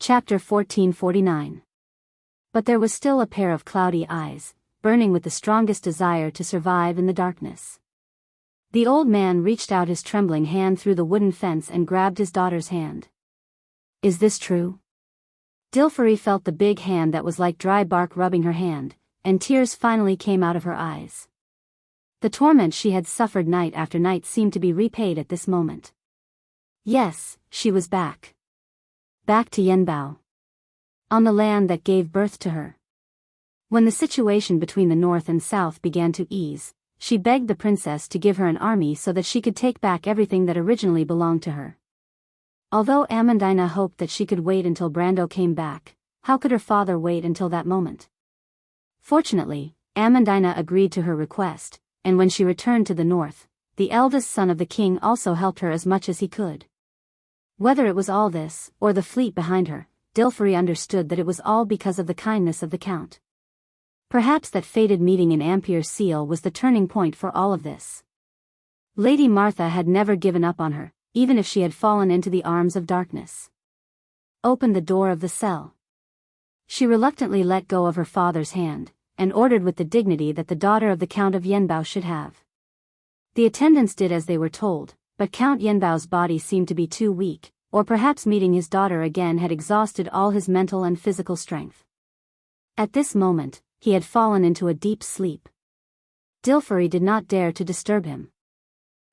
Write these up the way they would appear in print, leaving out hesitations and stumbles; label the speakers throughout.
Speaker 1: Chapter 1449. But there was still a pair of cloudy eyes, burning with the strongest desire to survive in the darkness. The old man reached out his trembling hand through the wooden fence and grabbed his daughter's hand. Is this true? Dilfari felt the big hand that was like dry bark rubbing her hand, and tears finally came out of her eyes. The torment she had suffered night after night seemed to be repaid at this moment. Yes, she was back. Back to Yanbao. On the land that gave birth to her. When the situation between the north and south began to ease, she begged the princess to give her an army so that she could take back everything that originally belonged to her. Although Amandina hoped that she could wait until Brando came back, how could her father wait until that moment? Fortunately, Amandina agreed to her request, and when she returned to the north, the eldest son of the king also helped her as much as he could. Whether it was all this, or the fleet behind her, Dilfari understood that it was all because of the kindness of the count. Perhaps that fated meeting in Ampere Seal was the turning point for all of this. Lady Martha had never given up on her, even if she had fallen into the arms of darkness. Opened the door of the cell. She reluctantly let go of her father's hand, and ordered with the dignity that the daughter of the Count of Yanbao should have. The attendants did as they were told, but Count Yanbao's body seemed to be too weak, or perhaps meeting his daughter again had exhausted all his mental and physical strength. At this moment, he had fallen into a deep sleep. Dilfari did not dare to disturb him.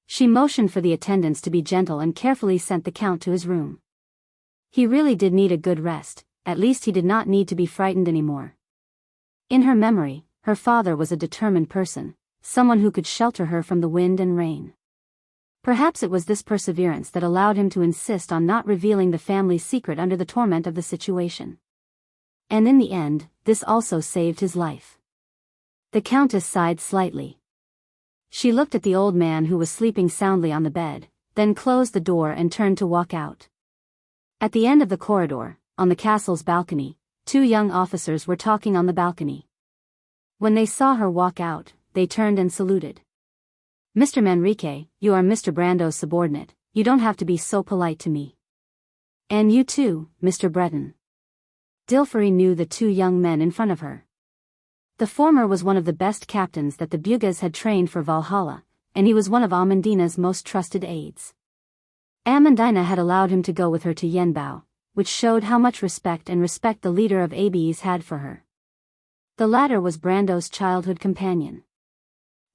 Speaker 1: She motioned for the attendants to be gentle and carefully sent the count to his room. He really did need a good rest, at least he did not need to be frightened anymore. In her memory, her father was a determined person, someone who could shelter her from the wind and rain. Perhaps it was this perseverance that allowed him to insist on not revealing the family's secret under the torment of the situation. And in the end, this also saved his life. The countess sighed slightly. She looked at the old man who was sleeping soundly on the bed, then closed the door and turned to walk out. At the end of the corridor, on the castle's balcony, two young officers were talking on the balcony. When they saw her walk out, they turned and saluted. Mr. Manrique, you are Mr. Brando's subordinate, you don't have to be so polite to me. And you too, Mr. Breton. Dilfari knew the two young men in front of her. The former was one of the best captains that the Bugas had trained for Valhalla, and he was one of Amandina's most trusted aides. Amandina had allowed him to go with her to Yanbao, which showed how much respect the leader of ABs had for her. The latter was Brando's childhood companion.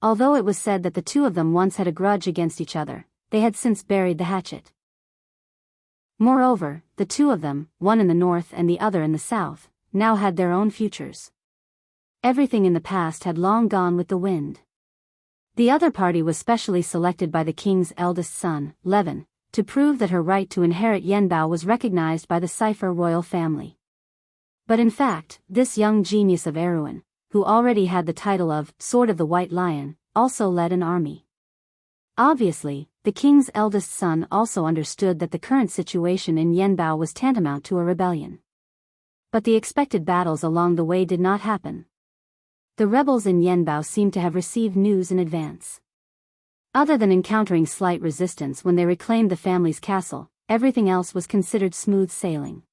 Speaker 1: Although it was said that the two of them once had a grudge against each other, they had since buried the hatchet. Moreover, the two of them, one in the north and the other in the south, now had their own futures. Everything in the past had long gone with the wind. The other party was specially selected by the king's eldest son, Levin, to prove that her right to inherit Yanbao was recognized by the Cipher royal family. But in fact, this young genius of Erewhon, who already had the title of Sword of the White Lion, also led an army. Obviously, the king's eldest son also understood that the current situation in Yanbao was tantamount to a rebellion. But the expected battles along the way did not happen. The rebels in Yanbao seemed to have received news in advance. Other than encountering slight resistance when they reclaimed the family's castle, everything else was considered smooth sailing.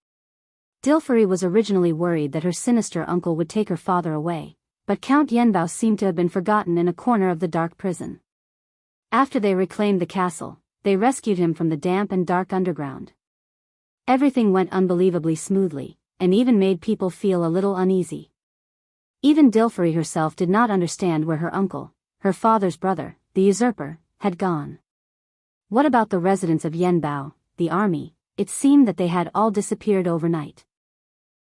Speaker 1: Dilfari was originally worried that her sinister uncle would take her father away, but Count Yanbao seemed to have been forgotten in a corner of the dark prison. After they reclaimed the castle, they rescued him from the damp and dark underground. Everything went unbelievably smoothly, and even made people feel a little uneasy. Even Dilfari herself did not understand where her uncle, her father's brother, the usurper, had gone. What about the residents of Yanbao, the army? It seemed that they had all disappeared overnight.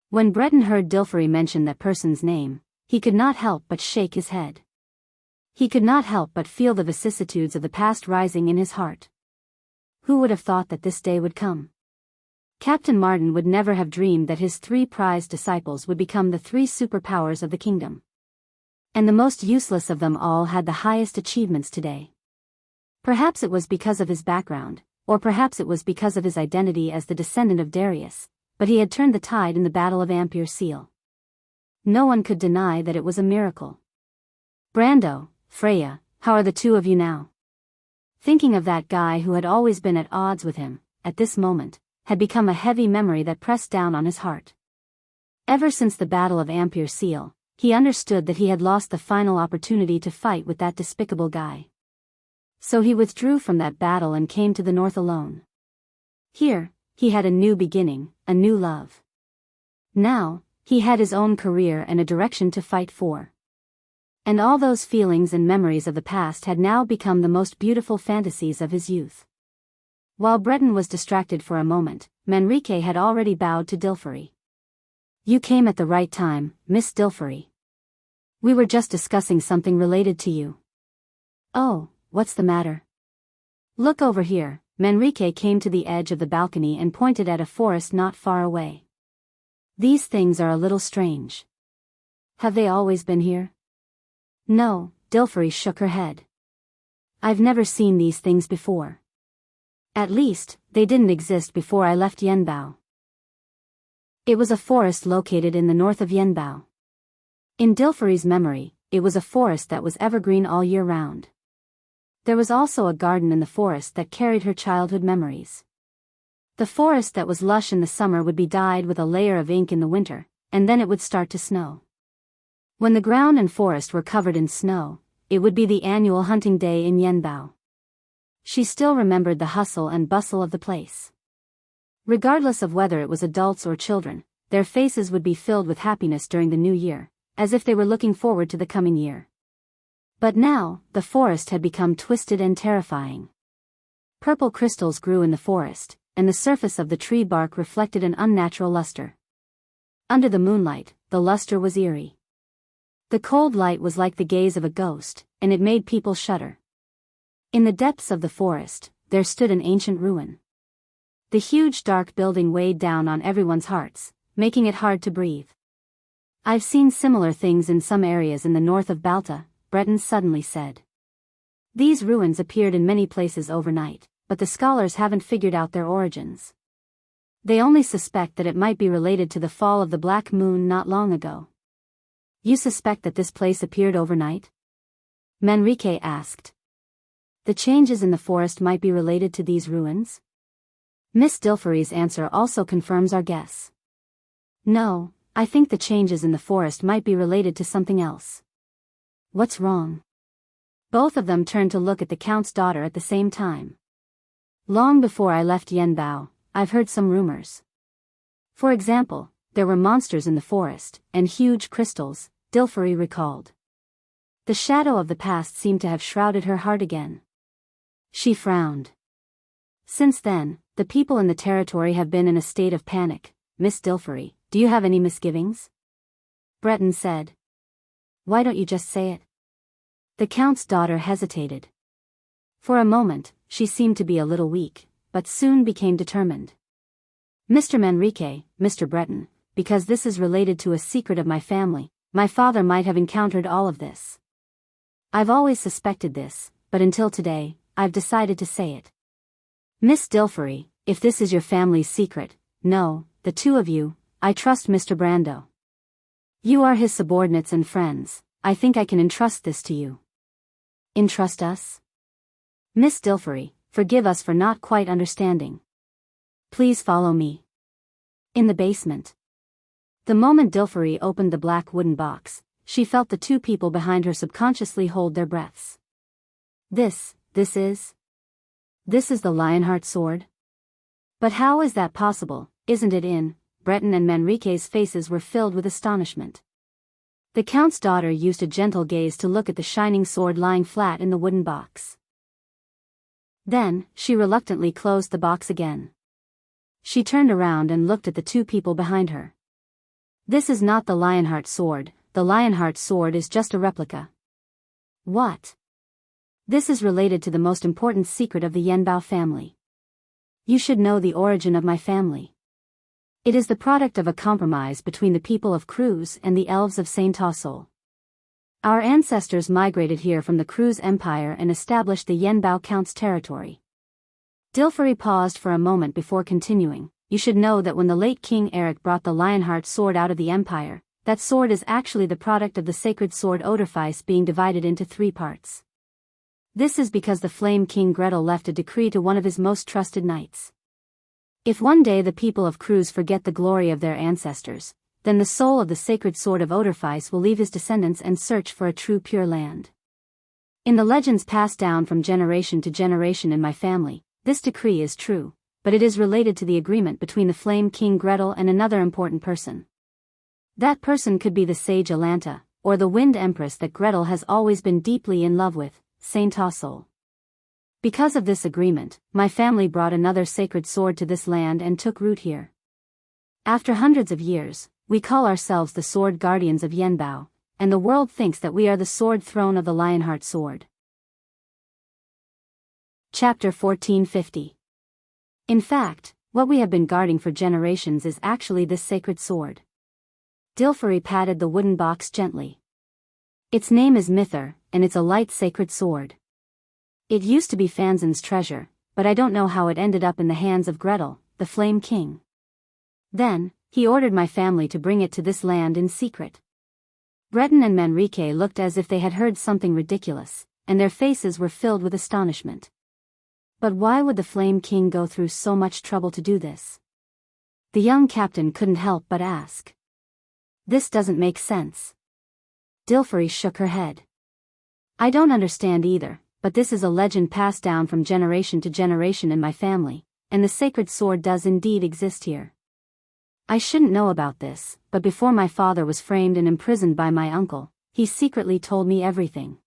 Speaker 1: When Breton heard Dilfari mention that person's name, he could not help but shake his head. He could not help but feel the vicissitudes of the past rising in his heart. Who would have thought that this day would come? Captain Martin would never have dreamed that his three prized disciples would become the three superpowers of the kingdom. And the most useless of them all had the highest achievements today. Perhaps it was because of his background, or perhaps it was because of his identity as the descendant of Darius, but he had turned the tide in the Battle of Ampere Seal. No one could deny that it was a miracle. Brando, Freya, how are the two of you now? Thinking of that guy who had always been at odds with him, at this moment, had become a heavy memory that pressed down on his heart. Ever since the Battle of Ampere Seal, he understood that he had lost the final opportunity to fight with that despicable guy. So he withdrew from that battle and came to the north alone. Here, he had a new beginning, a new love. Now, he had his own career and a direction to fight for. And all those feelings and memories of the past had now become the most beautiful fantasies of his youth. While Breton was distracted for a moment, Manrique had already bowed to Dilferi. "You came at the right time, Miss Dilferi. We were just discussing something related to you." "Oh, what's the matter?" "Look over here." Manrique came to the edge of the balcony and pointed at a forest not far away. "These things are a little strange. Have they always been here?" "No," Dilferi shook her head. "I've never seen these things before. At least, they didn't exist before I left Yanbao." It was a forest located in the north of Yanbao. In Dilferi's memory, it was a forest that was evergreen all year round. There was also a garden in the forest that carried her childhood memories. The forest that was lush in the summer would be dyed with a layer of ink in the winter, and then it would start to snow. When the ground and forest were covered in snow, it would be the annual hunting day in Yanbao. She still remembered the hustle and bustle of the place. Regardless of whether it was adults or children, their faces would be filled with happiness during the new year, as if they were looking forward to the coming year. But now, the forest had become twisted and terrifying. Purple crystals grew in the forest, and the surface of the tree bark reflected an unnatural luster. Under the moonlight, the luster was eerie. The cold light was like the gaze of a ghost, and it made people shudder. In the depths of the forest, there stood an ancient ruin. The huge dark building weighed down on everyone's hearts, making it hard to breathe. "I've seen similar things in some areas in the north of Balta," Breton suddenly said. "These ruins appeared in many places overnight, but the scholars haven't figured out their origins. They only suspect that it might be related to the fall of the Black Moon not long ago." "You suspect that this place appeared overnight?" Manrique asked. "The changes in the forest might be related to these ruins?" Miss Dilferi's answer also confirms our guess. "No, I think the changes in the forest might be related to something else." "What's wrong?" Both of them turned to look at the Count's daughter at the same time. "Long before I left Yanbao, I've heard some rumors. For example, there were monsters in the forest, and huge crystals," Dilferi recalled. The shadow of the past seemed to have shrouded her heart again. She frowned. "Since then, the people in the territory have been in a state of panic. Miss Dilferi, do you have any misgivings?" Breton said. "Why don't you just say it?" The Count's daughter hesitated. For a moment, she seemed to be a little weak, but soon became determined. "Mr. Manrique, Mr. Breton, because this is related to a secret of my family, my father might have encountered all of this. I've always suspected this, but until today, I've decided to say it. Miss Dilferi, if this is your family's secret, no, the two of you, I trust Mr. Brando. You are his subordinates and friends, I think I can entrust this to you." "Entrust us?" "Miss Dilferi, forgive us for not quite understanding. Please follow me." In the basement. The moment Dilferi opened the black wooden box, she felt the two people behind her subconsciously hold their breaths. This is the Lionheart sword? But how is that possible, isn't it in? Breton and Manrique's faces were filled with astonishment. The Count's daughter used a gentle gaze to look at the shining sword lying flat in the wooden box. Then, she reluctantly closed the box again. She turned around and looked at the two people behind her. "This is not the Lionheart sword, the Lionheart sword is just a replica." "What?" "This is related to the most important secret of the Yanbao family. You should know the origin of my family. It is the product of a compromise between the people of Cruz and the elves of Saint Tassol. Our ancestors migrated here from the Cruz Empire and established the Yanbao Count's territory." Dilferi paused for a moment before continuing. "You should know that when the late King Eric brought the Lionheart sword out of the Empire, that sword is actually the product of the sacred sword Oderfeis being divided into 3 parts. This is because the Flame King Gretel left a decree to one of his most trusted knights. If one day the people of Cruz forget the glory of their ancestors, then the soul of the sacred sword of Oderfice will leave his descendants and search for a true pure land. In the legends passed down from generation to generation in my family, this decree is true, but it is related to the agreement between the Flame King Gretel and another important person. That person could be the sage Alanta, or the Wind Empress that Gretel has always been deeply in love with, Saint Tossol. Because of this agreement, my family brought another sacred sword to this land and took root here. After hundreds of years, we call ourselves the Sword Guardians of Yanbao, and the world thinks that we are the sword throne of the Lionheart Sword. Chapter 1450. In fact, what we have been guarding for generations is actually this sacred sword. Dilferi patted the wooden box gently. Its name is Mither, and it's a light sacred sword. It used to be Fanzin's treasure, but I don't know how it ended up in the hands of Gretel, the Flame King. Then, he ordered my family to bring it to this land in secret. Breton and Manrique looked as if they had heard something ridiculous, and their faces were filled with astonishment. But why would the Flame King go through so much trouble to do this? The young captain couldn't help but ask. This doesn't make sense. Dilferi shook her head. I don't understand either, but this is a legend passed down from generation to generation in my family, and the sacred sword does indeed exist here. I shouldn't know about this, but before my father was framed and imprisoned by my uncle, he secretly told me everything.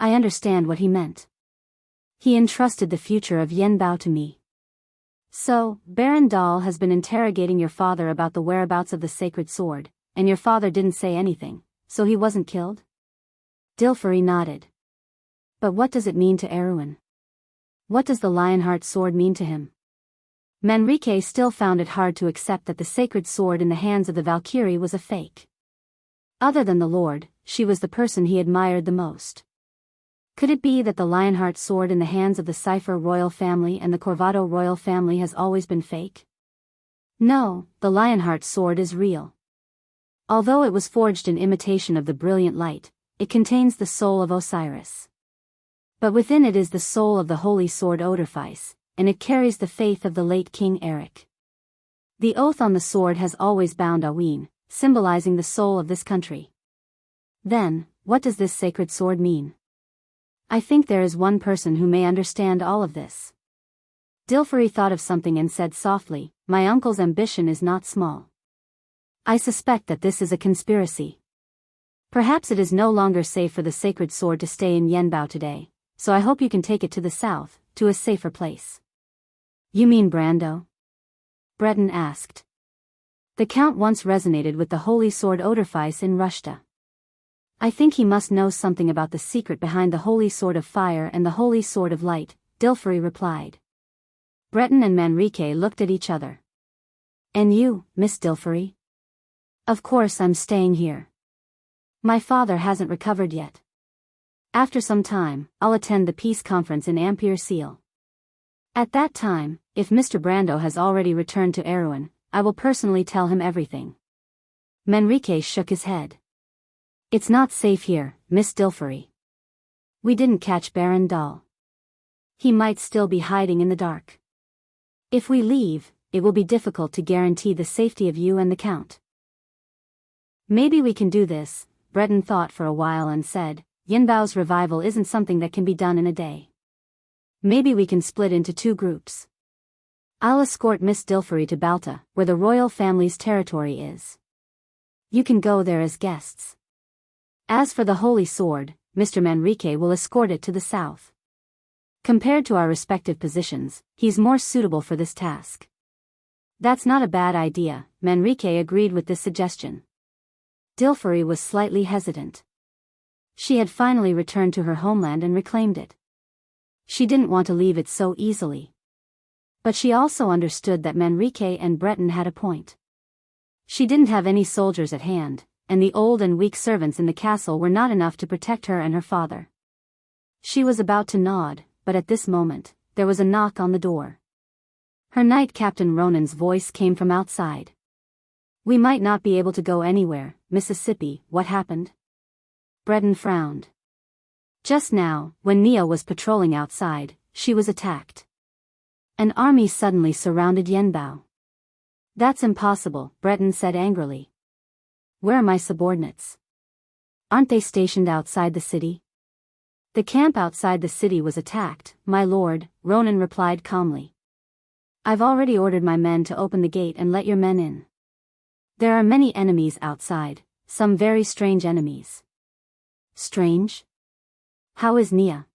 Speaker 1: I understand what he meant. He entrusted the future of Yanbao to me. So, Baron Dahl has been interrogating your father about the whereabouts of the sacred sword, and your father didn't say anything, so he wasn't killed? Dilferi nodded. But what does it mean to Erwin? What does the Lionheart sword mean to him? Manrique still found it hard to accept that the sacred sword in the hands of the Valkyrie was a fake. Other than the Lord, she was the person he admired the most. Could it be that the Lionheart sword in the hands of the Cipher royal family and the Corvado royal family has always been fake? No, the Lionheart sword is real. Although it was forged in imitation of the brilliant light, it contains the soul of Osiris. But within it is the soul of the holy sword Oderfice, and it carries the faith of the late King Eric. The oath on the sword has always bound Aween, symbolizing the soul of this country. Then, what does this sacred sword mean? I think there is one person who may understand all of this. Dilferi thought of something and said softly, my uncle's ambition is not small. I suspect that this is a conspiracy. Perhaps it is no longer safe for the sacred sword to stay in Yanbao today, so I hope you can take it to the south, to a safer place. You mean Brando? Breton asked. The Count once resonated with the holy sword Oderfice in Rushta. I think he must know something about the secret behind the holy sword of fire and the holy sword of light, Dilferi replied. Breton and Manrique looked at each other. And you, Miss Dilferi? Of course I'm staying here. My father hasn't recovered yet. After some time, I'll attend the peace conference in Ampere Seal. At that time, if Mr. Brando has already returned to Erewhon, I will personally tell him everything. Manrique shook his head. It's not safe here, Miss Dilferi. We didn't catch Baron Dahl. He might still be hiding in the dark. If we leave, it will be difficult to guarantee the safety of you and the Count. Maybe we can do this, Breton thought for a while and said, Yanbao's revival isn't something that can be done in a day. Maybe we can split into two groups. I'll escort Miss Dilferi to Balta, where the royal family's territory is. You can go there as guests. As for the Holy Sword, Mr. Manrique will escort it to the south. Compared to our respective positions, he's more suitable for this task. That's not a bad idea, Manrique agreed with this suggestion. Dilferi was slightly hesitant. She had finally returned to her homeland and reclaimed it. She didn't want to leave it so easily. But she also understood that Manrique and Breton had a point. She didn't have any soldiers at hand, and the old and weak servants in the castle were not enough to protect her and her father. She was about to nod, but at this moment, there was a knock on the door. Her knight Captain Ronan's voice came from outside. We might not be able to go anywhere, Mississippi, what happened? Breton frowned. Just now, when Nia was patrolling outside, she was attacked. An army suddenly surrounded Yanbao. That's impossible, Breton said angrily. Where are my subordinates? Aren't they stationed outside the city? The camp outside the city was attacked, my lord, Ronan replied calmly. I've already ordered my men to open the gate and let your men in. There are many enemies outside, some very strange enemies. Strange? How is Nia?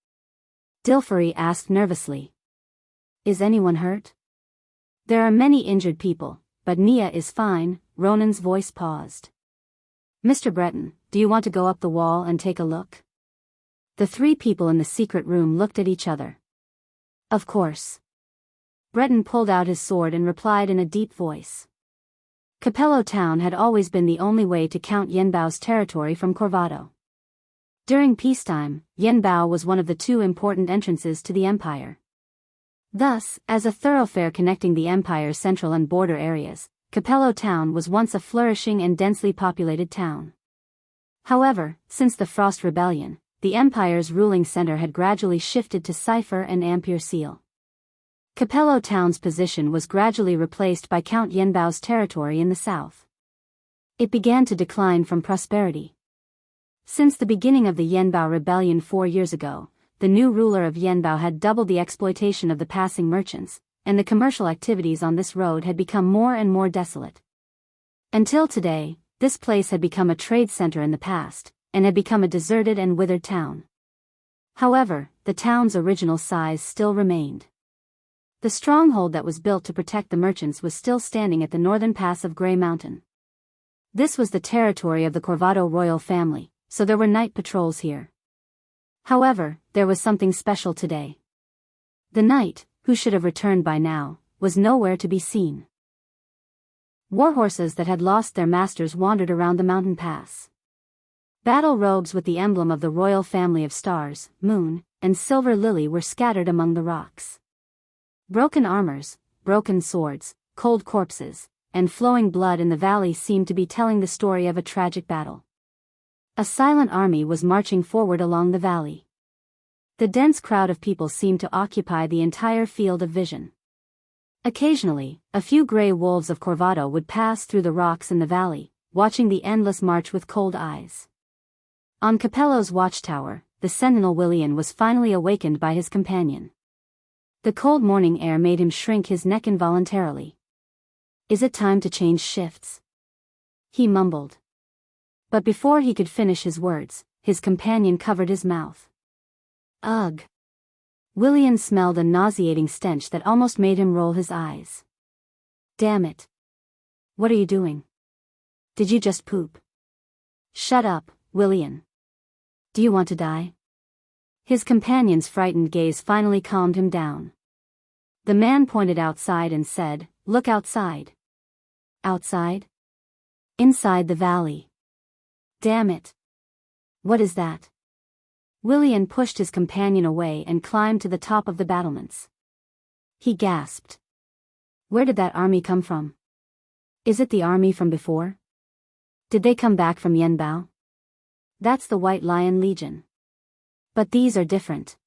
Speaker 1: Dilfari asked nervously. Is anyone hurt? There are many injured people, but Nia is fine, Ronan's voice paused. Mr. Breton, do you want to go up the wall and take a look? The three people in the secret room looked at each other. Of course. Breton pulled out his sword and replied in a deep voice. Capello town had always been the only way to count Yanbao's territory from Corvado. During peacetime, Yanbao was one of the two important entrances to the empire. Thus, as a thoroughfare connecting the empire's central and border areas, Capello town was once a flourishing and densely populated town. However, since the Frost Rebellion, the empire's ruling center had gradually shifted to Cipher and Ampere Seal. Capello town's position was gradually replaced by Count Yanbao's territory in the south. It began to decline from prosperity. Since the beginning of the Yanbao rebellion 4 years ago, the new ruler of Yanbao had doubled the exploitation of the passing merchants, and the commercial activities on this road had become more and more desolate. Until today, this place had become a trade center in the past, and had become a deserted and withered town. However, the town's original size still remained. The stronghold that was built to protect the merchants was still standing at the northern pass of Grey Mountain. This was the territory of the Corvado royal family, so there were night patrols here. However, there was something special today. The knight, who should have returned by now, was nowhere to be seen. Warhorses that had lost their masters wandered around the mountain pass. Battle robes with the emblem of the royal family of stars, moon, and silver lily were scattered among the rocks. Broken armors, broken swords, cold corpses, and flowing blood in the valley seemed to be telling the story of a tragic battle. A silent army was marching forward along the valley. The dense crowd of people seemed to occupy the entire field of vision. Occasionally, a few gray wolves of Corvado would pass through the rocks in the valley, watching the endless march with cold eyes. On Capello's watchtower, the sentinel Willian was finally awakened by his companion. The cold morning air made him shrink his neck involuntarily. Is it time to change shifts? He mumbled. But before he could finish his words, his companion covered his mouth. Ugh! Willian smelled a nauseating stench that almost made him roll his eyes. Damn it! What are you doing? Did you just poop? Shut up, Willian. Do you want to die? His companion's frightened gaze finally calmed him down. The man pointed outside and said, "Look outside." Outside? Inside the valley. Damn it. What is that? Willian pushed his companion away and climbed to the top of the battlements. He gasped. Where did that army come from? Is it the army from before? Did they come back from Yanbao? That's the White Lion Legion. But these are different.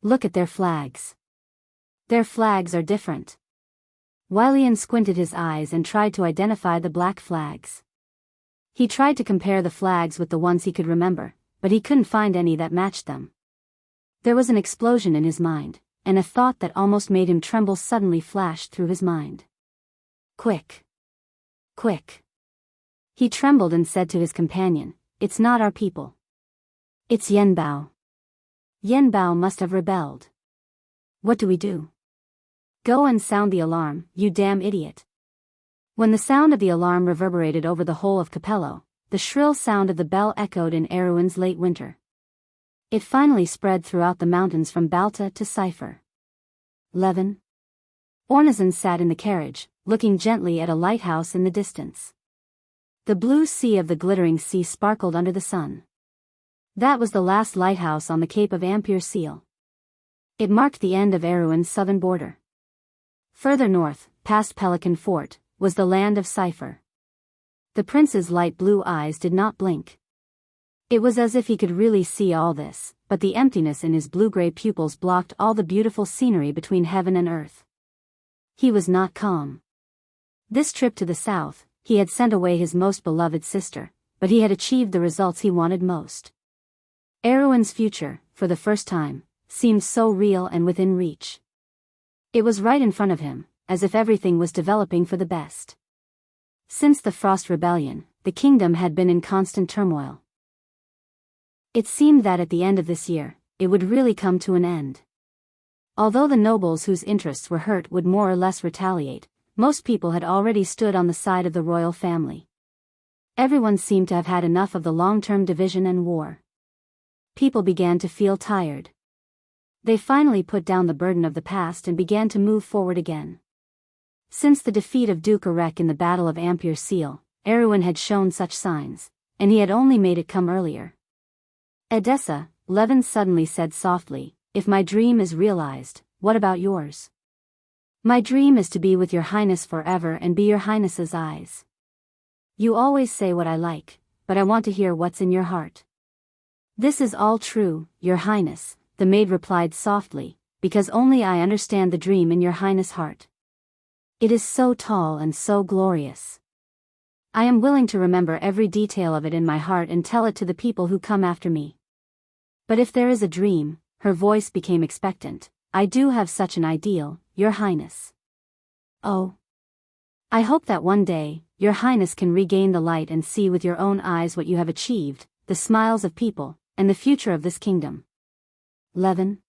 Speaker 1: Look at their flags. Their flags are different. Willian squinted his eyes and tried to identify the black flags. He tried to compare the flags with the ones he could remember, but he couldn't find any that matched them. There was an explosion in his mind, and a thought that almost made him tremble suddenly flashed through his mind. Quick! Quick! He trembled and said to his companion, "It's not our people. It's Yanbao. Yanbao must have rebelled. What do we do?" "Go and sound the alarm, you damn idiot." When the sound of the alarm reverberated over the whole of Capello, the shrill sound of the bell echoed in Erewin's late winter. It finally spread throughout the mountains from Balta to Cipher. Levin. Ornazin sat in the carriage, looking gently at a lighthouse in the distance. The blue sea of the glittering sea sparkled under the sun. That was the last lighthouse on the Cape of Ampere Seal. It marked the end of Erewin's southern border. Further north, past Pelican Fort, was the land of Cipher. The prince's light blue eyes did not blink. It was as if he could really see all this, but the emptiness in his blue-gray pupils blocked all the beautiful scenery between heaven and earth. He was not calm. This trip to the south, he had sent away his most beloved sister, but he had achieved the results he wanted most. Erwin's future, for the first time, seemed so real and within reach. It was right in front of him, as if everything was developing for the best. Since the Frost Rebellion, the kingdom had been in constant turmoil. It seemed that at the end of this year, it would really come to an end. Although the nobles whose interests were hurt would more or less retaliate, most people had already stood on the side of the royal family. Everyone seemed to have had enough of the long-term division and war. People began to feel tired. They finally put down the burden of the past and began to move forward again. Since the defeat of Duke Arek in the Battle of Ampere Seal, Erwin had shown such signs, and he had only made it come earlier. Edessa, Levin suddenly said softly, "If my dream is realized, what about yours?" "My dream is to be with your highness forever and be your highness's eyes. You always say what I like, but I want to hear what's in your heart." "This is all true, your highness," the maid replied softly, "because only I understand the dream in your highness' heart. It is so tall and so glorious. I am willing to remember every detail of it in my heart and tell it to the people who come after me. But if there is a dream," her voice became expectant, "I do have such an ideal, your highness. Oh. I hope that one day, your highness can regain the light and see with your own eyes what you have achieved, the smiles of people, and the future of this kingdom." "Levin?"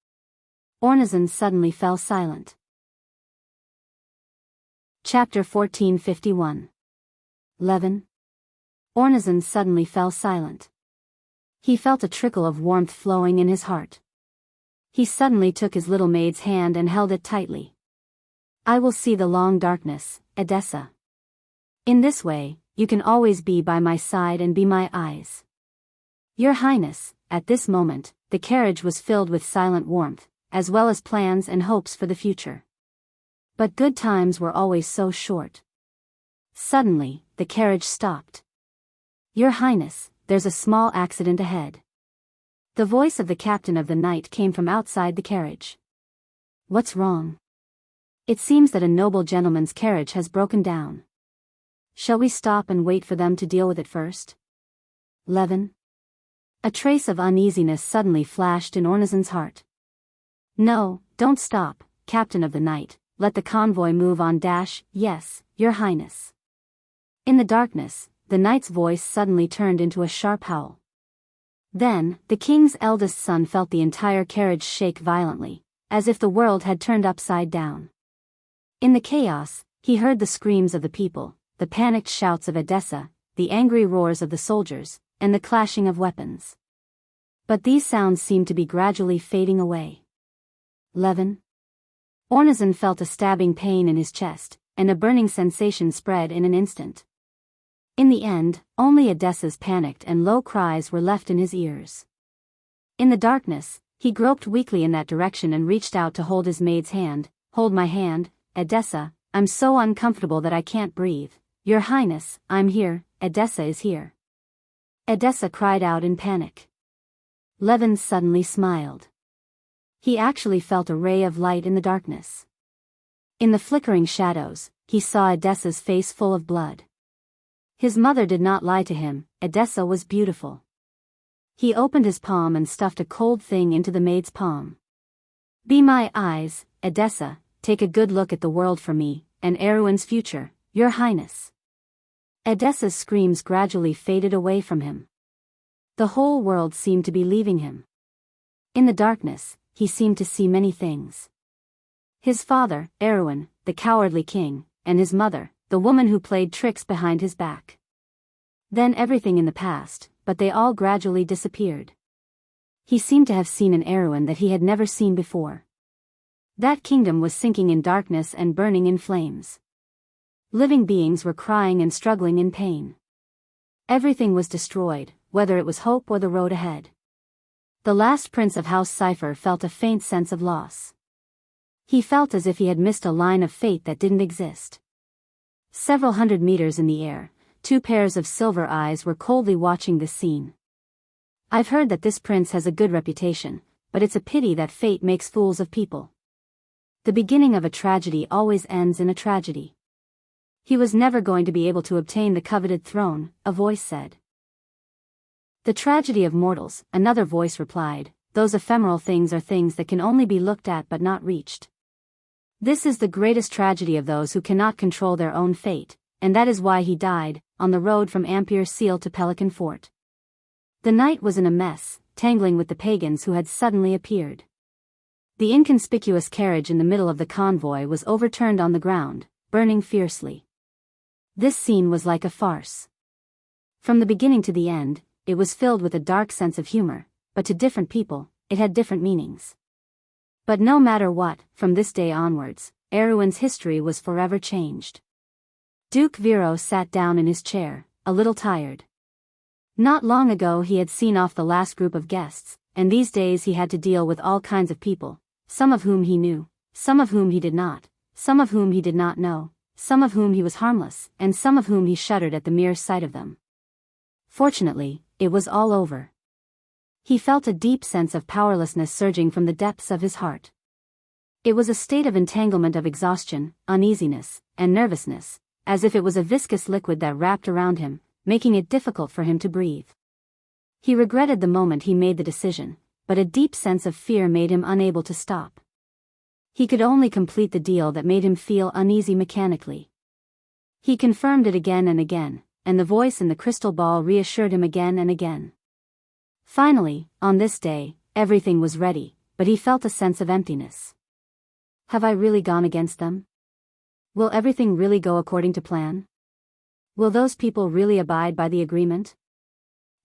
Speaker 1: Ornazin suddenly fell silent. Chapter 1451. Levin? Ornazin suddenly fell silent. He felt a trickle of warmth flowing in his heart. He suddenly took his little maid's hand and held it tightly. "I will see the long darkness, Edessa. In this way, you can always be by my side and be my eyes." "Your highness," at this moment, the carriage was filled with silent warmth, as well as plans and hopes for the future. But good times were always so short. Suddenly, the carriage stopped. "Your highness, there's a small accident ahead." The voice of the captain of the night came from outside the carriage. "What's wrong?" "It seems that a noble gentleman's carriage has broken down." "Shall we stop and wait for them to deal with it first?" "Levin?" A trace of uneasiness suddenly flashed in Ornazin's heart. "No, don't stop, captain of the night, let the convoy move on. Yes, your highness." In the darkness, the knight's voice suddenly turned into a sharp howl. Then, the king's eldest son felt the entire carriage shake violently, as if the world had turned upside down. In the chaos, he heard the screams of the people, the panicked shouts of Edessa, the angry roars of the soldiers, and the clashing of weapons. But these sounds seemed to be gradually fading away. "Levin?" Ornazin felt a stabbing pain in his chest, and a burning sensation spread in an instant. In the end, only Edessa's panicked and low cries were left in his ears. In the darkness, he groped weakly in that direction and reached out to hold his maid's hand. "Hold my hand, Edessa, I'm so uncomfortable that I can't breathe." "Your highness, I'm here, Edessa is here." Edessa cried out in panic. Levin suddenly smiled. He actually felt a ray of light in the darkness. In the flickering shadows, he saw Edessa's face full of blood. His mother did not lie to him, Edessa was beautiful. He opened his palm and stuffed a cold thing into the maid's palm. "Be my eyes, Edessa, take a good look at the world for me, and Erwin's future, your highness." Edessa's screams gradually faded away from him. The whole world seemed to be leaving him. In the darkness, he seemed to see many things. His father, Erwin, the cowardly king, and his mother, the woman who played tricks behind his back. Then everything in the past, but they all gradually disappeared. He seemed to have seen an Erwin that he had never seen before. That kingdom was sinking in darkness and burning in flames. Living beings were crying and struggling in pain. Everything was destroyed, whether it was hope or the road ahead. The last prince of House Cipher felt a faint sense of loss. He felt as if he had missed a line of fate that didn't exist. Several hundred meters in the air, two pairs of silver eyes were coldly watching this scene. "I've heard that this prince has a good reputation, but it's a pity that fate makes fools of people." The beginning of a tragedy always ends in a tragedy. He was never going to be able to obtain the coveted throne, a voice said. The tragedy of mortals, another voice replied, those ephemeral things are things that can only be looked at but not reached. This is the greatest tragedy of those who cannot control their own fate, and that is why he died, on the road from Ampere Seal to Pelican Fort. The night was in a mess, tangling with the pagans who had suddenly appeared. The inconspicuous carriage in the middle of the convoy was overturned on the ground, burning fiercely. This scene was like a farce. From the beginning to the end, it was filled with a dark sense of humor, but to different people, it had different meanings. But no matter what, from this day onwards, Erewhon's history was forever changed. Duke Vero sat down in his chair, a little tired. Not long ago he had seen off the last group of guests, and these days he had to deal with all kinds of people, some of whom he knew, some of whom he did not, some of whom he did not know, some of whom he was harmless, and some of whom he shuddered at the mere sight of them. Fortunately, it was all over. He felt a deep sense of powerlessness surging from the depths of his heart. It was a state of entanglement of exhaustion, uneasiness, and nervousness, as if it was a viscous liquid that wrapped around him, making it difficult for him to breathe. He regretted the moment he made the decision, but a deep sense of fear made him unable to stop. He could only complete the deal that made him feel uneasy mechanically. He confirmed it again and again, and the voice in the crystal ball reassured him again and again. Finally, on this day, everything was ready, but he felt a sense of emptiness. Have I really gone against them? Will everything really go according to plan? Will those people really abide by the agreement?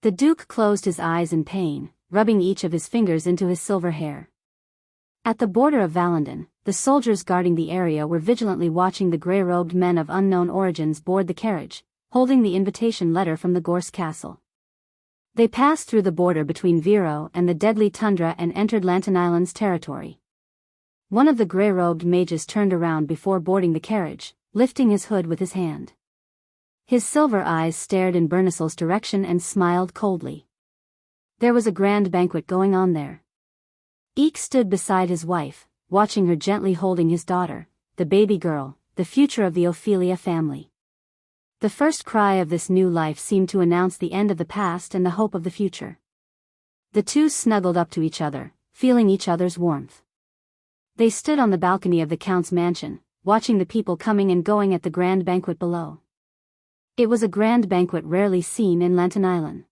Speaker 1: The Duke closed his eyes in pain, rubbing each of his fingers into his silver hair. At the border of Valendon, the soldiers guarding the area were vigilantly watching the grey-robed men of unknown origins board the carriage, holding the invitation letter from the Gorse castle. They passed through the border between Vero and the deadly tundra and entered Lantan Island's territory. One of the grey-robed mages turned around before boarding the carriage, lifting his hood with his hand. His silver eyes stared in Bernicel's direction and smiled coldly. There was a grand banquet going on there. Eek stood beside his wife, watching her gently holding his daughter, the baby girl, the future of the Ophelia family. The first cry of this new life seemed to announce the end of the past and the hope of the future. The two snuggled up to each other, feeling each other's warmth. They stood on the balcony of the Count's mansion, watching the people coming and going at the grand banquet below. It was a grand banquet rarely seen in Lantan Island.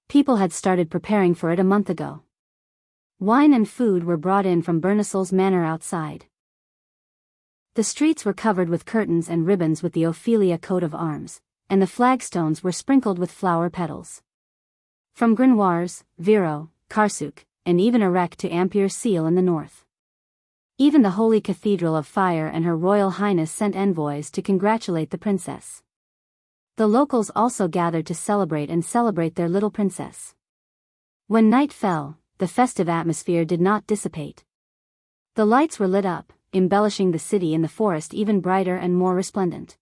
Speaker 1: People had started preparing for it a month ago. Wine and food were brought in from Bernicel's manor outside. The streets were covered with curtains and ribbons with the Ophelia coat of arms, and the flagstones were sprinkled with flower petals. From Grenoires, Vero, Karsuk, and even Erech to Ampere Seal in the north. Even the Holy Cathedral of Fire and Her Royal Highness sent envoys to congratulate the princess. The locals also gathered to celebrate their little princess. When night fell, the festive atmosphere did not dissipate. The lights were lit up, embellishing the city and the forest even brighter and more resplendent.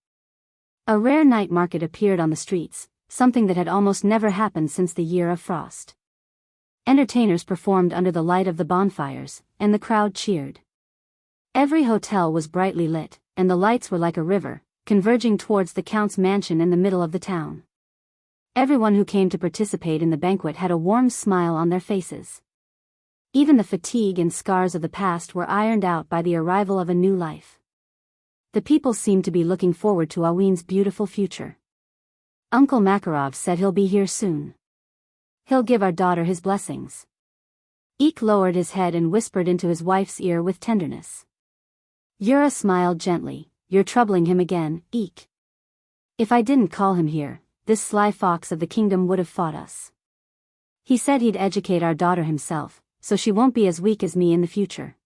Speaker 1: A rare night market appeared on the streets, something that had almost never happened since the year of frost. Entertainers performed under the light of the bonfires, and the crowd cheered. Every hotel was brightly lit, and the lights were like a river, converging towards the Count's mansion in the middle of the town. Everyone who came to participate in the banquet had a warm smile on their faces. Even the fatigue and scars of the past were ironed out by the arrival of a new life. The people seemed to be looking forward to Aween's beautiful future. Uncle Makarov said he'll be here soon. He'll give our daughter his blessings. Eek lowered his head and whispered into his wife's ear with tenderness. Yura smiled gently. You're troubling him again, Eek. If I didn't call him here, this sly fox of the kingdom would have fought us. He said he'd educate our daughter himself, so she won't be as weak as me in the future.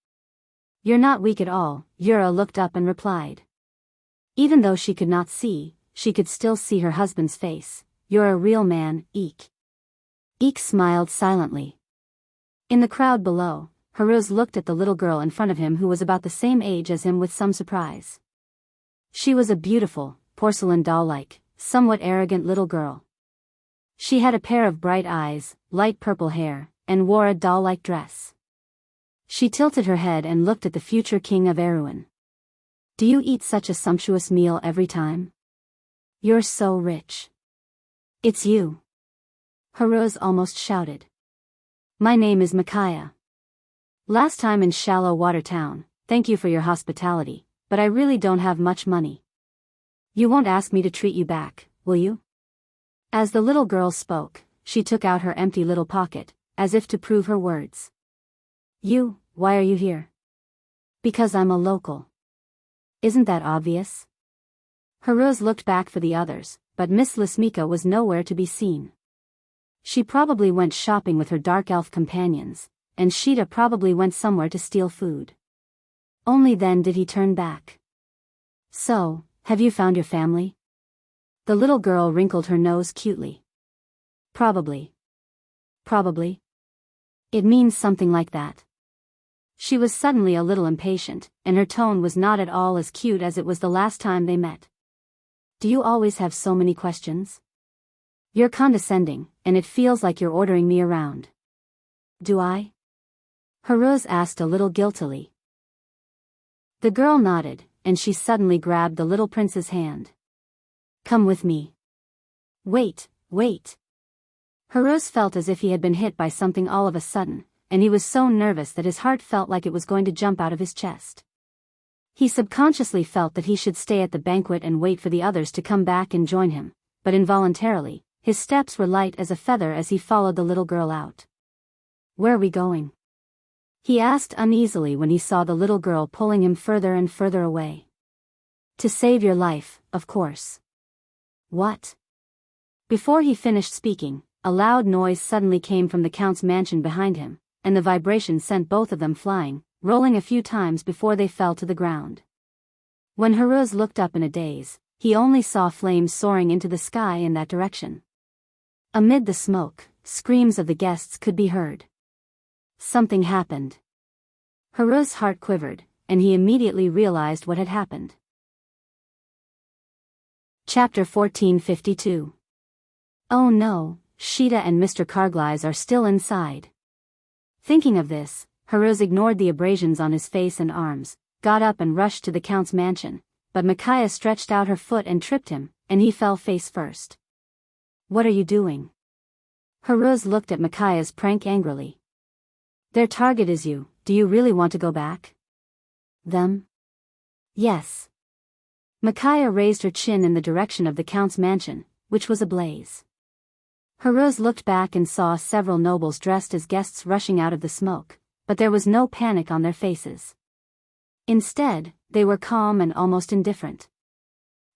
Speaker 1: You're not weak at all, Yura looked up and replied. Even though she could not see, she could still see her husband's face. You're a real man, Eek. Eek smiled silently. In the crowd below, Haruz looked at the little girl in front of him who was about the same age as him with some surprise. She was a beautiful, porcelain doll-like, somewhat arrogant little girl. She had a pair of bright eyes, light purple hair, and wore a doll-like dress. She tilted her head and looked at the future king of Erewhon. Do you eat such a sumptuous meal every time? You're so rich. It's you. Haruz almost shouted. My name is Micaiah. Last time in Shallow Water Town, thank you for your hospitality, but I really don't have much money. You won't ask me to treat you back, will you? As the little girl spoke, she took out her empty little pocket, as if to prove her words. Why are you here? Because I'm a local. Isn't that obvious? Haruz looked back for the others, but Miss Lismika was nowhere to be seen. She probably went shopping with her dark elf companions, and Sheeta probably went somewhere to steal food. Only then did he turn back. So, have you found your family? The little girl wrinkled her nose cutely. Probably. Probably. It means something like that. She was suddenly a little impatient, and her tone was not at all as cute as it was the last time they met. Do you always have so many questions? You're condescending, and it feels like you're ordering me around. Do I? Haruz asked a little guiltily. The girl nodded, and she suddenly grabbed the little prince's hand. Come with me. Wait. Haruz felt as if he had been hit by something all of a sudden, and he was so nervous that his heart felt like it was going to jump out of his chest. He subconsciously felt that he should stay at the banquet and wait for the others to come back and join him, but involuntarily, his steps were light as a feather as he followed the little girl out. Where are we going? He asked uneasily when he saw the little girl pulling him further and further away. To save your life, of course. What? Before he finished speaking, a loud noise suddenly came from the Count's mansion behind him, and the vibration sent both of them flying, rolling a few times before they fell to the ground. When Haruz looked up in a daze, he only saw flames soaring into the sky in that direction. Amid the smoke, screams of the guests could be heard. Something happened. Haruz's heart quivered, and he immediately realized what had happened. Chapter 1452. Oh no, Sheeta and Mr. Carglass are still inside. Thinking of this, Haruz ignored the abrasions on his face and arms, got up and rushed to the Count's mansion, but Micaiah stretched out her foot and tripped him, and he fell face first. What are you doing? Haruz looked at Micaiah's prank angrily. Their target is you, do you really want to go back? Them? Yes. Micaiah raised her chin in the direction of the Count's mansion, which was ablaze. Haruz looked back and saw several nobles dressed as guests rushing out of the smoke, but there was no panic on their faces. Instead, they were calm and almost indifferent.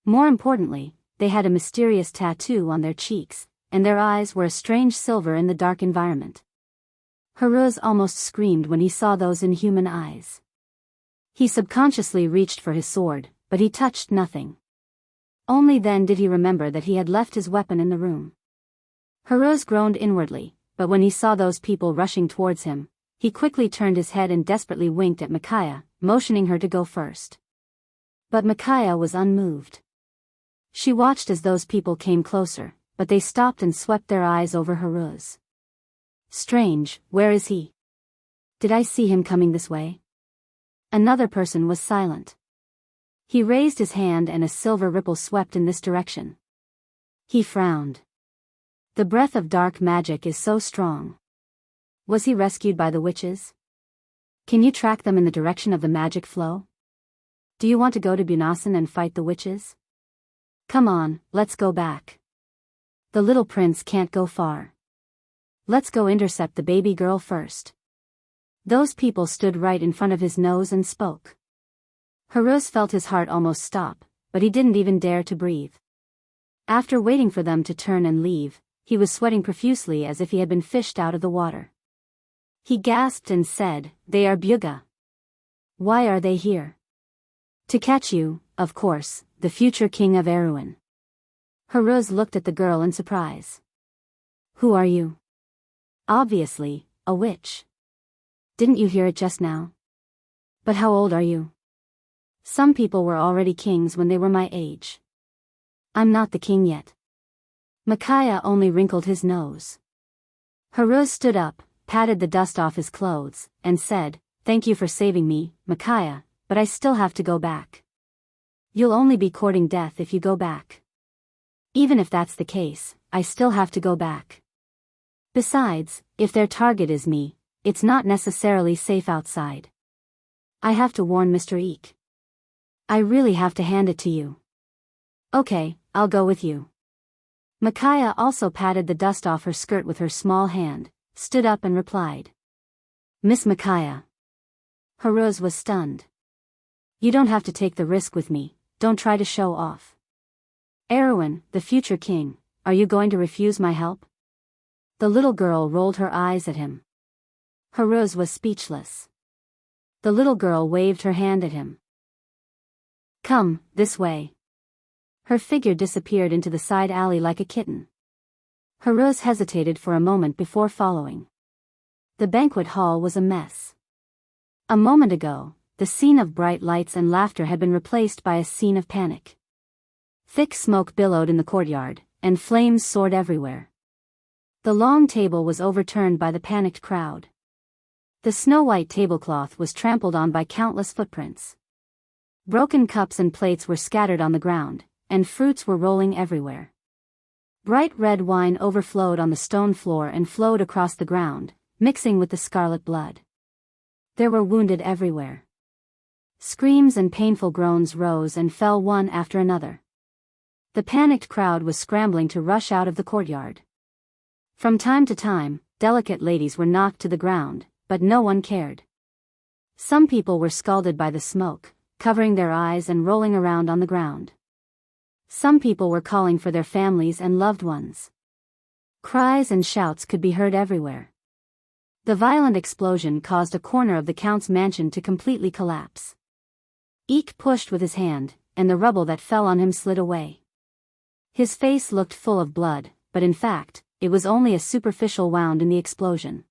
Speaker 1: More importantly, they had a mysterious tattoo on their cheeks, and their eyes were a strange silver in the dark environment. Haruz almost screamed when he saw those inhuman eyes. He subconsciously reached for his sword, but he touched nothing. Only then did he remember that he had left his weapon in the room. Haruz groaned inwardly, but when he saw those people rushing towards him, he quickly turned his head and desperately winked at Micaiah, motioning her to go first. But Micaiah was unmoved. She watched as those people came closer, but they stopped and swept their eyes over Haruz. Strange, where is he? Did I see him coming this way? Another person was silent. He raised his hand and a silver ripple swept in this direction. He frowned. The breath of dark magic is so strong. Was he rescued by the witches? Can you track them in the direction of the magic flow? Do you want to go to Bunasan and fight the witches? Come on, let's go back. The little prince can't go far. Let's go intercept the baby girl first. Those people stood right in front of his nose and spoke. Haruz felt his heart almost stop, but he didn't even dare to breathe. After waiting for them to turn and leave, he was sweating profusely as if he had been fished out of the water. He gasped and said, "They are Buga. Why are they here?" "To catch you, of course, the future king of Erewhon." Haruz looked at the girl in surprise. "Who are you?" "Obviously, a witch. Didn't you hear it just now?" "But how old are you?" "Some people were already kings when they were my age. I'm not the king yet." Micaiah only wrinkled his nose. Haruz stood up, patted the dust off his clothes, and said, thank you for saving me, Micaiah, but I still have to go back. You'll only be courting death if you go back. Even if that's the case, I still have to go back. Besides, if their target is me, it's not necessarily safe outside. I have to warn Mr. Eek. I really have to hand it to you. Okay, I'll go with you. Micaiah also patted the dust off her skirt with her small hand, stood up and replied. Miss Micaiah. Haruz was stunned. You don't have to take the risk with me, don't try to show off. Erwin, the future king, are you going to refuse my help? The little girl rolled her eyes at him. Haruz was speechless. The little girl waved her hand at him. Come, this way. Her figure disappeared into the side alley like a kitten. Haruz hesitated for a moment before following. The banquet hall was a mess. A moment ago, the scene of bright lights and laughter had been replaced by a scene of panic. Thick smoke billowed in the courtyard, and flames soared everywhere. The long table was overturned by the panicked crowd. The snow-white tablecloth was trampled on by countless footprints. Broken cups and plates were scattered on the ground, and fruits were rolling everywhere. Bright red wine overflowed on the stone floor and flowed across the ground, mixing with the scarlet blood. There were wounded everywhere. Screams and painful groans rose and fell one after another. The panicked crowd was scrambling to rush out of the courtyard. From time to time, delicate ladies were knocked to the ground, but no one cared. Some people were scalded by the smoke, covering their eyes and rolling around on the ground. Some people were calling for their families and loved ones. Cries and shouts could be heard everywhere. The violent explosion caused a corner of the Count's mansion to completely collapse. Eek pushed with his hand, and the rubble that fell on him slid away. His face looked full of blood, but in fact, it was only a superficial wound in the explosion.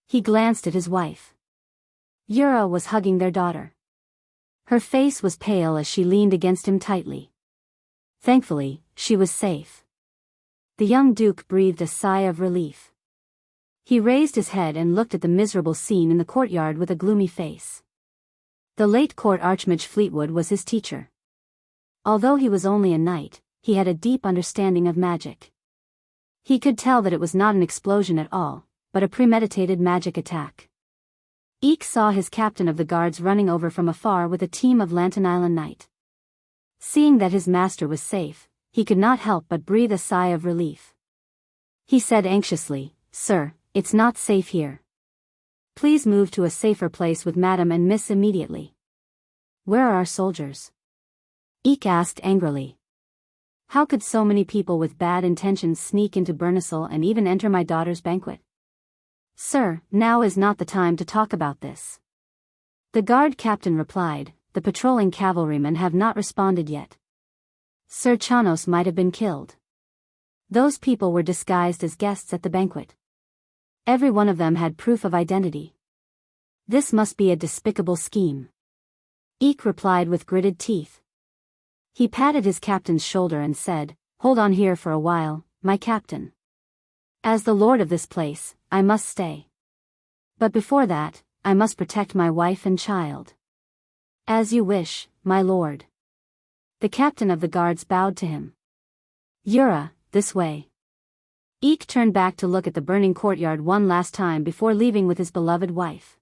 Speaker 1: He glanced at his wife. Yura was hugging their daughter. Her face was pale as she leaned against him tightly. Thankfully, she was safe. The young duke breathed a sigh of relief. He raised his head and looked at the miserable scene in the courtyard with a gloomy face. The late court Archmage Fleetwood was his teacher. Although he was only a knight, he had a deep understanding of magic. He could tell that it was not an explosion at all, but a premeditated magic attack. Eek saw his captain of the guards running over from afar with a team of Lantern Island Knight. Seeing that his master was safe, he could not help but breathe a sigh of relief. He said anxiously, Sir, it's not safe here. Please move to a safer place with Madam and Miss immediately. Where are our soldiers? Eek asked angrily. How could so many people with bad intentions sneak into Bernisel and even enter my daughter's banquet? Sir, now is not the time to talk about this. The guard captain replied, the patrolling cavalrymen have not responded yet. Sir Chanos might have been killed. Those people were disguised as guests at the banquet. Every one of them had proof of identity. This must be a despicable scheme. Eek replied with gritted teeth. He patted his captain's shoulder and said, Hold on here for a while, my captain. As the lord of this place, I must stay. But before that, I must protect my wife and child. As you wish, my lord. The captain of the guards bowed to him. Yura, this way. Eek turned back to look at the burning courtyard one last time before leaving with his beloved wife.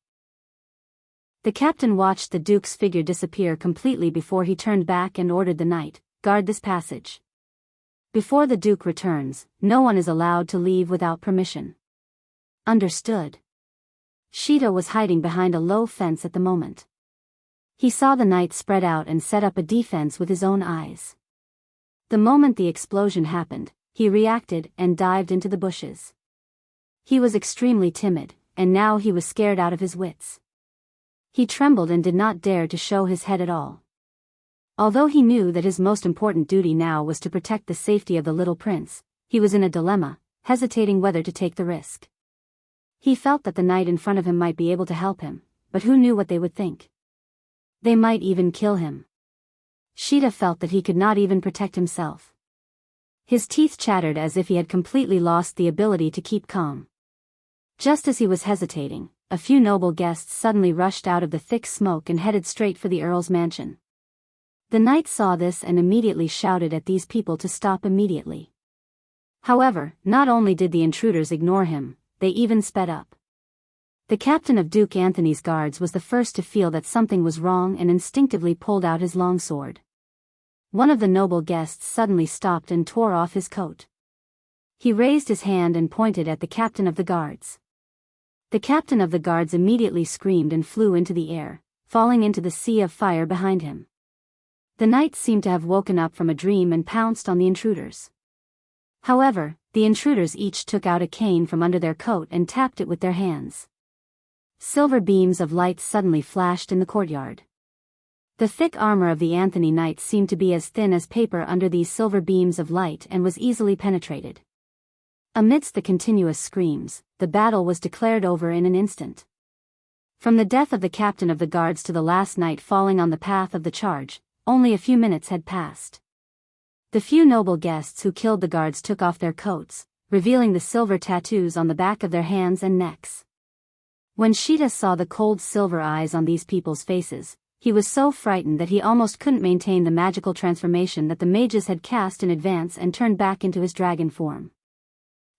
Speaker 1: The captain watched the duke's figure disappear completely before he turned back and ordered the knight, guard this passage. Before the duke returns, no one is allowed to leave without permission. Understood. Sheeta was hiding behind a low fence at the moment. He saw the knight spread out and set up a defense with his own eyes. The moment the explosion happened, he reacted and dived into the bushes. He was extremely timid, and now he was scared out of his wits. He trembled and did not dare to show his head at all. Although he knew that his most important duty now was to protect the safety of the little prince, he was in a dilemma, hesitating whether to take the risk. He felt that the knight in front of him might be able to help him, but who knew what they would think? They might even kill him. Sheeta felt that he could not even protect himself. His teeth chattered as if he had completely lost the ability to keep calm. Just as he was hesitating, a few noble guests suddenly rushed out of the thick smoke and headed straight for the Earl's mansion. The knight saw this and immediately shouted at these people to stop immediately. However, not only did the intruders ignore him, they even sped up. The captain of Duke Anthony's guards was the first to feel that something was wrong and instinctively pulled out his longsword. One of the noble guests suddenly stopped and tore off his coat. He raised his hand and pointed at the captain of the guards. The captain of the guards immediately screamed and flew into the air, falling into the sea of fire behind him. The knight seemed to have woken up from a dream and pounced on the intruders. However, the intruders each took out a cane from under their coat and tapped it with their hands. Silver beams of light suddenly flashed in the courtyard. The thick armor of the Anthony knight seemed to be as thin as paper under these silver beams of light and was easily penetrated. Amidst the continuous screams, the battle was declared over in an instant. From the death of the captain of the guards to the last knight falling on the path of the charge, only a few minutes had passed. The few noble guests who killed the guards took off their coats, revealing the silver tattoos on the back of their hands and necks. When Sheeta saw the cold silver eyes on these people's faces, he was so frightened that he almost couldn't maintain the magical transformation that the mages had cast in advance and turned back into his dragon form.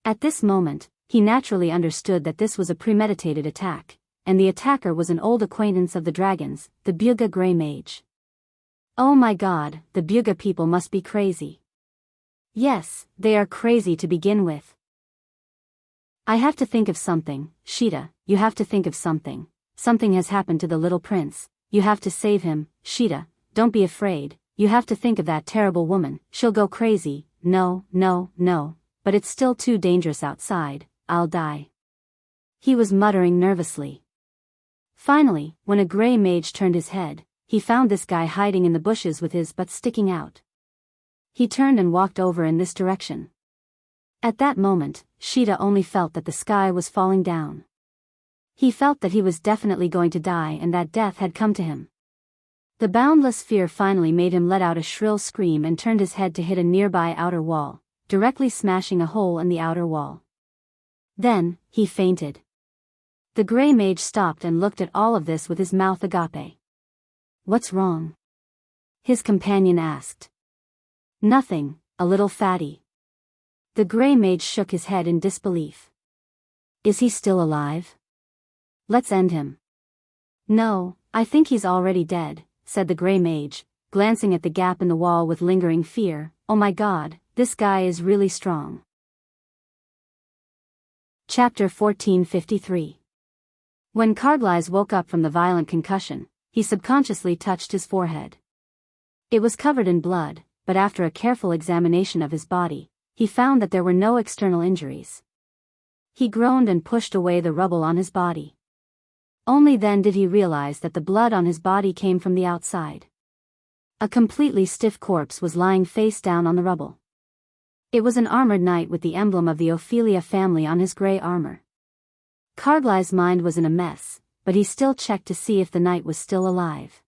Speaker 1: At this moment, he naturally understood that this was a premeditated attack, and the attacker was an old acquaintance of the dragons, the Buga Grey Mage. Oh my god, the Buga people must be crazy. Yes, they are crazy to begin with. I have to think of something, Sheeta, you have to think of something. Something has happened to the little prince, you have to save him, Sheeta, don't be afraid, you have to think of that terrible woman, she'll go crazy, no, but it's still too dangerous outside, I'll die. He was muttering nervously. Finally, when a grey mage turned his head, he found this guy hiding in the bushes with his butt sticking out. He turned and walked over in this direction. At that moment, Sheeta only felt that the sky was falling down. He felt that he was definitely going to die and that death had come to him. The boundless fear finally made him let out a shrill scream and turned his head to hit a nearby outer wall, directly smashing a hole in the outer wall. Then, he fainted. The grey mage stopped and looked at all of this with his mouth agape. What's wrong? His companion asked. Nothing, a little fatty. The grey mage shook his head in disbelief. Is he still alive? Let's end him. No, I think he's already dead, said the grey mage, glancing at the gap in the wall with lingering fear. Oh my god, this guy is really strong. Chapter 1453. When Carglass woke up from the violent concussion, he subconsciously touched his forehead. It was covered in blood, but after a careful examination of his body, he found that there were no external injuries. He groaned and pushed away the rubble on his body. Only then did he realize that the blood on his body came from the outside. A completely stiff corpse was lying face down on the rubble. It was an armored knight with the emblem of the Ophelia family on his grey armor. Carglass's mind was in a mess, but he still checked to see if the knight was still alive.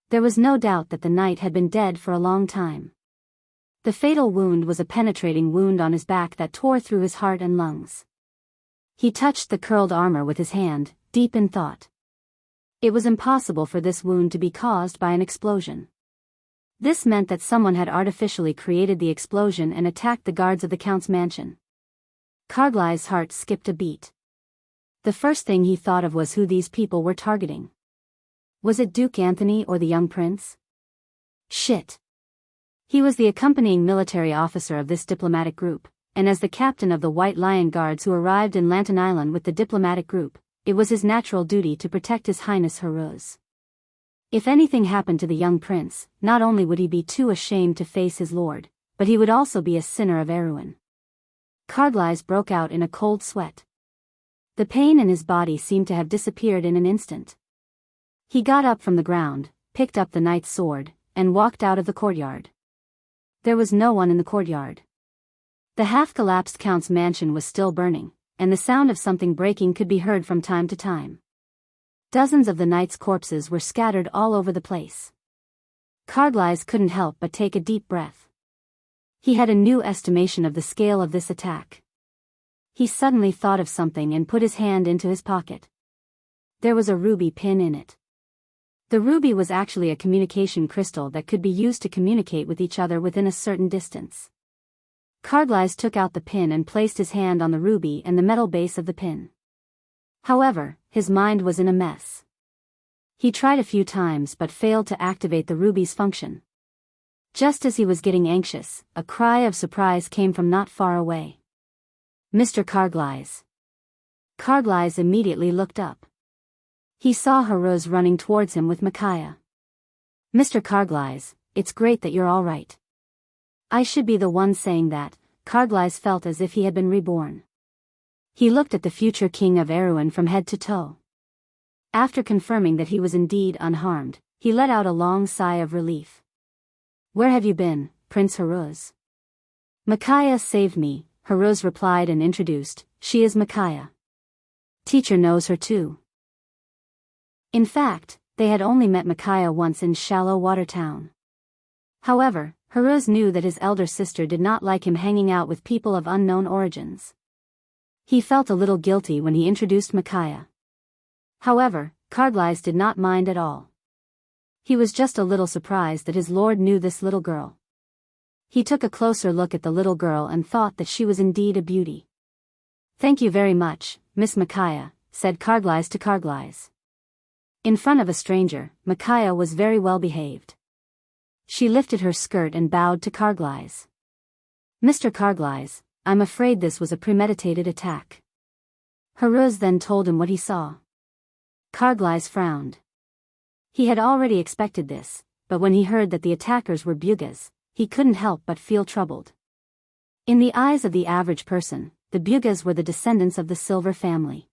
Speaker 1: There was no doubt that the knight had been dead for a long time. The fatal wound was a penetrating wound on his back that tore through his heart and lungs. He touched the curled armor with his hand, deep in thought. It was impossible for this wound to be caused by an explosion. This meant that someone had artificially created the explosion and attacked the guards of the Count's mansion. Carglass's heart skipped a beat. The first thing he thought of was who these people were targeting. Was it Duke Anthony or the young prince? Shit. He was the accompanying military officer of this diplomatic group, and as the captain of the White Lion Guards who arrived in Lantern Island with the diplomatic group, it was his natural duty to protect His Highness Heruz. If anything happened to the young prince, not only would he be too ashamed to face his lord, but he would also be a sinner of Erewhon. Carglass broke out in a cold sweat. The pain in his body seemed to have disappeared in an instant. He got up from the ground, picked up the knight's sword, and walked out of the courtyard. There was no one in the courtyard. The half-collapsed Count's mansion was still burning, and the sound of something breaking could be heard from time to time. Dozens of the knight's corpses were scattered all over the place. Carglass couldn't help but take a deep breath. He had a new estimation of the scale of this attack. He suddenly thought of something and put his hand into his pocket. There was a ruby pin in it. The ruby was actually a communication crystal that could be used to communicate with each other within a certain distance. Carglass took out the pin and placed his hand on the ruby and the metal base of the pin. However, his mind was in a mess. He tried a few times but failed to activate the ruby's function. Just as he was getting anxious, a cry of surprise came from not far away. Mr. Carglass. Carglass immediately looked up. He saw Haruz running towards him with Micaiah. Mr. Carglass, it's great that you're all right. I should be the one saying that. Carglass felt as if he had been reborn. He looked at the future king of Erewhon from head to toe. After confirming that he was indeed unharmed, he let out a long sigh of relief. Where have you been, Prince Haruz? Micaiah saved me, Haruz replied and introduced. She is Micaiah. Teacher knows her too. In fact, they had only met Micaiah once in Shallow Water Town. However, Haruz knew that his elder sister did not like him hanging out with people of unknown origins. He felt a little guilty when he introduced Micaiah. However, Carglass did not mind at all. He was just a little surprised that his lord knew this little girl. He took a closer look at the little girl and thought that she was indeed a beauty. Thank you very much, Miss Micaiah, said Carglass to Carglass. In front of a stranger, Micaiah was very well behaved. She lifted her skirt and bowed to Carglass. Mr. Carglass, I'm afraid this was a premeditated attack. Haruz then told him what he saw. Carglass frowned. He had already expected this, but when he heard that the attackers were Bugas, he couldn't help but feel troubled. In the eyes of the average person, the Bugas were the descendants of the Silver family.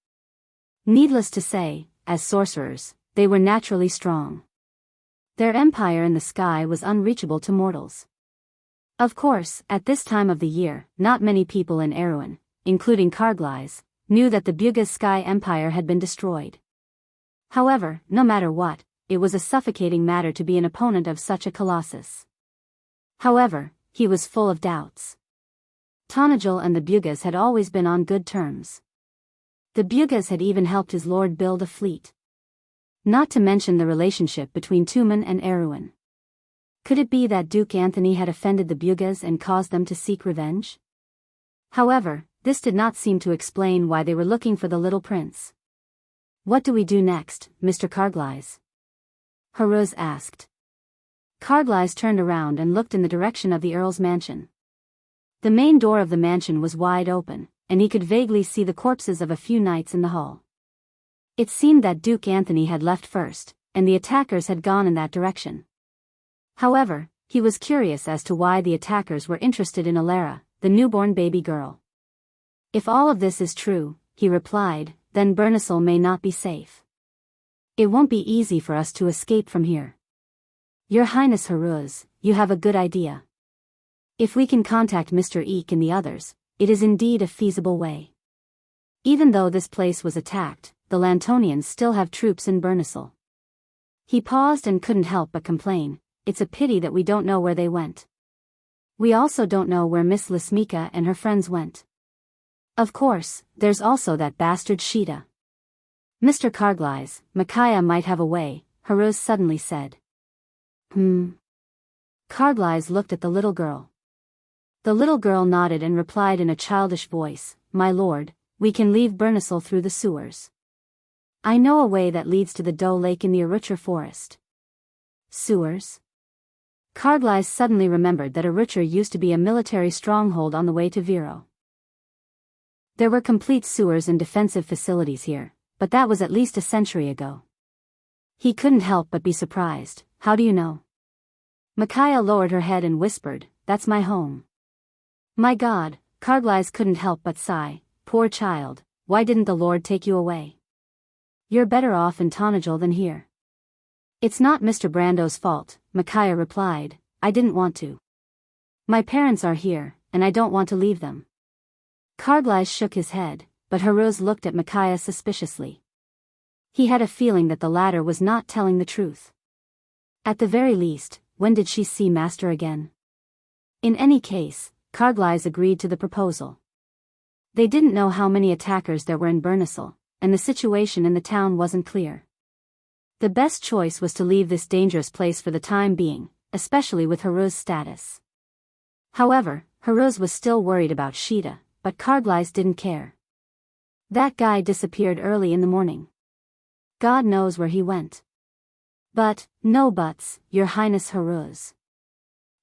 Speaker 1: Needless to say, as sorcerers, they were naturally strong. Their empire in the sky was unreachable to mortals. Of course, at this time of the year, not many people in Erewhon, including Carglass, knew that the Bugas sky empire had been destroyed. However, no matter what, it was a suffocating matter to be an opponent of such a colossus. However, he was full of doubts. Tonajal and the Bugas had always been on good terms. The Bugas had even helped his lord build a fleet. Not to mention the relationship between Tumen and Erewhon. Could it be that Duke Anthony had offended the Bugas and caused them to seek revenge? However, this did not seem to explain why they were looking for the little prince. What do we do next, Mr. Carglass? Haruz asked. Carglass turned around and looked in the direction of the Earl's mansion. The main door of the mansion was wide open, and he could vaguely see the corpses of a few knights in the hall. It seemed that Duke Anthony had left first, and the attackers had gone in that direction. However, he was curious as to why the attackers were interested in Alara, the newborn baby girl. If all of this is true, he replied, then Bernisel may not be safe. It won't be easy for us to escape from here. Your Highness Haruz, you have a good idea. If we can contact Mr. Eek and the others, it is indeed a feasible way. Even though this place was attacked, the Lantonians still have troops in Bernisel. He paused and couldn't help but complain, it's a pity that we don't know where they went. We also don't know where Miss Lismika and her friends went. Of course, there's also that bastard Sheeta. Mr. Carglass, Micaiah might have a way, Haruz suddenly said. Carglass looked at the little girl. The little girl nodded and replied in a childish voice, My lord, we can leave Bernisel through the sewers. I know a way that leads to the Doe Lake in the Arucher forest. Sewers? Carglass suddenly remembered that Arucher used to be a military stronghold on the way to Viro. There were complete sewers and defensive facilities here, but that was at least a century ago. He couldn't help but be surprised. How do you know? Micaiah lowered her head and whispered, That's my home. My God, Carglass couldn't help but sigh, Poor child, why didn't the Lord take you away? You're better off in Tonajal than here. It's not Mr. Brando's fault, Micaiah replied, I didn't want to. My parents are here, and I don't want to leave them. Carglass shook his head, but Haruz looked at Micaiah suspiciously. He had a feeling that the latter was not telling the truth. At the very least, when did she see Master again? In any case, Carglass agreed to the proposal. They didn't know how many attackers there were in Bernisel, and the situation in the town wasn't clear. The best choice was to leave this dangerous place for the time being, especially with Haru's status. However, Haruz was still worried about Shida, but Carglass didn't care. That guy disappeared early in the morning. God knows where he went. But, no buts, Your Highness Haruz.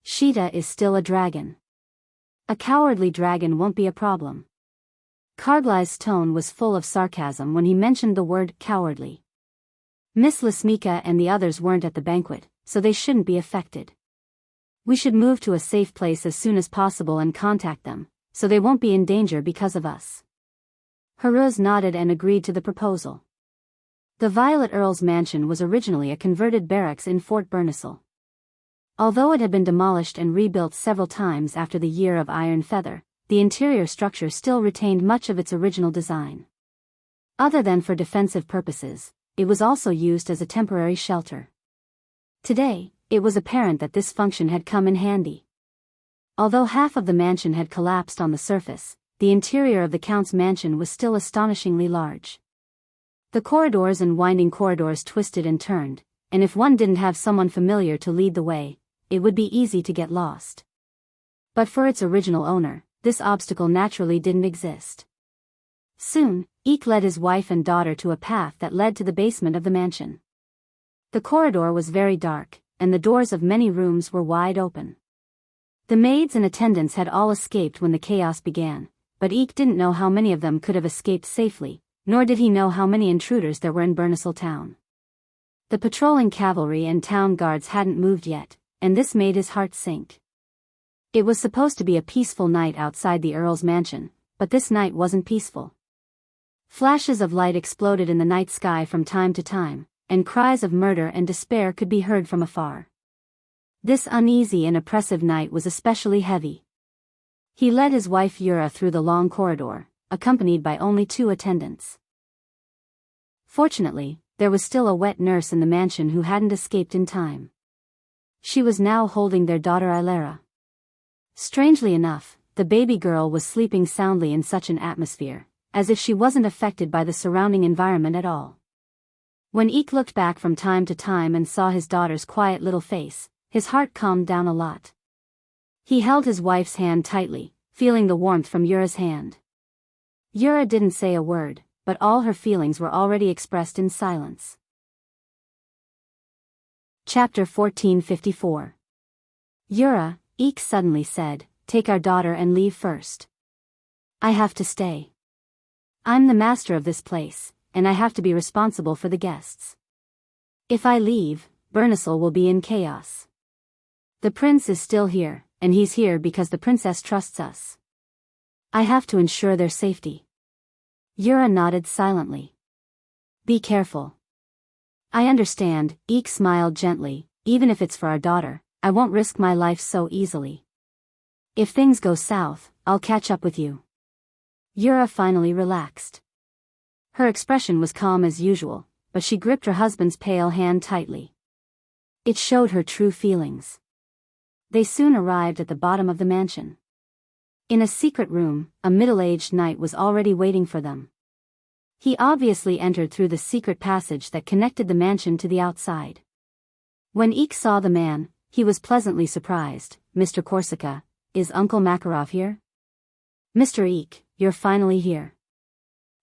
Speaker 1: Shida is still a dragon. A cowardly dragon won't be a problem. Carglass' tone was full of sarcasm when he mentioned the word cowardly. Miss Lasmika and the others weren't at the banquet, so they shouldn't be affected. We should move to a safe place as soon as possible and contact them, so they won't be in danger because of us. Haruz nodded and agreed to the proposal. The Violet Earl's mansion was originally a converted barracks in Fort Bernisel. Although it had been demolished and rebuilt several times after the Year of Iron Feather, the interior structure still retained much of its original design. Other than for defensive purposes, it was also used as a temporary shelter. Today, it was apparent that this function had come in handy. Although half of the mansion had collapsed on the surface, the interior of the Count's mansion was still astonishingly large. The corridors and winding corridors twisted and turned, and if one didn't have someone familiar to lead the way, it would be easy to get lost. But for its original owner, this obstacle naturally didn't exist. Soon, Eek led his wife and daughter to a path that led to the basement of the mansion. The corridor was very dark, and the doors of many rooms were wide open. The maids and attendants had all escaped when the chaos began, but Eek didn't know how many of them could have escaped safely, nor did he know how many intruders there were in Bernisel town. The patrolling cavalry and town guards hadn't moved yet, and this made his heart sink. It was supposed to be a peaceful night outside the Earl's mansion, but this night wasn't peaceful. Flashes of light exploded in the night sky from time to time, and cries of murder and despair could be heard from afar. This uneasy and oppressive night was especially heavy. He led his wife Yura through the long corridor, accompanied by only 2 attendants. Fortunately, there was still a wet nurse in the mansion who hadn't escaped in time. She was now holding their daughter Ilera. Strangely enough, the baby girl was sleeping soundly in such an atmosphere, as if she wasn't affected by the surrounding environment at all. When Eek looked back from time to time and saw his daughter's quiet little face, his heart calmed down a lot. He held his wife's hand tightly, feeling the warmth from Yura's hand. Yura didn't say a word, but all her feelings were already expressed in silence. Chapter 1454. Yura, Eek suddenly said, "Take our daughter and leave first. I have to stay. I'm the master of this place, and I have to be responsible for the guests. If I leave, Bernisel will be in chaos. The prince is still here, and he's here because the princess trusts us. I have to ensure their safety." Yura nodded silently. "Be careful." "I understand," Eek smiled gently, "even if it's for our daughter, I won't risk my life so easily. If things go south, I'll catch up with you." Yura finally relaxed. Her expression was calm as usual, but she gripped her husband's pale hand tightly. It showed her true feelings. They soon arrived at the bottom of the mansion. In a secret room, a middle-aged knight was already waiting for them. He obviously entered through the secret passage that connected the mansion to the outside. When Eek saw the man, he was pleasantly surprised. "Mr. Corsica, is Uncle Makarov here?" "Mr. Eek, you're finally here.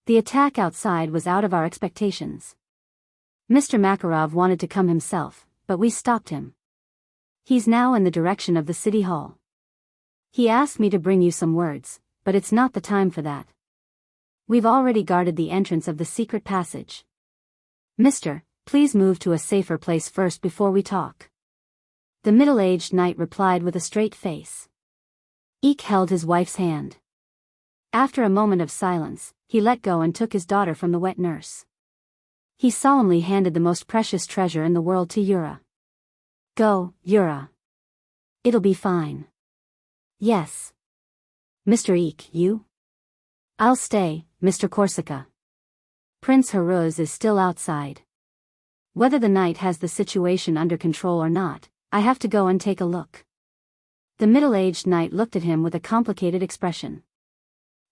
Speaker 1: The attack outside was out of our expectations. Mr. Makarov wanted to come himself, but we stopped him. He's now in the direction of the city hall. He asked me to bring you some words, but it's not the time for that. We've already guarded the entrance of the secret passage. Mister, please move to a safer place first before we talk." The middle-aged knight replied with a straight face. Eek held his wife's hand. After a moment of silence, he let go and took his daughter from the wet nurse. He solemnly handed the most precious treasure in the world to Yura. "Go, Yura. It'll be fine." "Yes." "Mr. Eek, you?" "I'll stay, Mr. Corsica. Prince Haruz is still outside. Whether the knight has the situation under control or not, I have to go and take a look." The middle-aged knight looked at him with a complicated expression.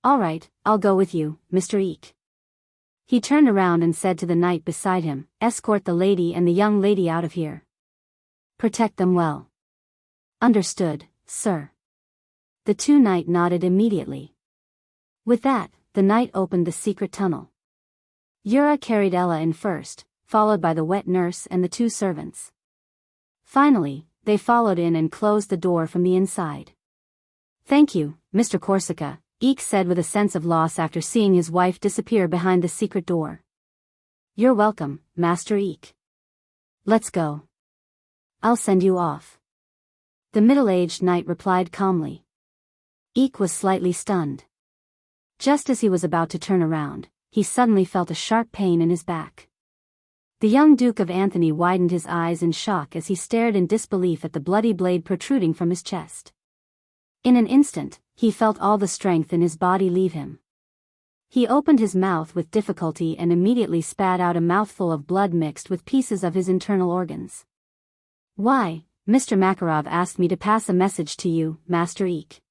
Speaker 1: "All right, I'll go with you, Mr. Eek." He turned around and said to the knight beside him, "Escort the lady and the young lady out of here. Protect them well." "Understood, sir." The two knight nodded immediately. With that, the knight opened the secret tunnel. Yura carried Ella in first, followed by the wet nurse and the two servants. Finally, they followed in and closed the door from the inside. "Thank you, Mr. Corsica," Eek said with a sense of loss after seeing his wife disappear behind the secret door. "You're welcome, Master Eek. Let's go. I'll send you off." The middle-aged knight replied calmly. Eek was slightly stunned. Just as he was about to turn around, he suddenly felt a sharp pain in his back. The young Duke of Anthony widened his eyes in shock as he stared in disbelief at the bloody blade protruding from his chest. In an instant, he felt all the strength in his body leave him. He opened his mouth with difficulty and immediately spat out a mouthful of blood mixed with pieces of his internal organs. "Why, Mr. Makarov asked me to pass a message to you, Master Eek.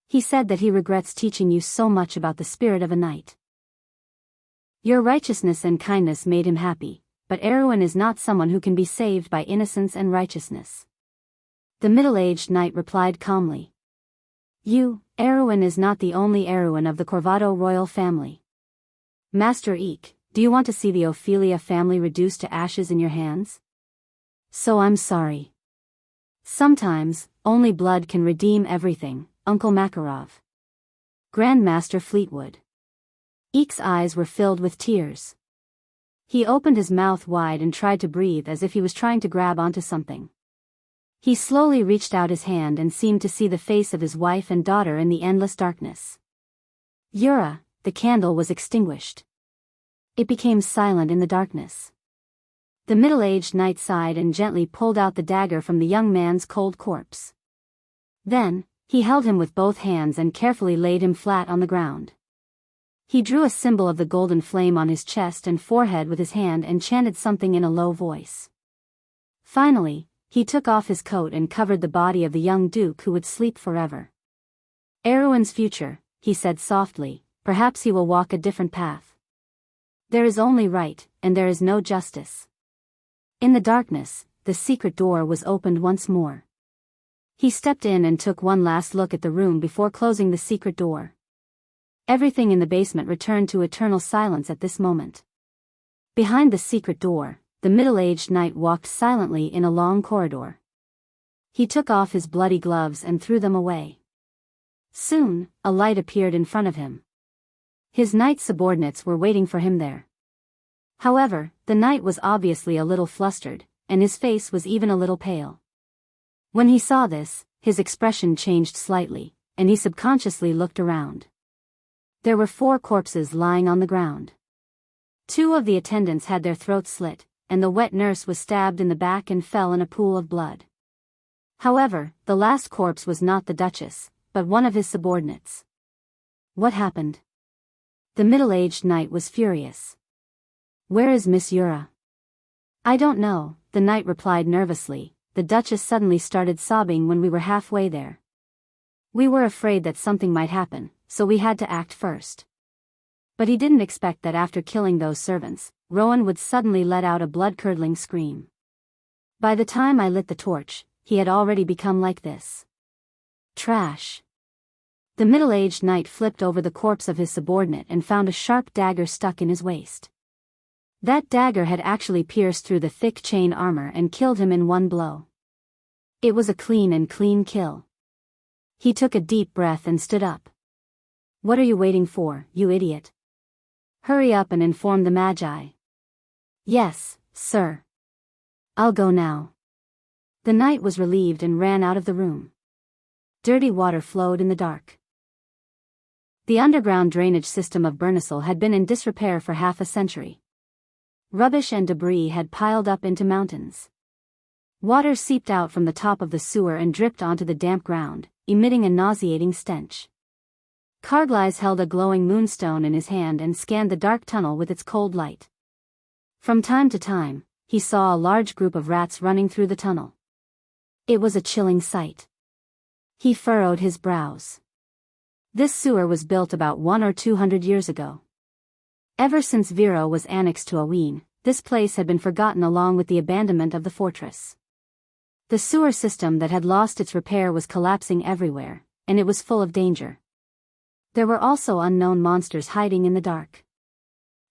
Speaker 1: He said that he regrets teaching you so much about the spirit of a knight. Your righteousness and kindness made him happy, but Erewhon is not someone who can be saved by innocence and righteousness." The middle-aged knight replied calmly. Erewhon is not the only Erewhon of the Corvado royal family. Master Eek, do you want to see the Ophelia family reduced to ashes in your hands? So I'm sorry. Sometimes, only blood can redeem everything, Uncle Makarov. Grandmaster Fleetwood. Eek's eyes were filled with tears. He opened his mouth wide and tried to breathe as if he was trying to grab onto something. He slowly reached out his hand and seemed to see the face of his wife and daughter in the endless darkness. Yura, the candle was extinguished. It became silent in the darkness. The middle-aged knight sighed and gently pulled out the dagger from the young man's cold corpse. Then, he held him with both hands and carefully laid him flat on the ground. He drew a symbol of the golden flame on his chest and forehead with his hand and chanted something in a low voice. Finally, he took off his coat and covered the body of the young duke who would sleep forever. "Erewhon's future," he said softly, "perhaps he will walk a different path. There is only right, and there is no justice." In the darkness, the secret door was opened once more. He stepped in and took one last look at the room before closing the secret door. Everything in the basement returned to eternal silence at this moment. Behind the secret door, the middle-aged knight walked silently in a long corridor. He took off his bloody gloves and threw them away. Soon, a light appeared in front of him. His knight subordinates were waiting for him there. However, the knight was obviously a little flustered, and his face was even a little pale. When he saw this, his expression changed slightly, and he subconsciously looked around. There were 4 corpses lying on the ground. 2 of the attendants had their throats slit, and the wet nurse was stabbed in the back and fell in a pool of blood. However, the last corpse was not the Duchess, but one of his subordinates. What happened? The middle-aged knight was furious. "Where is Miss Yura?" "I don't know," the knight replied nervously. "The Duchess suddenly started sobbing when we were halfway there. We were afraid that something might happen, so we had to act first." But he didn't expect that after killing those servants, Rowan would suddenly let out a blood-curdling scream. "By the time I lit the torch, he had already become like this." Trash. The middle-aged knight flipped over the corpse of his subordinate and found a sharp dagger stuck in his waist. That dagger had actually pierced through the thick chain armor and killed him in one blow. It was a clean kill. He took a deep breath and stood up. "What are you waiting for, you idiot? Hurry up and inform the Magi." "Yes, sir. I'll go now." The knight was relieved and ran out of the room. Dirty water flowed in the dark. The underground drainage system of Bernisel had been in disrepair for half a century. Rubbish and debris had piled up into mountains. Water seeped out from the top of the sewer and dripped onto the damp ground, emitting a nauseating stench. Carglass held a glowing moonstone in his hand and scanned the dark tunnel with its cold light. From time to time, he saw a large group of rats running through the tunnel. It was a chilling sight. He furrowed his brows. This sewer was built about 100 or 200 years ago. Ever since Vero was annexed to Awen, this place had been forgotten along with the abandonment of the fortress. The sewer system that had lost its repair was collapsing everywhere, and it was full of danger. There were also unknown monsters hiding in the dark.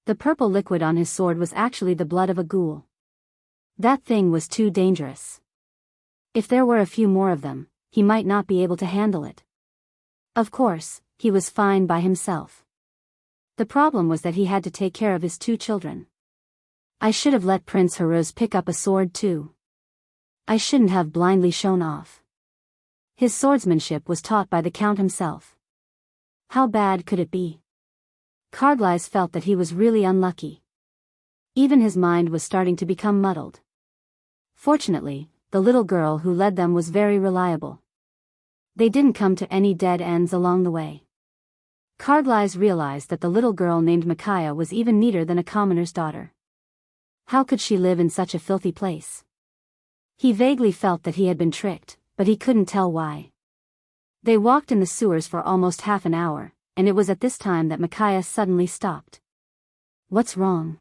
Speaker 1: The purple liquid on his sword was actually the blood of a ghoul. That thing was too dangerous. If there were a few more of them, he might not be able to handle it. Of course, he was fine by himself. The problem was that he had to take care of his 2 children. I should have let Prince Haruz pick up a sword too. I shouldn't have blindly shown off. His swordsmanship was taught by the Count himself. How bad could it be? Carglass felt that he was really unlucky. Even his mind was starting to become muddled. Fortunately, the little girl who led them was very reliable. They didn't come to any dead ends along the way. Carglass realized that the little girl named Micaiah was even neater than a commoner's daughter. How could she live in such a filthy place? He vaguely felt that he had been tricked, but he couldn't tell why. They walked in the sewers for almost half an hour, and it was at this time that Micaiah suddenly stopped. "What's wrong?"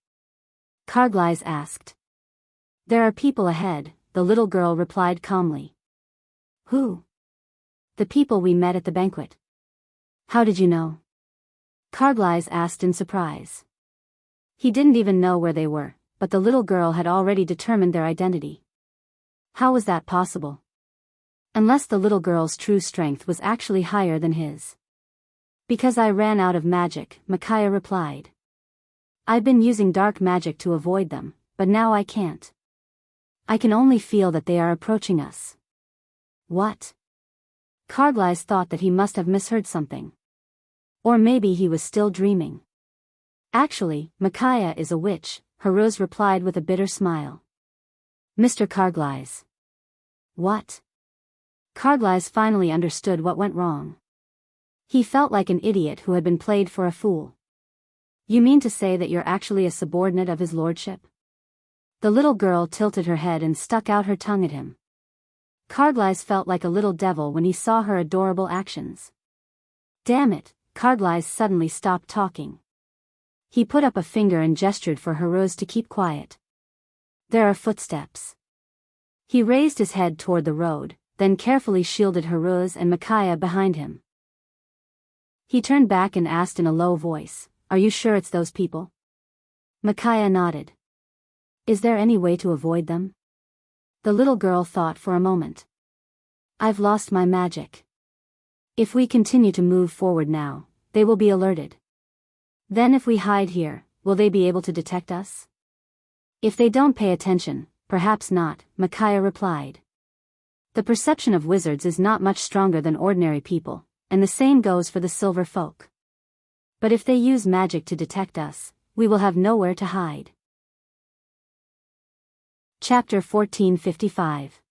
Speaker 1: Carglass asked. "There are people ahead," the little girl replied calmly. "Who?" "The people we met at the banquet." "How did you know?" Carglass asked in surprise. He didn't even know where they were, but the little girl had already determined their identity. How was that possible? Unless the little girl's true strength was actually higher than his. "Because I ran out of magic," Micaiah replied. "I've been using dark magic to avoid them, but now I can't. I can only feel that they are approaching us." "What?" Carglass thought that he must have misheard something. Or maybe he was still dreaming. "Actually, Micaiah is a witch," Haruz replied with a bitter smile. "Mr. Carglass." "What?" Carglass finally understood what went wrong. He felt like an idiot who had been played for a fool. "You mean to say that you're actually a subordinate of his lordship?" The little girl tilted her head and stuck out her tongue at him. Carglass felt like a little devil when he saw her adorable actions. Damn it, Carglass suddenly stopped talking. He put up a finger and gestured for Haruz to keep quiet. "There are footsteps." He raised his head toward the road, then carefully shielded Haruz and Micaiah behind him. He turned back and asked in a low voice, "Are you sure it's those people?" Micaiah nodded. "Is there any way to avoid them?" The little girl thought for a moment. "I've lost my magic. If we continue to move forward now, they will be alerted. Then if we hide here, will they be able to detect us?" "If they don't pay attention, perhaps not," Micaiah replied. "The perception of wizards is not much stronger than ordinary people, and the same goes for the silver folk. But if they use magic to detect us, we will have nowhere to hide." Chapter 1455.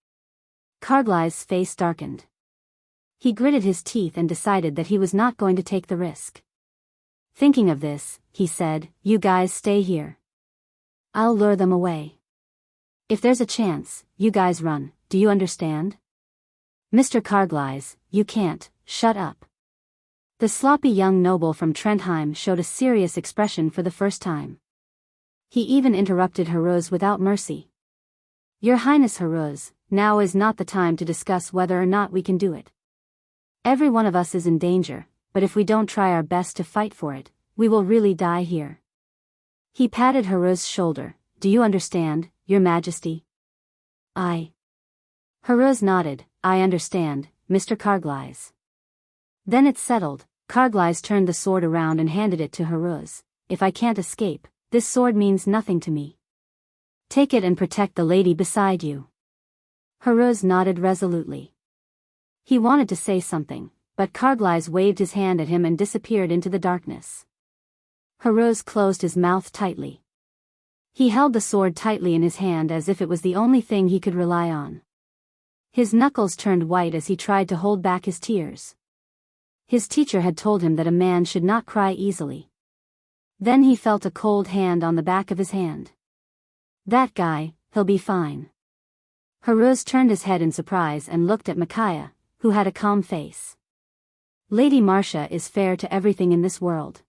Speaker 1: Carglass' face darkened. He gritted his teeth and decided that he was not going to take the risk. Thinking of this, he said, "You guys stay here. I'll lure them away. If there's a chance, you guys run, do you understand?" "Mr. Carglass, you can't, shut up." The sloppy young noble from Trentheim showed a serious expression for the first time. He even interrupted Haruz without mercy. "Your Highness Haruz, now is not the time to discuss whether or not we can do it. Every one of us is in danger, but if we don't try our best to fight for it, we will really die here." He patted Haruz's shoulder. "Do you understand, Your Majesty?" Haruz nodded. "I understand, Mr. Carglass." Then it's settled. Carglass turned the sword around and handed it to Haruz. "If I can't escape, this sword means nothing to me. Take it and protect the lady beside you." Haruz nodded resolutely. He wanted to say something, but Carglass waved his hand at him and disappeared into the darkness. Haruz closed his mouth tightly. He held the sword tightly in his hand as if it was the only thing he could rely on. His knuckles turned white as he tried to hold back his tears. His teacher had told him that a man should not cry easily. Then he felt a cold hand on the back of his hand. "That guy, he'll be fine." Haruz turned his head in surprise and looked at Micaiah, who had a calm face. "Lady Marcia is fair to everything in this world.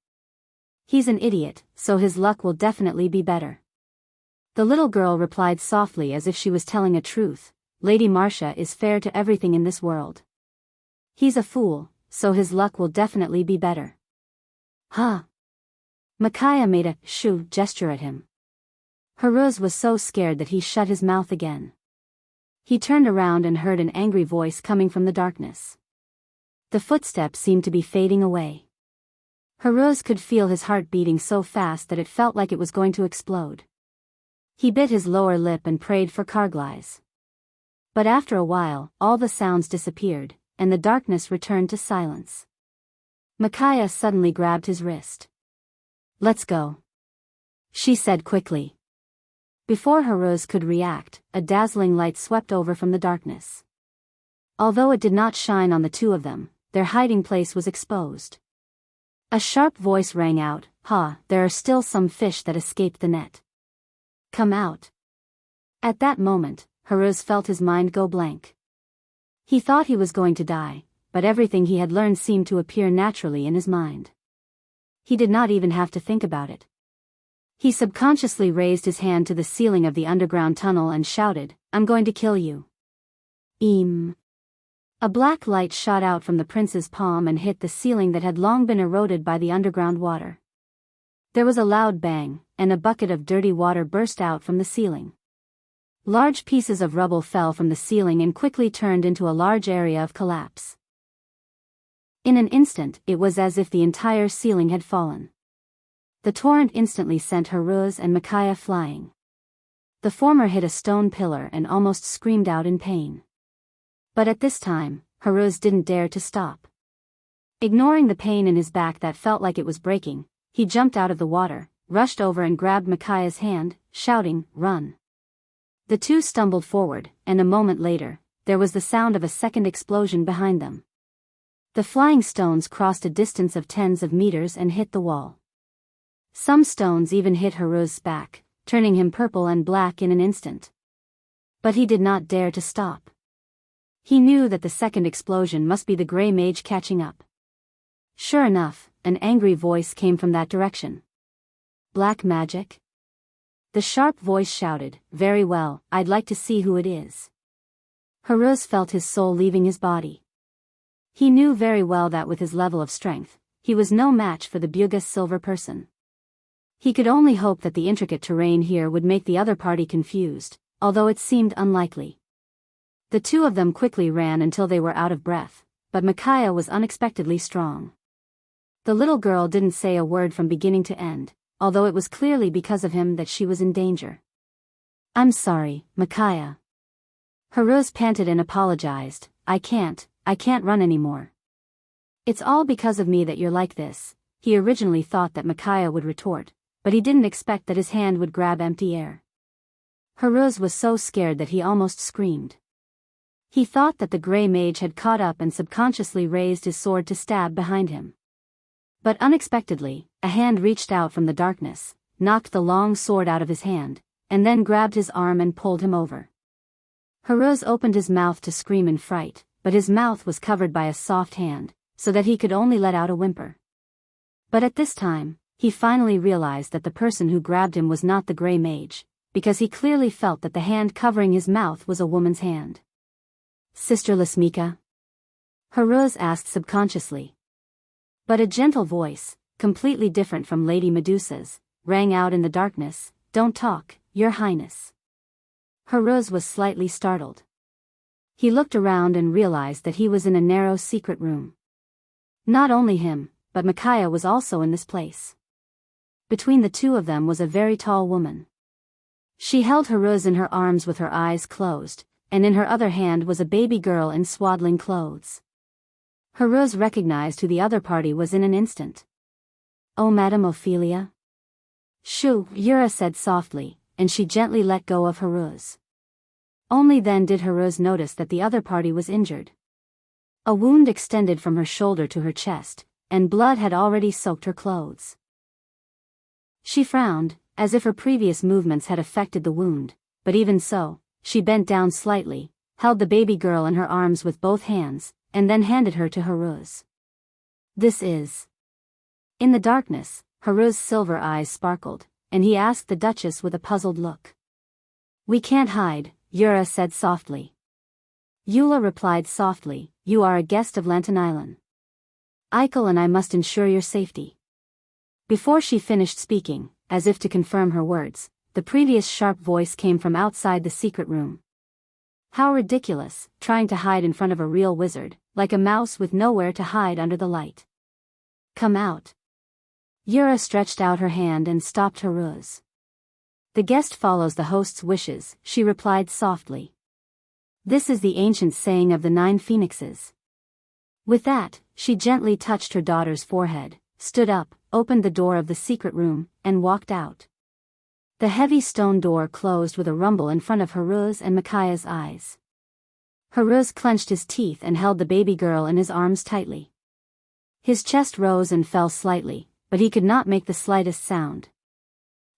Speaker 1: He's an idiot, so his luck will definitely be better. The little girl replied softly as if she was telling a truth. Lady Marcia is fair to everything in this world. He's a fool, so his luck will definitely be better. Huh? Micaiah made a shoo gesture at him. Haruz was so scared that he shut his mouth again. He turned around and heard an angry voice coming from the darkness. The footsteps seemed to be fading away. Haruz could feel his heart beating so fast that it felt like it was going to explode. He bit his lower lip and prayed for Karglais. But after a while, all the sounds disappeared, and the darkness returned to silence. Micaiah suddenly grabbed his wrist. "Let's go," she said quickly. Before Haruz could react, a dazzling light swept over from the darkness. Although it did not shine on the two of them, their hiding place was exposed. A sharp voice rang out, there are still some fish that escaped the net. Come out." At that moment, Haruz felt his mind go blank. He thought he was going to die, but everything he had learned seemed to appear naturally in his mind. He did not even have to think about it. He subconsciously raised his hand to the ceiling of the underground tunnel and shouted, "I'm going to kill you." A black light shot out from the prince's palm and hit the ceiling that had long been eroded by the underground water. There was a loud bang, and a bucket of dirty water burst out from the ceiling. Large pieces of rubble fell from the ceiling and quickly turned into a large area of collapse. In an instant, it was as if the entire ceiling had fallen. The torrent instantly sent Haruz and Micaiah flying. The former hit a stone pillar and almost screamed out in pain. But at this time, Haruz didn't dare to stop. Ignoring the pain in his back that felt like it was breaking, he jumped out of the water, rushed over and grabbed Micaiah's hand, shouting, "Run." The two stumbled forward, and a moment later, there was the sound of a second explosion behind them. The flying stones crossed a distance of tens of meters and hit the wall. Some stones even hit Haruz's back, turning him purple and black in an instant. But he did not dare to stop. He knew that the second explosion must be the Grey Mage catching up. Sure enough, an angry voice came from that direction. "Black magic?" The sharp voice shouted, "Very well, I'd like to see who it is." Haruz felt his soul leaving his body. He knew very well that with his level of strength, he was no match for the Bugis silver person. He could only hope that the intricate terrain here would make the other party confused, although it seemed unlikely. The two of them quickly ran until they were out of breath, but Micaiah was unexpectedly strong. The little girl didn't say a word from beginning to end, although it was clearly because of him that she was in danger. "I'm sorry, Micaiah." Haruz panted and apologized, I can't run anymore. It's all because of me that you're like this." He originally thought that Micaiah would retort, but he didn't expect that his hand would grab empty air. Haruz was so scared that he almost screamed. He thought that the Grey Mage had caught up and subconsciously raised his sword to stab behind him. But unexpectedly, a hand reached out from the darkness, knocked the long sword out of his hand, and then grabbed his arm and pulled him over. Haruz opened his mouth to scream in fright, but his mouth was covered by a soft hand, so that he could only let out a whimper. But at this time, he finally realized that the person who grabbed him was not the Grey Mage, because he clearly felt that the hand covering his mouth was a woman's hand. "Sister Lasmika?" Haruz asked subconsciously. But a gentle voice, completely different from Lady Medusa's, rang out in the darkness, "Don't talk, Your Highness." Haruz was slightly startled. He looked around and realized that he was in a narrow secret room. Not only him, but Micaiah was also in this place. Between the two of them was a very tall woman. She held Haruz in her arms with her eyes closed, and in her other hand was a baby girl in swaddling clothes. Haruz recognized who the other party was in an instant. "Oh, Madam Ophelia?" "Shoo," Yura said softly, and she gently let go of Haruz. Only then did Haruz notice that the other party was injured. A wound extended from her shoulder to her chest, and blood had already soaked her clothes. She frowned, as if her previous movements had affected the wound, but even so, she bent down slightly, held the baby girl in her arms with both hands, and then handed her to Haruz. "This is..." In the darkness, Haru's silver eyes sparkled, and he asked the Duchess with a puzzled look. "We can't hide," Yura said softly. Eula replied softly, "You are a guest of Lantern Island. Eichel and I must ensure your safety." Before she finished speaking, as if to confirm her words, the previous sharp voice came from outside the secret room. "How ridiculous, trying to hide in front of a real wizard, like a mouse with nowhere to hide under the light. Come out." Yura stretched out her hand and stopped Haru's. "The guest follows the host's wishes," she replied softly. "This is the ancient saying of the 9 phoenixes." With that, she gently touched her daughter's forehead, stood up, opened the door of the secret room, and walked out. The heavy stone door closed with a rumble in front of Haru's and Micaiah's eyes. Haru's clenched his teeth and held the baby girl in his arms tightly. His chest rose and fell slightly, but he could not make the slightest sound.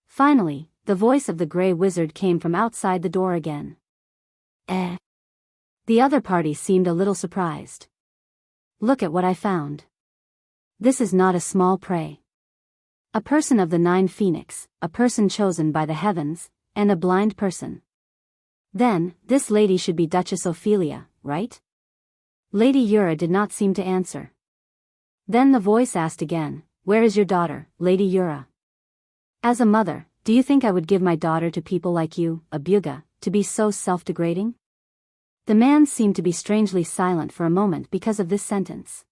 Speaker 1: Finally, the voice of the gray wizard came from outside the door again. "Eh?" The other party seemed a little surprised. "Look at what I found. This is not a small prey. A person of the 9 phoenix, a person chosen by the heavens, and a blind person. Then, this lady should be Duchess Ophelia, right?" Lady Yura did not seem to answer. Then the voice asked again, "Where is your daughter, Lady Yura? As a mother, do you think I would give my daughter to people like you, a Buga, to be so self-degrading?" The man seemed to be strangely silent for a moment because of this sentence.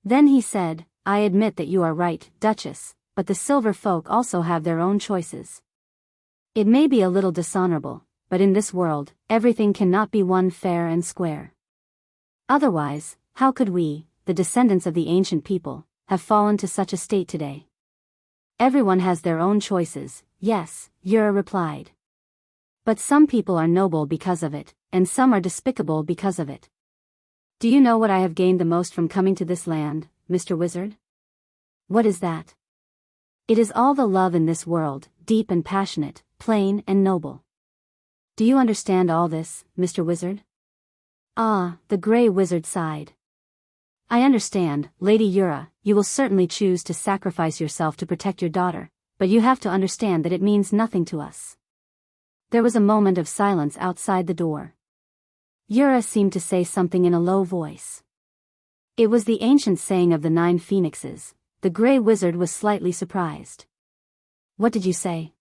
Speaker 1: Then he said, "I admit that you are right, Duchess, but the silver folk also have their own choices. It may be a little dishonorable, but in this world, everything cannot be won fair and square. Otherwise, how could we, the descendants of the ancient people, have fallen to such a state today? Everyone has their own choices." "Yes," Yura replied. "But some people are noble because of it, and some are despicable because of it. Do you know what I have gained the most from coming to this land, Mr. Wizard?" "What is that?" "It is all the love in this world, deep and passionate, plain and noble. Do you understand all this, Mr. Wizard?" "Ah," the gray wizard sighed. "I understand, Lady Yura, you will certainly choose to sacrifice yourself to protect your daughter, but you have to understand that it means nothing to us." There was a moment of silence outside the door. Yura seemed to say something in a low voice. It was the ancient saying of the 9 phoenixes. The gray wizard was slightly surprised. "What did you say?"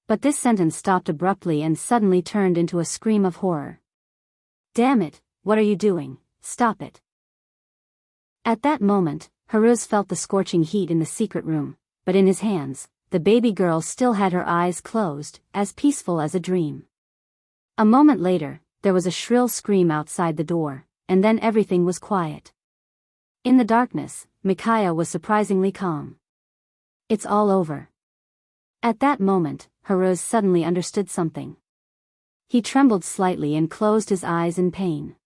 Speaker 1: But this sentence stopped abruptly and suddenly turned into a scream of horror. "Damn it, what are you doing? Stop it." At that moment, Haruz felt the scorching heat in the secret room, but in his hands, the baby girl still had her eyes closed, as peaceful as a dream. A moment later, there was a shrill scream outside the door, and then everything was quiet. In the darkness, Micaiah was surprisingly calm. "It's all over." At that moment, Haruz suddenly understood something. He trembled slightly and closed his eyes in pain.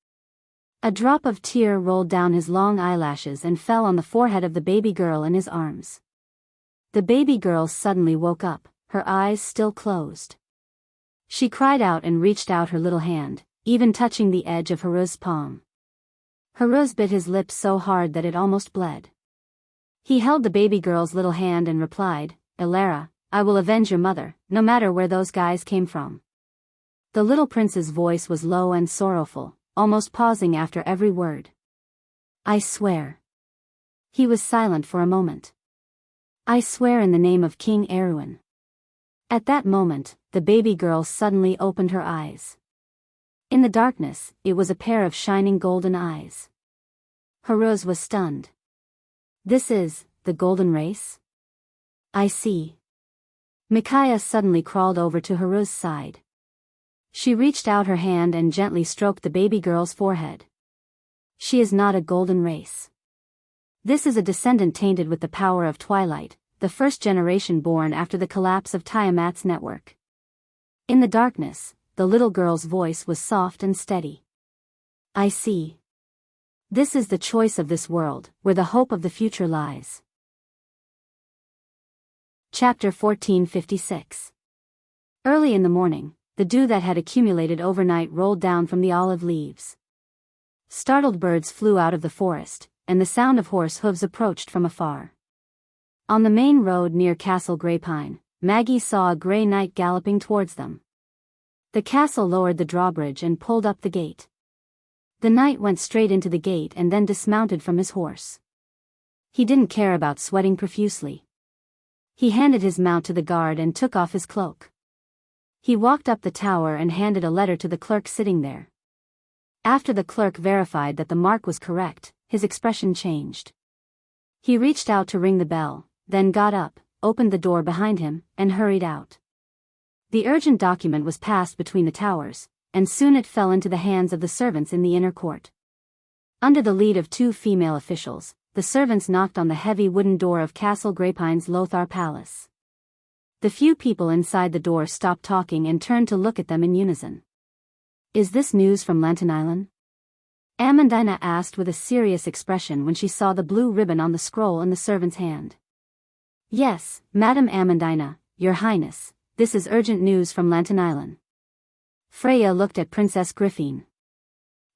Speaker 1: A drop of tear rolled down his long eyelashes and fell on the forehead of the baby girl in his arms. The baby girl suddenly woke up, her eyes still closed. She cried out and reached out her little hand, even touching the edge of Haruz's palm. Haruz bit his lips so hard that it almost bled. He held the baby girl's little hand and replied, "Elara, I will avenge your mother, no matter where those guys came from." The little prince's voice was low and sorrowful, almost pausing after every word. "I swear." He was silent for a moment. "I swear in the name of King Erwin." At that moment, the baby girl suddenly opened her eyes. In the darkness, it was a pair of shining golden eyes. Haruz was stunned. "This is the golden race?" "I see." Micaiah suddenly crawled over to Haruz's side. She reached out her hand and gently stroked the baby girl's forehead. "She is not a golden race. This is a descendant tainted with the power of Twilight, the first generation born after the collapse of Tiamat's network." In the darkness, the little girl's voice was soft and steady. "I see. This is the choice of this world, where the hope of the future lies." Chapter 1456. Early in the morning, the dew that had accumulated overnight rolled down from the olive leaves. Startled birds flew out of the forest, and the sound of horse hooves approached from afar. On the main road near Castle Greypine, Maggie saw a grey knight galloping towards them. The castle lowered the drawbridge and pulled up the gate. The knight went straight into the gate and then dismounted from his horse. He didn't care about sweating profusely. He handed his mount to the guard and took off his cloak. He walked up the tower and handed a letter to the clerk sitting there. After the clerk verified that the mark was correct, his expression changed. He reached out to ring the bell, then got up, opened the door behind him, and hurried out. The urgent document was passed between the towers, and soon it fell into the hands of the servants in the inner court. Under the lead of 2 female officials, the servants knocked on the heavy wooden door of Castle Greypine's Lothar Palace. The few people inside the door stopped talking and turned to look at them in unison. "Is this news from Lantanailan?" Amandina asked with a serious expression when she saw the blue ribbon on the scroll in the servant's hand. "Yes, Madam Amandina, Your Highness, this is urgent news from Lantanailan." Freya looked at Princess Griffin.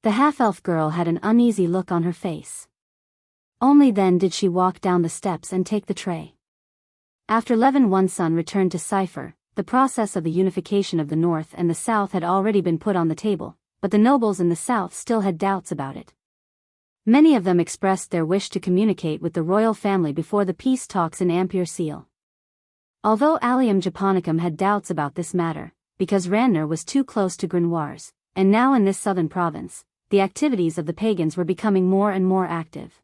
Speaker 1: The half-elf girl had an uneasy look on her face. Only then did she walk down the steps and take the tray. After Levin one's son returned to Cipher, the process of the unification of the North and the South had already been put on the table, but the nobles in the South still had doubts about it. Many of them expressed their wish to communicate with the royal family before the peace talks in Ampere Seal. Although Allium Japonicum had doubts about this matter, because Ranner was too close to Grenoires, and now in this southern province, the activities of the pagans were becoming more and more active.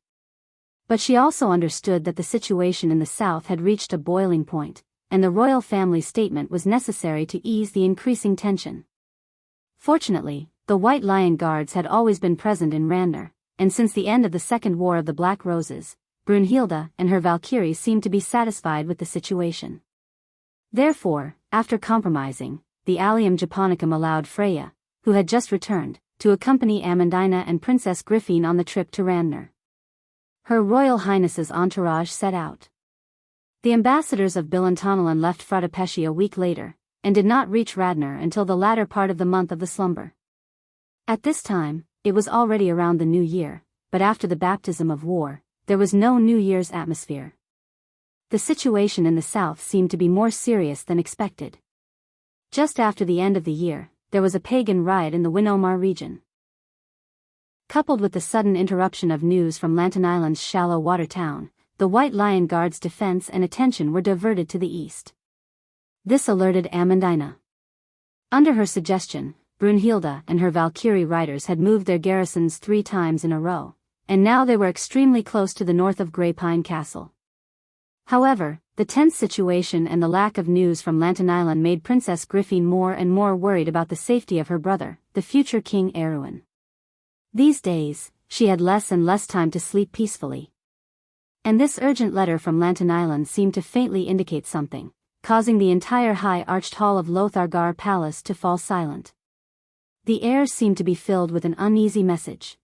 Speaker 1: But she also understood that the situation in the south had reached a boiling point, and the royal family's statement was necessary to ease the increasing tension. Fortunately, the White Lion Guards had always been present in Ranner, and since the end of the Second War of the Black Roses, Brunhilde and her Valkyries seemed to be satisfied with the situation. Therefore, after compromising, the Allium Japonicum allowed Freya, who had just returned, to accompany Amandina and Princess Griffin on the trip to Ranner. Her Royal Highness's entourage set out. The ambassadors of Bilantonalan left Fratapeshi a week later, and did not reach Radnor until the latter part of the month of the slumber. At this time, it was already around the New Year, but after the baptism of war, there was no New Year's atmosphere. The situation in the south seemed to be more serious than expected. Just after the end of the year, there was a pagan riot in the Winnomar region. Coupled with the sudden interruption of news from Lantanailan's shallow water town, the White Lion Guard's defense and attention were diverted to the east. This alerted Amandina. Under her suggestion, Brunhilde and her Valkyrie riders had moved their garrisons 3 times in a row, and now they were extremely close to the north of Greypine Castle. However, the tense situation and the lack of news from Lantanailan made Princess Griffin more and more worried about the safety of her brother, the future King Erwin. These days, she had less and less time to sleep peacefully. And this urgent letter from Lantanailan seemed to faintly indicate something, causing the entire high-arched hall of Lothargar Palace to fall silent. The air seemed to be filled with an uneasy message.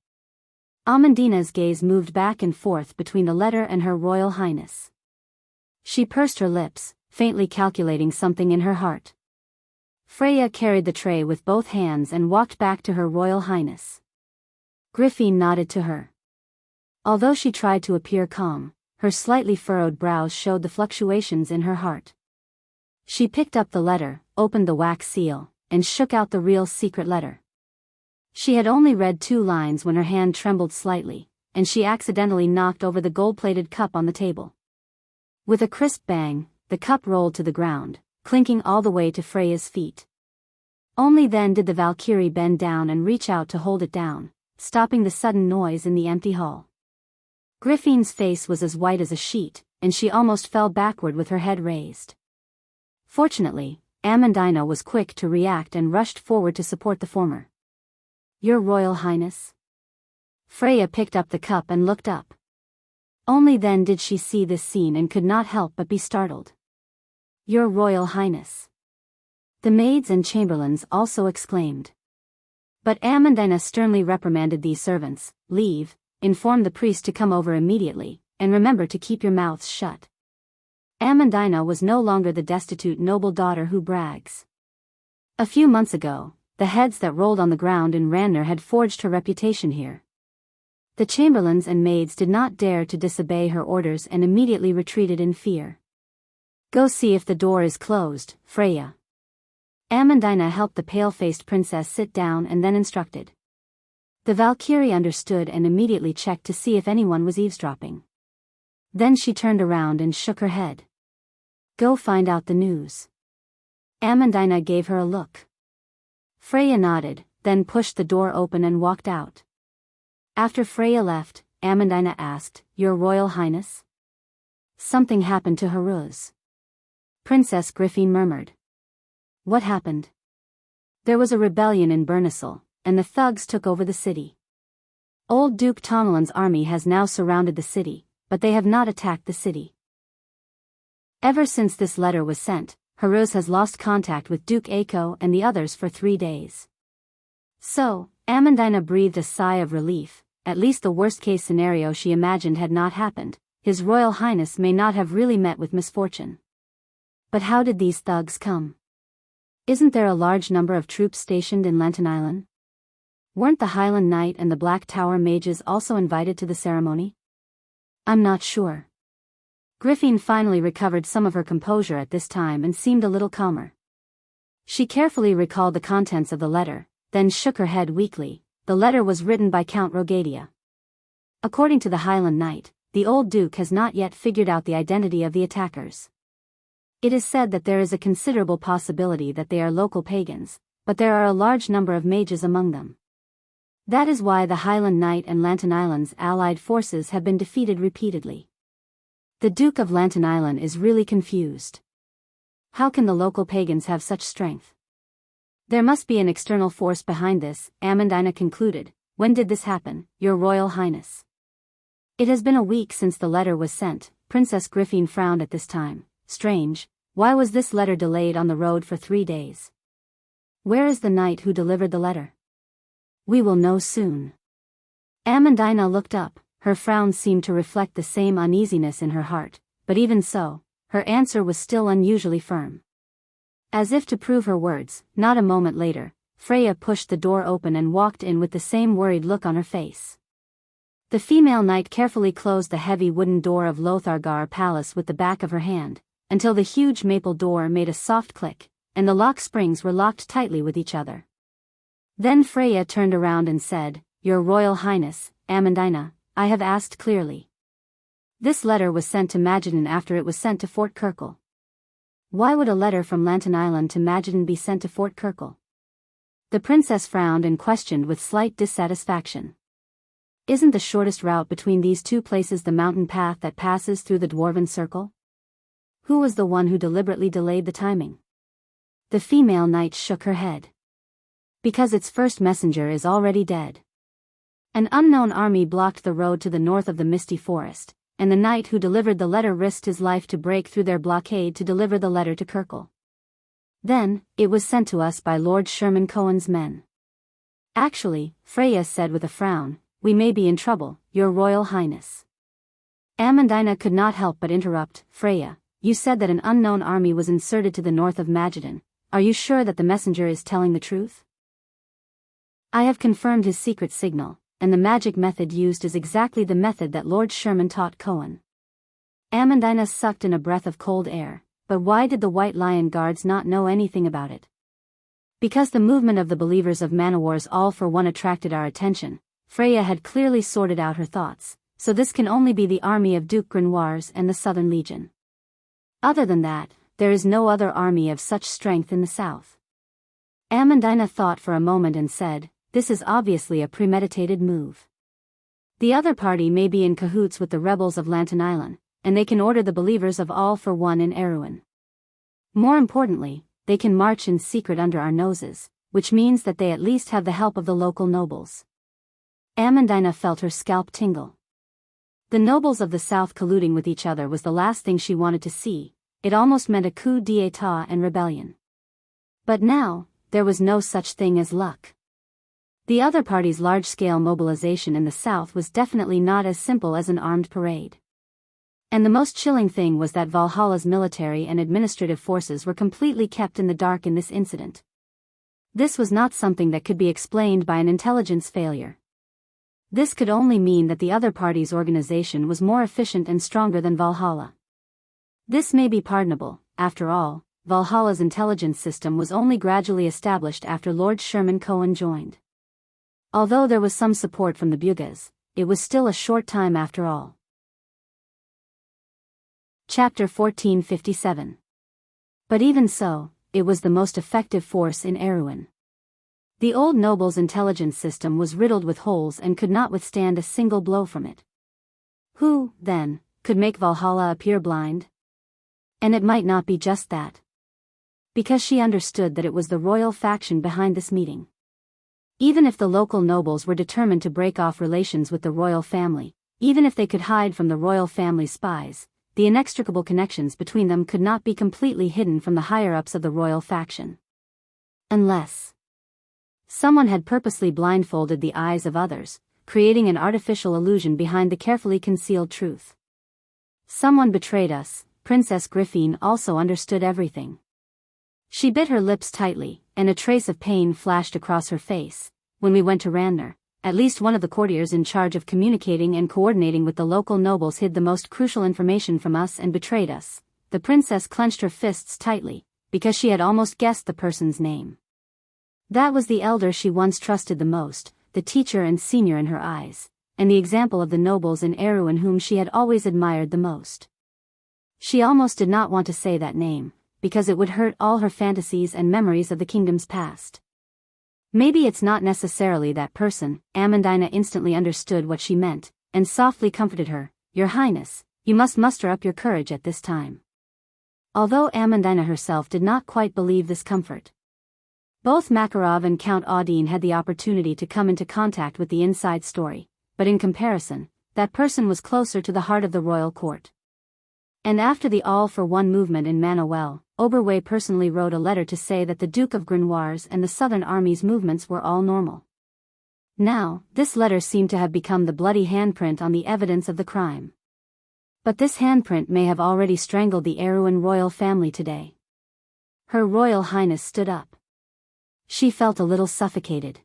Speaker 1: Amandina's gaze moved back and forth between the letter and her Royal Highness. She pursed her lips, faintly calculating something in her heart. Freya carried the tray with both hands and walked back to her Royal Highness. Griffin nodded to her. Although she tried to appear calm, her slightly furrowed brows showed the fluctuations in her heart. She picked up the letter, opened the wax seal, and shook out the real secret letter. She had only read 2 lines when her hand trembled slightly, and she accidentally knocked over the gold-plated cup on the table. With a crisp bang, the cup rolled to the ground, clinking all the way to Freya's feet. Only then did the Valkyrie bend down and reach out to hold it down, stopping the sudden noise in the empty hall. Griffin's face was as white as a sheet, and she almost fell backward with her head raised. Fortunately, Amandina was quick to react and rushed forward to support the former. "Your Royal Highness?" Freya picked up the cup and looked up. Only then did she see this scene and could not help but be startled. "Your Royal Highness!" The maids and chamberlains also exclaimed. But Amandina sternly reprimanded these servants. "Leave, inform the priest to come over immediately, and remember to keep your mouths shut." Amandina was no longer the destitute noble daughter who brags. A few months ago, the heads that rolled on the ground in Ranner had forged her reputation here. The chamberlains and maids did not dare to disobey her orders and immediately retreated in fear. Go see if the door is closed, Freya. Amandina helped the pale-faced princess sit down and then instructed. The Valkyrie understood and immediately checked to see if anyone was eavesdropping. Then she turned around and shook her head. Go find out the news. Amandina gave her a look. Freya nodded, then pushed the door open and walked out. After Freya left, Amandina asked, Your Royal Highness? Something happened to Haruz. Princess Griffin murmured. What happened? There was a rebellion in Bernisel, and the thugs took over the city. Old Duke Tonalin's army has now surrounded the city, but they have not attacked the city. Ever since this letter was sent, Haruz has lost contact with Duke Aiko and the others for 3 days. So, Amandina breathed a sigh of relief. At least the worst-case scenario she imagined had not happened. His Royal Highness may not have really met with misfortune. But how did these thugs come? Isn't there a large number of troops stationed in Lantanailan? Weren't the Highland Knight and the Black Tower mages also invited to the ceremony? I'm not sure. Griffin finally recovered some of her composure at this time and seemed a little calmer. She carefully recalled the contents of the letter, then shook her head weakly. The letter was written by Count Rogadia. According to the Highland Knight, the old Duke has not yet figured out the identity of the attackers. It is said that there is a considerable possibility that they are local pagans, but there are a large number of mages among them. That is why the Highland Knight and Lantanailan's allied forces have been defeated repeatedly. The Duke of Lantanailan is really confused. How can the local pagans have such strength? There must be an external force behind this, Amandina concluded. When did this happen, Your Royal Highness? It has been a week since the letter was sent. Princess Griffin frowned at this time. Strange, why was this letter delayed on the road for 3 days? Where is the knight who delivered the letter? We will know soon. Amandina looked up, her frown seemed to reflect the same uneasiness in her heart, but even so, her answer was still unusually firm. As if to prove her words, not a moment later, Freya pushed the door open and walked in with the same worried look on her face. The female knight carefully closed the heavy wooden door of Lothargar Palace with the back of her hand, until the huge maple door made a soft click, and the lock springs were locked tightly with each other. Then Freya turned around and said, Your Royal Highness, Amandina, I have asked clearly. This letter was sent to Magedon after it was sent to Fort Kirkle. Why would a letter from Lantanailan to Magedon be sent to Fort Kirkle? The princess frowned and questioned with slight dissatisfaction. Isn't the shortest route between these two places the mountain path that passes through the Dwarven Circle? Who was the one who deliberately delayed the timing? The female knight shook her head. Because its first messenger is already dead. An unknown army blocked the road to the north of the misty forest, and the knight who delivered the letter risked his life to break through their blockade to deliver the letter to Kirkle. Then, it was sent to us by Lord Sherman Cohen's men. Actually, Freya said with a frown, we may be in trouble, Your Royal Highness. Amandina could not help but interrupt. Freya, you said that an unknown army was inserted to the north of Magedon. Are you sure that the messenger is telling the truth? I have confirmed his secret signal, and the magic method used is exactly the method that Lord Sherman taught Cohen. Amandina sucked in a breath of cold air, but why did the White Lion Guards not know anything about it? Because the movement of the believers of Manowar's All for One attracted our attention. Freya had clearly sorted out her thoughts, so this can only be the army of Duke Grenoir's and the Southern Legion. Other than that, there is no other army of such strength in the south. Amandina thought for a moment and said, this is obviously a premeditated move. The other party may be in cahoots with the rebels of Lantanailan, and they can order the believers of All for One in Erewhon. More importantly, they can march in secret under our noses, which means that they at least have the help of the local nobles. Amandina felt her scalp tingle. The nobles of the south colluding with each other was the last thing she wanted to see. It almost meant a coup d'état and rebellion. But now, there was no such thing as luck. The other party's large-scale mobilization in the south was definitely not as simple as an armed parade. And the most chilling thing was that Valhalla's military and administrative forces were completely kept in the dark in this incident. This was not something that could be explained by an intelligence failure. This could only mean that the other party's organization was more efficient and stronger than Valhalla. This may be pardonable. After all, Valhalla's intelligence system was only gradually established after Lord Sherman Cohen joined. Although there was some support from the Bugas, it was still a short time after all. Chapter 1457. But even so, it was the most effective force in Erewhon. The old noble's intelligence system was riddled with holes and could not withstand a single blow from it. Who, then, could make Valhalla appear blind? And it might not be just that. Because she understood that it was the royal faction behind this meeting. Even if the local nobles were determined to break off relations with the royal family, even if they could hide from the royal family's spies, the inextricable connections between them could not be completely hidden from the higher-ups of the royal faction. Unless someone had purposely blindfolded the eyes of others, creating an artificial illusion behind the carefully concealed truth. Someone betrayed us. Princess Griffin also understood everything. She bit her lips tightly, and a trace of pain flashed across her face. When we went to Ranner, at least one of the courtiers in charge of communicating and coordinating with the local nobles hid the most crucial information from us and betrayed us. The princess clenched her fists tightly, because she had almost guessed the person's name. That was the elder she once trusted the most, the teacher and senior in her eyes, and the example of the nobles in Erewhon whom she had always admired the most. She almost did not want to say that name, because it would hurt all her fantasies and memories of the kingdom's past. Maybe it's not necessarily that person. Amandina instantly understood what she meant, and softly comforted her. Your Highness, you must muster up your courage at this time. Although Amandina herself did not quite believe this comfort. Both Makarov and Count Audin had the opportunity to come into contact with the inside story, but in comparison, that person was closer to the heart of the royal court. And after the all-for-one movement in Manuel, Oberway personally wrote a letter to say that the Duke of Grenoir's and the Southern Army's movements were all normal. Now, this letter seemed to have become the bloody handprint on the evidence of the crime. But this handprint may have already strangled the Erewhon royal family today. Her Royal Highness stood up. She felt a little suffocated.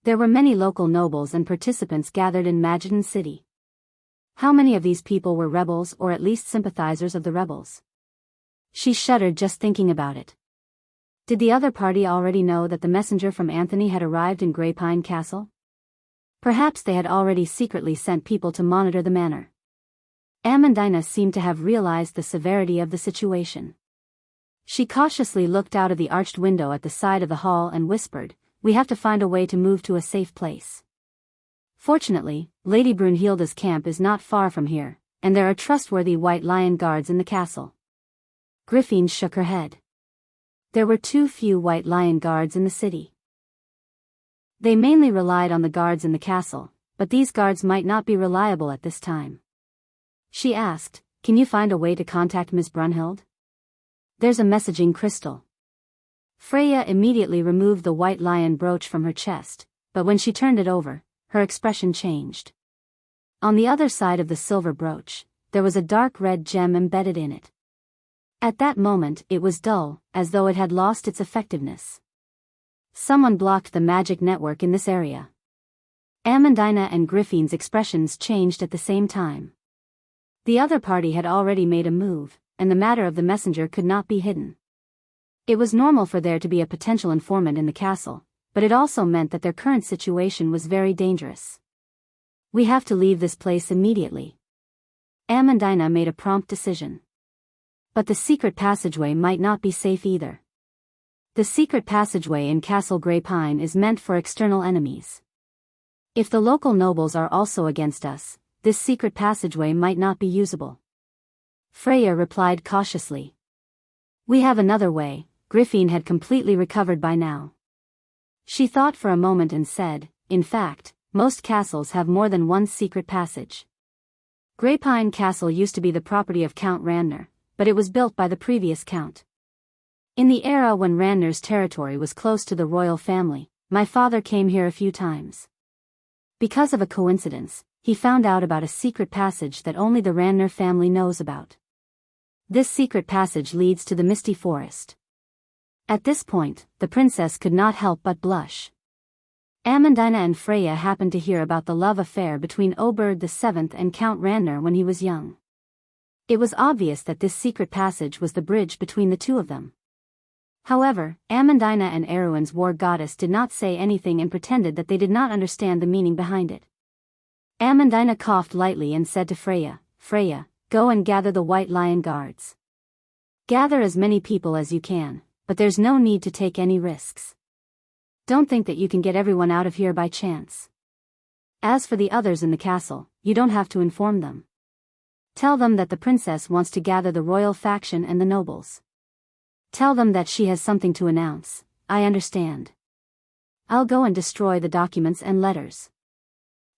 Speaker 1: There were many local nobles and participants gathered in Majedon City. How many of these people were rebels or at least sympathizers of the rebels? She shuddered just thinking about it. Did the other party already know that the messenger from Anthony had arrived in Greypine Castle? Perhaps they had already secretly sent people to monitor the manor. Amandina seemed to have realized the severity of the situation. She cautiously looked out of the arched window at the side of the hall and whispered, "We have to find a way to move to a safe place." Fortunately, Lady Brunhilde's camp is not far from here, and there are trustworthy White Lion guards in the castle. Griffin shook her head. There were too few White Lion guards in the city. They mainly relied on the guards in the castle, but these guards might not be reliable at this time. She asked, "Can you find a way to contact Miss Brunhild?" "There's a messaging crystal." Freya immediately removed the White Lion brooch from her chest, but when she turned it over, her expression changed. On the other side of the silver brooch, there was a dark red gem embedded in it. At that moment it was dull, as though it had lost its effectiveness. Someone blocked the magic network in this area. Amandina and Griffin's expressions changed at the same time. The other party had already made a move, and the matter of the messenger could not be hidden. It was normal for there to be a potential informant in the castle, but it also meant that their current situation was very dangerous. "We have to leave this place immediately." Amandina made a prompt decision. But the secret passageway might not be safe either. The secret passageway in Castle Greypine is meant for external enemies. If the local nobles are also against us, this secret passageway might not be usable. Freya replied cautiously. "We have another way." Griffin had completely recovered by now. She thought for a moment and said, "In fact, most castles have more than one secret passage. Greypine Castle used to be the property of Count Ranner, but it was built by the previous count. In the era when Ranner's territory was close to the royal family, my father came here a few times. Because of a coincidence, he found out about a secret passage that only the Ranner family knows about. This secret passage leads to the Misty Forest." At this point, the princess could not help but blush. Amandina and Freya happened to hear about the love affair between Oberd VII and Count Randner when he was young. It was obvious that this secret passage was the bridge between the two of them. However, Amandina and Erewhon's war goddess did not say anything and pretended that they did not understand the meaning behind it. Amandina coughed lightly and said to Freya, "Freya, go and gather the White Lion guards. Gather as many people as you can, but there's no need to take any risks. Don't think that you can get everyone out of here by chance. As for the others in the castle, you don't have to inform them. Tell them that the princess wants to gather the royal faction and the nobles. Tell them that she has something to announce. I understand. I'll go and destroy the documents and letters."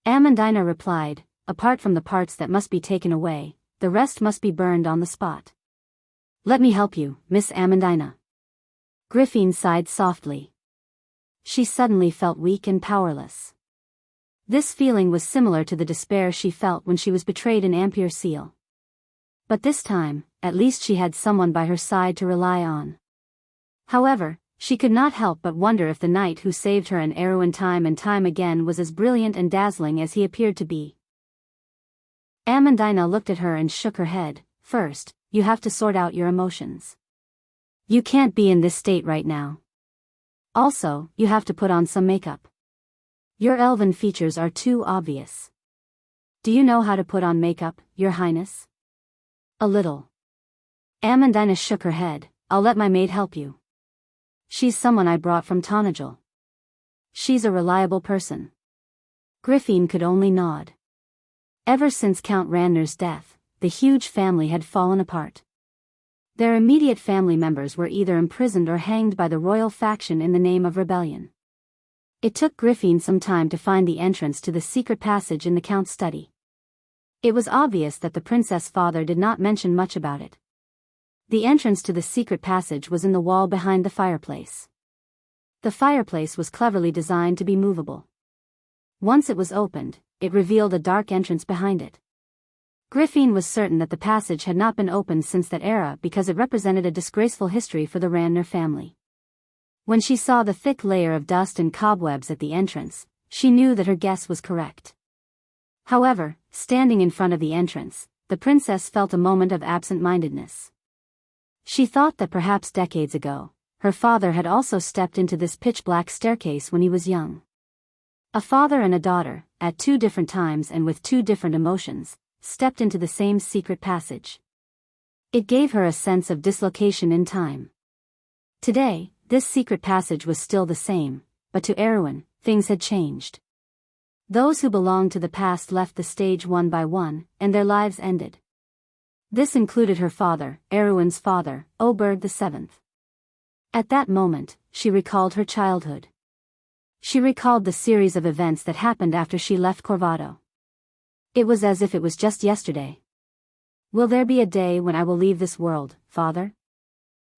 Speaker 1: Amandina replied, "Apart from the parts that must be taken away, the rest must be burned on the spot." "Let me help you, Miss Amandina." Griffin sighed softly. She suddenly felt weak and powerless. This feeling was similar to the despair she felt when she was betrayed in Ampere Seal. But this time, at least she had someone by her side to rely on. However, she could not help but wonder if the knight who saved her and Erewhon time and time again was as brilliant and dazzling as he appeared to be. Amandina looked at her and shook her head. "First, you have to sort out your emotions. You can't be in this state right now. Also, you have to put on some makeup. Your elven features are too obvious. Do you know how to put on makeup, Your Highness?" "A little." Amandina shook her head. "I'll let my maid help you. She's someone I brought from Tonagel. She's a reliable person." Griffin could only nod. Ever since Count Randner's death, the huge family had fallen apart. Their immediate family members were either imprisoned or hanged by the royal faction in the name of rebellion. It took Griffin some time to find the entrance to the secret passage in the Count's study. It was obvious that the princess' father did not mention much about it. The entrance to the secret passage was in the wall behind the fireplace. The fireplace was cleverly designed to be movable. Once it was opened, it revealed a dark entrance behind it. Griffin was certain that the passage had not been opened since that era because it represented a disgraceful history for the Randner family. When she saw the thick layer of dust and cobwebs at the entrance, she knew that her guess was correct. However, standing in front of the entrance, the princess felt a moment of absent-mindedness. She thought that perhaps decades ago, her father had also stepped into this pitch-black staircase when he was young. A father and a daughter, at two different times and with two different emotions, stepped into the same secret passage. It gave her a sense of dislocation in time. Today, this secret passage was still the same, but to Erewhon, things had changed. Those who belonged to the past left the stage one by one, and their lives ended. This included her father, Erewhon's father, Oberd VII. At that moment, she recalled her childhood. She recalled the series of events that happened after she left Corvado. It was as if it was just yesterday. "Will there be a day when I will leave this world, father?"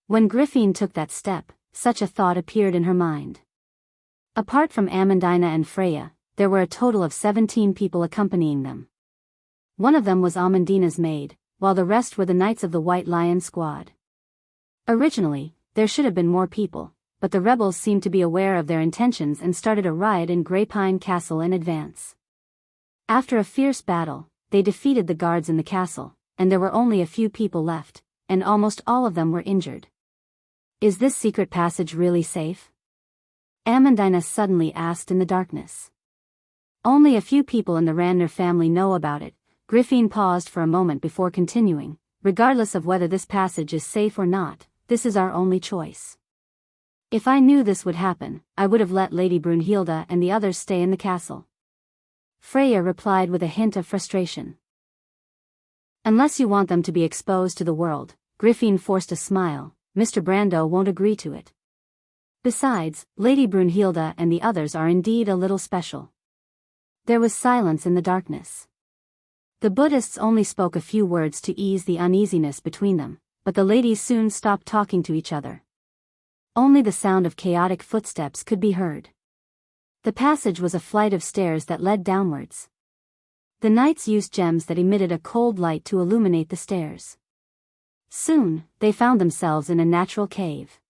Speaker 1: When Griffin took that step, such a thought appeared in her mind. Apart from Amandina and Freya, there were a total of 17 people accompanying them. One of them was Amandina's maid, while the rest were the Knights of the White Lion Squad. Originally, there should have been more people, but the rebels seemed to be aware of their intentions and started a riot in Greypine Castle in advance. After a fierce battle, they defeated the guards in the castle, and there were only a few people left, and almost all of them were injured. "Is this secret passage really safe?" Amandina suddenly asked in the darkness. "Only a few people in the Randner family know about it." Griffin paused for a moment before continuing. "Regardless of whether this passage is safe or not, this is our only choice. If I knew this would happen, I would have let Lady Brunhilde and the others stay in the castle." Freya replied with a hint of frustration. "Unless you want them to be exposed to the world," Griffin forced a smile. "Mr. Brando won't agree to it. Besides, Lady Brunhilde and the others are indeed a little special." There was silence in the darkness. The Buddhists only spoke a few words to ease the uneasiness between them, but the ladies soon stopped talking to each other. Only the sound of chaotic footsteps could be heard. The passage was a flight of stairs that led downwards. The knights used gems that emitted a cold light to illuminate the stairs. Soon, they found themselves in a natural cave.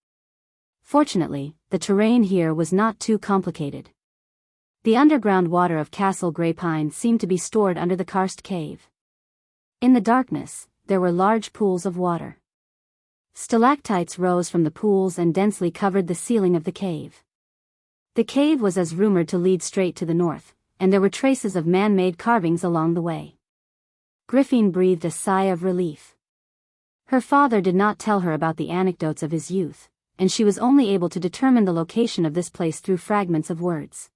Speaker 1: Fortunately, the terrain here was not too complicated. The underground water of Castle Greypine seemed to be stored under the karst cave. In the darkness, there were large pools of water. Stalactites rose from the pools and densely covered the ceiling of the cave. The cave was as rumored to lead straight to the north, and there were traces of man-made carvings along the way. Griffin breathed a sigh of relief. Her father did not tell her about the anecdotes of his youth, and she was only able to determine the location of this place through fragments of words.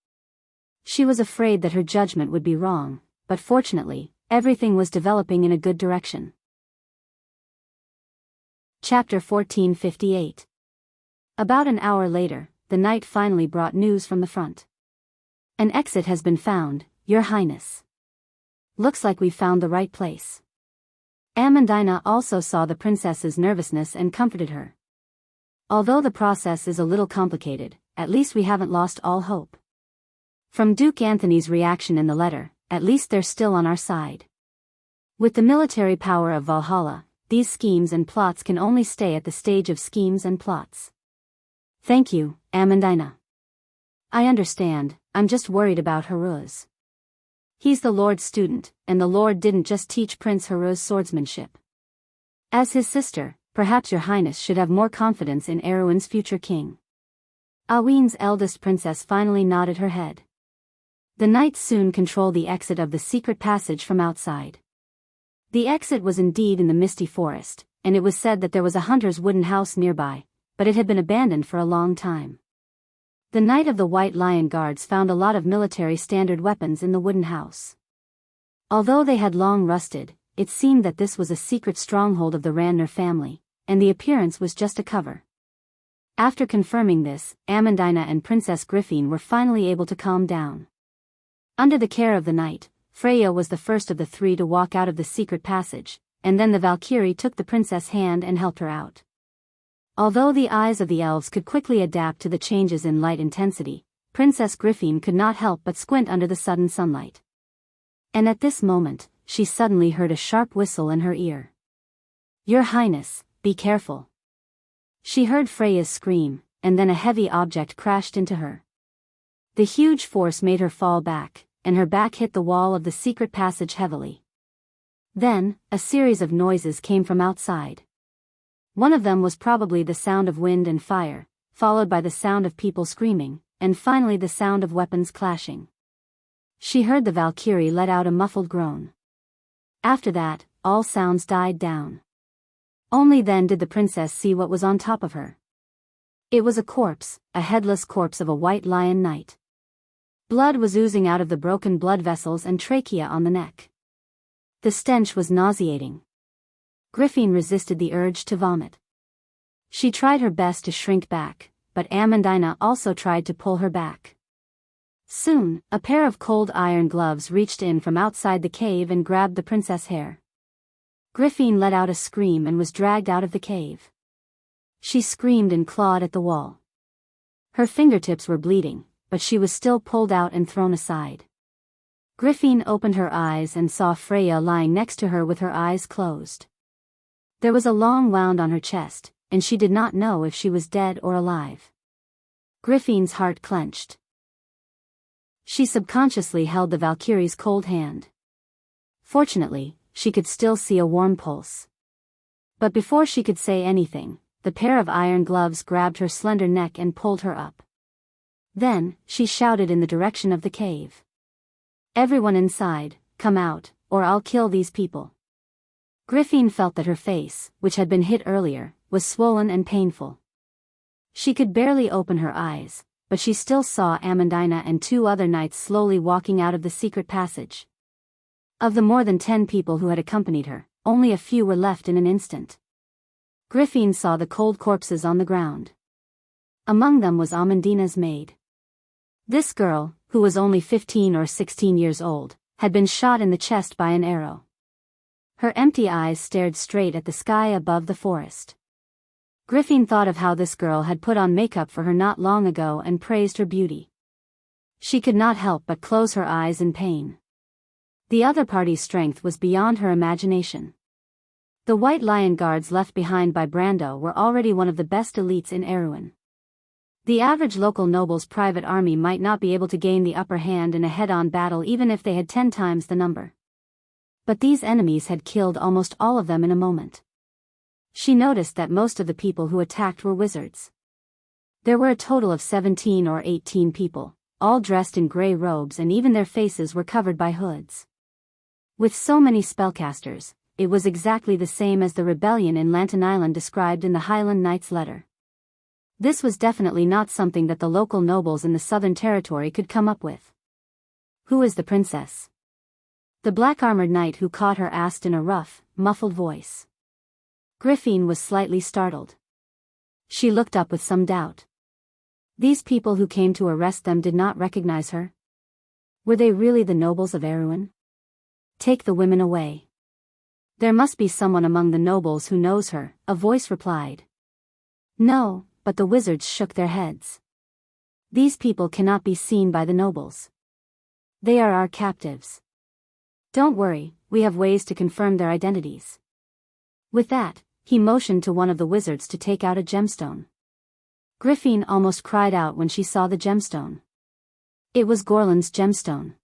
Speaker 1: She was afraid that her judgment would be wrong, but fortunately, everything was developing in a good direction. Chapter 1458. About an hour later, the knight finally brought news from the front. An exit has been found, Your Highness. Looks like we found the right place. Amandina also saw the princess's nervousness and comforted her. Although the process is a little complicated, at least we haven't lost all hope. From Duke Anthony's reaction in the letter, at least they're still on our side. With the military power of Valhalla, these schemes and plots can only stay at the stage of schemes and plots. Thank you, Amandina. I understand, I'm just worried about Haruz. He's the Lord's student, and the Lord didn't just teach Prince Haruz swordsmanship. As his sister, perhaps Your Highness should have more confidence in Erwin's future king. Aween's eldest princess finally nodded her head. The knights soon controlled the exit of the secret passage from outside. The exit was indeed in the misty forest, and it was said that there was a hunter's wooden house nearby, but it had been abandoned for a long time. The Knight of the White Lion Guards found a lot of military standard weapons in the wooden house. Although they had long rusted, it seemed that this was a secret stronghold of the Ranner family, and the appearance was just a cover. After confirming this, Amandina and Princess Griffin were finally able to calm down. Under the care of the knight, Freya was the first of the three to walk out of the secret passage, and then the Valkyrie took the princess' hand and helped her out. Although the eyes of the elves could quickly adapt to the changes in light intensity, Princess Griffin could not help but squint under the sudden sunlight. And at this moment, she suddenly heard a sharp whistle in her ear. Your Highness, be careful. She heard Freya's scream, and then a heavy object crashed into her. The huge force made her fall back, and her back hit the wall of the secret passage heavily. Then, a series of noises came from outside. One of them was probably the sound of wind and fire, followed by the sound of people screaming, and finally the sound of weapons clashing. She heard the Valkyrie let out a muffled groan. After that, all sounds died down. Only then did the princess see what was on top of her. It was a corpse, a headless corpse of a white lion knight. Blood was oozing out of the broken blood vessels and trachea on the neck. The stench was nauseating. Griffin resisted the urge to vomit. She tried her best to shrink back, but Amandina also tried to pull her back. Soon, a pair of cold iron gloves reached in from outside the cave and grabbed the princess' hair. Griffin let out a scream and was dragged out of the cave. She screamed and clawed at the wall. Her fingertips were bleeding, but she was still pulled out and thrown aside. Griffin opened her eyes and saw Freya lying next to her with her eyes closed. There was a long wound on her chest, and she did not know if she was dead or alive. Griffin's heart clenched. She subconsciously held the Valkyrie's cold hand. Fortunately, she could still see a warm pulse. But before she could say anything, the pair of iron gloves grabbed her slender neck and pulled her up. Then, she shouted in the direction of the cave. Everyone inside, come out, or I'll kill these people. Griffin felt that her face, which had been hit earlier, was swollen and painful. She could barely open her eyes, but she still saw Amandina and two other knights slowly walking out of the secret passage. Of the more than 10 people who had accompanied her, only a few were left in an instant. Griffin saw the cold corpses on the ground. Among them was Amandina's maid. This girl, who was only 15 or 16 years old, had been shot in the chest by an arrow. Her empty eyes stared straight at the sky above the forest. Griffin thought of how this girl had put on makeup for her not long ago and praised her beauty. She could not help but close her eyes in pain. The other party's strength was beyond her imagination. The White Lion Guards left behind by Brando were already one of the best elites in Erewhon. The average local noble's private army might not be able to gain the upper hand in a head-on battle even if they had 10 times the number. But these enemies had killed almost all of them in a moment. She noticed that most of the people who attacked were wizards. There were a total of 17 or 18 people, all dressed in gray robes, and even their faces were covered by hoods. With so many spellcasters, it was exactly the same as the rebellion in Lantern Island described in the Highland Knight's letter. This was definitely not something that the local nobles in the Southern Territory could come up with. "Who is the princess?" the black-armored knight who caught her asked in a rough, muffled voice. Griffin was slightly startled. She looked up with some doubt. These people who came to arrest them did not recognize her. Were they really the nobles of Erewhon? "Take the women away. There must be someone among the nobles who knows her," a voice replied. "No," but the wizards shook their heads. "These people cannot be seen by the nobles. They are our captives. Don't worry, we have ways to confirm their identities." With that, he motioned to one of the wizards to take out a gemstone. Griffin almost cried out when she saw the gemstone. It was Gorlan's gemstone.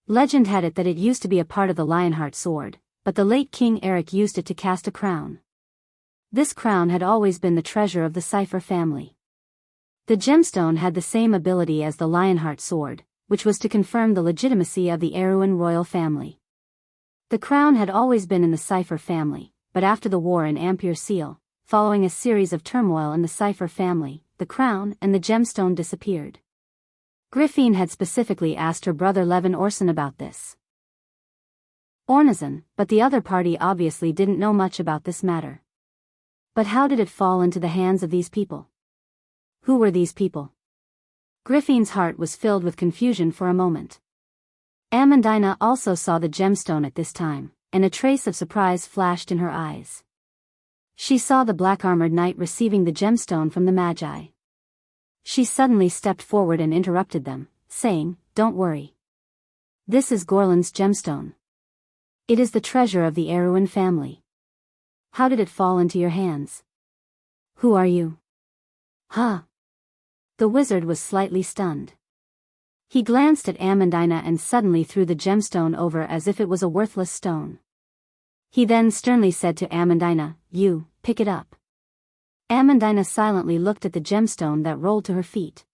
Speaker 1: Legend had it that it used to be a part of the Lionheart sword, but the late King Eric used it to cast a crown. This crown had always been the treasure of the Cipher family. The gemstone had the same ability as the Lionheart sword, which was to confirm the legitimacy of the Erewhon royal family. The crown had always been in the Cipher family, but after the war in Ampere Seal, following a series of turmoil in the Cipher family, the crown and the gemstone disappeared. Griffin had specifically asked her brother Levin Orson about this. Ornazon, but the other party obviously didn't know much about this matter. But how did it fall into the hands of these people? Who were these people? Griffin's heart was filled with confusion for a moment. Amandina also saw the gemstone at this time, and a trace of surprise flashed in her eyes. She saw the black-armored knight receiving the gemstone from the Magi. She suddenly stepped forward and interrupted them, saying, "Don't worry. This is Gorlan's gemstone. It is the treasure of the Erewhon family. How did it fall into your hands? Who are you?" "Huh?" The wizard was slightly stunned. He glanced at Amandina and suddenly threw the gemstone over as if it was a worthless stone. He then sternly said to Amandina, "You, pick it up." Amandina silently looked at the gemstone that rolled to her feet.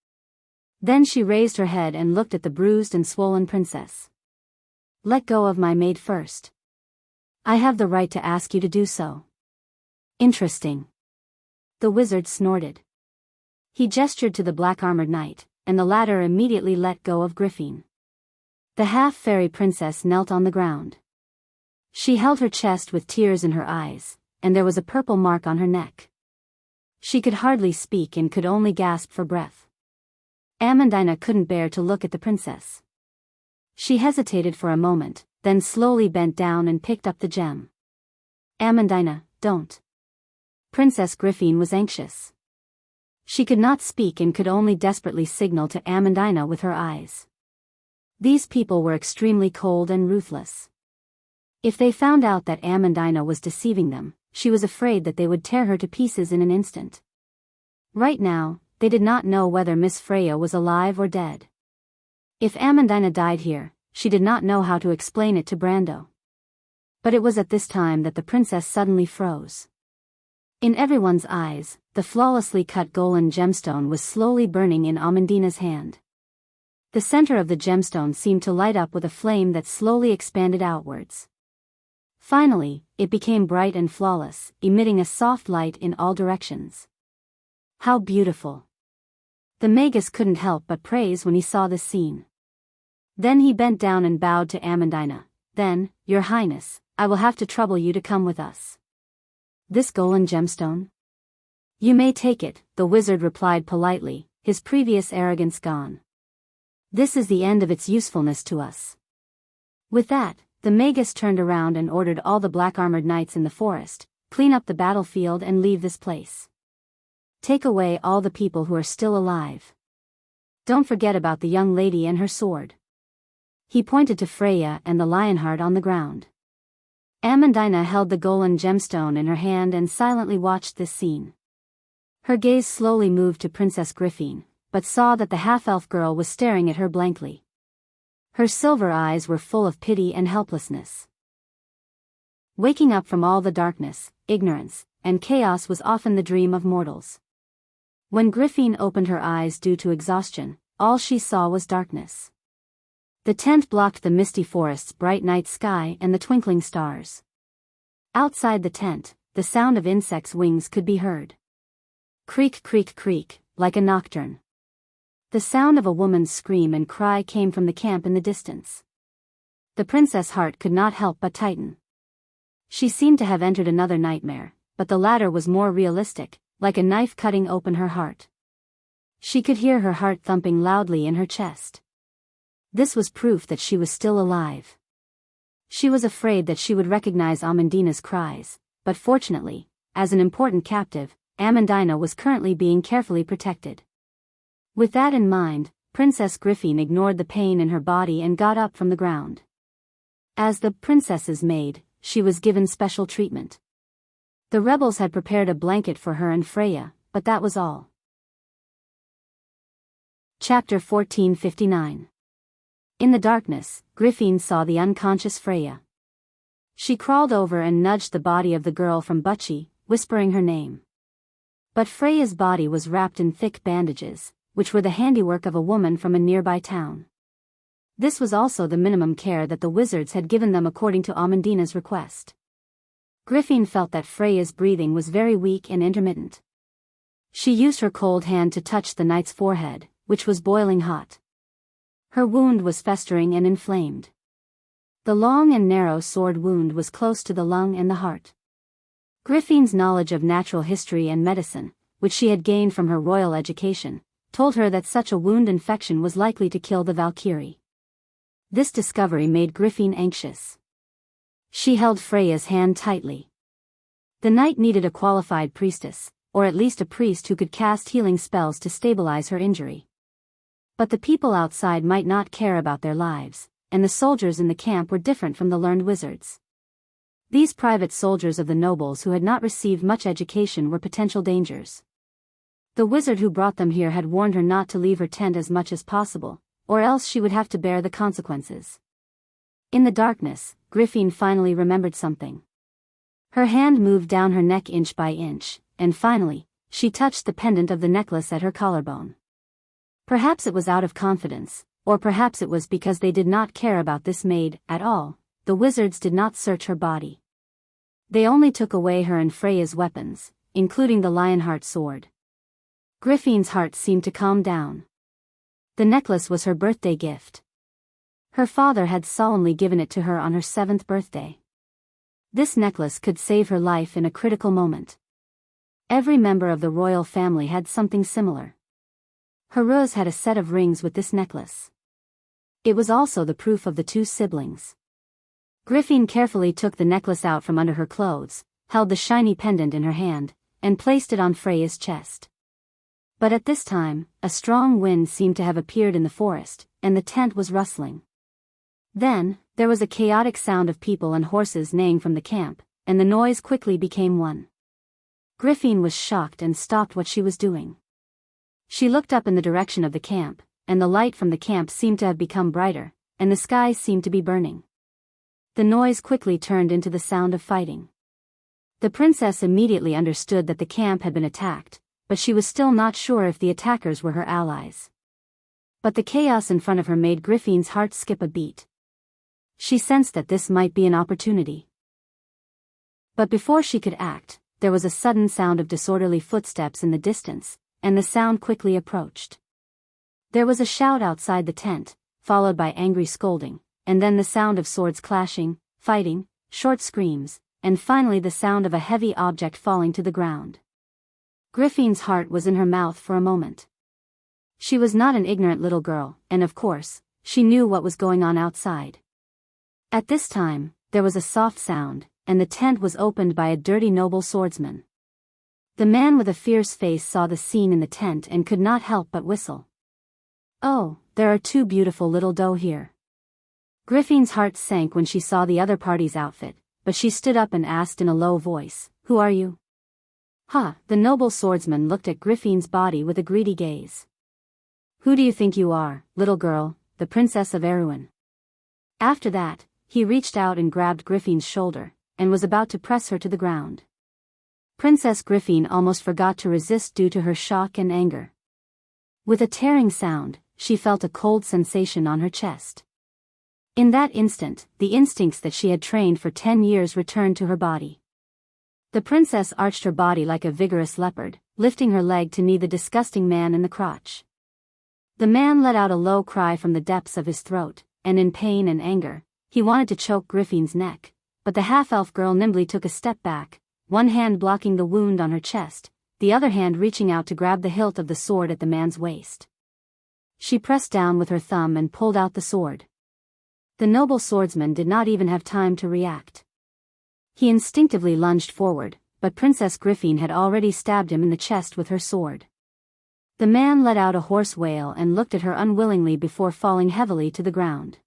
Speaker 1: Then she raised her head and looked at the bruised and swollen princess. "Let go of my maid first. I have the right to ask you to do so." "Interesting." The wizard snorted. He gestured to the black-armored knight, and the latter immediately let go of Griffin. The half-fairy princess knelt on the ground. She held her chest with tears in her eyes, and there was a purple mark on her neck. She could hardly speak and could only gasp for breath. Amandina couldn't bear to look at the princess. She hesitated for a moment, then slowly bent down and picked up the gem. "Amandina, don't." Princess Griffin was anxious. She could not speak and could only desperately signal to Amandina with her eyes. These people were extremely cold and ruthless. If they found out that Amandina was deceiving them, she was afraid that they would tear her to pieces in an instant. Right now, they did not know whether Miss Freya was alive or dead. If Amandina died here, she did not know how to explain it to Brando. But it was at this time that the princess suddenly froze. In everyone's eyes, the flawlessly cut golden gemstone was slowly burning in Amandina's hand. The center of the gemstone seemed to light up with a flame that slowly expanded outwards. Finally, it became bright and flawless, emitting a soft light in all directions. How beautiful! The magus couldn't help but praise when he saw this scene. Then he bent down and bowed to Amandina. "Then, Your Highness, I will have to trouble you to come with us." "This golden gemstone?" "You may take it," the wizard replied politely, his previous arrogance gone. "This is the end of its usefulness to us." With that, the magus turned around and ordered all the black-armored knights in the forest, "Clean up the battlefield and leave this place. Take away all the people who are still alive. Don't forget about the young lady and her sword." He pointed to Freya and the Lionheart on the ground. Amandina held the golden gemstone in her hand and silently watched this scene. Her gaze slowly moved to Princess Griffin, but saw that the half-elf girl was staring at her blankly. Her silver eyes were full of pity and helplessness. Waking up from all the darkness, ignorance, and chaos was often the dream of mortals. When Griffin opened her eyes due to exhaustion, all she saw was darkness. The tent blocked the misty forest's bright night sky and the twinkling stars. Outside the tent, the sound of insects' wings could be heard. Creak, creak, creak, like a nocturne. The sound of a woman's scream and cry came from the camp in the distance. The princess' heart could not help but tighten. She seemed to have entered another nightmare, but the latter was more realistic, like a knife cutting open her heart. She could hear her heart thumping loudly in her chest. This was proof that she was still alive. She was afraid that she would recognize Amandina's cries, but fortunately, as an important captive, Amandina was currently being carefully protected. With that in mind, Princess Griffin ignored the pain in her body and got up from the ground. As the princess's maid, she was given special treatment. The rebels had prepared a blanket for her and Freya, but that was all. Chapter 1459. In the darkness, Griffin saw the unconscious Freya. She crawled over and nudged the body of the girl from Butchie, whispering her name. But Freya's body was wrapped in thick bandages, which were the handiwork of a woman from a nearby town. This was also the minimum care that the wizards had given them according to Amandina's request. Griffin felt that Freya's breathing was very weak and intermittent. She used her cold hand to touch the knight's forehead, which was boiling hot. Her wound was festering and inflamed. The long and narrow sword wound was close to the lung and the heart. Griffin's knowledge of natural history and medicine, which she had gained from her royal education, told her that such a wound infection was likely to kill the Valkyrie. This discovery made Griffin anxious. She held Freya's hand tightly. The knight needed a qualified priestess, or at least a priest who could cast healing spells to stabilize her injury. But the people outside might not care about their lives, and the soldiers in the camp were different from the learned wizards. These private soldiers of the nobles who had not received much education were potential dangers. The wizard who brought them here had warned her not to leave her tent as much as possible, or else she would have to bear the consequences. In the darkness, Griffin finally remembered something. Her hand moved down her neck inch by inch, and finally, she touched the pendant of the necklace at her collarbone. Perhaps it was out of confidence, or perhaps it was because they did not care about this maid at all. The wizards did not search her body. They only took away her and Freya's weapons, including the Lionheart sword. Griffin's heart seemed to calm down. The necklace was her birthday gift. Her father had solemnly given it to her on her 7th birthday. This necklace could save her life in a critical moment. Every member of the royal family had something similar. Haruz had a set of rings with this necklace. It was also the proof of the two siblings. Griffin carefully took the necklace out from under her clothes, held the shiny pendant in her hand, and placed it on Freya's chest. But at this time, a strong wind seemed to have appeared in the forest, and the tent was rustling. Then, there was a chaotic sound of people and horses neighing from the camp, and the noise quickly became one. Griffin was shocked and stopped what she was doing. She looked up in the direction of the camp, and the light from the camp seemed to have become brighter, and the sky seemed to be burning. The noise quickly turned into the sound of fighting. The princess immediately understood that the camp had been attacked, but she was still not sure if the attackers were her allies. But the chaos in front of her made Griffin's heart skip a beat. She sensed that this might be an opportunity. But before she could act, there was a sudden sound of disorderly footsteps in the distance, and the sound quickly approached. There was a shout outside the tent, followed by angry scolding, and then the sound of swords clashing, fighting, short screams, and finally the sound of a heavy object falling to the ground. Griffin's heart was in her mouth for a moment. She was not an ignorant little girl, and of course, she knew what was going on outside. At this time, there was a soft sound, and the tent was opened by a dirty noble swordsman. The man with a fierce face saw the scene in the tent and could not help but whistle. "Oh, there are two beautiful little doe here." Griffin's heart sank when she saw the other party's outfit, but she stood up and asked in a low voice, "Who are you?" Ha! The noble swordsman looked at Griffin's body with a greedy gaze. Who do you think you are, little girl, the princess of Erewhon? After that, he reached out and grabbed Griffin's shoulder, and was about to press her to the ground. Princess Griffin almost forgot to resist due to her shock and anger. With a tearing sound, she felt a cold sensation on her chest. In that instant, the instincts that she had trained for 10 years returned to her body. The princess arched her body like a vigorous leopard, lifting her leg to knee the disgusting man in the crotch. The man let out a low cry from the depths of his throat, and in pain and anger, he wanted to choke Griffin's neck, but the half-elf girl nimbly took a step back, one hand blocking the wound on her chest, the other hand reaching out to grab the hilt of the sword at the man's waist. She pressed down with her thumb and pulled out the sword. The noble swordsman did not even have time to react. He instinctively lunged forward, but Princess Griffin had already stabbed him in the chest with her sword. The man let out a hoarse wail and looked at her unwillingly before falling heavily to the ground.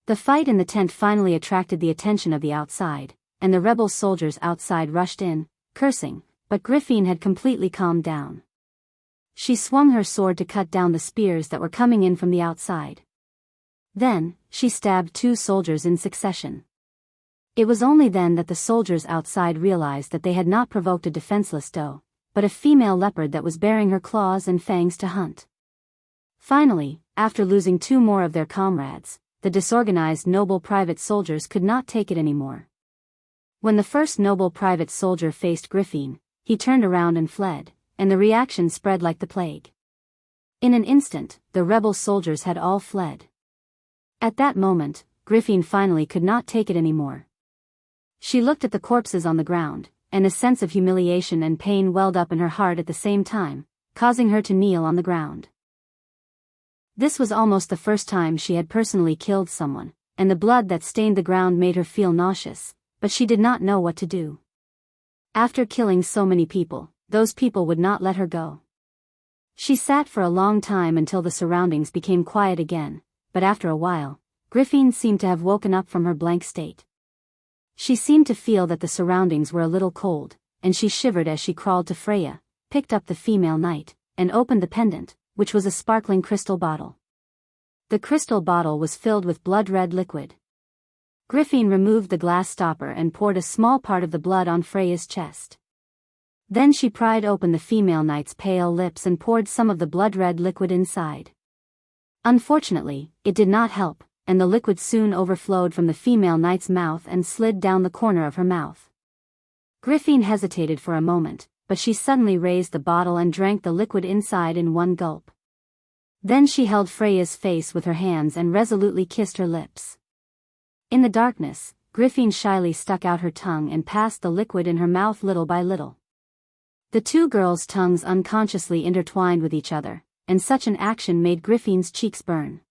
Speaker 1: The fight in the tent finally attracted the attention of the outside, and the rebel soldiers outside rushed in, cursing, but Griffin had completely calmed down. She swung her sword to cut down the spears that were coming in from the outside. Then, she stabbed 2 soldiers in succession. It was only then that the soldiers outside realized that they had not provoked a defenseless doe, but a female leopard that was baring her claws and fangs to hunt. Finally, after losing 2 more of their comrades, the disorganized noble private soldiers could not take it anymore. When the first noble private soldier faced Griffin, he turned around and fled, and the reaction spread like the plague. In an instant, the rebel soldiers had all fled. At that moment, Griffin finally could not take it anymore. She looked at the corpses on the ground, and a sense of humiliation and pain welled up in her heart at the same time, causing her to kneel on the ground. This was almost the first time she had personally killed someone, and the blood that stained the ground made her feel nauseous, but she did not know what to do. After killing so many people, those people would not let her go. She sat for a long time until the surroundings became quiet again, but after a while, Griffin seemed to have woken up from her blank state. She seemed to feel that the surroundings were a little cold, and she shivered as she crawled to Freya, picked up the female knight, and opened the pendant, which was a sparkling crystal bottle. The crystal bottle was filled with blood-red liquid. Griffin removed the glass stopper and poured a small part of the blood on Freya's chest. Then she pried open the female knight's pale lips and poured some of the blood-red liquid inside. Unfortunately, it did not help, and the liquid soon overflowed from the female knight's mouth and slid down the corner of her mouth. Griffin hesitated for a moment, but she suddenly raised the bottle and drank the liquid inside in one gulp. Then she held Freya's face with her hands and resolutely kissed her lips. In the darkness, Griffin shyly stuck out her tongue and passed the liquid in her mouth little by little. The 2 girls' tongues unconsciously intertwined with each other, and such an action made Griffin's cheeks burn.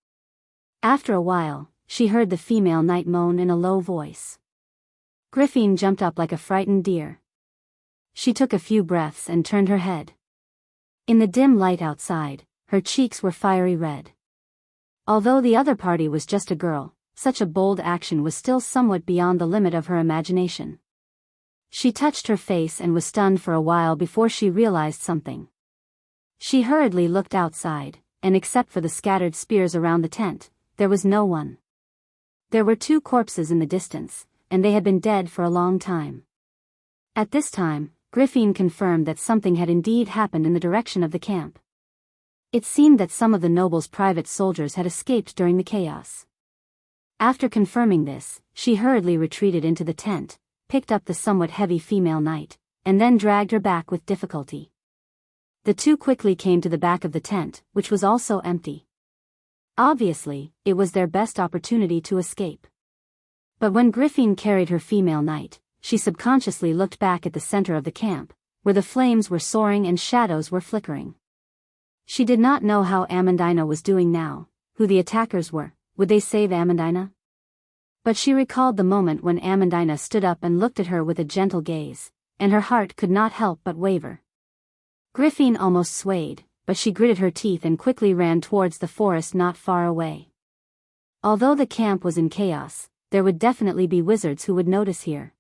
Speaker 1: After a while, she heard the female knight moan in a low voice. Griffin jumped up like a frightened deer. She took a few breaths and turned her head. In the dim light outside, her cheeks were fiery red. Although the other party was just a girl, such a bold action was still somewhat beyond the limit of her imagination. She touched her face and was stunned for a while before she realized something. She hurriedly looked outside, and except for the scattered spears around the tent, there was no one. There were 2 corpses in the distance, and they had been dead for a long time. At this time, Griffin confirmed that something had indeed happened in the direction of the camp. It seemed that some of the noble's private soldiers had escaped during the chaos. After confirming this, she hurriedly retreated into the tent, picked up the somewhat heavy female knight, and then dragged her back with difficulty. The 2 quickly came to the back of the tent, which was also empty. Obviously, it was their best opportunity to escape. But when Griffin carried her female knight, she subconsciously looked back at the center of the camp, where the flames were soaring and shadows were flickering. She did not know how Amandina was doing now, who the attackers were. Would they save Amandina? But she recalled the moment when Amandina stood up and looked at her with a gentle gaze, and her heart could not help but waver. Griffin almost swayed, but she gritted her teeth and quickly ran towards the forest not far away. Although the camp was in chaos, there would definitely be wizards who would notice here.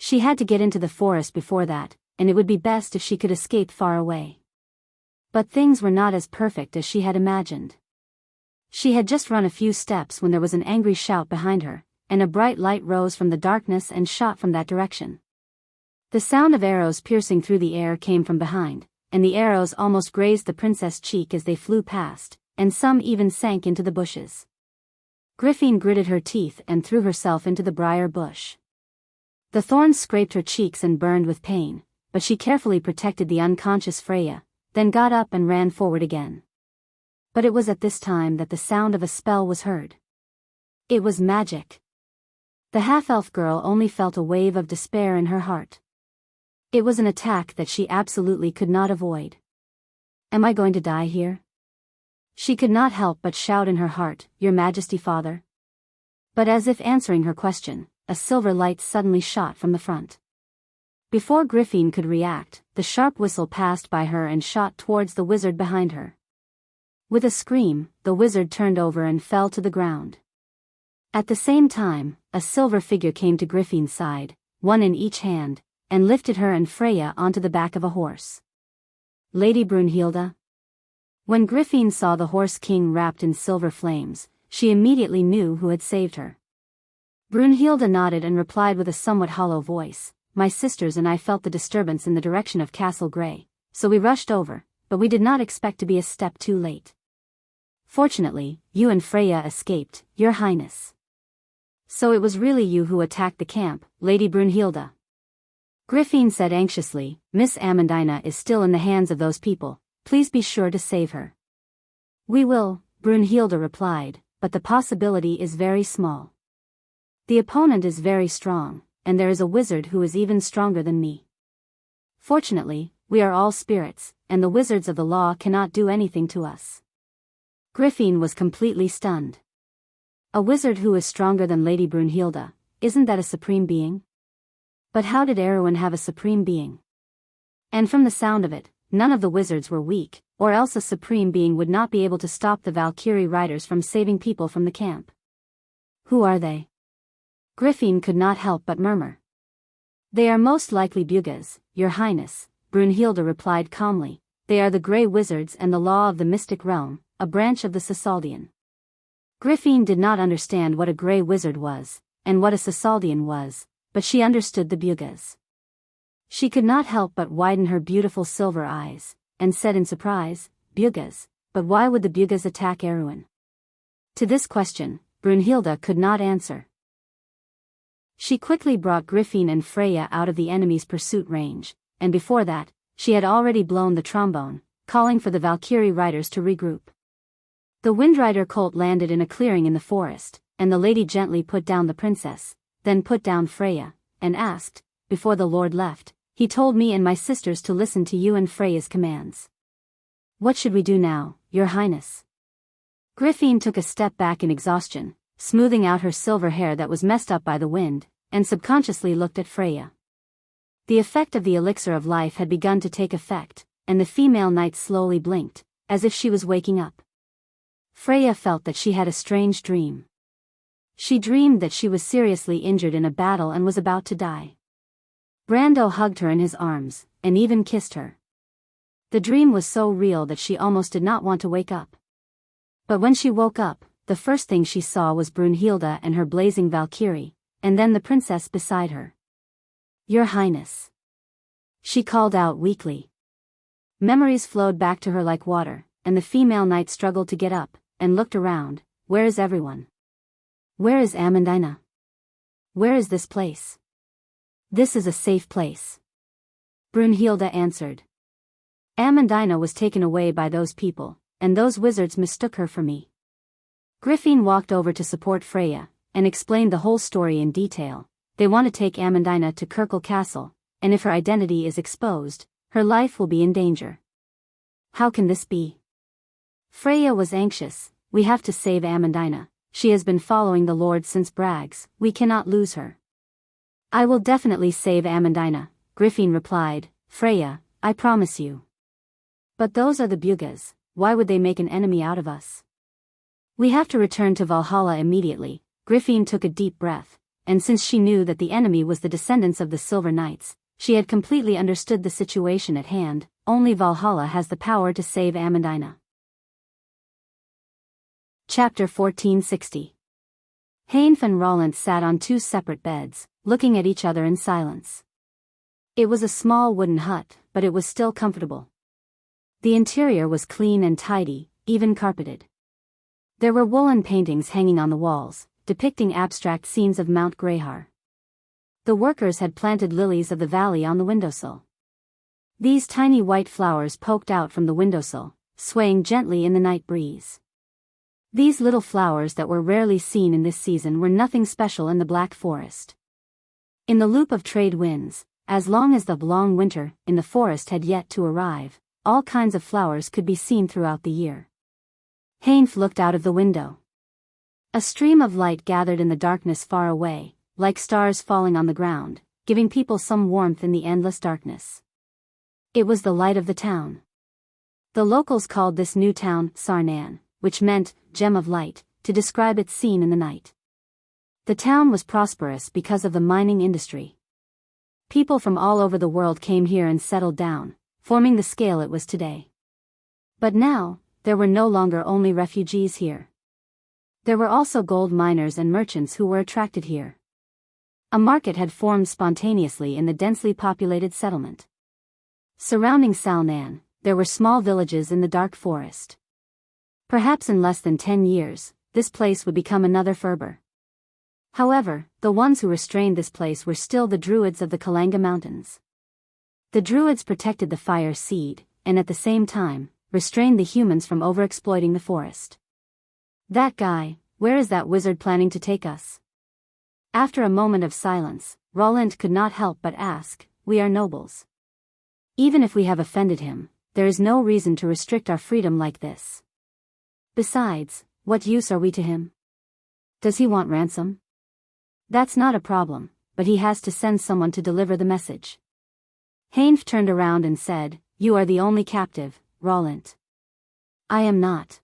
Speaker 1: She had to get into the forest before that, and it would be best if she could escape far away. But things were not as perfect as she had imagined. She had just run a few steps when there was an angry shout behind her, and a bright light rose from the darkness and shot from that direction. The sound of arrows piercing through the air came from behind, and the arrows almost grazed the princess' cheek as they flew past, and some even sank into the bushes. Griffin gritted her teeth and threw herself into the briar bush. The thorns scraped her cheeks and burned with pain, but she carefully protected the unconscious Freya, then got up and ran forward again. But it was at this time that the sound of a spell was heard. It was magic. The half-elf girl only felt a wave of despair in her heart. It was an attack that she absolutely could not avoid. Am I going to die here? She could not help but shout in her heart, Your Majesty, Father. But as if answering her question, a silver light suddenly shot from the front. Before Griffin could react, the sharp whistle passed by her and shot towards the wizard behind her. With a scream, the wizard turned over and fell to the ground. At the same time, a silver figure came to Griffin's side, one in each hand, and lifted her and Freya onto the back of a horse. Lady Brunhilde. When Griffin saw the horse king wrapped in silver flames, she immediately knew who had saved her. Brunhilde nodded and replied with a somewhat hollow voice, My sisters and I felt the disturbance in the direction of Castle Grey, so we rushed over, but we did not expect to be a step too late. Fortunately, you and Freya escaped, Your Highness. So it was really you who attacked the camp, Lady Brunhilde. Griffin said anxiously, Miss Amandina is still in the hands of those people, please be sure to save her. We will, Brunhilde replied, but the possibility is very small. The opponent is very strong, and there is a wizard who is even stronger than me. Fortunately, we are all spirits, and the wizards of the law cannot do anything to us. Griffin was completely stunned. A wizard who is stronger than Lady Brunhilde, isn't that a supreme being? But how did Erwin have a supreme being? And from the sound of it, none of the wizards were weak, or else a supreme being would not be able to stop the Valkyrie riders from saving people from the camp. Who are they? Griffin could not help but murmur. They are most likely Bugas, Your Highness, Brunhilde replied calmly. They are the Grey Wizards and the Law of the Mystic Realm, a branch of the Sasaldian. Griffin did not understand what a Grey Wizard was, and what a Sasaldian was, but she understood the Bugas. She could not help but widen her beautiful silver eyes, and said in surprise, Bugas, but why would the Bugas attack Erwin? To this question, Brunhilde could not answer. She quickly brought Griffin and Freya out of the enemy's pursuit range, and before that, she had already blown the trombone, calling for the Valkyrie riders to regroup. The Windrider colt landed in a clearing in the forest, and the lady gently put down the princess, then put down Freya, and asked, before the lord left, he told me and my sisters to listen to you and Freya's commands. What should we do now, Your Highness? Griffin took a step back in exhaustion, smoothing out her silver hair that was messed up by the wind, and subconsciously looked at Freya. The effect of the elixir of life had begun to take effect, and the female knight slowly blinked, as if she was waking up. Freya felt that she had a strange dream. She dreamed that she was seriously injured in a battle and was about to die. Brando hugged her in his arms, and even kissed her. The dream was so real that she almost did not want to wake up. But when she woke up, the first thing she saw was Brunhilde and her blazing Valkyrie, and then the princess beside her. Your Highness. She called out weakly. Memories flowed back to her like water, and the female knight struggled to get up, and looked around. Where is everyone? Where is Amandina? Where is this place? This is a safe place. Brunhilde answered. Amandina was taken away by those people, and those wizards mistook her for me. Griffin walked over to support Freya, and explained the whole story in detail. They want to take Amandina to Kirkle Castle, and if her identity is exposed, her life will be in danger. How can this be? Freya was anxious. We have to save Amandina. She has been following the Lord since Bragg's. We cannot lose her. I will definitely save Amandina, Griffin replied. Freya, I promise you. But those are the Bugas. Why would they make an enemy out of us? We have to return to Valhalla immediately. Griffin took a deep breath, and since she knew that the enemy was the descendants of the Silver Knights, she had completely understood the situation at hand. Only Valhalla has the power to save Amandina. Chapter 1460. Heinf and Roland sat on two separate beds, looking at each other in silence. It was a small wooden hut, but it was still comfortable. The interior was clean and tidy, even carpeted. There were woolen paintings hanging on the walls, depicting abstract scenes of Mount Greyhar. The workers had planted lilies of the valley on the windowsill. These tiny white flowers poked out from the windowsill, swaying gently in the night breeze. These little flowers that were rarely seen in this season were nothing special in the Black Forest. In the loop of trade winds, as long as the long winter in the forest had yet to arrive, all kinds of flowers could be seen throughout the year. Heinf looked out of the window. A stream of light gathered in the darkness far away, like stars falling on the ground, giving people some warmth in the endless darkness. It was the light of the town. The locals called this new town Sarnan, which meant gem of light, to describe its scene in the night. The town was prosperous because of the mining industry. People from all over the world came here and settled down, forming the scale it was today. But now, there were no longer only refugees here. There were also gold miners and merchants who were attracted here. A market had formed spontaneously in the densely populated settlement. Surrounding Salnan, there were small villages in the dark forest. Perhaps in less than 10 years, this place would become another Ferber. However, the ones who restrained this place were still the Druids of the Kalanga Mountains. The Druids protected the fire seed, and at the same time, restrained the humans from overexploiting the forest. That guy, where is that wizard planning to take us? After a moment of silence, Roland could not help but ask, we are nobles. Even if we have offended him, there is no reason to restrict our freedom like this. Besides, what use are we to him? Does he want ransom? That's not a problem, but he has to send someone to deliver the message. Heinf turned around and said, you are the only captive, Roland. I am not.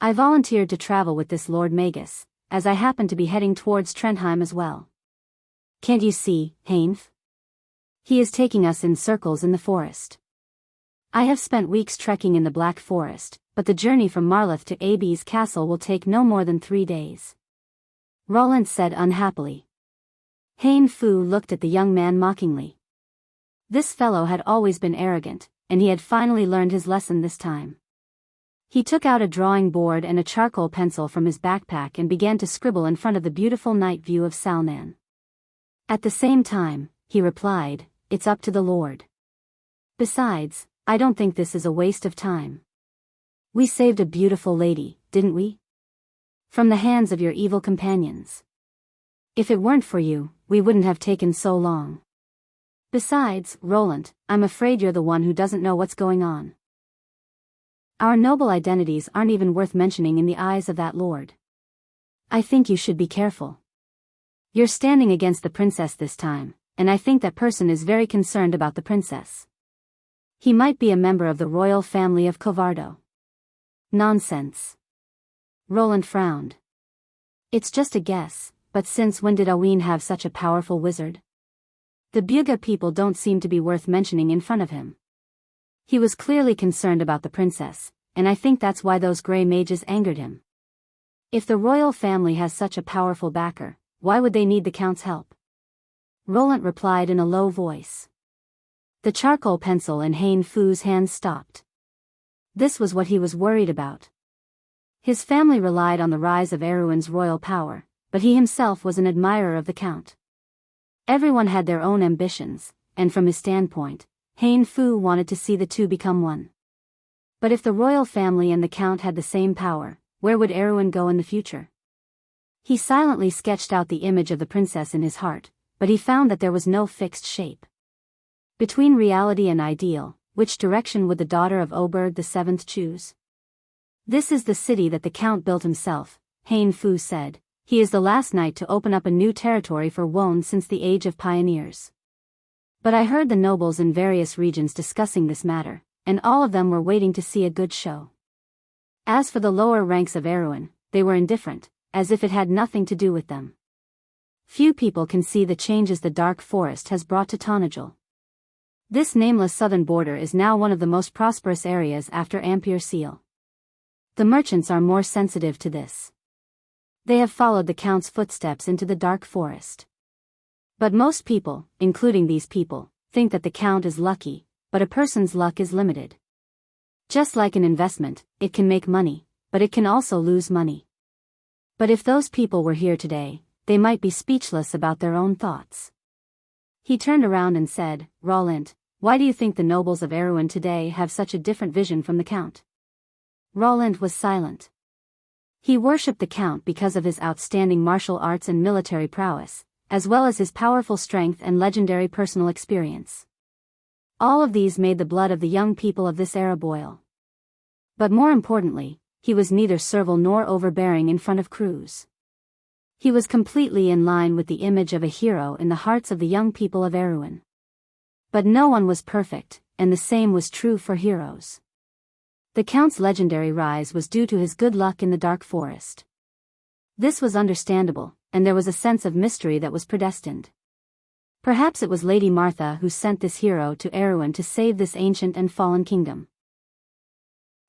Speaker 1: I volunteered to travel with this Lord Magus, as I happen to be heading towards Trondheim as well. Can't you see, Heinf? He is taking us in circles in the forest. I have spent weeks trekking in the Black Forest, but the journey from Marleth to Abi's castle will take no more than 3 days. Roland said unhappily. Hein Fu looked at the young man mockingly. This fellow had always been arrogant, and he had finally learned his lesson this time. He took out a drawing board and a charcoal pencil from his backpack and began to scribble in front of the beautiful night view of Salnan. At the same time, he replied, it's up to the Lord. Besides, I don't think this is a waste of time. We saved a beautiful lady, didn't we? From the hands of your evil companions. If it weren't for you, we wouldn't have taken so long. Besides, Roland, I'm afraid you're the one who doesn't know what's going on. Our noble identities aren't even worth mentioning in the eyes of that lord. I think you should be careful. You're standing against the princess this time, and I think that person is very concerned about the princess. He might be a member of the royal family of Covardo. Nonsense. Roland frowned. It's just a guess, but since when did Owen have such a powerful wizard? The Buga people don't seem to be worth mentioning in front of him. He was clearly concerned about the princess, and I think that's why those grey mages angered him. If the royal family has such a powerful backer, why would they need the count's help? Roland replied in a low voice. The charcoal pencil in Hein Fu's hands stopped. This was what he was worried about. His family relied on the rise of Erwin's royal power, but he himself was an admirer of the count. Everyone had their own ambitions, and from his standpoint, Hein Fu wanted to see the two become one. But if the royal family and the count had the same power, where would Erwin go in the future? He silently sketched out the image of the princess in his heart, but he found that there was no fixed shape. Between reality and ideal, which direction would the daughter of Oberg VII choose? This is the city that the count built himself, Hein Fu said. He is the last knight to open up a new territory for Won since the age of pioneers. But I heard the nobles in various regions discussing this matter, and all of them were waiting to see a good show. As for the lower ranks of Erwin, they were indifferent, as if it had nothing to do with them. Few people can see the changes the dark forest has brought to Tranquil. This nameless southern border is now one of the most prosperous areas after Ampere Seal. The merchants are more sensitive to this. They have followed the Count's footsteps into the dark forest. But most people, including these people, think that the Count is lucky, but a person's luck is limited. Just like an investment, it can make money, but it can also lose money. But if those people were here today, they might be speechless about their own thoughts. He turned around and said, Roland, why do you think the nobles of Erewhon today have such a different vision from the Count? Roland was silent. He worshipped the Count because of his outstanding martial arts and military prowess, as well as his powerful strength and legendary personal experience. All of these made the blood of the young people of this era boil. But more importantly, he was neither servile nor overbearing in front of crews. He was completely in line with the image of a hero in the hearts of the young people of Erewhon. But no one was perfect, and the same was true for heroes. The Count's legendary rise was due to his good luck in the dark forest. This was understandable, and there was a sense of mystery that was predestined. Perhaps it was Lady Martha who sent this hero to Erewhon to save this ancient and fallen kingdom.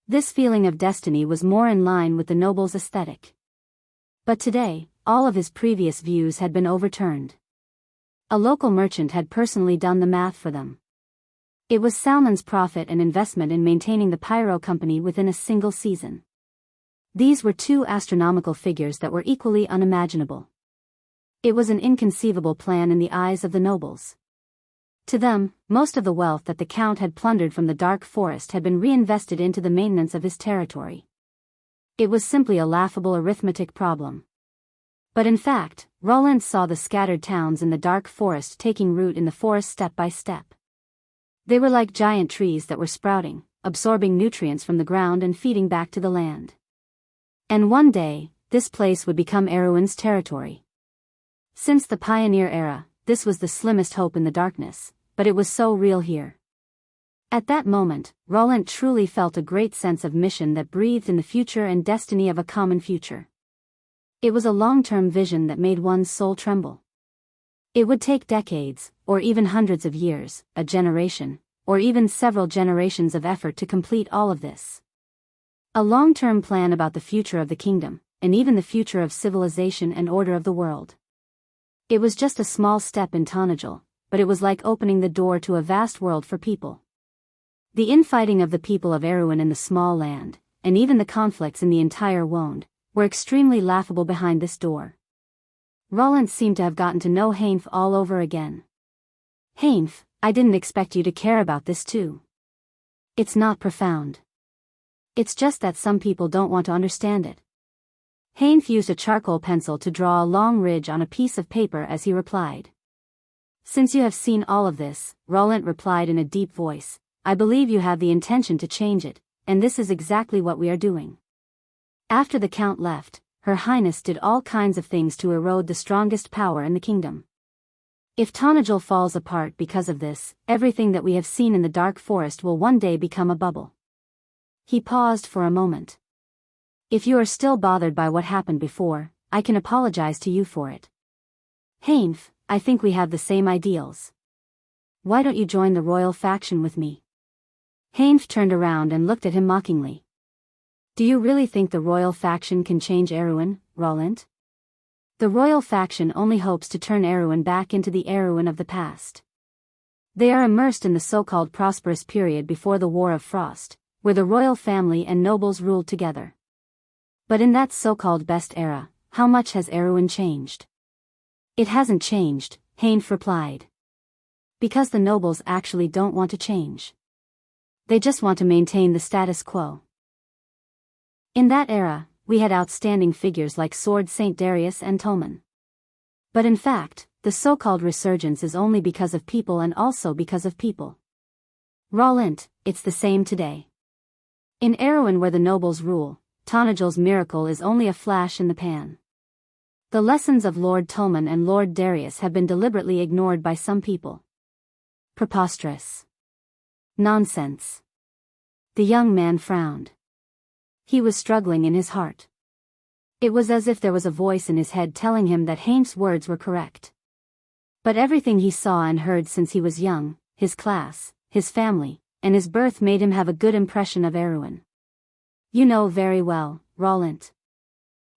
Speaker 1: This feeling of destiny was more in line with the noble's aesthetic. But today, all of his previous views had been overturned. A local merchant had personally done the math for them. It was Salmon's profit and investment in maintaining the Pyro Company within a single season. These were two astronomical figures that were equally unimaginable. It was an inconceivable plan in the eyes of the nobles. To them, most of the wealth that the Count had plundered from the dark forest had been reinvested into the maintenance of his territory. It was simply a laughable arithmetic problem. But in fact, Roland saw the scattered towns in the dark forest taking root in the forest step by step. They were like giant trees that were sprouting, absorbing nutrients from the ground and feeding back to the land. And one day, this place would become Erewhon's territory. Since the pioneer era, this was the slimmest hope in the darkness, but it was so real here. At that moment, Roland truly felt a great sense of mission that breathed in the future and destiny of a common future. It was a long-term vision that made one's soul tremble. It would take decades, or even hundreds of years, a generation, or even several generations of effort to complete all of this. A long-term plan about the future of the kingdom, and even the future of civilization and order of the world. It was just a small step in Tranquil, but it was like opening the door to a vast world for people. The infighting of the people of Erewhon in the small land, and even the conflicts in the entire Wonde, were extremely laughable behind this door. Roland seemed to have gotten to know Heinf all over again. Heinf, I didn't expect you to care about this too. It's not profound. It's just that some people don't want to understand it. Heinf used a charcoal pencil to draw a long ridge on a piece of paper as he replied. Since you have seen all of this, Roland replied in a deep voice, I believe you have the intention to change it, and this is exactly what we are doing. After the Count left, Her Highness did all kinds of things to erode the strongest power in the kingdom. If Tranquil falls apart because of this, everything that we have seen in the dark forest will one day become a bubble. He paused for a moment. If you are still bothered by what happened before, I can apologize to you for it. Heinf, I think we have the same ideals. Why don't you join the royal faction with me? Heinf turned around and looked at him mockingly. Do you really think the royal faction can change Erewhon, Roland? The royal faction only hopes to turn Erewhon back into the Erewhon of the past. They are immersed in the so-called prosperous period before the War of Frost, where the royal family and nobles ruled together. But in that so-called best era, how much has Erewhon changed? It hasn't changed, Heinf replied. Because the nobles actually don't want to change. They just want to maintain the status quo. In that era, we had outstanding figures like Sword Saint Darius and Tolman. But in fact, the so-called resurgence is only because of people and also because of people. Roland, it's the same today. In Erewhon where the nobles rule, Tranquil's miracle is only a flash in the pan. The lessons of Lord Tolman and Lord Darius have been deliberately ignored by some people. Preposterous. Nonsense. The young man frowned. He was struggling in his heart. It was as if there was a voice in his head telling him that Haim's words were correct. But everything he saw and heard since he was young, his class, his family, and his birth made him have a good impression of Erewhon. You know very well, Roland.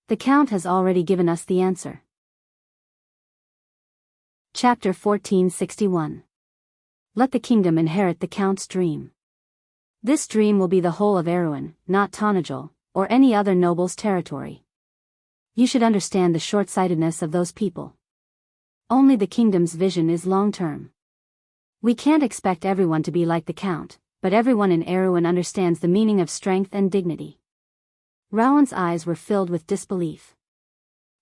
Speaker 1: The Count has already given us the answer. Chapter 1461. Let the kingdom inherit the Count's dream. This dream will be the whole of Erewhon, not Tonajol, or any other noble's territory. You should understand the short-sightedness of those people. Only the kingdom's vision is long-term. We can't expect everyone to be like the Count, but everyone in Erewhon understands the meaning of strength and dignity. Rowan's eyes were filled with disbelief.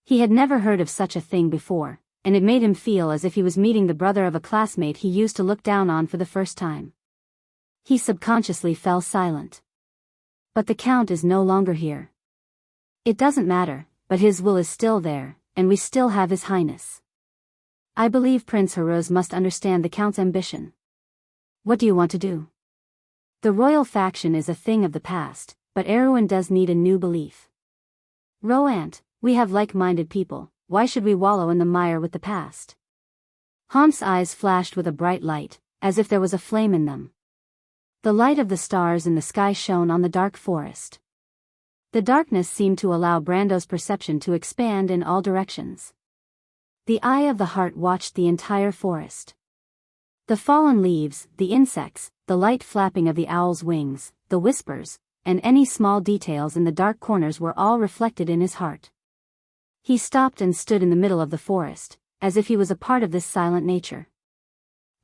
Speaker 1: He had never heard of such a thing before, and it made him feel as if he was meeting the brother of a classmate he used to look down on for the first time. He subconsciously fell silent. But the Count is no longer here. It doesn't matter, but his will is still there, and we still have His Highness. I believe Prince Haruz must understand the Count's ambition. What do you want to do? The royal faction is a thing of the past, but Erewhon does need a new belief. Roant, we have like-minded people, why should we wallow in the mire with the past? Hamp's eyes flashed with a bright light, as if there was a flame in them. The light of the stars in the sky shone on the dark forest. The darkness seemed to allow Brando's perception to expand in all directions. The eye of the heart watched the entire forest. The fallen leaves, the insects, the light flapping of the owl's wings, the whispers, and any small details in the dark corners were all reflected in his heart. He stopped and stood in the middle of the forest, as if he was a part of this silent nature.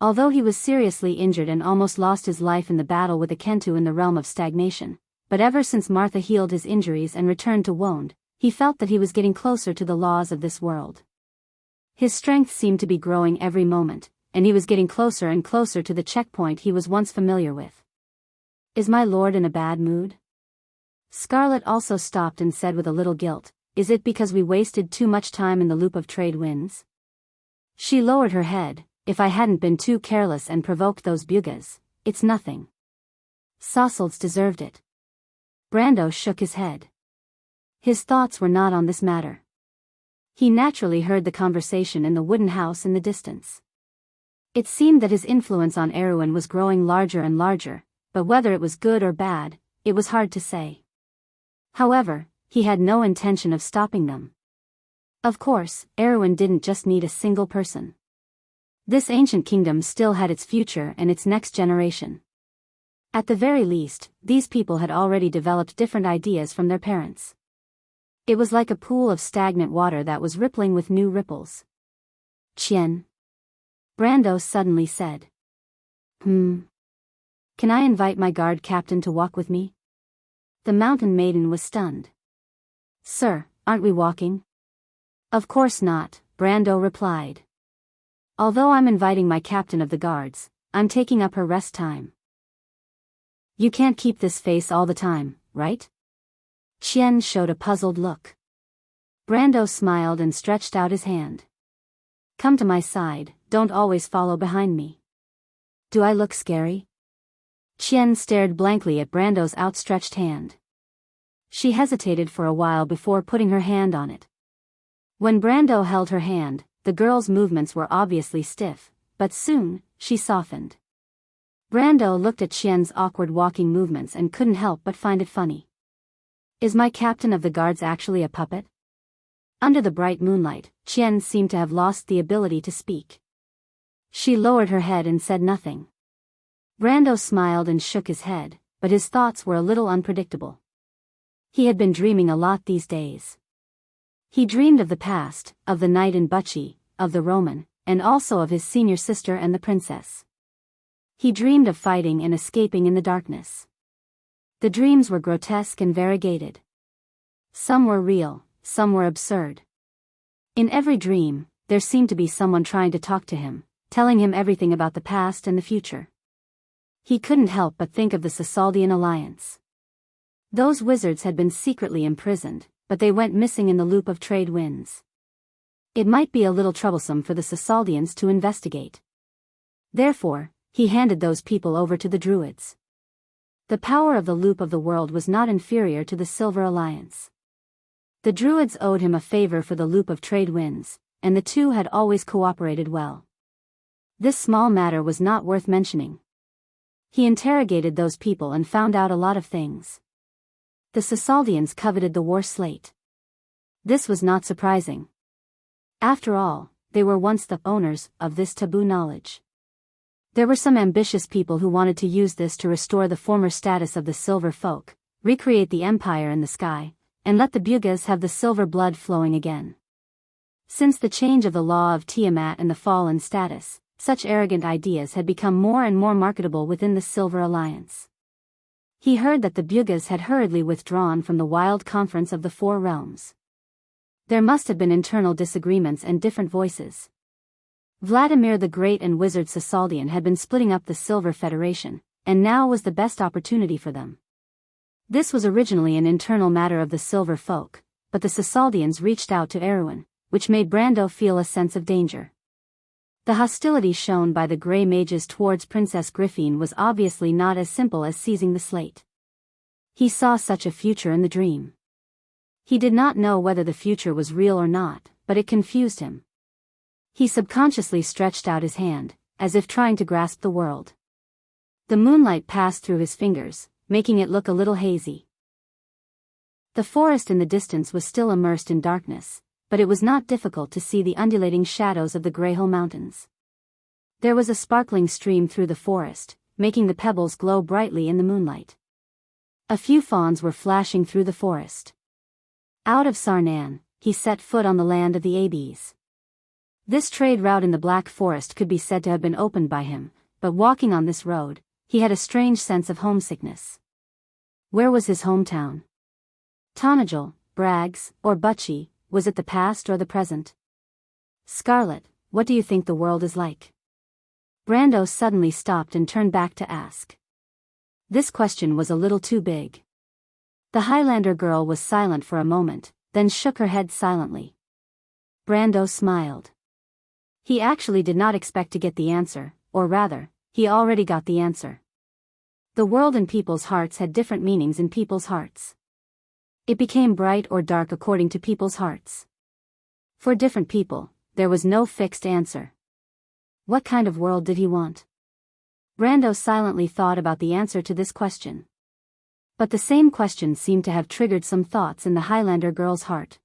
Speaker 1: Although he was seriously injured and almost lost his life in the battle with Akentu in the realm of stagnation, but ever since Martha healed his injuries and returned to Wonde, he felt that he was getting closer to the laws of this world. His strength seemed to be growing every moment, and he was getting closer and closer to the checkpoint he was once familiar with. Is my lord in a bad mood? Scarlet also stopped and said with a little guilt, is it because we wasted too much time in the loop of trade winds? She lowered her head, if I hadn't been too careless and provoked those bugas, it's nothing. Sassalds deserved it. Brando shook his head. His thoughts were not on this matter. He naturally heard the conversation in the wooden house in the distance. It seemed that his influence on Erewhon was growing larger and larger, but whether it was good or bad, it was hard to say. However, he had no intention of stopping them. Of course, Erewhon didn't just need a single person. This ancient kingdom still had its future and its next generation. At the very least, these people had already developed different ideas from their parents. It was like a pool of stagnant water that was rippling with new ripples. Chien. Brando suddenly said. Can I invite my guard captain to walk with me? The mountain maiden was stunned. Sir, aren't we walking? Of course not, Brando replied. Although I'm inviting my captain of the guards, I'm taking up her rest time. You can't keep this face all the time, right? Chien showed a puzzled look. Brando smiled and stretched out his hand. Come to my side, don't always follow behind me. Do I look scary? Chien stared blankly at Brando's outstretched hand. She hesitated for a while before putting her hand on it. When Brando held her hand, the girl's movements were obviously stiff, but soon, she softened. Brando looked at Chien's awkward walking movements and couldn't help but find it funny. Is my captain of the guards actually a puppet? Under the bright moonlight, Chien seemed to have lost the ability to speak. She lowered her head and said nothing. Brando smiled and shook his head, but his thoughts were a little unpredictable. He had been dreaming a lot these days. He dreamed of the past, of the night in Bucci, of the Roman, and also of his senior sister and the princess. He dreamed of fighting and escaping in the darkness. The dreams were grotesque and variegated. Some were real, some were absurd. In every dream, there seemed to be someone trying to talk to him, telling him everything about the past and the future. He couldn't help but think of the Sasaldian alliance. Those wizards had been secretly imprisoned, but they went missing in the loop of trade winds. It might be a little troublesome for the Sasaldians to investigate. Therefore, he handed those people over to the Druids. The power of the loop of the world was not inferior to the Silver Alliance. The Druids owed him a favor for the loop of trade winds, and the two had always cooperated well. This small matter was not worth mentioning. He interrogated those people and found out a lot of things. The Sasaldians coveted the war slate. This was not surprising. After all, they were once the owners of this taboo knowledge. There were some ambitious people who wanted to use this to restore the former status of the silver folk, recreate the empire in the sky, and let the Bugas have the silver blood flowing again. Since the change of the law of Tiamat and the fall in status, such arrogant ideas had become more and more marketable within the Silver Alliance. He heard that the Bugas had hurriedly withdrawn from the wild conference of the Four Realms. There must have been internal disagreements and different voices. Vladimir the Great and Wizard Sasaldian had been splitting up the Silver Federation, and now was the best opportunity for them. This was originally an internal matter of the Silver Folk, but the Sasaldians reached out to Erwin, which made Brando feel a sense of danger. The hostility shown by the Grey Mages towards Princess Griffine was obviously not as simple as seizing the slate. He saw such a future in the dream. He did not know whether the future was real or not, but it confused him. He subconsciously stretched out his hand, as if trying to grasp the world. The moonlight passed through his fingers, making it look a little hazy. The forest in the distance was still immersed in darkness, but it was not difficult to see the undulating shadows of the Greyhill Mountains. There was a sparkling stream through the forest, making the pebbles glow brightly in the moonlight. A few fawns were flashing through the forest. Out of Sarnan, he set foot on the land of the Abes. This trade route in the Black Forest could be said to have been opened by him, but walking on this road, he had a strange sense of homesickness. Where was his hometown? Tonajal, Braggs, or Butchie? Was it the past or the present? Scarlet, what do you think the world is like? Brando suddenly stopped and turned back to ask. This question was a little too big. The Highlander girl was silent for a moment, then shook her head silently. Brando smiled. He actually did not expect to get the answer, or rather, he already got the answer. The world in people's hearts had different meanings in people's hearts. It became bright or dark according to people's hearts. For different people, there was no fixed answer. What kind of world did he want? Brando silently thought about the answer to this question. But the same question seemed to have triggered some thoughts in the Highlander girl's heart.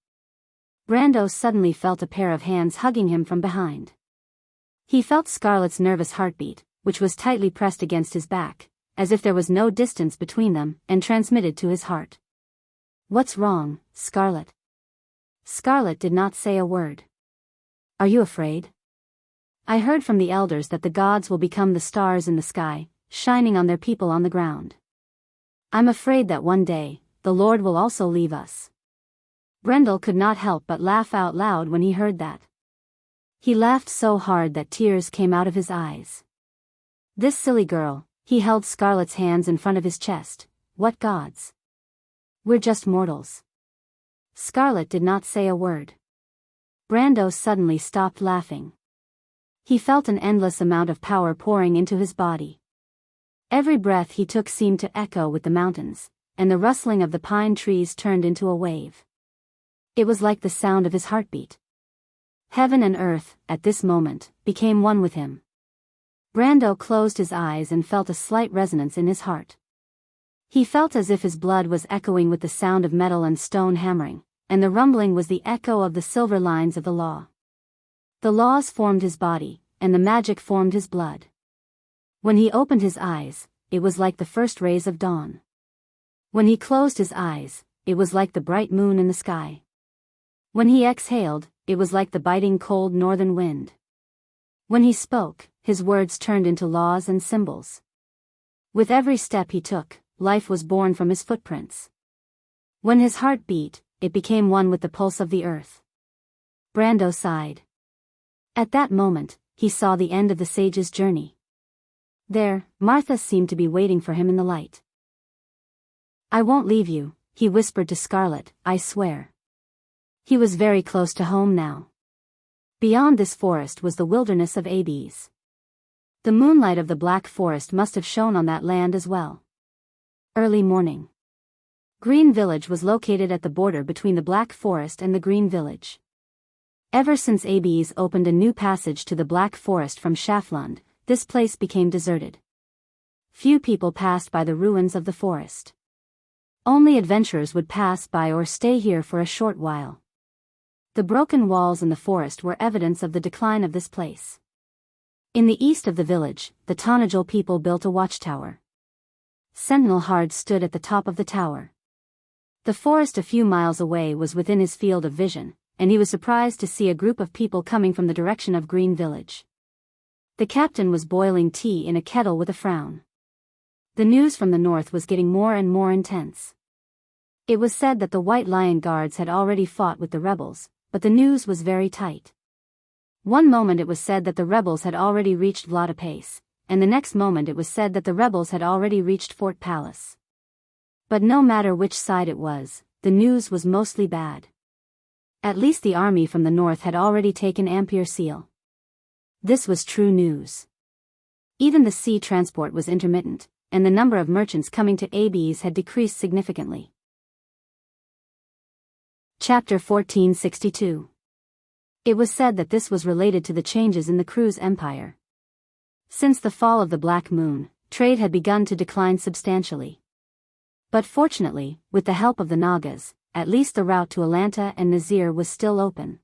Speaker 1: Brando suddenly felt a pair of hands hugging him from behind. He felt Scarlet's nervous heartbeat, which was tightly pressed against his back, as if there was no distance between them, and transmitted to his heart. What's wrong, Scarlet? Scarlet did not say a word. Are you afraid? I heard from the elders that the gods will become the stars in the sky, shining on their people on the ground. I'm afraid that one day, the Lord will also leave us. Brendel could not help but laugh out loud when he heard that. He laughed so hard that tears came out of his eyes. This silly girl, he held Scarlet's hands in front of his chest. What gods? We're just mortals. Scarlet did not say a word. Brando suddenly stopped laughing. He felt an endless amount of power pouring into his body. Every breath he took seemed to echo with the mountains, and the rustling of the pine trees turned into a wave. It was like the sound of his heartbeat. Heaven and earth, at this moment, became one with him. Brando closed his eyes and felt a slight resonance in his heart. He felt as if his blood was echoing with the sound of metal and stone hammering, and the rumbling was the echo of the silver lines of the law. The laws formed his body, and the magic formed his blood. When he opened his eyes, it was like the first rays of dawn. When he closed his eyes, it was like the bright moon in the sky. When he exhaled, it was like the biting cold northern wind. When he spoke, his words turned into laws and symbols. With every step he took, life was born from his footprints. When his heart beat, it became one with the pulse of the earth. Brando sighed. At that moment, he saw the end of the sage's journey. There, Martha seemed to be waiting for him in the light. I won't leave you, he whispered to Scarlet, I swear. He was very close to home now. Beyond this forest was the wilderness of Abes. The moonlight of the Black Forest must have shone on that land as well. Early morning. Green Village was located at the border between the Black Forest and the Green Village. Ever since Abies opened a new passage to the Black Forest from Schaflund, this place became deserted. Few people passed by the ruins of the forest. Only adventurers would pass by or stay here for a short while. The broken walls in the forest were evidence of the decline of this place. In the east of the village, the Tanajul people built a watchtower. Sentinel Hard stood at the top of the tower. The forest a few miles away was within his field of vision, and he was surprised to see a group of people coming from the direction of Green Village. The captain was boiling tea in a kettle with a frown. The news from the north was getting more and more intense. It was said that the White Lion Guards had already fought with the rebels, but the news was very tight. One moment it was said that the rebels had already reached Vladapace, and the next moment it was said that the rebels had already reached Fort Palace. But no matter which side it was, the news was mostly bad. At least the army from the north had already taken Ampere Seal. This was true news. Even the sea transport was intermittent, and the number of merchants coming to Abies had decreased significantly. Chapter 1462. It was said that this was related to the changes in the Cruz Empire. Since the fall of the Black Moon, trade had begun to decline substantially. But fortunately, with the help of the Nagas, at least the route to Alanta and Nazir was still open.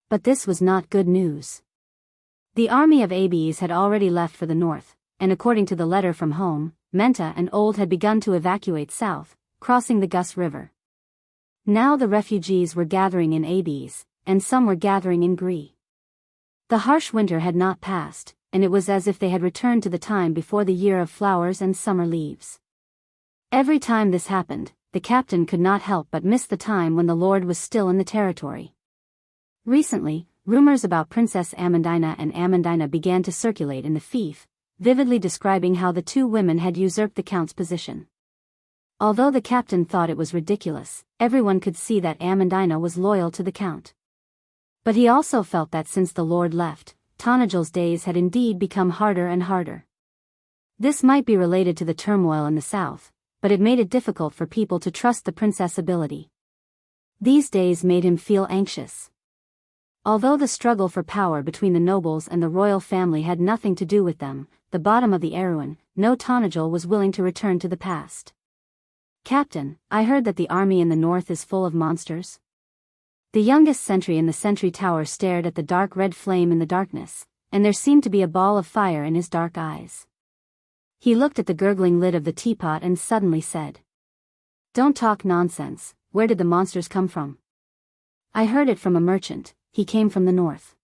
Speaker 1: But this was not good news. The army of Abies had already left for the north, and according to the letter from home, Menta and Old had begun to evacuate south, crossing the Gus River. Now the refugees were gathering in Abies, and some were gathering in Gris. The harsh winter had not passed, and it was as if they had returned to the time before the year of flowers and summer leaves. Every time this happened, the captain could not help but miss the time when the Lord was still in the territory. Recently, rumors about Princess Amandina and Amandina began to circulate in the fief, vividly describing how the two women had usurped the count's position. Although the captain thought it was ridiculous, everyone could see that Amandina was loyal to the count. But he also felt that since the Lord left, Tanajul's days had indeed become harder and harder. This might be related to the turmoil in the south, but it made it difficult for people to trust the princess' ability. These days made him feel anxious. Although the struggle for power between the nobles and the royal family had nothing to do with them, the bottom of the Erewhon, no Tanajul was willing to return to the past. Captain, I heard that the army in the north is full of monsters. The youngest sentry in the sentry tower stared at the dark red flame in the darkness, and there seemed to be a ball of fire in his dark eyes. He looked at the gurgling lid of the teapot and suddenly said, "Don't talk nonsense, where did the monsters come from?" "I heard it from a merchant, he came from the north.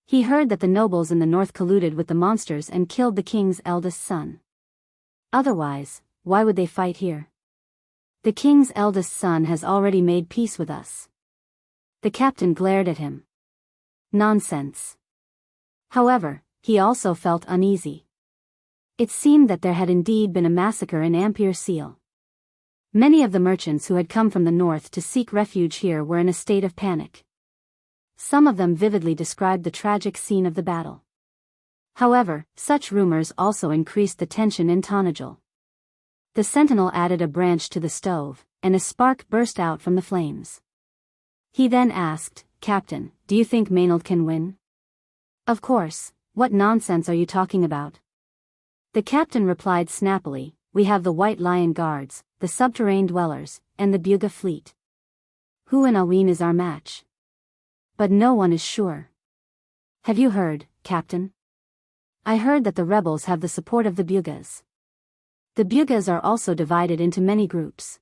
Speaker 1: He heard that the nobles in the north colluded with the monsters and killed the king's eldest son. Otherwise, why would they fight here? The king's eldest son has already made peace with us." The captain glared at him. Nonsense. However, he also felt uneasy. It seemed that there had indeed been a massacre in Ampere Seal. Many of the merchants who had come from the north to seek refuge here were in a state of panic. Some of them vividly described the tragic scene of the battle. However, such rumors also increased the tension in Tanajul. The sentinel added a branch to the stove, and a spark burst out from the flames. He then asked, "Captain, do you think Maynard can win?" "Of course, what nonsense are you talking about?" The captain replied snappily, "We have the White Lion Guards, the subterranean dwellers, and the Buga fleet. Who in Aween is our match? But no one is sure." "Have you heard, Captain?" "I heard that the rebels have the support of the Bugas. The Bugas are also divided into many groups.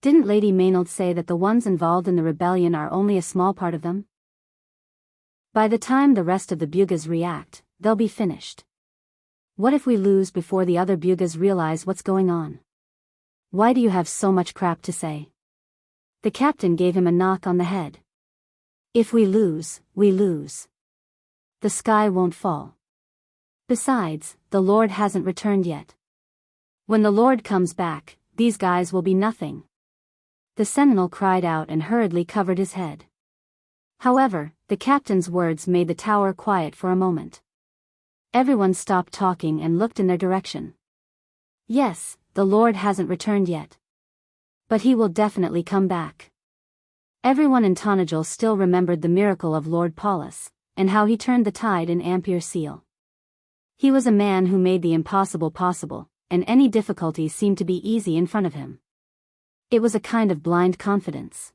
Speaker 1: Didn't Lady Maynard say that the ones involved in the rebellion are only a small part of them? By the time the rest of the Bugas react, they'll be finished. What if we lose before the other Bugas realize what's going on? Why do you have so much crap to say?" The captain gave him a knock on the head. "If we lose, we lose. The sky won't fall. Besides, the Lord hasn't returned yet. When the Lord comes back, these guys will be nothing." The sentinel cried out and hurriedly covered his head. However, the captain's words made the tower quiet for a moment. Everyone stopped talking and looked in their direction. Yes, the Lord hasn't returned yet. But he will definitely come back. Everyone in Tanajul still remembered the miracle of Lord Paulus, and how he turned the tide in Ampere Seal. He was a man who made the impossible possible, and any difficulty seemed to be easy in front of him. It was a kind of blind confidence.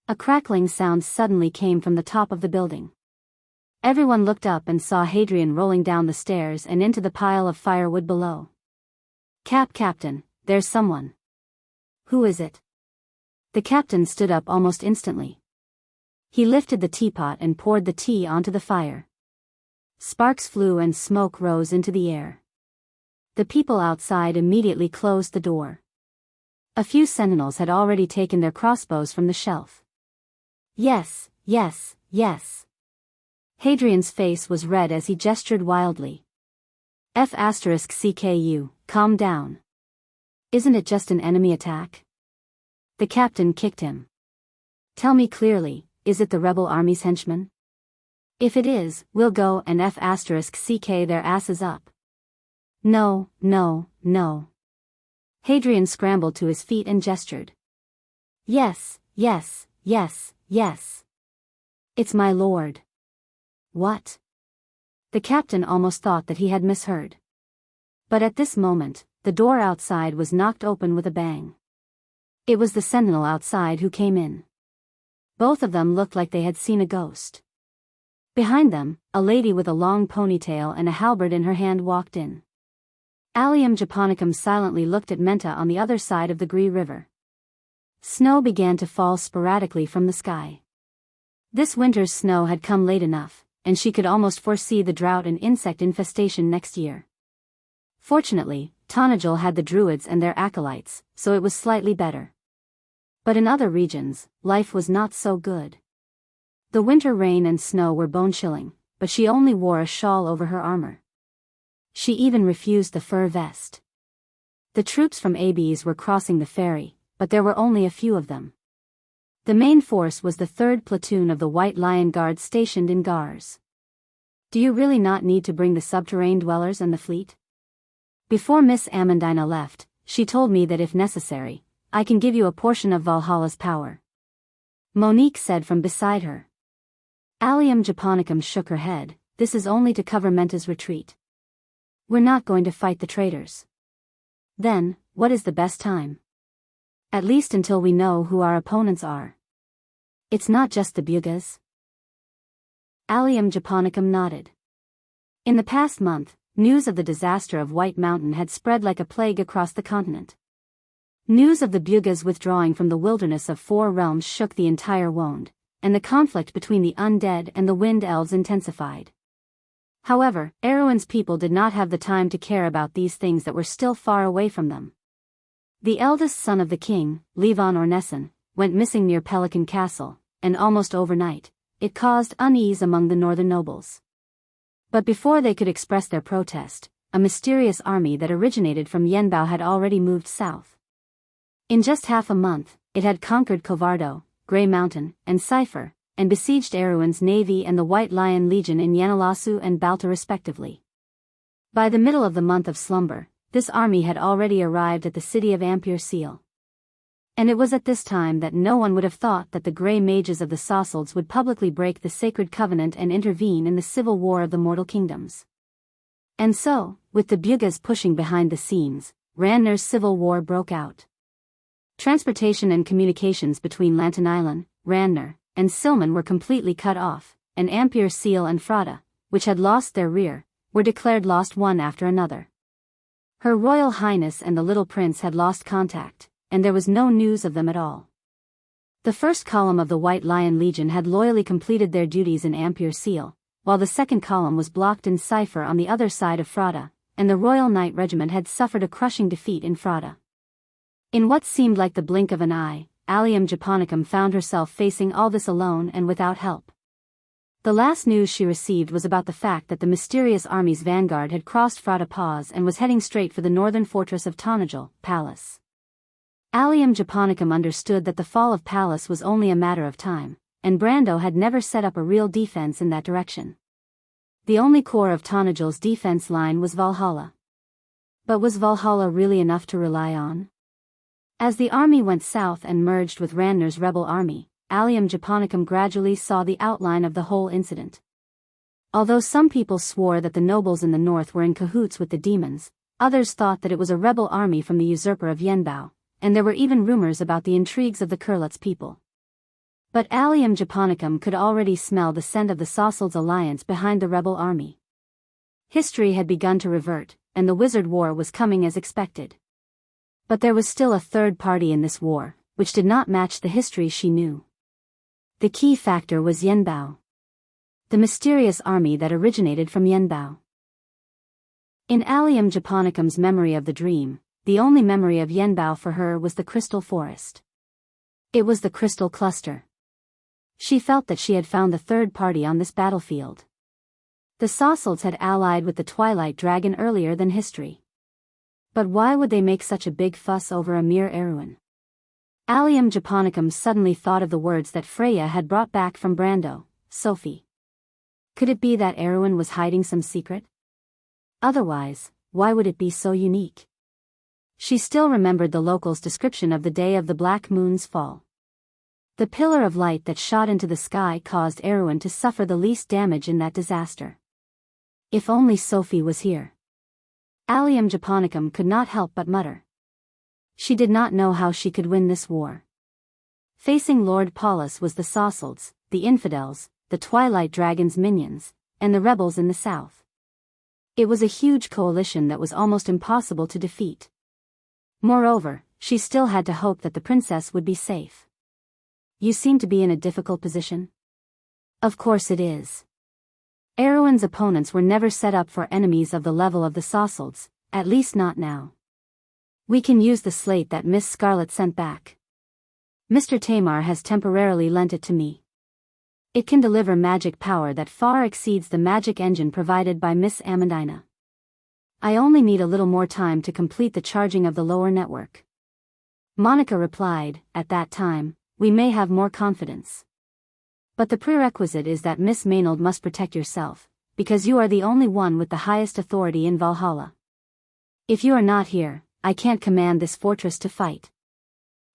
Speaker 1: A crackling sound suddenly came from the top of the building. Everyone looked up and saw Hadrian rolling down the stairs and into the pile of firewood below. Captain, there's someone. Who is it? The captain stood up almost instantly. He lifted the teapot and poured the tea onto the fire. Sparks flew and smoke rose into the air. The people outside immediately closed the door. A few sentinels had already taken their crossbows from the shelf. Yes, yes, yes. Hadrian's face was red as he gestured wildly. F***CKU, calm down. Isn't it just an enemy attack? The captain kicked him. Tell me clearly, is it the rebel army's henchmen? If it is, we'll go and F***CK their asses up. No, no, no. Hadrian scrambled to his feet and gestured. Yes, yes, yes, yes. It's my lord. What? The captain almost thought that he had misheard. But at this moment, the door outside was knocked open with a bang. It was the sentinel outside who came in. Both of them looked like they had seen a ghost. Behind them, a lady with a long ponytail and a halberd in her hand walked in. Allium Japonicum silently looked at Menta on the other side of the Gree River. Snow began to fall sporadically from the sky. This winter's snow had come late enough, and she could almost foresee the drought and insect infestation next year. Fortunately, Tanajul had the druids and their acolytes, so it was slightly better. But in other regions, life was not so good. The winter rain and snow were bone-chilling, but she only wore a shawl over her armor. She even refused the fur vest. The troops from ABs were crossing the ferry, but there were only a few of them. The main force was the 3rd platoon of the White Lion Guard stationed in Gars. Do you really not need to bring the subterranean dwellers and the fleet? Before Miss Amandina left, she told me that if necessary, I can give you a portion of Valhalla's power. Monique said from beside her. Allium Japonicum shook her head. This is only to cover Menta's retreat. We're not going to fight the traitors. Then, what is the best time? At least until we know who our opponents are. It's not just the Bugis. Allium Japonicum nodded. In the past month, news of the disaster of White Mountain had spread like a plague across the continent. News of the Bugis withdrawing from the wilderness of 4 realms shook the entire Wond, and the conflict between the undead and the wind elves intensified. However, Erwin's people did not have the time to care about these things that were still far away from them. The eldest son of the king, Levon Ornessen, went missing near Pelican Castle, and almost overnight, it caused unease among the northern nobles. But before they could express their protest, a mysterious army that originated from Yenbao had already moved south. In just half a month, it had conquered Covardo, Grey Mountain, and Cipher, and besieged Erwin's navy and the White Lion Legion in Yenilasu and Balta respectively. By the middle of the month of slumber, this army had already arrived at the city of Ampere Seal. And it was at this time that no one would have thought that the Grey Mages of the Sassalds would publicly break the sacred covenant and intervene in the civil war of the mortal kingdoms. And so, with the Bugis pushing behind the scenes, Ranner's civil war broke out. Transportation and communications between Lantanailan, Ranner, and Silman were completely cut off, and Ampere Seal and Frada, which had lost their rear, were declared lost one after another. Her Royal Highness and the little prince had lost contact, and there was no news of them at all. The first column of the White Lion Legion had loyally completed their duties in Ampere Seal, while the second column was blocked in Cipher on the other side of Frada, and the Royal Knight Regiment had suffered a crushing defeat in Frada. In what seemed like the blink of an eye, Allium Japonicum found herself facing all this alone and without help. The last news she received was about the fact that the mysterious army's vanguard had crossed Frada Pass and was heading straight for the northern fortress of Tanajul, Palace. Allium Japonicum understood that the fall of Palace was only a matter of time, and Brando had never set up a real defense in that direction. The only core of Tanajul's defense line was Valhalla. But was Valhalla really enough to rely on? As the army went south and merged with Randner's rebel army, Allium Japonicum gradually saw the outline of the whole incident. Although some people swore that the nobles in the north were in cahoots with the demons, others thought that it was a rebel army from the usurper of Yenbao, and there were even rumors about the intrigues of the Kurlutz people. But Allium Japonicum could already smell the scent of the Sasald's alliance behind the rebel army. History had begun to revert, and the wizard war was coming as expected. But there was still a third party in this war, which did not match the history she knew. The key factor was Yenbao. The mysterious army that originated from Yenbao. In Allium Japonicum's memory of the dream, the only memory of Yenbao for her was the crystal forest. It was the crystal cluster. She felt that she had found the third party on this battlefield. The Sasalds had allied with the Twilight Dragon earlier than history. But why would they make such a big fuss over a mere Erewhon? Allium Japonicum suddenly thought of the words that Freya had brought back from Brando, Sophie. Could it be that Erewhon was hiding some secret? Otherwise, why would it be so unique? She still remembered the locals' description of the day of the Black Moon's fall. The pillar of light that shot into the sky caused Erewhon to suffer the least damage in that disaster. If only Sophie was here. Allium Japonicum could not help but mutter. She did not know how she could win this war. Facing Lord Paulus was the Sasalds, the infidels, the Twilight Dragon's minions, and the rebels in the south. It was a huge coalition that was almost impossible to defeat. Moreover, she still had to hope that the princess would be safe. You seem to be in a difficult position. Of course it is. Erewhon's opponents were never set up for enemies of the level of the Sasalds, at least not now. We can use the slate that Miss Scarlet sent back. Mr. Tamar has temporarily lent it to me. It can deliver magic power that far exceeds the magic engine provided by Miss Amandina. I only need a little more time to complete the charging of the lower network. Monica replied, at that time, we may have more confidence. But the prerequisite is that Miss Maynold must protect yourself, because you are the only one with the highest authority in Valhalla. If you are not here, I can't command this fortress to fight.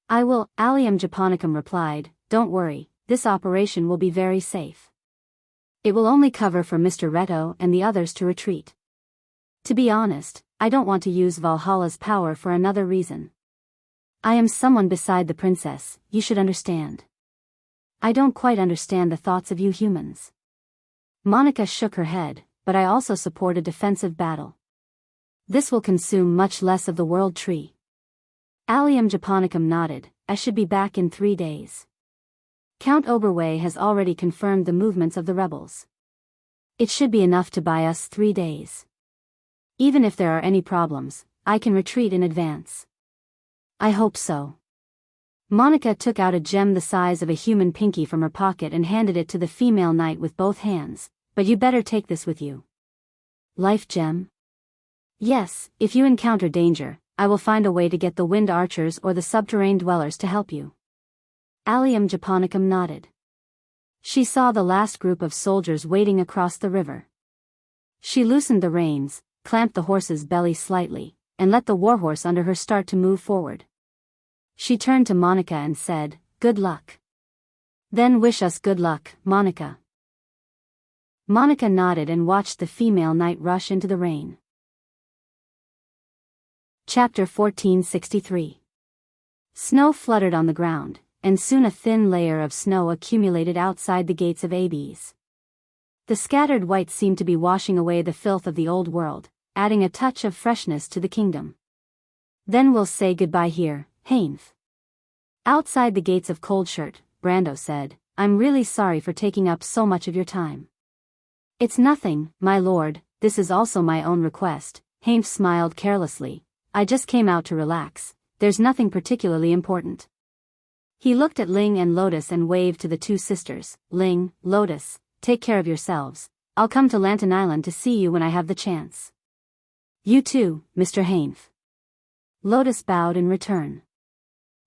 Speaker 1: I will, Allium Japonicum replied, don't worry, this operation will be very safe. It will only cover for Mr. Reto and the others to retreat. To be honest, I don't want to use Valhalla's power for another reason. I am someone beside the princess, you should understand. I don't quite understand the thoughts of you humans. Monica shook her head, but I also support a defensive battle. This will consume much less of the world tree. Allium Japonicum nodded, I should be back in 3 days. Count Oberway has already confirmed the movements of the rebels. It should be enough to buy us 3 days. Even if there are any problems, I can retreat in advance. I hope so. Monica took out a gem the size of a human pinky from her pocket and handed it to the female knight with both hands, but you better take this with you. Life gem? Yes, if you encounter danger, I will find a way to get the wind archers or the subterranean dwellers to help you. Allium Japonicum nodded. She saw the last group of soldiers waiting across the river. She loosened the reins, clamped the horse's belly slightly, and let the warhorse under her start to move forward. She turned to Monica and said, good luck. Then wish us good luck, Monica. Monica nodded and watched the female knight rush into the rain. Chapter 1463. Snow fluttered on the ground, and soon a thin layer of snow accumulated outside the gates of Abes. The scattered white seemed to be washing away the filth of the old world, adding a touch of freshness to the kingdom. Then we'll say goodbye here, Hainf. Outside the gates of Coldshurt, Brando said, I'm really sorry for taking up so much of your time. It's nothing, my lord, this is also my own request. Hainf smiled carelessly. I just came out to relax, there's nothing particularly important. He looked at Ling and Lotus and waved to the two sisters. Ling, Lotus, take care of yourselves. I'll come to Lantern Island to see you when I have the chance. You too, Mr. Hainf. Lotus bowed in return.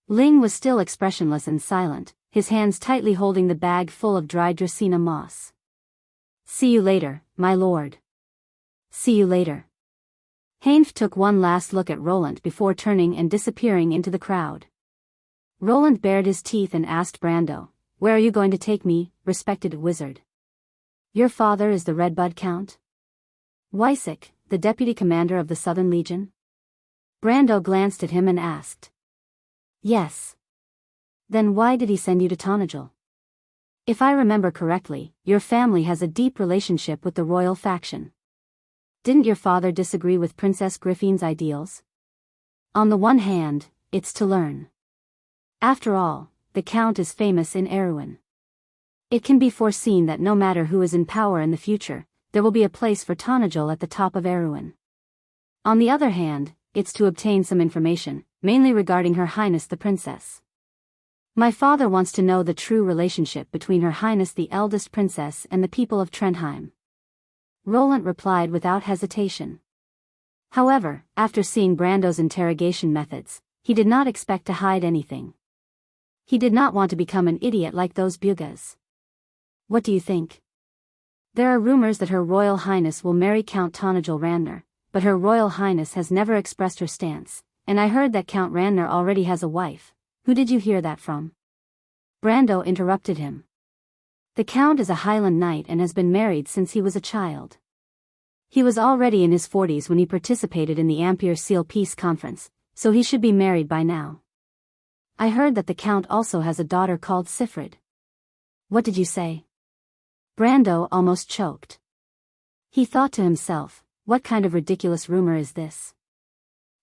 Speaker 1: Ling was still expressionless and silent, his hands tightly holding the bag full of dried Dracaena moss. See you later, my lord. See you later. Heinf took one last look at Roland before turning and disappearing into the crowd. Roland bared his teeth and asked Brando, "Where are you going to take me, respected wizard?" "Your father is the Redbud Count? Wysick, the deputy commander of the Southern Legion?" Brando glanced at him and asked. "Yes." "Then why did he send you to Tonagel? If I remember correctly, your family has a deep relationship with the royal faction. Didn't your father disagree with Princess Griffine's ideals? On the one hand, it's to learn. After all, the Count is famous in Erewhon. It can be foreseen that no matter who is in power in the future, there will be a place for Tonagel at the top of Erewhon. On the other hand, it's to obtain some information, mainly regarding Her Highness the Princess. My father wants to know the true relationship between Her Highness the eldest princess and the people of Trendheim." Roland replied without hesitation. However, after seeing Brando's interrogation methods, he did not expect to hide anything. He did not want to become an idiot like those Bugas. "What do you think?" "There are rumors that Her Royal Highness will marry Count Tonagel Ranner, but Her Royal Highness has never expressed her stance, and I heard that Count Ranner already has a wife." "Who did you hear that from?" Brando interrupted him. "The Count is a Highland knight and has been married since he was a child. He was already in his 40s when he participated in the Ampere Seal Peace Conference, so he should be married by now. I heard that the Count also has a daughter called Sifrid." "What did you say?" Brando almost choked. He thought to himself, what kind of ridiculous rumor is this?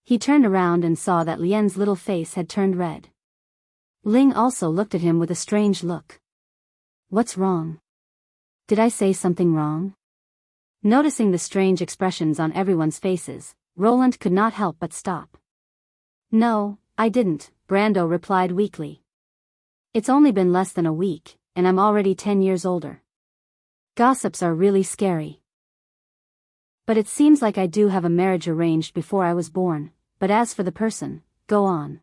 Speaker 1: He turned around and saw that Lien's little face had turned red. Ling also looked at him with a strange look. "What's wrong? Did I say something wrong?" Noticing the strange expressions on everyone's faces, Roland could not help but stop. "No, I didn't," Brando replied weakly. "It's only been less than a week, and I'm already 10 years older. Gossips are really scary. But it seems like I do have a marriage arranged before I was born, but as for the person, go on."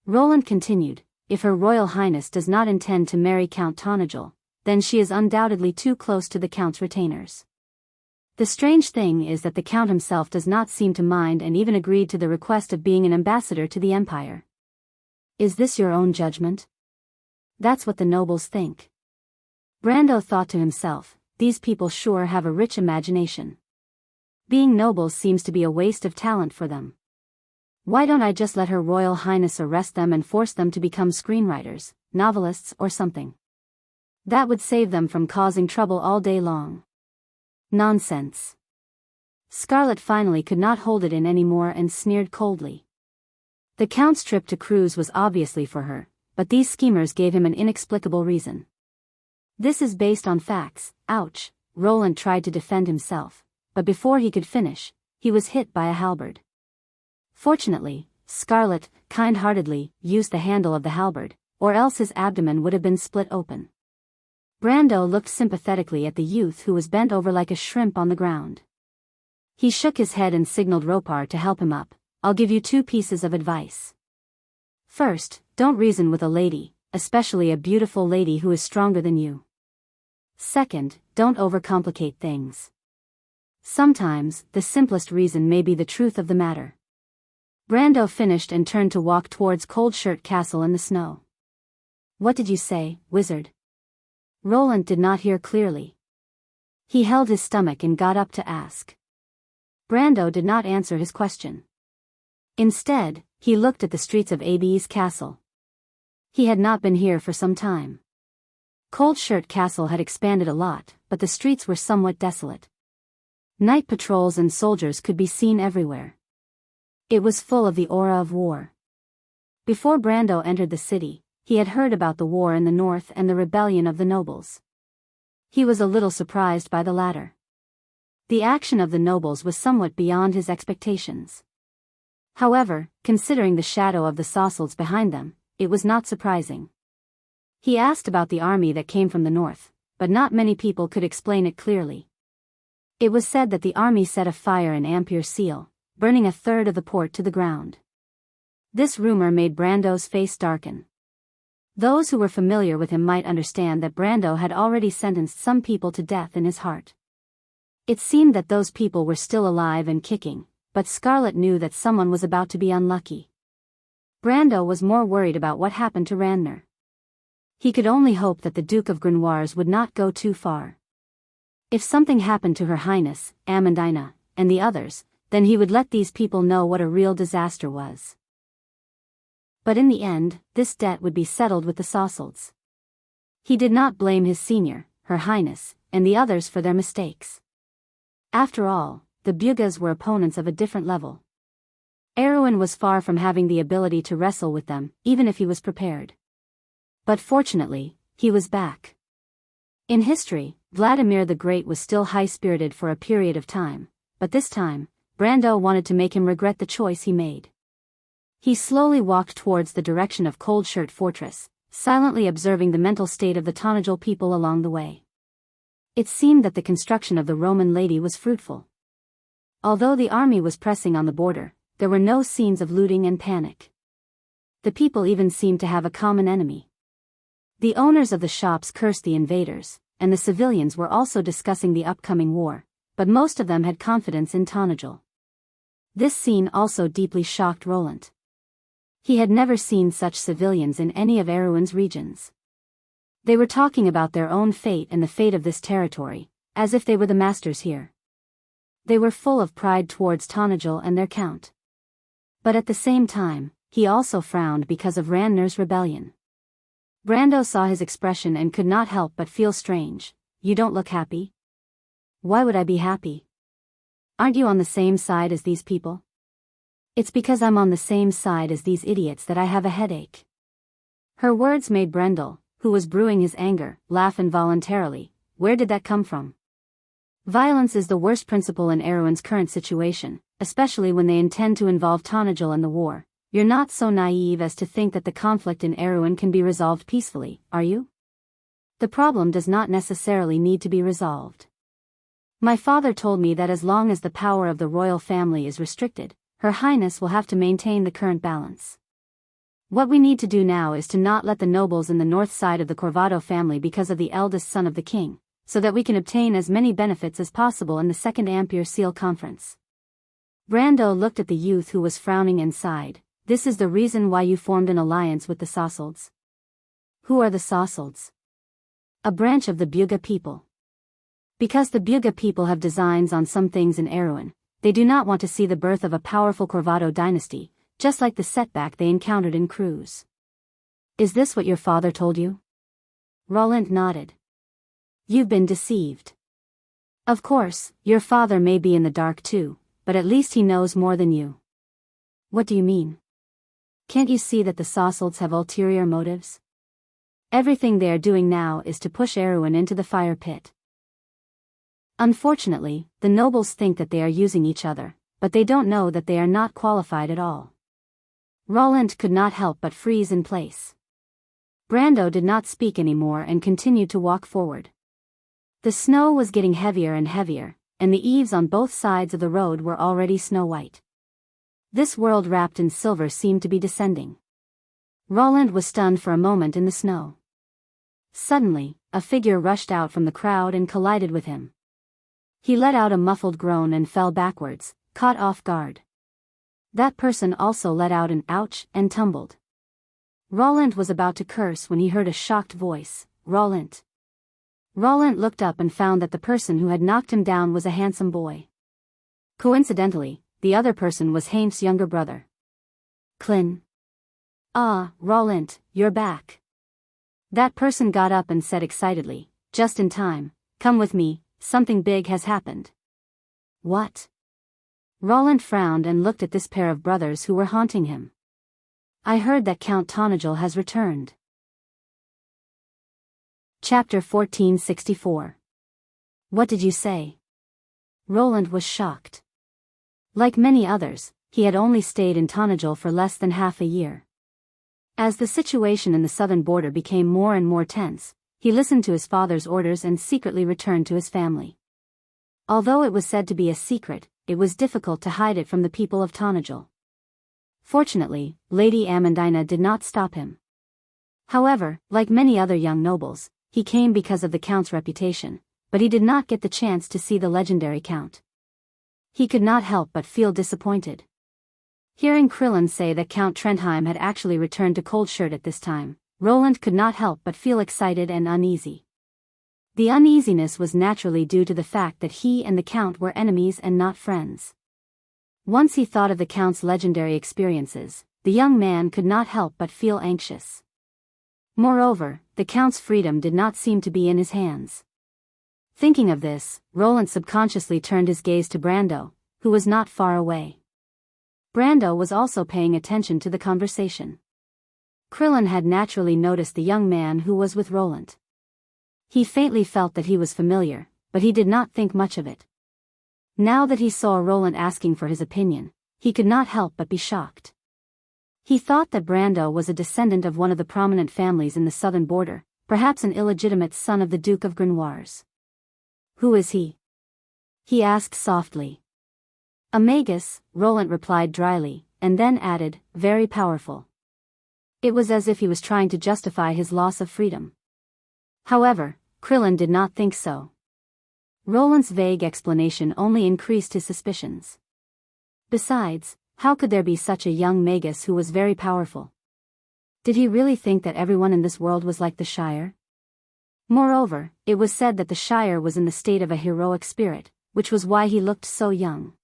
Speaker 1: Roland continued, "If Her Royal Highness does not intend to marry Count Tonagel, then she is undoubtedly too close to the Count's retainers. The strange thing is that the Count himself does not seem to mind and even agreed to the request of being an ambassador to the Empire. Is this your own judgment? That's what the nobles think." Brando thought to himself, these people sure have a rich imagination. Being nobles seems to be a waste of talent for them. Why don't I just let Her Royal Highness arrest them and force them to become screenwriters, novelists or something? That would save them from causing trouble all day long. Nonsense. Scarlet finally could not hold it in anymore and sneered coldly. The Count's trip to cruise was obviously for her, but these schemers gave him an inexplicable reason. "This is based on facts." Ouch, Roland tried to defend himself, but before he could finish, he was hit by a halberd. Fortunately, Scarlet, kind-heartedly, used the handle of the halberd, or else his abdomen would have been split open. Brando looked sympathetically at the youth who was bent over like a shrimp on the ground. He shook his head and signaled Ropar to help him up. "I'll give you 2 pieces of advice. First, don't reason with a lady, especially a beautiful lady who is stronger than you. Second, don't overcomplicate things. Sometimes, the simplest reason may be the truth of the matter." Brando finished and turned to walk towards Cold Shirt Castle in the snow. "What did you say, wizard?" Roland did not hear clearly. He held his stomach and got up to ask. Brando did not answer his question. Instead, he looked at the streets of Abe's castle. He had not been here for some time. Cold Shirt Castle had expanded a lot, but the streets were somewhat desolate. Night patrols and soldiers could be seen everywhere. It was full of the aura of war. Before Brando entered the city, he had heard about the war in the north and the rebellion of the nobles. He was a little surprised by the latter. The action of the nobles was somewhat beyond his expectations. However, considering the shadow of the Sasselds behind them, it was not surprising. He asked about the army that came from the north, but not many people could explain it clearly. It was said that the army set a fire in Ampere Seal, burning a third of the port to the ground. This rumor made Brando's face darken. Those who were familiar with him might understand that Brando had already sentenced some people to death in his heart. It seemed that those people were still alive and kicking, but Scarlet knew that someone was about to be unlucky. Brando was more worried about what happened to Ranner. He could only hope that the Duke of Grenoires would not go too far. If something happened to Her Highness, Amandina, and the others, then he would let these people know what a real disaster was. But in the end, this debt would be settled with the Sausalds. He did not blame his senior, Her Highness, and the others for their mistakes. After all, the Bugas were opponents of a different level. Erwin was far from having the ability to wrestle with them, even if he was prepared. But fortunately, he was back. In history, Vladimir the Great was still high-spirited for a period of time, but this time, Brando wanted to make him regret the choice he made. He slowly walked towards the direction of Cold Shirt Fortress, silently observing the mental state of the Tonajol people along the way. It seemed that the construction of the Roman lady was fruitful. Although the army was pressing on the border, there were no scenes of looting and panic. The people even seemed to have a common enemy. The owners of the shops cursed the invaders, and the civilians were also discussing the upcoming war, but most of them had confidence in Tonajol. This scene also deeply shocked Roland. He had never seen such civilians in any of Erwin's regions. They were talking about their own fate and the fate of this territory, as if they were the masters here. They were full of pride towards Tonajol and their count. But at the same time, he also frowned because of Ranner's rebellion. Brando saw his expression and could not help but feel strange. You don't look happy? Why would I be happy? Aren't you on the same side as these people? It's because I'm on the same side as these idiots that I have a headache. Her words made Brendel, who was brewing his anger, laugh involuntarily. Where did that come from? Violence is the worst principle in Erwin's current situation, especially when they intend to involve Tonajol in the war. You're not so naive as to think that the conflict in Erwin can be resolved peacefully, are you? The problem does not necessarily need to be resolved. My father told me that as long as the power of the royal family is restricted, Her Highness will have to maintain the current balance. What we need to do now is to not let the nobles in the north side of the Corvado family because of the eldest son of the king, so that we can obtain as many benefits as possible in the Second Ampere Seal Conference. Brando looked at the youth who was frowning and sighed. This is the reason why you formed an alliance with the Sausalds. Who are the Sausalds? A branch of the Buga people. Because the Buga people have designs on some things in Erwin, they do not want to see the birth of a powerful Corvado dynasty, just like the setback they encountered in Cruz. Is this what your father told you? Roland nodded. You've been deceived. Of course, your father may be in the dark too, but at least he knows more than you. What do you mean? Can't you see that the Sausalds have ulterior motives? Everything they are doing now is to push Erwin into the fire pit. Unfortunately, the nobles think that they are using each other, but they don't know that they are not qualified at all. Roland could not help but freeze in place. Brando did not speak anymore and continued to walk forward. The snow was getting heavier and heavier, and the eaves on both sides of the road were already snow-white. This world wrapped in silver seemed to be descending. Roland was stunned for a moment in the snow. Suddenly, a figure rushed out from the crowd and collided with him. He let out a muffled groan and fell backwards, caught off guard. That person also let out an ouch and tumbled. Roland was about to curse when he heard a shocked voice, Roland. Roland looked up and found that the person who had knocked him down was a handsome boy. Coincidentally, the other person was Heinz's younger brother. Clin. Ah, Roland, you're back. That person got up and said excitedly, just in time, come with me, something big has happened. What? Roland frowned and looked at this pair of brothers who were haunting him. I heard that Count Tonajol has returned. Chapter 1464. What did you say? Roland was shocked. Like many others, he had only stayed in Tonajol for less than half a year. As the situation in the southern border became more and more tense, he listened to his father's orders and secretly returned to his family. Although it was said to be a secret, it was difficult to hide it from the people of Tonajol. Fortunately, Lady Amandina did not stop him. However, like many other young nobles, he came because of the Count's reputation, but he did not get the chance to see the legendary Count. He could not help but feel disappointed. Hearing Krillin say that Count Trentheim had actually returned to Cold Shirt at this time, Roland could not help but feel excited and uneasy. The uneasiness was naturally due to the fact that he and the Count were enemies and not friends. Once he thought of the Count's legendary experiences, the young man could not help but feel anxious. Moreover, the Count's freedom did not seem to be in his hands. Thinking of this, Roland subconsciously turned his gaze to Brando, who was not far away. Brando was also paying attention to the conversation. Krillin had naturally noticed the young man who was with Roland. He faintly felt that he was familiar, but he did not think much of it. Now that he saw Roland asking for his opinion, he could not help but be shocked. He thought that Brando was a descendant of one of the prominent families in the southern border, perhaps an illegitimate son of the Duke of Grenoires. "Who is he?" he asked softly. "A magus," Roland replied dryly, and then added, "very powerful." It was as if he was trying to justify his loss of freedom. However, Krillin did not think so. Roland's vague explanation only increased his suspicions. Besides, how could there be such a young magus who was very powerful? Did he really think that everyone in this world was like the Shire? Moreover, it was said that the Shire was in the state of a heroic spirit, which was why he looked so young.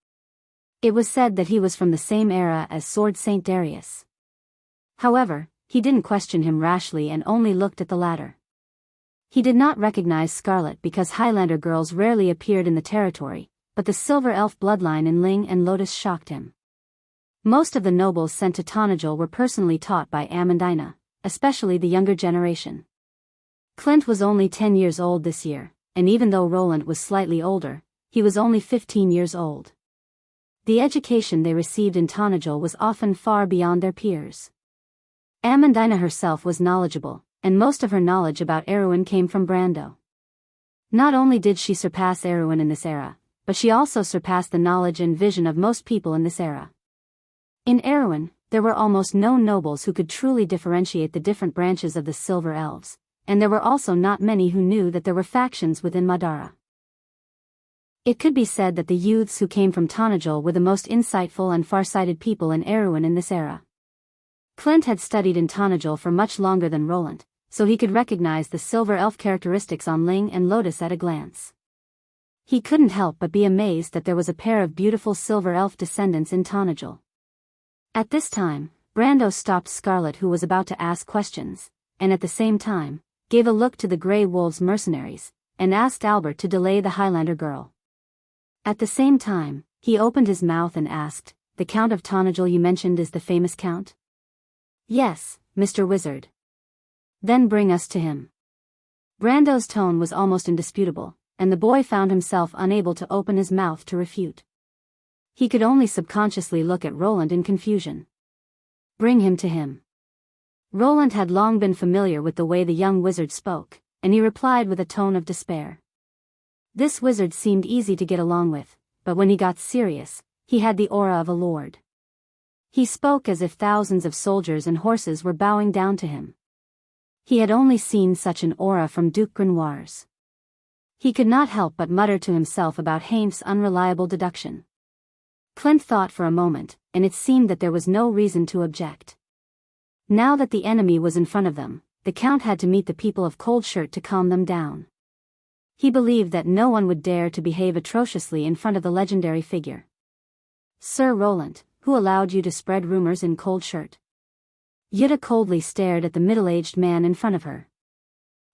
Speaker 1: It was said that he was from the same era as Sword Saint Darius. However, he didn't question him rashly and only looked at the latter. He did not recognize Scarlet because Highlander girls rarely appeared in the territory, but the Silver Elf bloodline in Ling and Lotus shocked him. Most of the nobles sent to Tonajul were personally taught by Amandina, especially the younger generation. Clint was only 10 years old this year, and even though Roland was slightly older, he was only 15 years old. The education they received in Tonajul was often far beyond their peers. Amandina herself was knowledgeable, and most of her knowledge about Erwin came from Brando. Not only did she surpass Erwin in this era, but she also surpassed the knowledge and vision of most people in this era. In Erwin, there were almost no nobles who could truly differentiate the different branches of the Silver Elves, and there were also not many who knew that there were factions within Madara. It could be said that the youths who came from Tonajul were the most insightful and far-sighted people in Erwin in this era. Clint had studied in Tonajul for much longer than Roland, so he could recognize the Silver Elf characteristics on Ling and Lotus at a glance. He couldn't help but be amazed that there was a pair of beautiful Silver Elf descendants in Tonajul. At this time, Brando stopped Scarlet, who was about to ask questions, and at the same time, gave a look to the Grey Wolves mercenaries, and asked Albert to delay the Highlander girl. At the same time, he opened his mouth and asked, "The Count of Tonajul you mentioned is the famous Count?" "Yes, Mr. Wizard." "Then bring us to him." Brando's tone was almost indisputable, and the boy found himself unable to open his mouth to refute. He could only subconsciously look at Roland in confusion. Bring him to him. Roland had long been familiar with the way the young wizard spoke, and he replied with a tone of despair. This wizard seemed easy to get along with, but when he got serious, he had the aura of a lord. He spoke as if thousands of soldiers and horses were bowing down to him. He had only seen such an aura from Duke Grenoires. He could not help but mutter to himself about Hainf's unreliable deduction. Clint thought for a moment, and it seemed that there was no reason to object. Now that the enemy was in front of them, the Count had to meet the people of Cold Shirt to calm them down. He believed that no one would dare to behave atrociously in front of the legendary figure. "Sir Roland, who allowed you to spread rumors in Cold Shirt?" Yuta coldly stared at the middle-aged man in front of her.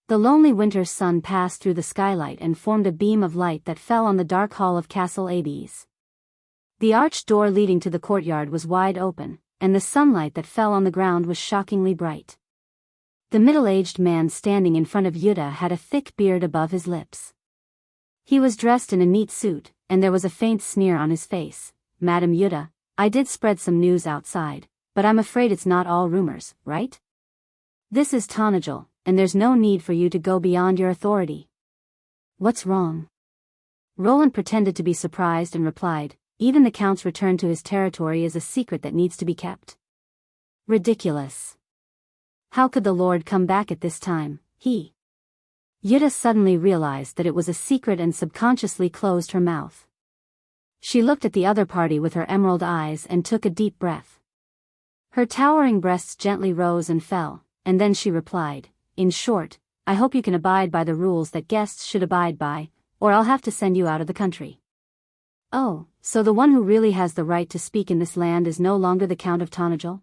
Speaker 1: The lonely winter sun passed through the skylight and formed a beam of light that fell on the dark hall of Castle Hades. The arched door leading to the courtyard was wide open, and the sunlight that fell on the ground was shockingly bright. The middle-aged man standing in front of Yuta had a thick beard above his lips. He was dressed in a neat suit, and there was a faint sneer on his face. "Madam Yuta, I did spread some news outside, but I'm afraid it's not all rumors, right? This is Tonajul, and there's no need for you to go beyond your authority." "What's wrong?" Roland pretended to be surprised and replied, "Even the Count's return to his territory is a secret that needs to be kept." "Ridiculous. How could the Lord come back at this time?" Yuta suddenly realized that it was a secret and subconsciously closed her mouth. She looked at the other party with her emerald eyes and took a deep breath. Her towering breasts gently rose and fell, and then she replied, "In short, I hope you can abide by the rules that guests should abide by, or I'll have to send you out of the country." "Oh, so the one who really has the right to speak in this land is no longer the Count of Tanajil?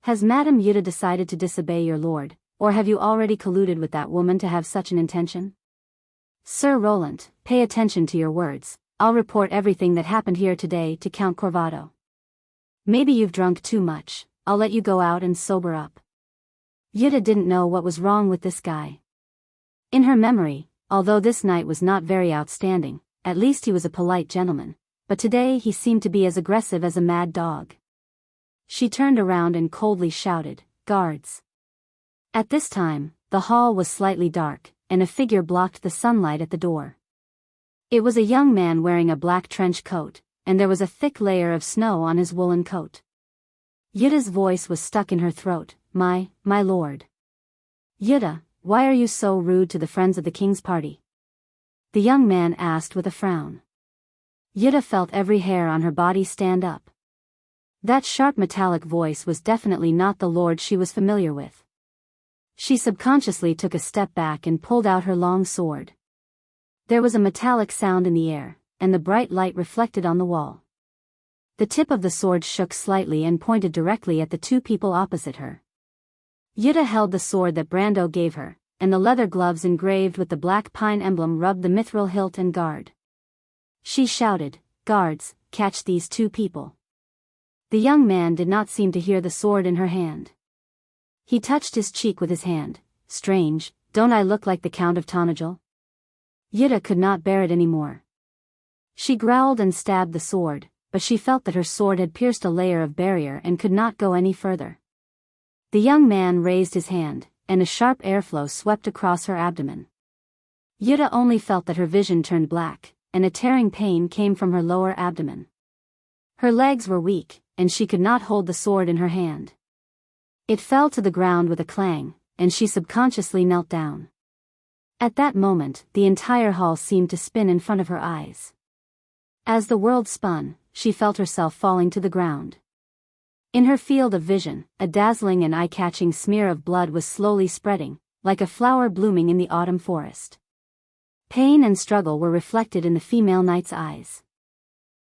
Speaker 1: Has Madame Yuta decided to disobey your lord, or have you already colluded with that woman to have such an intention?" "Sir Roland, pay attention to your words. I'll report everything that happened here today to Count Corvado. Maybe you've drunk too much. I'll let you go out and sober up." Yuta didn't know what was wrong with this guy. In her memory, although this night was not very outstanding, at least he was a polite gentleman, but today he seemed to be as aggressive as a mad dog. She turned around and coldly shouted, "Guards!" At this time, the hall was slightly dark, and a figure blocked the sunlight at the door. It was a young man wearing a black trench coat, and there was a thick layer of snow on his woolen coat. Yuta's voice was stuck in her throat, My lord. "Yuta, why are you so rude to the friends of the king's party?" the young man asked with a frown. Yuta felt every hair on her body stand up. That sharp metallic voice was definitely not the lord she was familiar with. She subconsciously took a step back and pulled out her long sword. There was a metallic sound in the air, and the bright light reflected on the wall. The tip of the sword shook slightly and pointed directly at the two people opposite her. Yuta held the sword that Brando gave her, and the leather gloves engraved with the black pine emblem rubbed the mithril hilt and guard. She shouted, "Guards, catch these two people." The young man did not seem to hear the sword in her hand. He touched his cheek with his hand. "Strange, don't I look like the Count of Tanajil?" Yuta could not bear it anymore. She growled and stabbed the sword, but she felt that her sword had pierced a layer of barrier and could not go any further. The young man raised his hand, and a sharp airflow swept across her abdomen. Yuta only felt that her vision turned black, and a tearing pain came from her lower abdomen. Her legs were weak, and she could not hold the sword in her hand. It fell to the ground with a clang, and she subconsciously knelt down. At that moment, the entire hall seemed to spin in front of her eyes. As the world spun, she felt herself falling to the ground. In her field of vision, a dazzling and eye-catching smear of blood was slowly spreading, like a flower blooming in the autumn forest. Pain and struggle were reflected in the female knight's eyes.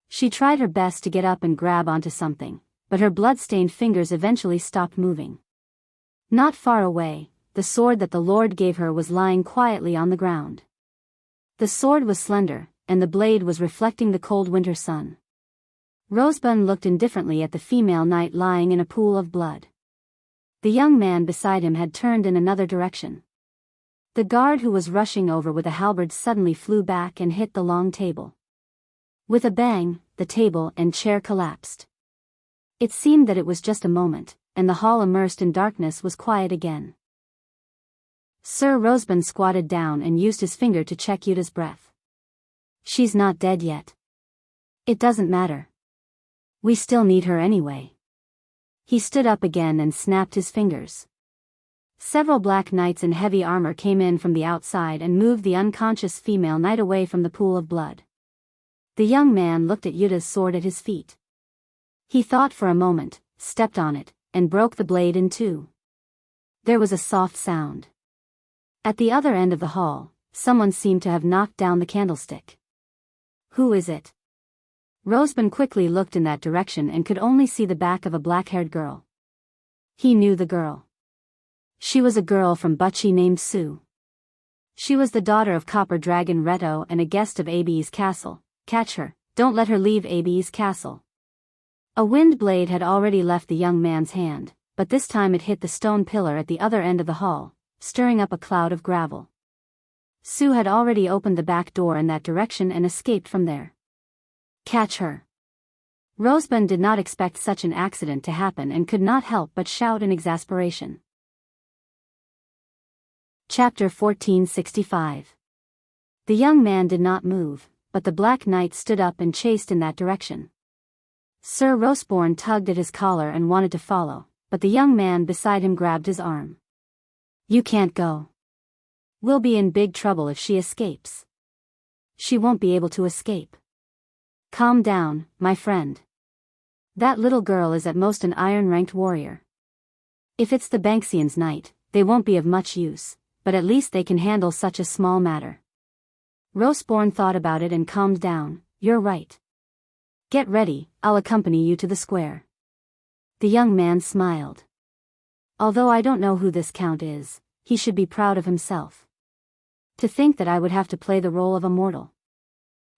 Speaker 1: She tried her best to get up and grab onto something, but her blood-stained fingers eventually stopped moving. Not far away, the sword that the Lord gave her was lying quietly on the ground. The sword was slender, and the blade was reflecting the cold winter sun. Rosebud looked indifferently at the female knight lying in a pool of blood. The young man beside him had turned in another direction. The guard who was rushing over with a halberd suddenly flew back and hit the long table. With a bang, the table and chair collapsed. It seemed that it was just a moment, and the hall immersed in darkness was quiet again. Sir Rosebud squatted down and used his finger to check Yuta's breath. "She's not dead yet. It doesn't matter. We still need her anyway." He stood up again and snapped his fingers. Several black knights in heavy armor came in from the outside and moved the unconscious female knight away from the pool of blood. The young man looked at Yuta's sword at his feet. He thought for a moment, stepped on it, and broke the blade in two. There was a soft sound. At the other end of the hall, someone seemed to have knocked down the candlestick. "Who is it?" Rosebud quickly looked in that direction and could only see the back of a black-haired girl. He knew the girl. She was a girl from Buchi named Sue. She was the daughter of Copper Dragon Reto and a guest of Abe's castle. "Catch her, don't let her leave Abe's castle." A wind blade had already left the young man's hand, but this time it hit the stone pillar at the other end of the hall, stirring up a cloud of gravel. Sue had already opened the back door in that direction and escaped from there. "Catch her." Rosebud did not expect such an accident to happen and could not help but shout in exasperation. Chapter 1465. The young man did not move, but the Black Knight stood up and chased in that direction. Sir Rosebud tugged at his collar and wanted to follow, but the young man beside him grabbed his arm. "You can't go. We'll be in big trouble if she escapes." "She won't be able to escape. Calm down, my friend. That little girl is at most an iron-ranked warrior. If it's the Banksian's knight, they won't be of much use, but at least they can handle such a small matter. Roseborn thought about it and calmed down. You're right. Get ready, I'll accompany you to the square. The young man smiled. Although I don't know who this count is, he should be proud of himself. To think that I would have to play the role of a mortal.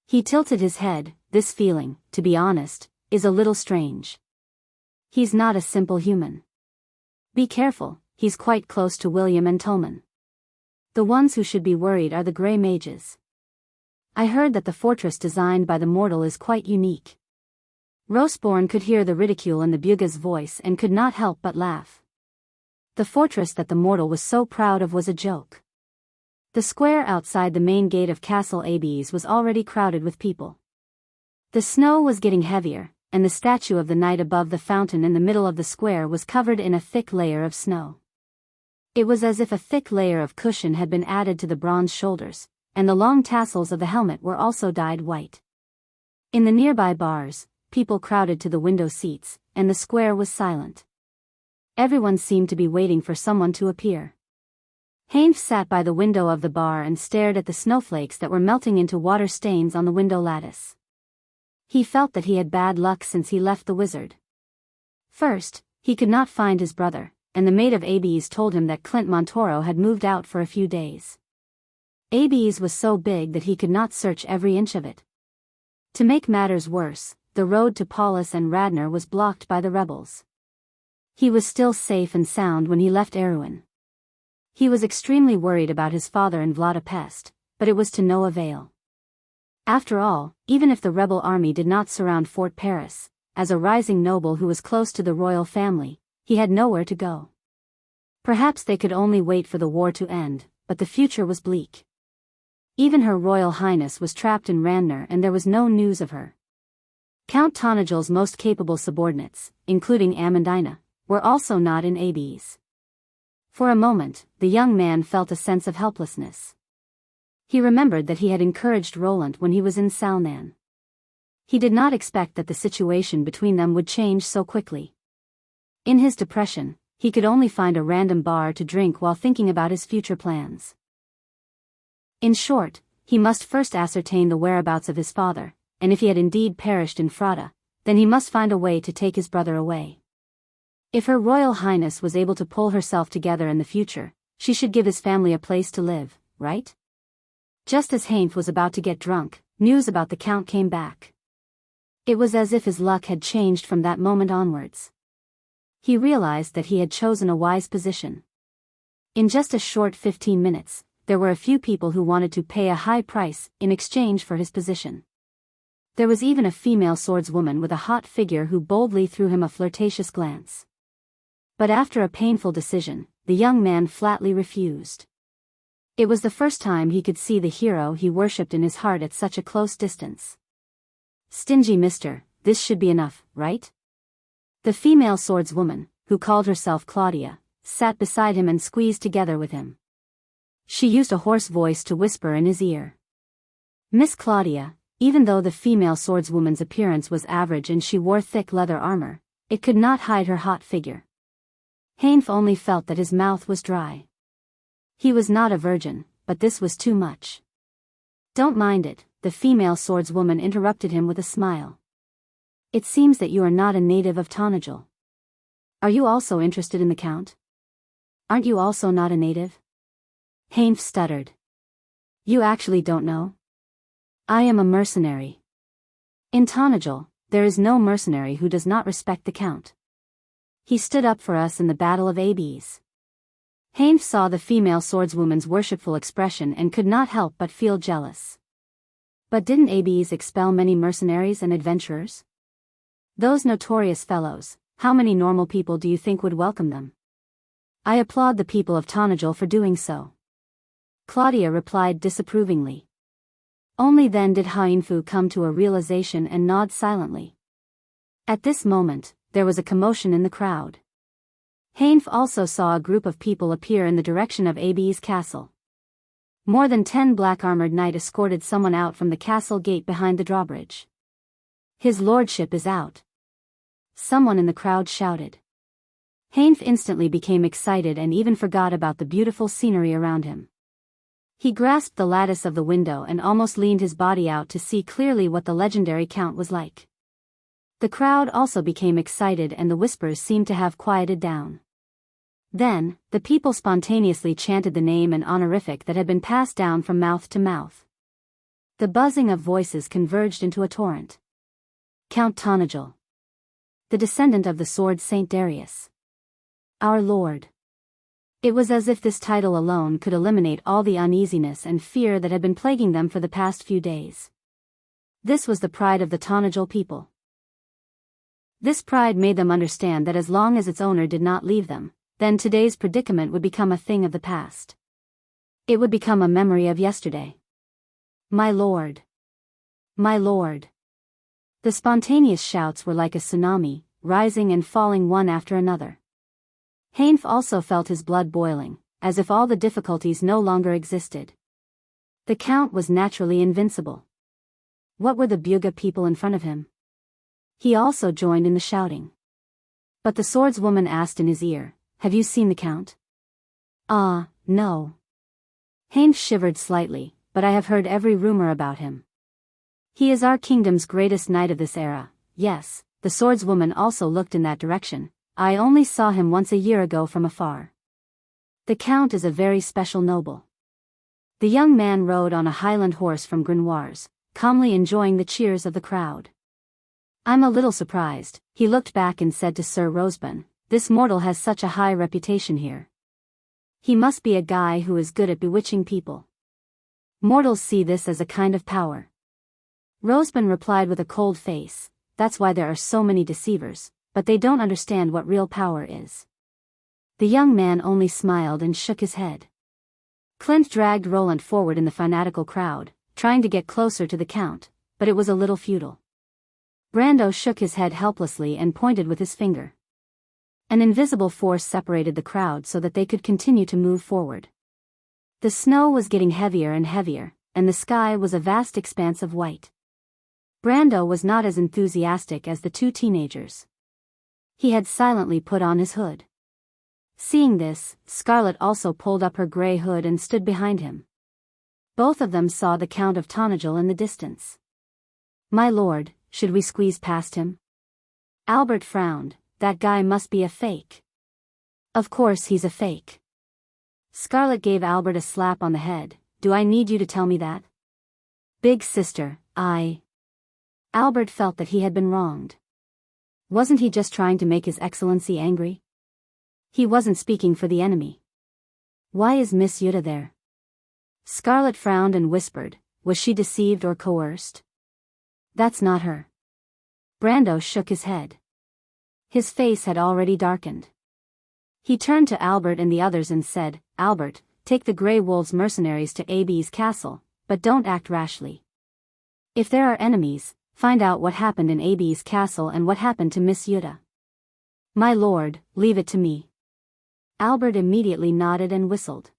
Speaker 1: He tilted his head. This feeling, to be honest, is a little strange. He's not a simple human. Be careful, he's quite close to William and Tolman. The ones who should be worried are the Grey Mages. I heard that the fortress designed by the mortal is quite unique. Roseborn could hear the ridicule in the Bugha's voice and could not help but laugh. The fortress that the mortal was so proud of was a joke. The square outside the main gate of Castle Abes was already crowded with people. The snow was getting heavier, and the statue of the knight above the fountain in the middle of the square was covered in a thick layer of snow. It was as if a thick layer of cushion had been added to the bronze shoulders, and the long tassels of the helmet were also dyed white. In the nearby bars, people crowded to the window seats, and the square was silent. Everyone seemed to be waiting for someone to appear. Heinz sat by the window of the bar and stared at the snowflakes that were melting into water stains on the window lattice. He felt that he had bad luck since he left the wizard. First, he could not find his brother, and the maid of Abes told him that Clint Montoro had moved out for a few days. Abes was so big that he could not search every inch of it. To make matters worse, the road to Paulus and Radnor was blocked by the rebels. He was still safe and sound when he left Erewhon. He was extremely worried about his father in Vladapest, but it was to no avail. After all, even if the rebel army did not surround Fort Paris, as a rising noble who was close to the royal family, he had nowhere to go. Perhaps they could only wait for the war to end, but the future was bleak. Even Her Royal Highness was trapped in Radnor and there was no news of her. Count Tanagel's most capable subordinates, including Amandina, were also not in Abes. For a moment, the young man felt a sense of helplessness. He remembered that he had encouraged Roland when he was in Salnan. He did not expect that the situation between them would change so quickly. In his depression, he could only find a random bar to drink while thinking about his future plans. In short, he must first ascertain the whereabouts of his father, and if he had indeed perished in Frada, then he must find a way to take his brother away. If Her Royal Highness was able to pull herself together in the future, she should give his family a place to live, right? Just as Heinz was about to get drunk, news about the Count came back. It was as if his luck had changed from that moment onwards. He realized that he had chosen a wise position. In just a short 15 minutes, there were a few people who wanted to pay a high price in exchange for his position. There was even a female swordswoman with a hot figure who boldly threw him a flirtatious glance. But after a painful decision, the young man flatly refused. It was the first time he could see the hero he worshipped in his heart at such a close distance. Stingy mister, this should be enough, right? The female swordswoman, who called herself Claudia, sat beside him and squeezed together with him. She used a hoarse voice to whisper in his ear. Miss Claudia, even though the female swordswoman's appearance was average and she wore thick leather armor, it could not hide her hot figure. Heinz only felt that his mouth was dry. He was not a virgin, but this was too much. Don't mind it, the female swordswoman interrupted him with a smile. It seems that you are not a native of Tanagel. Are you also interested in the Count? Aren't you also not a native? Heinz stuttered. You actually don't know? I am a mercenary. In Tanagel, there is no mercenary who does not respect the Count. He stood up for us in the Battle of Abes. Heinz saw the female swordswoman's worshipful expression and could not help but feel jealous. But didn't Abes expel many mercenaries and adventurers? Those notorious fellows, how many normal people do you think would welcome them? I applaud the people of Tanagel for doing so. Claudia replied disapprovingly. Only then did Hainfu come to a realization and nod silently. At this moment, there was a commotion in the crowd. Heinz also saw a group of people appear in the direction of Abes castle. More than 10 black-armored knights escorted someone out from the castle gate behind the drawbridge. His lordship is out. Someone in the crowd shouted. Heinf instantly became excited and even forgot about the beautiful scenery around him. He grasped the lattice of the window and almost leaned his body out to see clearly what the legendary count was like. The crowd also became excited and the whispers seemed to have quieted down. Then, the people spontaneously chanted the name and honorific that had been passed down from mouth to mouth. The buzzing of voices converged into a torrent. Count Tonagel, the descendant of the sword Saint Darius. Our Lord. It was as if this title alone could eliminate all the uneasiness and fear that had been plaguing them for the past few days. This was the pride of the Tonagel people. This pride made them understand that as long as its owner did not leave them, then today's predicament would become a thing of the past. It would become a memory of yesterday. My lord. My lord. The spontaneous shouts were like a tsunami, rising and falling one after another. Heinf also felt his blood boiling, as if all the difficulties no longer existed. The count was naturally invincible. What were the Buga people in front of him? He also joined in the shouting. But the swordswoman asked in his ear, "Have you seen the count?" No. Heinf shivered slightly, but I have heard every rumor about him. He is our kingdom's greatest knight of this era. Yes, the swordswoman also looked in that direction. I only saw him once a year ago from afar. The count is a very special noble. The young man rode on a highland horse from Grenoires, calmly enjoying the cheers of the crowd. I'm a little surprised, he looked back and said to Sir Rosebun, this mortal has such a high reputation here. He must be a guy who is good at bewitching people. Mortals see this as a kind of power. Rosebun replied with a cold face, that's why there are so many deceivers, but they don't understand what real power is. The young man only smiled and shook his head. Clint dragged Roland forward in the fanatical crowd, trying to get closer to the count, but it was a little futile. Brando shook his head helplessly and pointed with his finger. An invisible force separated the crowd so that they could continue to move forward. The snow was getting heavier and heavier, and the sky was a vast expanse of white. Brando was not as enthusiastic as the two teenagers. He had silently put on his hood. Seeing this, Scarlet also pulled up her gray hood and stood behind him. Both of them saw the Count of Tonagel in the distance. My lord, should we squeeze past him? Albert frowned, that guy must be a fake. Of course he's a fake. Scarlet gave Albert a slap on the head, do I need you to tell me that? Big sister, Albert felt that he had been wronged. Wasn't he just trying to make His Excellency angry? He wasn't speaking for the enemy. Why is Miss Yuta there? Scarlet frowned and whispered, was she deceived or coerced? That's not her. Brando shook his head. His face had already darkened. He turned to Albert and the others and said, Albert, take the Grey Wolves mercenaries to AB's castle, but don't act rashly. If there are enemies, find out what happened in AB's castle and what happened to Miss Yuta. My lord, leave it to me. Albert immediately nodded and whistled.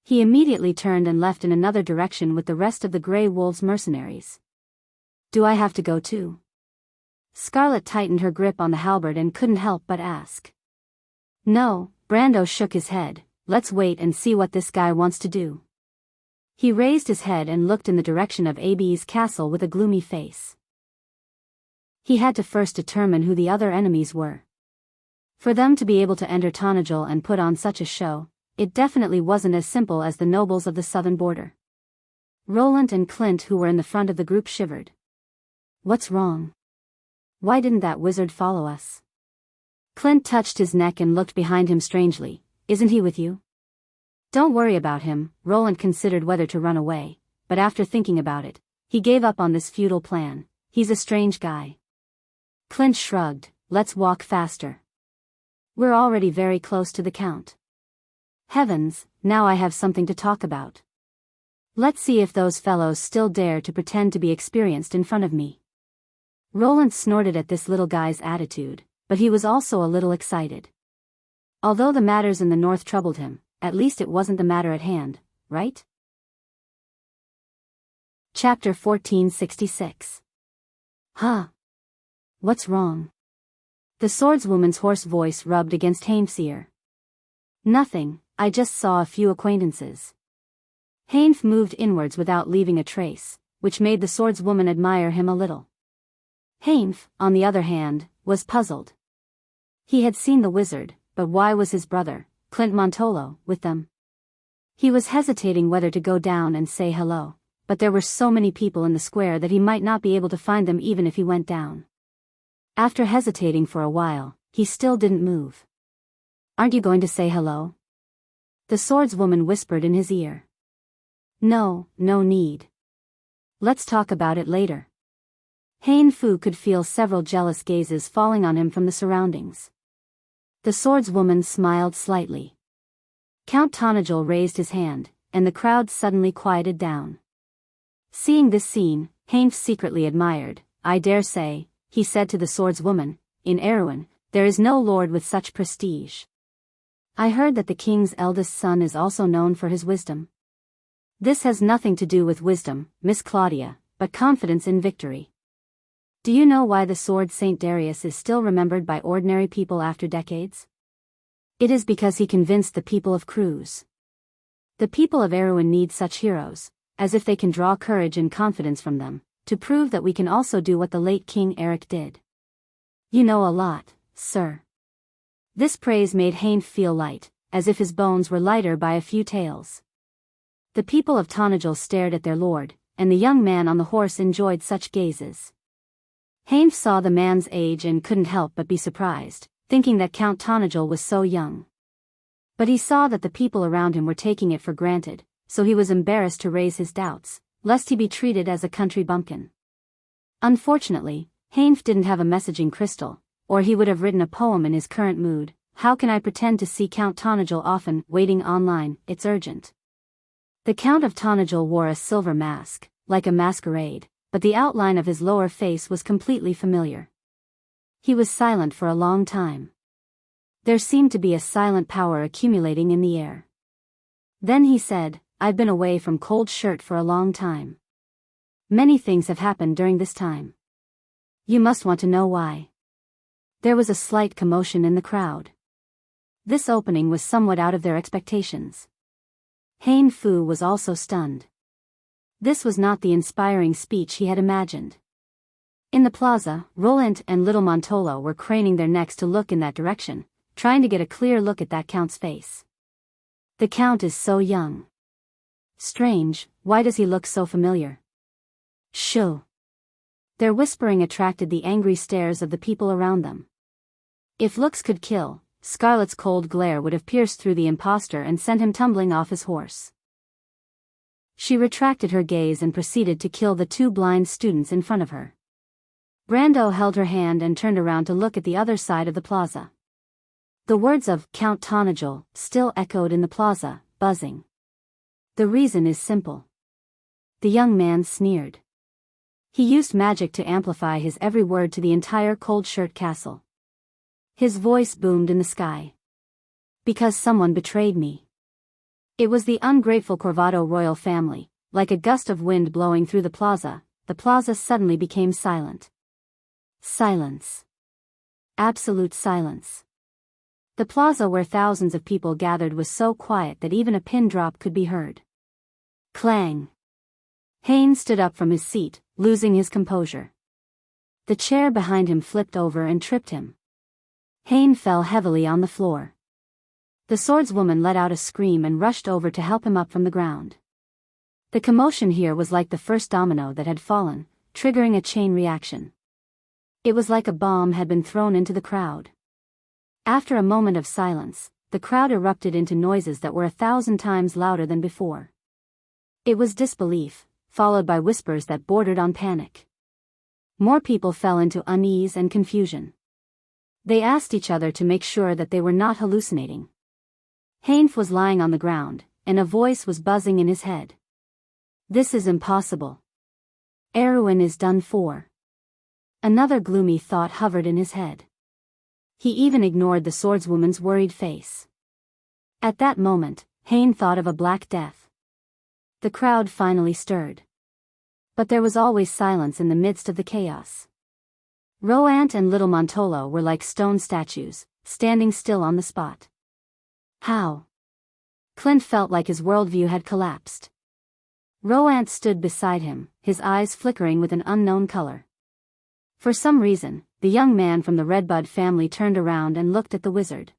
Speaker 1: He immediately turned and left in another direction with the rest of the Grey Wolves mercenaries. Do I have to go too? Scarlet tightened her grip on the halberd and couldn't help but ask. No, Brando shook his head, let's wait and see what this guy wants to do. He raised his head and looked in the direction of AB's castle with a gloomy face. He had to first determine who the other enemies were. For them to be able to enter Tonagel and put on such a show, it definitely wasn't as simple as the nobles of the southern border. Roland and Clint, who were in the front of the group, shivered. What's wrong? Why didn't that wizard follow us? Clint touched his neck and looked behind him strangely. Isn't he with you? Don't worry about him. Roland considered whether to run away, but after thinking about it, he gave up on this futile plan. He's a strange guy. Clint shrugged, let's walk faster. We're already very close to the Count. Heavens, now I have something to talk about. Let's see if those fellows still dare to pretend to be experienced in front of me. Roland snorted at this little guy's attitude, but he was also a little excited. Although the matters in the north troubled him, at least it wasn't the matter at hand, right? Chapter 1466. Huh? What's wrong? The swordswoman's hoarse voice rubbed against Heinf's ear. Nothing, I just saw a few acquaintances. Heinf moved inwards without leaving a trace, which made the swordswoman admire him a little. Heinf, on the other hand, was puzzled. He had seen the wizard, but why was his brother, Clint Montolo, with them? He was hesitating whether to go down and say hello, but there were so many people in the square that he might not be able to find them even if he went down. After hesitating for a while, he still didn't move. Aren't you going to say hello? The swordswoman whispered in his ear. No, no need. Let's talk about it later. Hein Fu could feel several jealous gazes falling on him from the surroundings. The swordswoman smiled slightly. Count Tonagel raised his hand, and the crowd suddenly quieted down. Seeing this scene, Heinf secretly admired. I dare say, he said to the swordswoman, in Erewhon, there is no lord with such prestige. I heard that the king's eldest son is also known for his wisdom. This has nothing to do with wisdom, Miss Claudia, but confidence in victory. Do you know why the sword Saint Darius is still remembered by ordinary people after decades? It is because he convinced the people of Cruz. The people of Erewhon need such heroes, as if they can draw courage and confidence from them, to prove that we can also do what the late King Eric did. You know a lot, sir. This praise made Heinf feel light, as if his bones were lighter by a few taels. The people of Tonagel stared at their lord, and the young man on the horse enjoyed such gazes. Heinf saw the man's age and couldn't help but be surprised, thinking that Count Tonagel was so young. But he saw that the people around him were taking it for granted, so he was embarrassed to raise his doubts, lest he be treated as a country bumpkin. Unfortunately, Heinf didn't have a messaging crystal, or he would have written a poem in his current mood. How can I pretend to see Count Tonagel often? Waiting online, it's urgent. The Count of Tonagel wore a silver mask, like a masquerade, but the outline of his lower face was completely familiar. He was silent for a long time. There seemed to be a silent power accumulating in the air. Then he said, I've been away from Cold Shirt for a long time. Many things have happened during this time. You must want to know why. There was a slight commotion in the crowd. This opening was somewhat out of their expectations. Hein Fu was also stunned. This was not the inspiring speech he had imagined. In the plaza, Roland and little Montolo were craning their necks to look in that direction, trying to get a clear look at that count's face. The count is so young. Strange, why does he look so familiar? Shoo. Their whispering attracted the angry stares of the people around them. If looks could kill, Scarlet's cold glare would have pierced through the impostor and sent him tumbling off his horse. She retracted her gaze and proceeded to kill the two blind students in front of her. Brando held her hand and turned around to look at the other side of the plaza. The words of Count Tonagel still echoed in the plaza, buzzing. The reason is simple. The young man sneered. He used magic to amplify his every word to the entire Cold Shirt Castle. His voice boomed in the sky. Because someone betrayed me. It was the ungrateful Corvado royal family. Like a gust of wind blowing through the plaza suddenly became silent. Silence. Absolute silence. The plaza where thousands of people gathered was so quiet that even a pin drop could be heard. Clang. Hein stood up from his seat, losing his composure. The chair behind him flipped over and tripped him. Hein fell heavily on the floor. The swordswoman let out a scream and rushed over to help him up from the ground. The commotion here was like the first domino that had fallen, triggering a chain reaction. It was like a bomb had been thrown into the crowd. After a moment of silence, the crowd erupted into noises that were 1,000 times louder than before. It was disbelief, followed by whispers that bordered on panic. More people fell into unease and confusion. They asked each other to make sure that they were not hallucinating. Heinf was lying on the ground, and a voice was buzzing in his head. This is impossible. Erewhon is done for. Another gloomy thought hovered in his head. He even ignored the swordswoman's worried face. At that moment, Hein thought of a black death. The crowd finally stirred. But there was always silence in the midst of the chaos. Roant and little Montolo were like stone statues, standing still on the spot. How? Clint felt like his worldview had collapsed. Roant stood beside him, his eyes flickering with an unknown color. For some reason, the young man from the Redbud family turned around and looked at the wizard.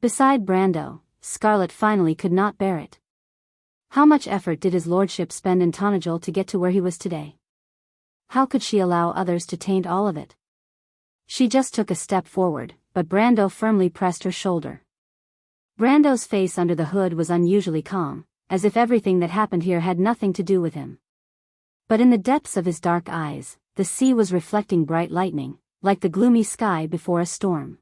Speaker 1: Beside Brando, Scarlet finally could not bear it. How much effort did his lordship spend in Tonajul to get to where he was today? How could she allow others to taint all of it? She just took a step forward, but Brando firmly pressed her shoulder. Brando's face under the hood was unusually calm, as if everything that happened here had nothing to do with him. But in the depths of his dark eyes, the sea was reflecting bright lightning, like the gloomy sky before a storm.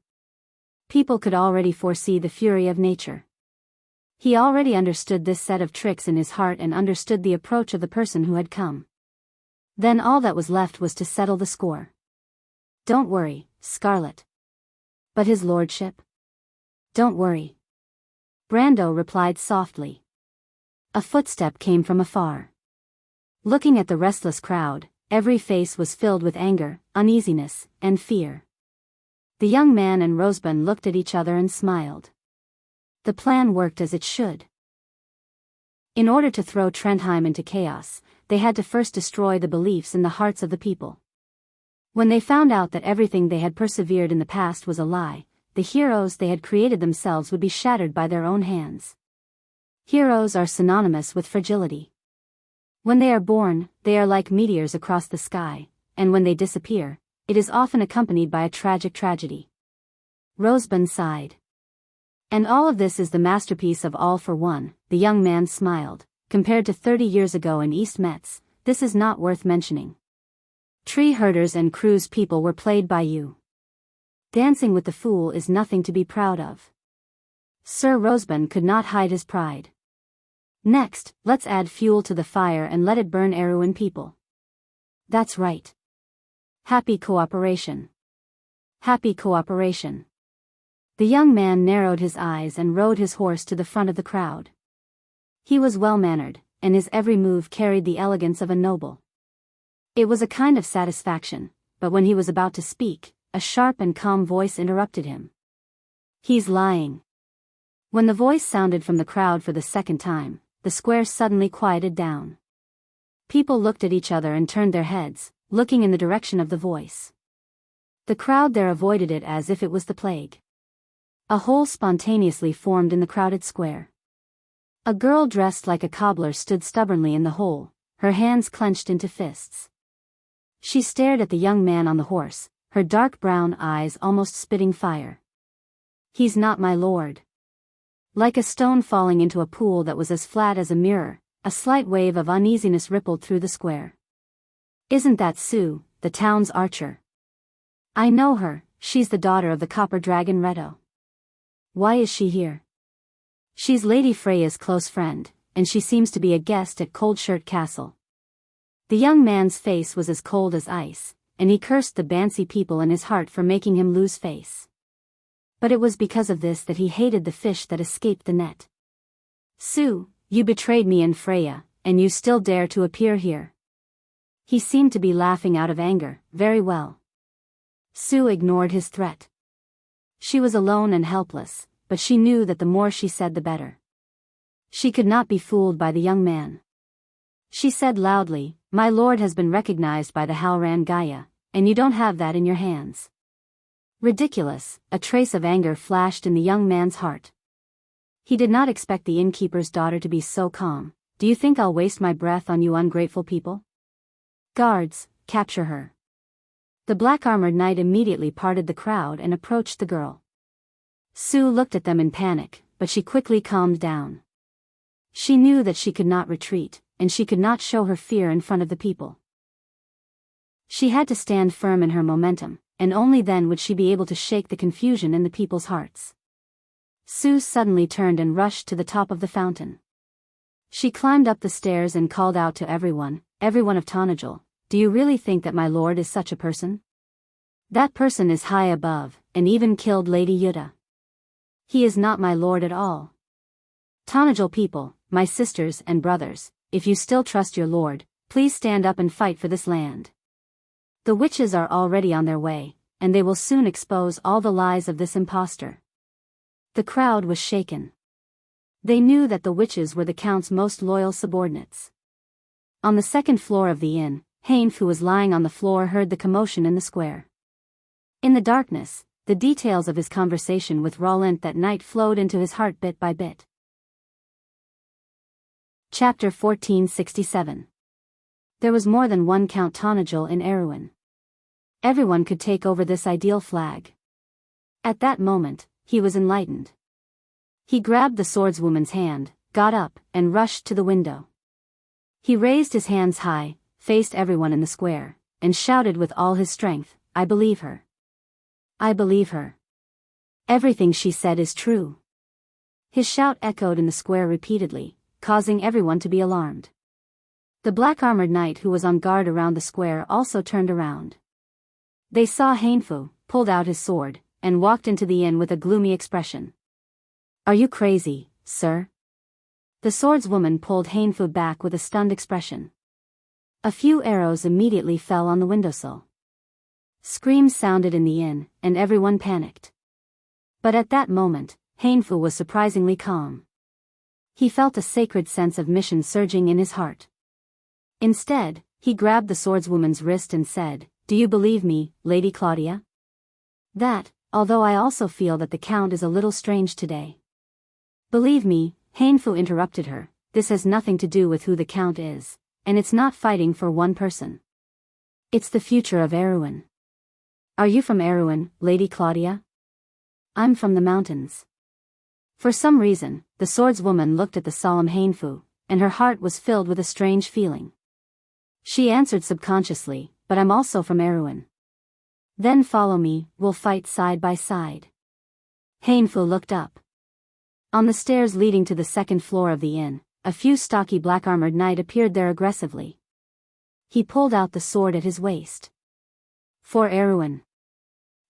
Speaker 1: People could already foresee the fury of nature. He already understood this set of tricks in his heart and understood the approach of the person who had come. Then all that was left was to settle the score. Don't worry, Scarlet. But his lordship? Don't worry. Brando replied softly. A footstep came from afar. Looking at the restless crowd, every face was filled with anger, uneasiness, and fear. The young man and Rosebud looked at each other and smiled. The plan worked as it should. In order to throw Trentheim into chaos, they had to first destroy the beliefs in the hearts of the people. When they found out that everything they had persevered in the past was a lie, the heroes they had created themselves would be shattered by their own hands. Heroes are synonymous with fragility. When they are born, they are like meteors across the sky, and when they disappear, it is often accompanied by a tragic tragedy. Rosebud sighed. And all of this is the masterpiece of All for One, the young man smiled. Compared to 30 years ago in East Metz, this is not worth mentioning. Tree herders and cruise people were played by you. Dancing with the fool is nothing to be proud of. Sir Rosebud could not hide his pride. Next, let's add fuel to the fire and let it burn Erewhon people. That's right. Happy cooperation. Happy cooperation. The young man narrowed his eyes and rode his horse to the front of the crowd. He was well-mannered, and his every move carried the elegance of a noble. It was a kind of satisfaction, but when he was about to speak, a sharp and calm voice interrupted him. He's lying. When the voice sounded from the crowd for the second time, the square suddenly quieted down. People looked at each other and turned their heads, looking in the direction of the voice. The crowd there avoided it as if it was the plague. A hole spontaneously formed in the crowded square. A girl dressed like a cobbler stood stubbornly in the hole, her hands clenched into fists. She stared at the young man on the horse, her dark brown eyes almost spitting fire. He's not my lord. Like a stone falling into a pool that was as flat as a mirror, a slight wave of uneasiness rippled through the square. Isn't that Sue, the town's archer? I know her, she's the daughter of the copper dragon Reto. Why is she here? She's Lady Freya's close friend, and she seems to be a guest at Coldshirt Castle. The young man's face was as cold as ice, and he cursed the Bansi people in his heart for making him lose face. But it was because of this that he hated the fish that escaped the net. Sue, you betrayed me and Freya, and you still dare to appear here. He seemed to be laughing out of anger. Very well. Sue ignored his threat. She was alone and helpless, but she knew that the more she said the better. She could not be fooled by the young man. She said loudly, "My lord has been recognized by the Halran Gaia, and you don't have that in your hands." Ridiculous, a trace of anger flashed in the young man's heart. He did not expect the innkeeper's daughter to be so calm. Do you think I'll waste my breath on you ungrateful people? Guards, capture her. The black-armored knight immediately parted the crowd and approached the girl. Sue looked at them in panic, but she quickly calmed down. She knew that she could not retreat, and she could not show her fear in front of the people. She had to stand firm in her momentum, and only then would she be able to shake the confusion in the people's hearts. Sue suddenly turned and rushed to the top of the fountain. She climbed up the stairs and called out to everyone of Tonajul, "Do you really think that my lord is such a person? That person is high above, and even killed Lady Yuta. He is not my lord at all. Tonajul people, my sisters and brothers, if you still trust your lord, please stand up and fight for this land." The witches are already on their way, and they will soon expose all the lies of this impostor. The crowd was shaken. They knew that the witches were the Count's most loyal subordinates. On the second floor of the inn, Heinf, who was lying on the floor, heard the commotion in the square. In the darkness, the details of his conversation with Roland that night flowed into his heart bit by bit. Chapter 1467. There was more than one Count Tonagel in Erewhon. Everyone could take over this ideal flag. At that moment, he was enlightened. He grabbed the swordswoman's hand, got up, and rushed to the window. He raised his hands high, faced everyone in the square, and shouted with all his strength, "I believe her. I believe her. Everything she said is true." His shout echoed in the square repeatedly, causing everyone to be alarmed. The black-armored knight who was on guard around the square also turned around. They saw Heinfu, pulled out his sword, and walked into the inn with a gloomy expression. "Are you crazy, sir?" The swordswoman pulled Heinfu back with a stunned expression. A few arrows immediately fell on the windowsill. Screams sounded in the inn, and everyone panicked. But at that moment, Heinfu was surprisingly calm. He felt a sacred sense of mission surging in his heart. Instead, he grabbed the swordswoman's wrist and said, "Do you believe me, Lady Claudia? That, although I also feel that the Count is a little strange today." "Believe me," Heinfu interrupted her, "this has nothing to do with who the Count is, and it's not fighting for one person. It's the future of Erewhon." "Are you from Erewhon, Lady Claudia?" "I'm from the mountains." For some reason, the swordswoman looked at the solemn Heinfu, and her heart was filled with a strange feeling. She answered subconsciously, "But I'm also from Erewhon." "Then follow me, we'll fight side by side." Heinfu looked up. On the stairs leading to the second floor of the inn, a few stocky black-armored knight appeared there aggressively. He pulled out the sword at his waist. For Erewhon.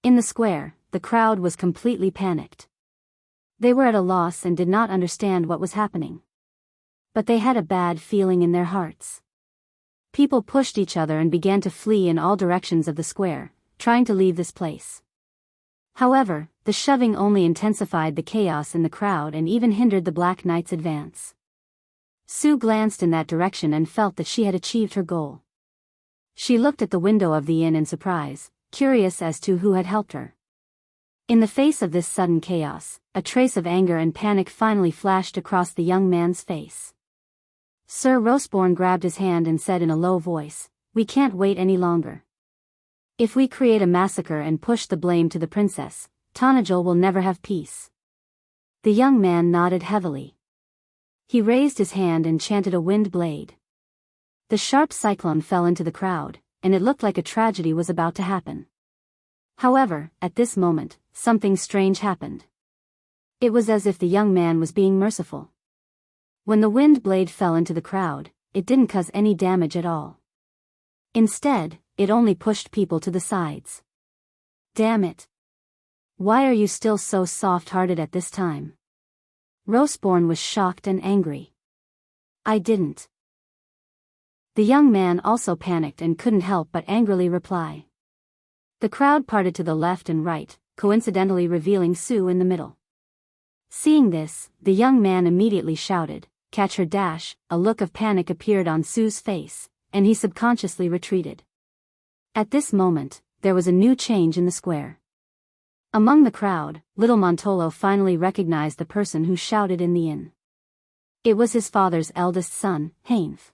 Speaker 1: In the square, the crowd was completely panicked. They were at a loss and did not understand what was happening. But they had a bad feeling in their hearts. People pushed each other and began to flee in all directions of the square, trying to leave this place. However, the shoving only intensified the chaos in the crowd and even hindered the Black Knight's advance. Sue glanced in that direction and felt that she had achieved her goal. She looked at the window of the inn in surprise, curious as to who had helped her. In the face of this sudden chaos, a trace of anger and panic finally flashed across the young man's face. Sir Roseborn grabbed his hand and said in a low voice, "We can't wait any longer. If we create a massacre and push the blame to the princess, Tonagel will never have peace." The young man nodded heavily. He raised his hand and chanted a wind blade. The sharp cyclone fell into the crowd, and it looked like a tragedy was about to happen. However, at this moment, something strange happened. It was as if the young man was being merciful. When the wind blade fell into the crowd, it didn't cause any damage at all. Instead, it only pushed people to the sides. "Damn it. Why are you still so soft-hearted at this time?" Roseborn was shocked and angry. "I didn't." The young man also panicked and couldn't help but angrily reply. The crowd parted to the left and right, coincidentally revealing Sue in the middle. Seeing this, the young man immediately shouted, "Catch her dash!" A look of panic appeared on Sue's face, and he subconsciously retreated. At this moment, there was a new change in the square. Among the crowd, little Montolo finally recognized the person who shouted in the inn. It was his father's eldest son, Heinf.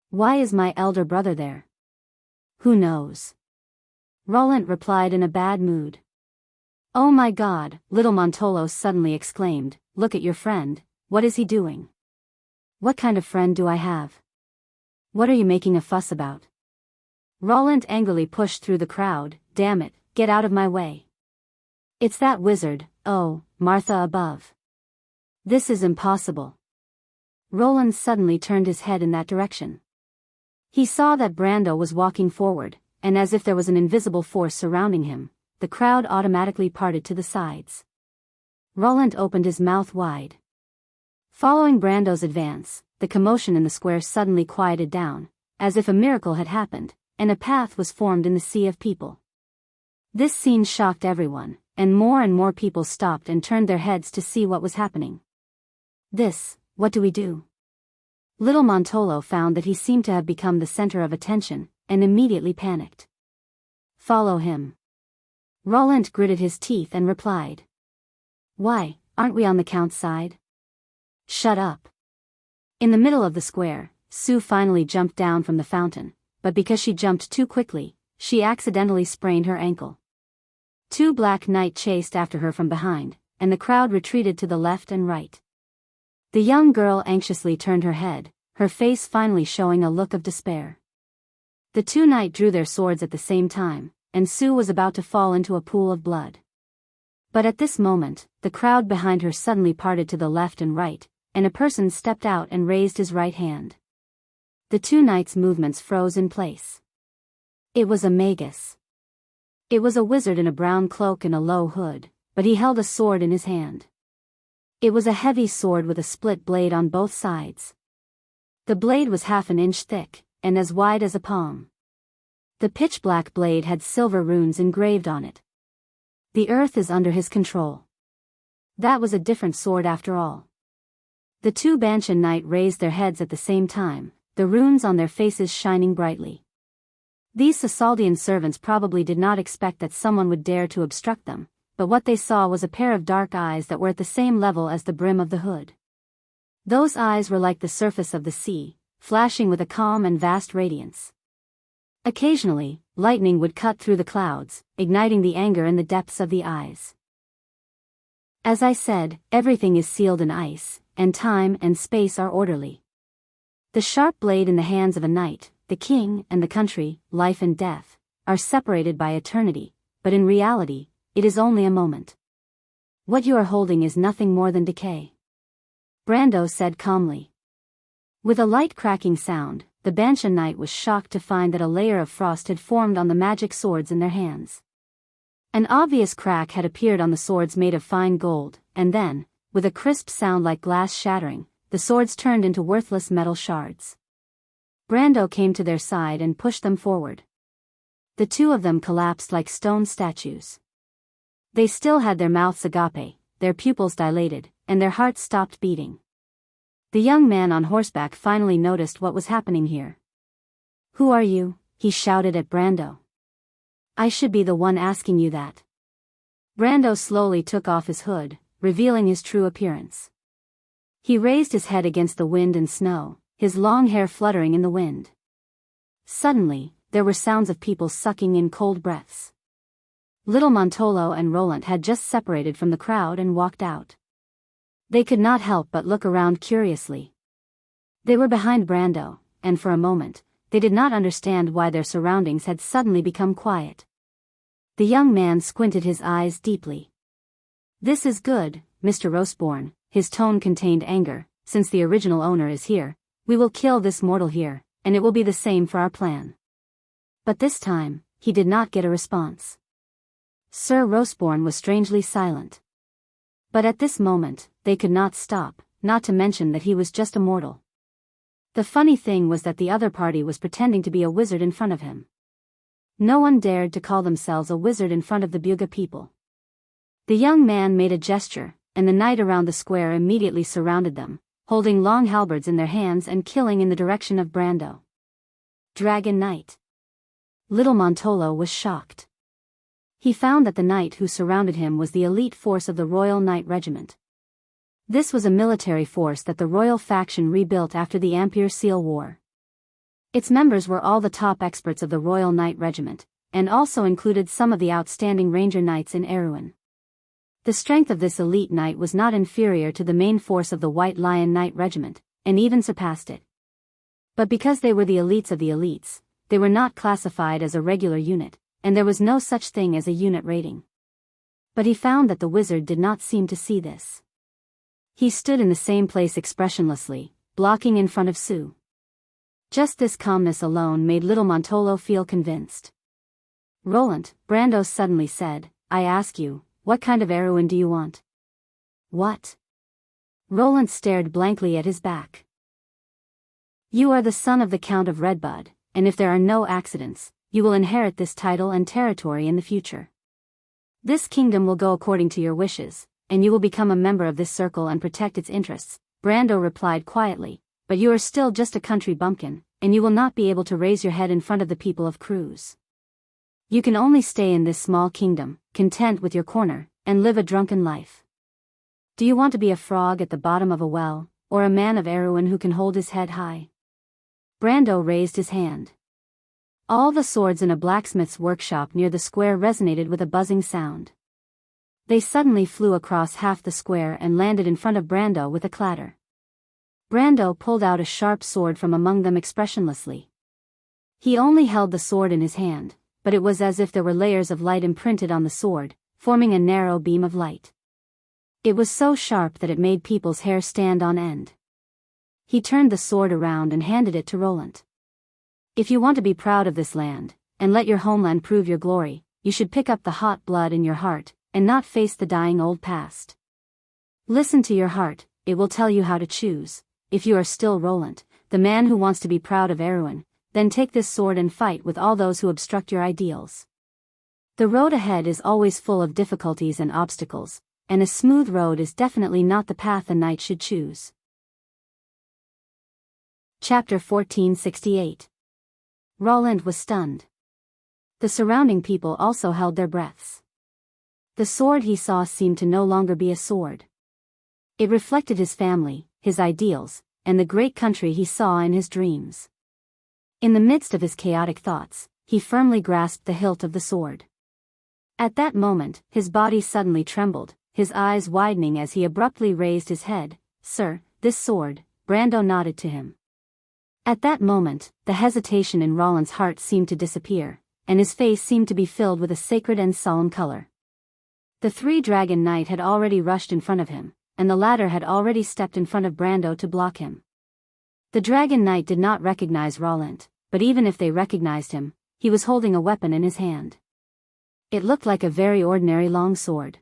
Speaker 1: "Why is my elder brother there?" "Who knows?" Roland replied in a bad mood. "Oh my God," little Montolo suddenly exclaimed, "look at your friend, what is he doing?" "What kind of friend do I have? What are you making a fuss about?" Roland angrily pushed through the crowd, "Damn it, get out of my way. It's that wizard, oh, Martha above. This is impossible." Roland suddenly turned his head in that direction. He saw that Brando was walking forward, and as if there was an invisible force surrounding him, the crowd automatically parted to the sides. Roland opened his mouth wide. Following Brando's advance, the commotion in the square suddenly quieted down, as if a miracle had happened, and a path was formed in the sea of people. This scene shocked everyone, and more people stopped and turned their heads to see what was happening. What do we do? Little Montolo found that he seemed to have become the center of attention, and immediately panicked. Follow him. Roland gritted his teeth and replied. Why, aren't we on the Count's side? Shut up. In the middle of the square, Sue finally jumped down from the fountain, but because she jumped too quickly, she accidentally sprained her ankle. 2 black knights chased after her from behind, and the crowd retreated to the left and right. The young girl anxiously turned her head, her face finally showing a look of despair. The 2 knights drew their swords at the same time, and Sue was about to fall into a pool of blood. But at this moment, the crowd behind her suddenly parted to the left and right, and a person stepped out and raised his right hand. The 2 knights' movements froze in place. It was a magus. It was a wizard in a brown cloak and a low hood, but he held a sword in his hand. It was a heavy sword with a split blade on both sides. The blade was half an inch thick, and as wide as a palm. The pitch-black blade had silver runes engraved on it. The earth is under his control. That was a different sword after all. The 2 Banshan knights raised their heads at the same time, the runes on their faces shining brightly. These Sasaldian servants probably did not expect that someone would dare to obstruct them, but what they saw was a pair of dark eyes that were at the same level as the brim of the hood. Those eyes were like the surface of the sea, flashing with a calm and vast radiance. Occasionally, lightning would cut through the clouds, igniting the anger in the depths of the eyes. As I said, everything is sealed in ice, and time and space are orderly. The sharp blade in the hands of a knight, the king and the country, life and death, are separated by eternity, but in reality, it is only a moment. What you are holding is nothing more than decay. Brando said calmly. With a light cracking sound, the Banshan knight was shocked to find that a layer of frost had formed on the magic swords in their hands. An obvious crack had appeared on the swords made of fine gold, and then, with a crisp sound like glass shattering, the swords turned into worthless metal shards. Brando came to their side and pushed them forward. The 2 of them collapsed like stone statues. They still had their mouths agape, their pupils dilated, and their hearts stopped beating. The young man on horseback finally noticed what was happening here. Who are you? He shouted at Brando. I should be the one asking you that. Brando slowly took off his hood, revealing his true appearance. He raised his head against the wind and snow, his long hair fluttering in the wind. Suddenly, there were sounds of people sucking in cold breaths. Little Montolo and Roland had just separated from the crowd and walked out. They could not help but look around curiously. They were behind Brando, and for a moment, they did not understand why their surroundings had suddenly become quiet. The young man squinted his eyes deeply. This is good, Mr. Roseborn, his tone contained anger. Since the original owner is here, we will kill this mortal here, and it will be the same for our plan. But this time, he did not get a response. Sir Roseborn was strangely silent. But at this moment, they could not stop, not to mention that he was just a mortal. The funny thing was that the other party was pretending to be a wizard in front of him. No one dared to call themselves a wizard in front of the Buga people. The young man made a gesture, and the knight around the square immediately surrounded them, holding long halberds in their hands and killing in the direction of Brando. Dragon Knight. Little Montolo was shocked. He found that the knight who surrounded him was the elite force of the Royal Knight Regiment. This was a military force that the royal faction rebuilt after the Ampere Seal War. Its members were all the top experts of the Royal Knight Regiment, and also included some of the outstanding ranger knights in Erewhon. The strength of this elite knight was not inferior to the main force of the White Lion Knight Regiment, and even surpassed it. But because they were the elites of the elites, they were not classified as a regular unit, and there was no such thing as a unit rating. But he found that the wizard did not seem to see this. He stood in the same place expressionlessly, blocking in front of Sue. Just this calmness alone made little Montolo feel convinced. Roland, Brando suddenly said, I ask you, what kind of heroine do you want? What? Roland stared blankly at his back. You are the son of the Count of Redbud, and if there are no accidents, you will inherit this title and territory in the future. This kingdom will go according to your wishes, and you will become a member of this circle and protect its interests, Brando replied quietly, but you are still just a country bumpkin, and you will not be able to raise your head in front of the people of Cruz. You can only stay in this small kingdom, content with your corner, and live a drunken life. Do you want to be a frog at the bottom of a well, or a man of Erewhon who can hold his head high? Brando raised his hand. All the swords in a blacksmith's workshop near the square resonated with a buzzing sound. They suddenly flew across half the square and landed in front of Brando with a clatter. Brando pulled out a sharp sword from among them expressionlessly. He only held the sword in his hand, but it was as if there were layers of light imprinted on the sword, forming a narrow beam of light. It was so sharp that it made people's hair stand on end. He turned the sword around and handed it to Roland. If you want to be proud of this land, and let your homeland prove your glory, you should pick up the hot blood in your heart, and not face the dying old past. Listen to your heart, it will tell you how to choose. If you are still Roland, the man who wants to be proud of Erewhon, then take this sword and fight with all those who obstruct your ideals. The road ahead is always full of difficulties and obstacles, and a smooth road is definitely not the path a knight should choose. Chapter 1468. Roland was stunned. The surrounding people also held their breaths. The sword he saw seemed to no longer be a sword. It reflected his family, his ideals, and the great country he saw in his dreams. In the midst of his chaotic thoughts, he firmly grasped the hilt of the sword. At that moment, his body suddenly trembled, his eyes widening as he abruptly raised his head. "Sir, this sword," Brando nodded to him. At that moment, the hesitation in Roland's heart seemed to disappear, and his face seemed to be filled with a sacred and solemn color. The three-dragon knight had already rushed in front of him, and the latter had already stepped in front of Brando to block him. The dragon knight did not recognize Roland, but even if they recognized him, he was holding a weapon in his hand. It looked like a very ordinary long sword.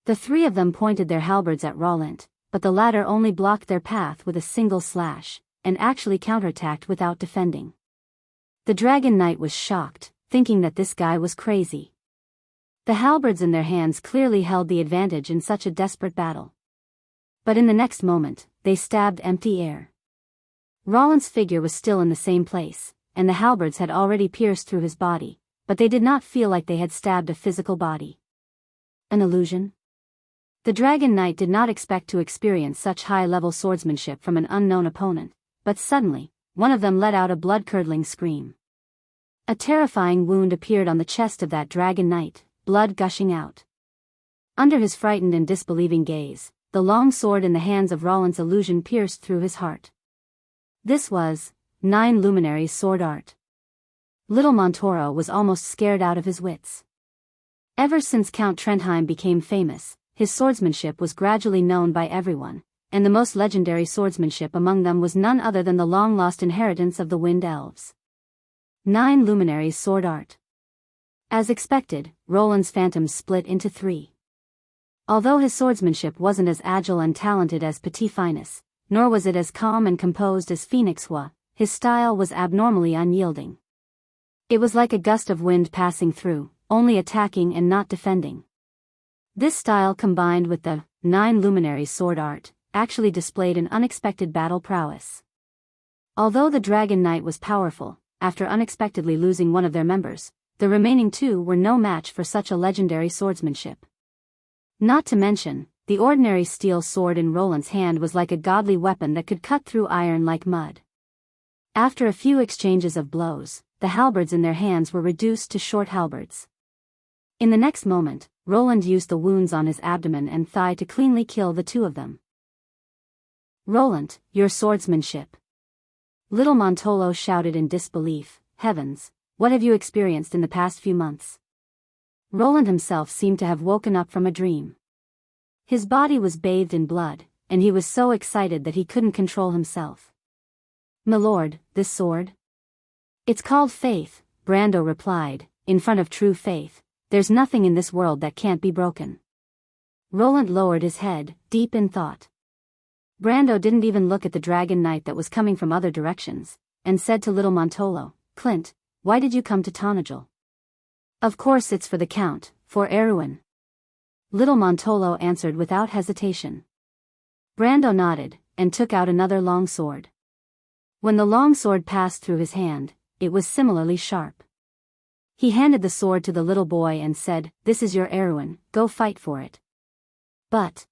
Speaker 1: The three of them pointed their halberds at Roland, but the latter only blocked their path with a single slash, and actually counterattacked without defending. The dragon knight was shocked, thinking that this guy was crazy. The halberds in their hands clearly held the advantage in such a desperate battle. But in the next moment, they stabbed empty air. Roland's figure was still in the same place, and the halberds had already pierced through his body, but they did not feel like they had stabbed a physical body. An illusion? The dragon knight did not expect to experience such high-level swordsmanship from an unknown opponent, but suddenly, one of them let out a blood-curdling scream. A terrifying wound appeared on the chest of that dragon knight, blood gushing out. Under his frightened and disbelieving gaze, the long sword in the hands of Roland's illusion pierced through his heart. This was 9 Luminaries' sword art. Little Montoro was almost scared out of his wits. Ever since Count Trentheim became famous, his swordsmanship was gradually known by everyone, and the most legendary swordsmanship among them was none other than the long-lost inheritance of the Wind Elves. 9 Luminaries' sword art. As expected, Roland's phantoms split into 3. Although his swordsmanship wasn't as agile and talented as Petit Finus, nor was it as calm and composed as Phoenix Hua, his style was abnormally unyielding. It was like a gust of wind passing through, only attacking and not defending. This style combined with the 9 Luminaries' sword art, actually displayed an unexpected battle prowess. Although the Dragon Knight was powerful, after unexpectedly losing one of their members, the remaining 2 were no match for such a legendary swordsmanship. Not to mention, the ordinary steel sword in Roland's hand was like a godly weapon that could cut through iron like mud. After a few exchanges of blows, the halberds in their hands were reduced to short halberds. In the next moment, Roland used the wounds on his abdomen and thigh to cleanly kill the 2 of them. "Roland, your swordsmanship!" Little Montolo shouted in disbelief. "Heavens, what have you experienced in the past few months?" Roland himself seemed to have woken up from a dream. His body was bathed in blood, and he was so excited that he couldn't control himself. "Milord, this sword?" "It's called faith," Brando replied. "In front of true faith, there's nothing in this world that can't be broken." Roland lowered his head, deep in thought. Brando didn't even look at the dragon knight that was coming from other directions, and said to little Montolo, Clint, why did you come to Tonajal? Of course it's for the Count, for Erewhon. Little Montolo answered without hesitation. Brando nodded, and took out another long sword. When the long sword passed through his hand, it was similarly sharp. He handed the sword to the little boy and said, "This is your Erewhon, go fight for it." But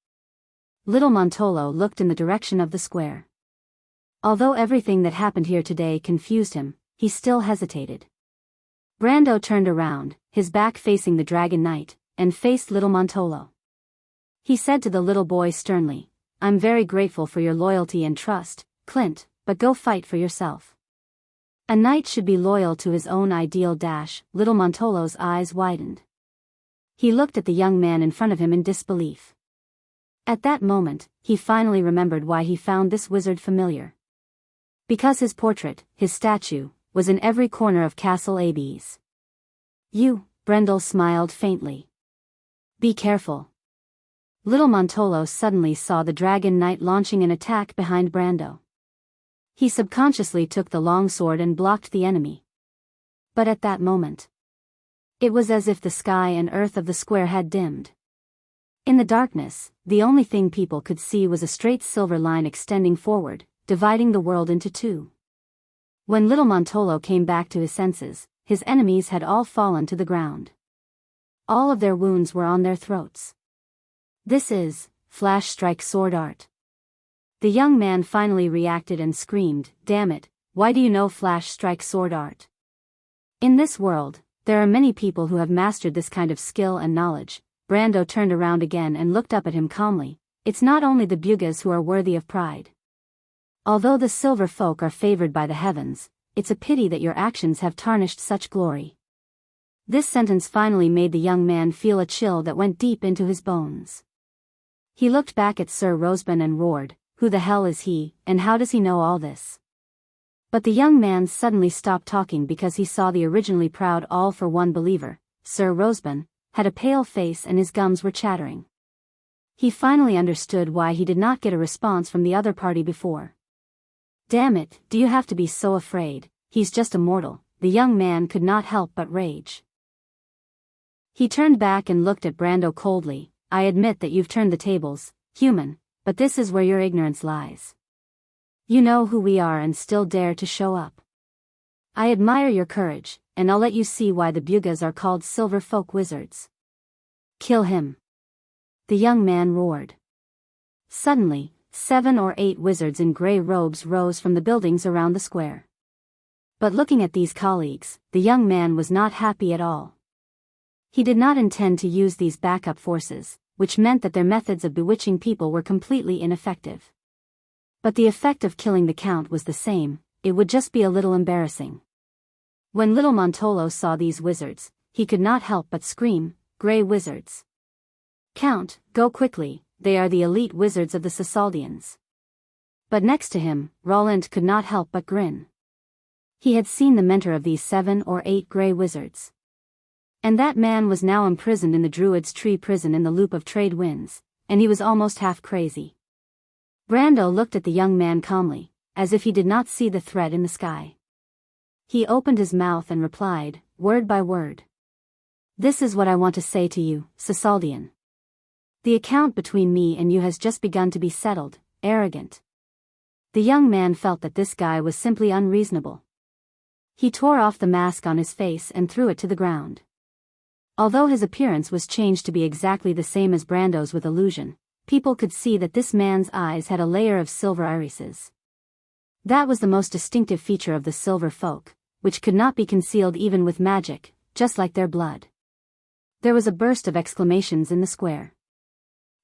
Speaker 1: little Montolo looked in the direction of the square. Although everything that happened here today confused him, he still hesitated. Brando turned around, his back facing the Dragon Knight, and faced little Montolo. He said to the little boy sternly, "I'm very grateful for your loyalty and trust, Clint, but go fight for yourself." A knight should be loyal to his own ideal. Little Montolo's eyes widened. He looked at the young man in front of him in disbelief. At that moment, he finally remembered why he found this wizard familiar. Because his portrait, his statue, was in every corner of Castle Abes. "You," Brendel smiled faintly. "Be careful." Little Montolo suddenly saw the Dragon Knight launching an attack behind Brando. He subconsciously took the long sword and blocked the enemy. But at that moment, it was as if the sky and earth of the square had dimmed. In the darkness, the only thing people could see was a straight silver line extending forward, dividing the world into two. When little Montolo came back to his senses, his enemies had all fallen to the ground. All of their wounds were on their throats. "This is flash strike sword art." The young man finally reacted and screamed, "Damn it, why do you know flash strike sword art?" In this world, there are many people who have mastered this kind of skill and knowledge. Brando turned around again and looked up at him calmly. "It's not only the Bugas who are worthy of pride. Although the silver folk are favored by the heavens, it's a pity that your actions have tarnished such glory." This sentence finally made the young man feel a chill that went deep into his bones. He looked back at Sir Rosban and roared, "Who the hell is he, and how does he know all this?" But the young man suddenly stopped talking because he saw the originally proud all-for-one believer, Sir Rosban, had a pale face and his gums were chattering. He finally understood why he did not get a response from the other party before. "Damn it, do you have to be so afraid? He's just a mortal," the young man could not help but rage. He turned back and looked at Brando coldly. "I admit that you've turned the tables, human, but this is where your ignorance lies. You know who we are and still dare to show up. I admire your courage, and I'll let you see why the Bugas are called Silver Folk Wizards." "Kill him!" the young man roared. Suddenly, 7 or 8 wizards in grey robes rose from the buildings around the square. But looking at these colleagues, the young man was not happy at all. He did not intend to use these backup forces, which meant that their methods of bewitching people were completely ineffective. But the effect of killing the Count was the same, it would just be a little embarrassing. When little Montolo saw these wizards, he could not help but scream, "Grey wizards! Count, go quickly, they are the elite wizards of the Cisaldians." But next to him, Roland could not help but grin. He had seen the mentor of these 7 or 8 grey wizards. And that man was now imprisoned in the Druid's Tree prison in the Loop of Trade Winds, and he was almost half crazy. Brando looked at the young man calmly, as if he did not see the threat in the sky. He opened his mouth and replied, word by word. "This is what I want to say to you, Cisaldian. The account between me and you has just begun to be settled, arrogant." The young man felt that this guy was simply unreasonable. He tore off the mask on his face and threw it to the ground. Although his appearance was changed to be exactly the same as Brando's with illusion, people could see that this man's eyes had a layer of silver irises. That was the most distinctive feature of the silver folk, which could not be concealed even with magic, just like their blood. There was a burst of exclamations in the square.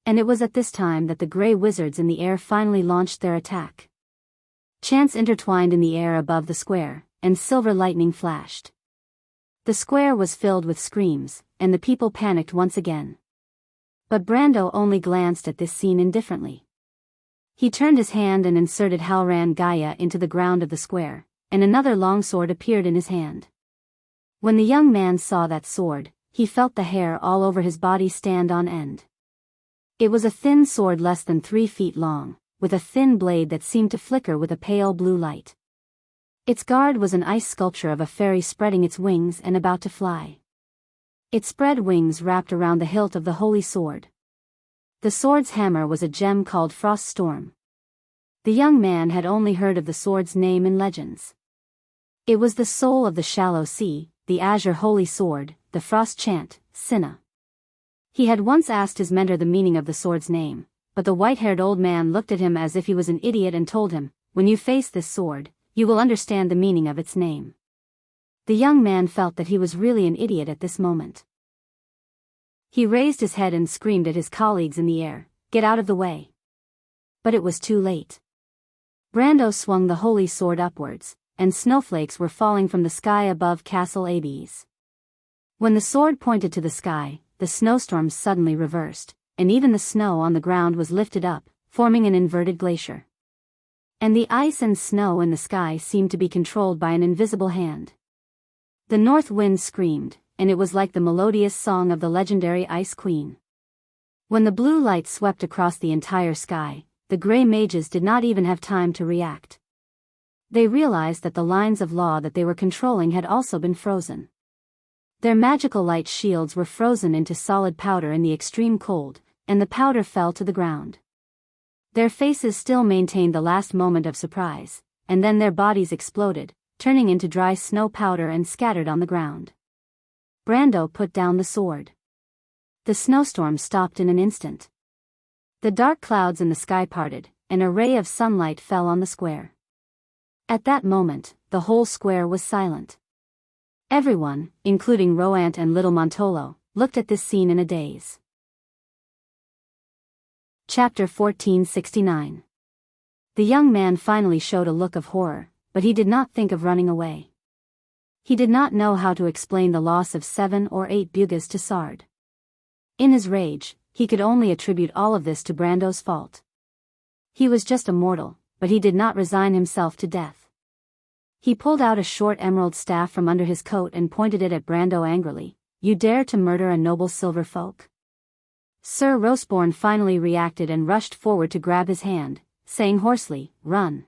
Speaker 1: And it was at this time that the grey wizards in the air finally launched their attack. Chants intertwined in the air above the square, and silver lightning flashed. The square was filled with screams, and the people panicked once again. But Brando only glanced at this scene indifferently. He turned his hand and inserted Halran Gaia into the ground of the square, and another long sword appeared in his hand. When the young man saw that sword, he felt the hair all over his body stand on end. It was a thin sword less than 3 feet long, with a thin blade that seemed to flicker with a pale blue light. Its guard was an ice sculpture of a fairy spreading its wings and about to fly. It spread wings wrapped around the hilt of the holy sword. The sword's hammer was a gem called Frost Storm. The young man had only heard of the sword's name in legends. It was the soul of the shallow sea, the azure holy sword, the frost chant, Sinna. He had once asked his mentor the meaning of the sword's name, but the white-haired old man looked at him as if he was an idiot and told him, "When you face this sword, you will understand the meaning of its name." The young man felt that he was really an idiot at this moment. He raised his head and screamed at his colleagues in the air, "Get out of the way!" But it was too late. Brando swung the holy sword upwards, and snowflakes were falling from the sky above Castle Abes. When the sword pointed to the sky, the snowstorms suddenly reversed, and even the snow on the ground was lifted up, forming an inverted glacier. And the ice and snow in the sky seemed to be controlled by an invisible hand. The north wind screamed, and it was like the melodious song of the legendary Ice Queen. When the blue light swept across the entire sky, the gray mages did not even have time to react. They realized that the lines of law that they were controlling had also been frozen. Their magical light shields were frozen into solid powder in the extreme cold, and the powder fell to the ground. Their faces still maintained the last moment of surprise, and then their bodies exploded, turning into dry snow powder and scattered on the ground. Brando put down the sword. The snowstorm stopped in an instant. The dark clouds in the sky parted, and a ray of sunlight fell on the square. At that moment, the whole square was silent. Everyone, including Roant and little Montolo, looked at this scene in a daze. Chapter 1469. The young man finally showed a look of horror, but he did not think of running away. He did not know how to explain the loss of 7 or 8 bugas to Sard. In his rage, he could only attribute all of this to Brando's fault. He was just a mortal, but he did not resign himself to death. He pulled out a short emerald staff from under his coat and pointed it at Brando angrily. "You dare to murder a noble silver folk?" Sir Roseborn finally reacted and rushed forward to grab his hand, saying hoarsely, "Run."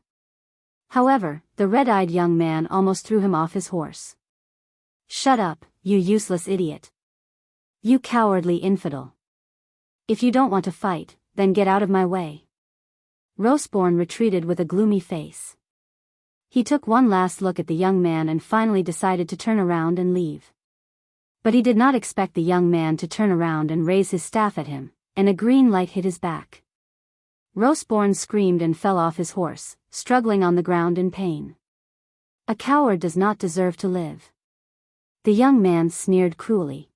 Speaker 1: However, the red-eyed young man almost threw him off his horse. "Shut up, you useless idiot. You cowardly infidel. If you don't want to fight, then get out of my way." Roseborn retreated with a gloomy face. He took one last look at the young man and finally decided to turn around and leave. But he did not expect the young man to turn around and raise his staff at him, and a green light hit his back. Roseborn screamed and fell off his horse, struggling on the ground in pain. "A coward does not deserve to live." The young man sneered cruelly.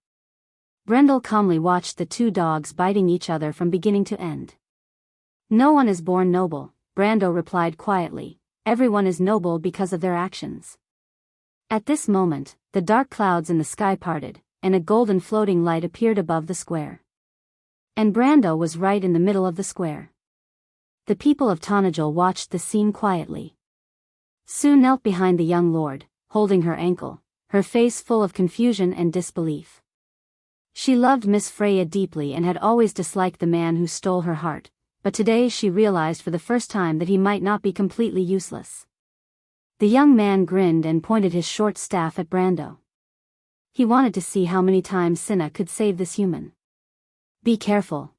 Speaker 1: Brendel calmly watched the two dogs biting each other from beginning to end. "No one is born noble," Brando replied quietly. "Everyone is noble because of their actions." At this moment, the dark clouds in the sky parted, and a golden floating light appeared above the square. And Brando was right in the middle of the square. The people of Tonajul watched the scene quietly. Sue knelt behind the young lord, holding her ankle, her face full of confusion and disbelief. She loved Miss Freya deeply and had always disliked the man who stole her heart, but today she realized for the first time that he might not be completely useless. The young man grinned and pointed his short staff at Brando. He wanted to see how many times Cinna could save this human. "Be careful."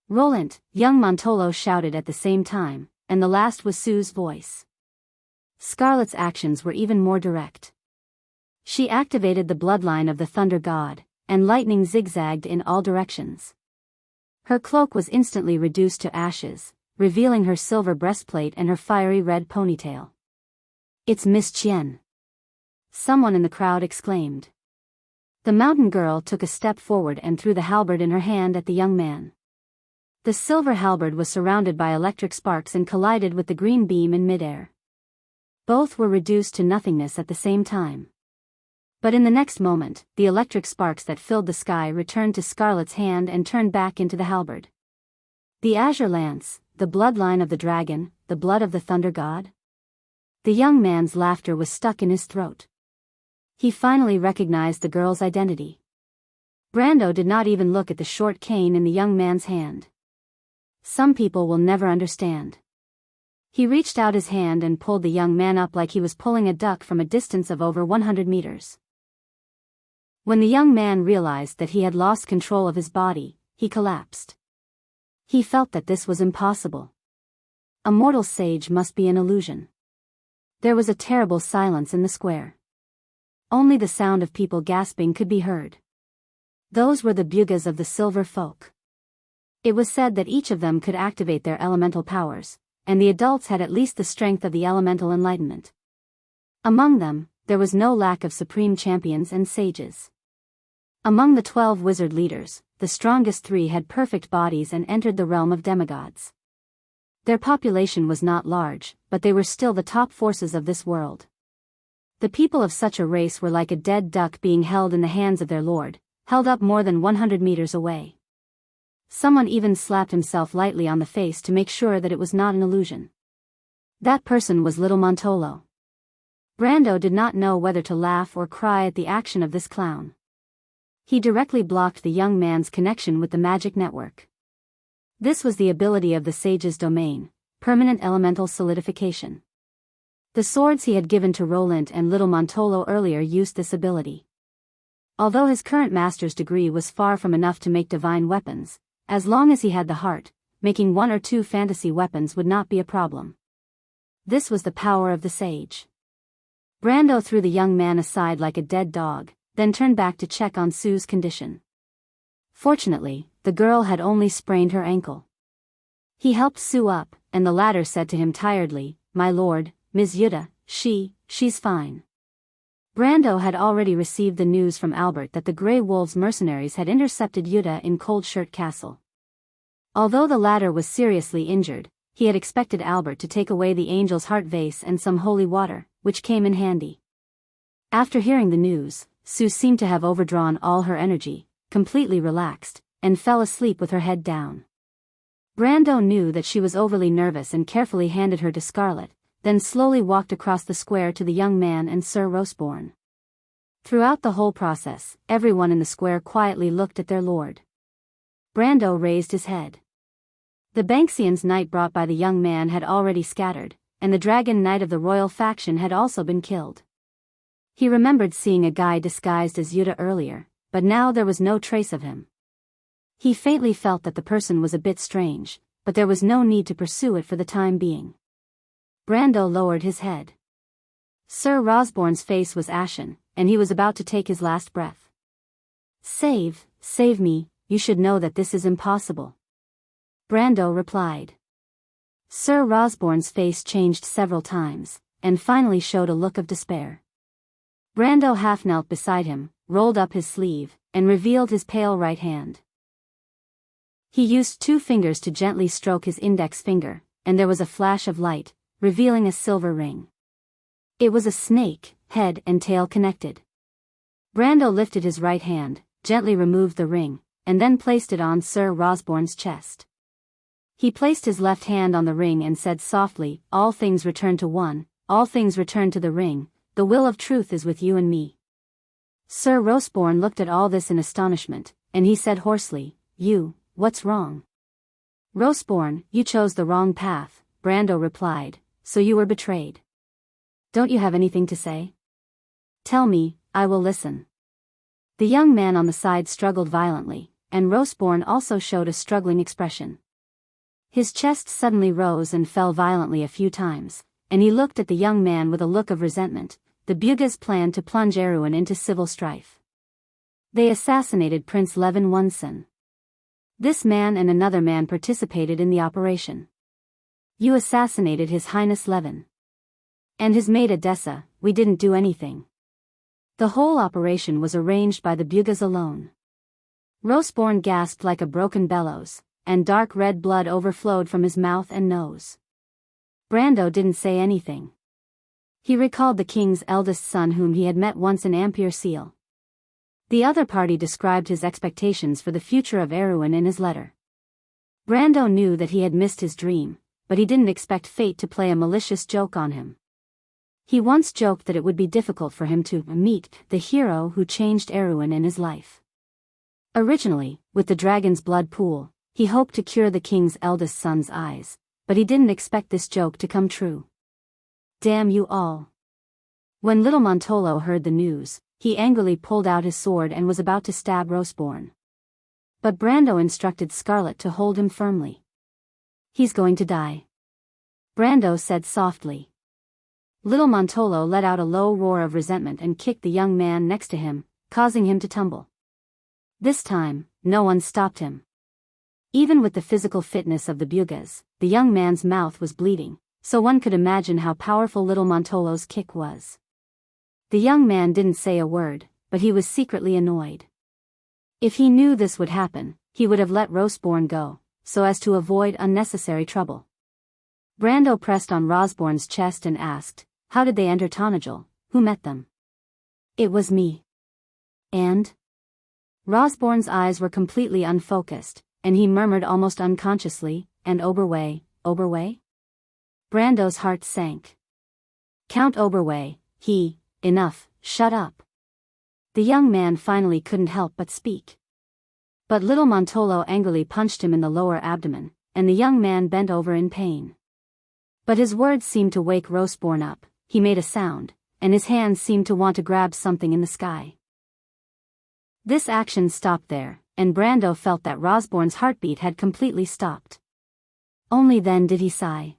Speaker 1: "Roland," young Montolo shouted at the same time, and the last was Sue's voice. Scarlet's actions were even more direct. She activated the bloodline of the Thunder God, and lightning zigzagged in all directions. Her cloak was instantly reduced to ashes, revealing her silver breastplate and her fiery red ponytail. "It's Miss Qian!" someone in the crowd exclaimed. The mountain girl took a step forward and threw the halberd in her hand at the young man. The silver halberd was surrounded by electric sparks and collided with the green beam in midair. Both were reduced to nothingness at the same time. But in the next moment, the electric sparks that filled the sky returned to Scarlet's hand and turned back into the halberd. The azure lance, the bloodline of the dragon, the blood of the thunder god? The young man's laughter was stuck in his throat. He finally recognized the girl's identity. Brando did not even look at the short cane in the young man's hand. Some people will never understand. He reached out his hand and pulled the young man up like he was pulling a duck from a distance of over 100 meters. When the young man realized that he had lost control of his body, he collapsed. He felt that this was impossible. A mortal sage must be an illusion. There was a terrible silence in the square. Only the sound of people gasping could be heard. Those were the Bugas of the Silver Folk. It was said that each of them could activate their elemental powers, and the adults had at least the strength of the elemental enlightenment. Among them, there was no lack of supreme champions and sages. Among the 12 wizard leaders, the strongest 3 had perfect bodies and entered the realm of demigods. Their population was not large, but they were still the top forces of this world. The people of such a race were like a dead duck being held in the hands of their lord, held up more than 100 meters away. Someone even slapped himself lightly on the face to make sure that it was not an illusion. That person was little Montolo. Brando did not know whether to laugh or cry at the action of this clown. He directly blocked the young man's connection with the magic network. This was the ability of the sage's domain, permanent elemental solidification. The swords he had given to Roland and little Montolo earlier used this ability. Although his current master's degree was far from enough to make divine weapons, as long as he had the heart, making 1 or 2 fantasy weapons would not be a problem. This was the power of the sage. Brando threw the young man aside like a dead dog, then turned back to check on Sue's condition. Fortunately, the girl had only sprained her ankle. He helped Sue up, and the latter said to him tiredly, "My lord, Ms. Yuta, she's fine." Brando had already received the news from Albert that the Grey Wolves mercenaries had intercepted Yuta in Cold Shirt Castle. Although the latter was seriously injured, he had expected Albert to take away the angel's heart vase and some holy water, which came in handy. After hearing the news, Sue seemed to have overdrawn all her energy, completely relaxed, and fell asleep with her head down. Brando knew that she was overly nervous and carefully handed her to Scarlet, then slowly walked across the square to the young man and Sir Roseborn. Throughout the whole process, everyone in the square quietly looked at their lord. Brando raised his head. The Banksian's knight brought by the young man had already scattered, and the dragon knight of the royal faction had also been killed. He remembered seeing a guy disguised as Yuta earlier, but now there was no trace of him. He faintly felt that the person was a bit strange, but there was no need to pursue it for the time being. Brando lowered his head. Sir Roseborn's face was ashen, and he was about to take his last breath. Save me, you should know that this is impossible," Brando replied. Sir Roseborn's face changed several times, and finally showed a look of despair. Brando half knelt beside him, rolled up his sleeve, and revealed his pale right hand. He used 2 fingers to gently stroke his index finger, and there was a flash of light, revealing a silver ring. It was a snake, head and tail connected. Brando lifted his right hand, gently removed the ring, and then placed it on Sir Roseborn's chest. He placed his left hand on the ring and said softly, "All things return to one, all things return to the ring, the will of truth is with you and me." Sir Roseborn looked at all this in astonishment, and he said hoarsely, What's wrong?" "Roseborn, you chose the wrong path," Brando replied, "so you were betrayed. Don't you have anything to say? Tell me, I will listen." The young man on the side struggled violently, and Roseborn also showed a struggling expression. His chest suddenly rose and fell violently a few times, and he looked at the young man with a look of resentment. The Bugas planned to plunge Erewhon into civil strife. They assassinated Prince Levin Wunson. This man and another man participated in the operation. You assassinated His Highness Levin. And his maid Edessa. We didn't do anything. The whole operation was arranged by the Bugas alone. Roseborn gasped like a broken bellows, and dark red blood overflowed from his mouth and nose. Brando didn't say anything. He recalled the king's eldest son whom he had met once in Ampere Seal. The other party described his expectations for the future of Erewhon in his letter. Brando knew that he had missed his dream, but he didn't expect fate to play a malicious joke on him. He once joked that it would be difficult for him to meet the hero who changed Erewhon in his life. Originally, with the dragon's blood pool, he hoped to cure the king's eldest son's eyes, but he didn't expect this joke to come true. Damn you all. When little Montolo heard the news, he angrily pulled out his sword and was about to stab Roseborn. But Brando instructed Scarlet to hold him firmly. He's going to die, Brando said softly. Little Montolo let out a low roar of resentment and kicked the young man next to him, causing him to tumble. This time, no one stopped him. Even with the physical fitness of the Bugas, the young man's mouth was bleeding, so one could imagine how powerful little Montolo's kick was. The young man didn't say a word, but he was secretly annoyed. If he knew this would happen, he would have let Roseborn go, so as to avoid unnecessary trouble. Brando pressed on Roseborn's chest and asked, "How did they enter Tonajul? Who met them?" "It was me." "And?" Roseborn's eyes were completely unfocused, and he murmured almost unconsciously, "And Oberway, Oberway?" Brando's heart sank. "Count Oberway, enough, shut up." The young man finally couldn't help but speak. But little Montolo angrily punched him in the lower abdomen, and the young man bent over in pain. But his words seemed to wake Roseborn up. He made a sound, and his hands seemed to want to grab something in the sky. This action stopped there, and Brando felt that Roseborn's heartbeat had completely stopped. Only then did he sigh.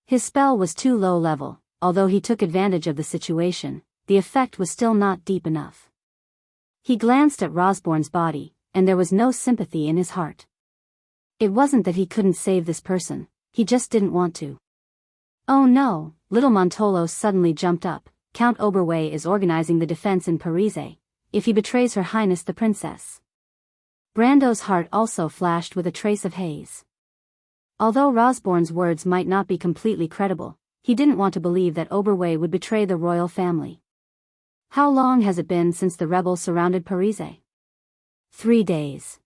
Speaker 1: His spell was too low level. Although he took advantage of the situation, the effect was still not deep enough. He glanced at Roseborn's body, and there was no sympathy in his heart. It wasn't that he couldn't save this person, he just didn't want to. "Oh no," little Montolo suddenly jumped up, "Count Oberway is organizing the defense in Parise, if he betrays Her Highness the Princess." Brando's heart also flashed with a trace of haze. Although Roseborn's words might not be completely credible, he didn't want to believe that Oberway would betray the royal family. How long has it been since the rebels surrounded Parise? 3 days.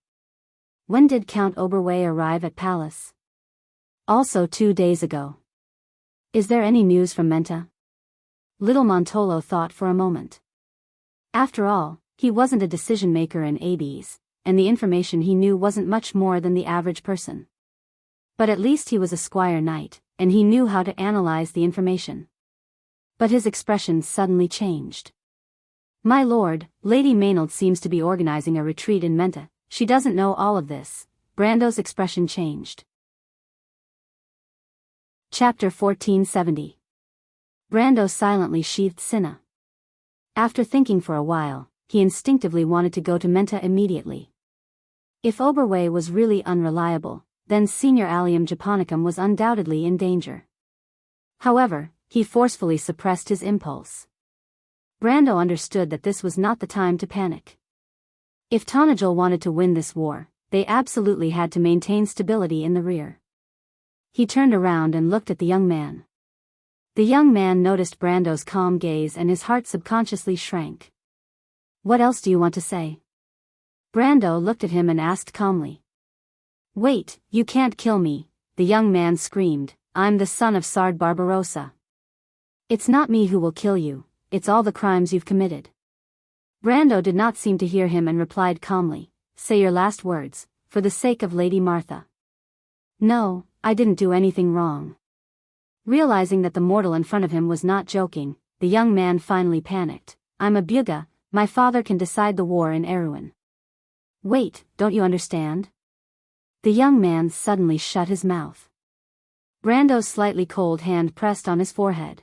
Speaker 1: When did Count Oberway arrive at Palace? Also 2 days ago. Is there any news from Menta? Little Montolo thought for a moment. After all, he wasn't a decision-maker in Hades, and the information he knew wasn't much more than the average person. But at least he was a squire knight, and he knew how to analyze the information. But his expression suddenly changed. "My lord, Lady Maynard seems to be organizing a retreat in Menta. She doesn't know all of this." Brando's expression changed. Chapter 1470. Brando silently sheathed Cinna. After thinking for a while, he instinctively wanted to go to Menta immediately. If Oberway was really unreliable, then Senior Allium Japonicum was undoubtedly in danger. However, he forcefully suppressed his impulse. Brando understood that this was not the time to panic. If Tonajul wanted to win this war, they absolutely had to maintain stability in the rear. He turned around and looked at the young man. The young man noticed Brando's calm gaze and his heart subconsciously shrank. "What else do you want to say?" Brando looked at him and asked calmly. "Wait, you can't kill me," the young man screamed. "I'm the son of Sard Barbarossa. It's not me who will kill you, it's all the crimes you've committed." Brando did not seem to hear him and replied calmly, "Say your last words, for the sake of Lady Martha." "No, I didn't do anything wrong." Realizing that the mortal in front of him was not joking, the young man finally panicked. "I'm a Buga, my father can decide the war in Erewhon." "Wait, don't you understand?" The young man suddenly shut his mouth. Brando's slightly cold hand pressed on his forehead.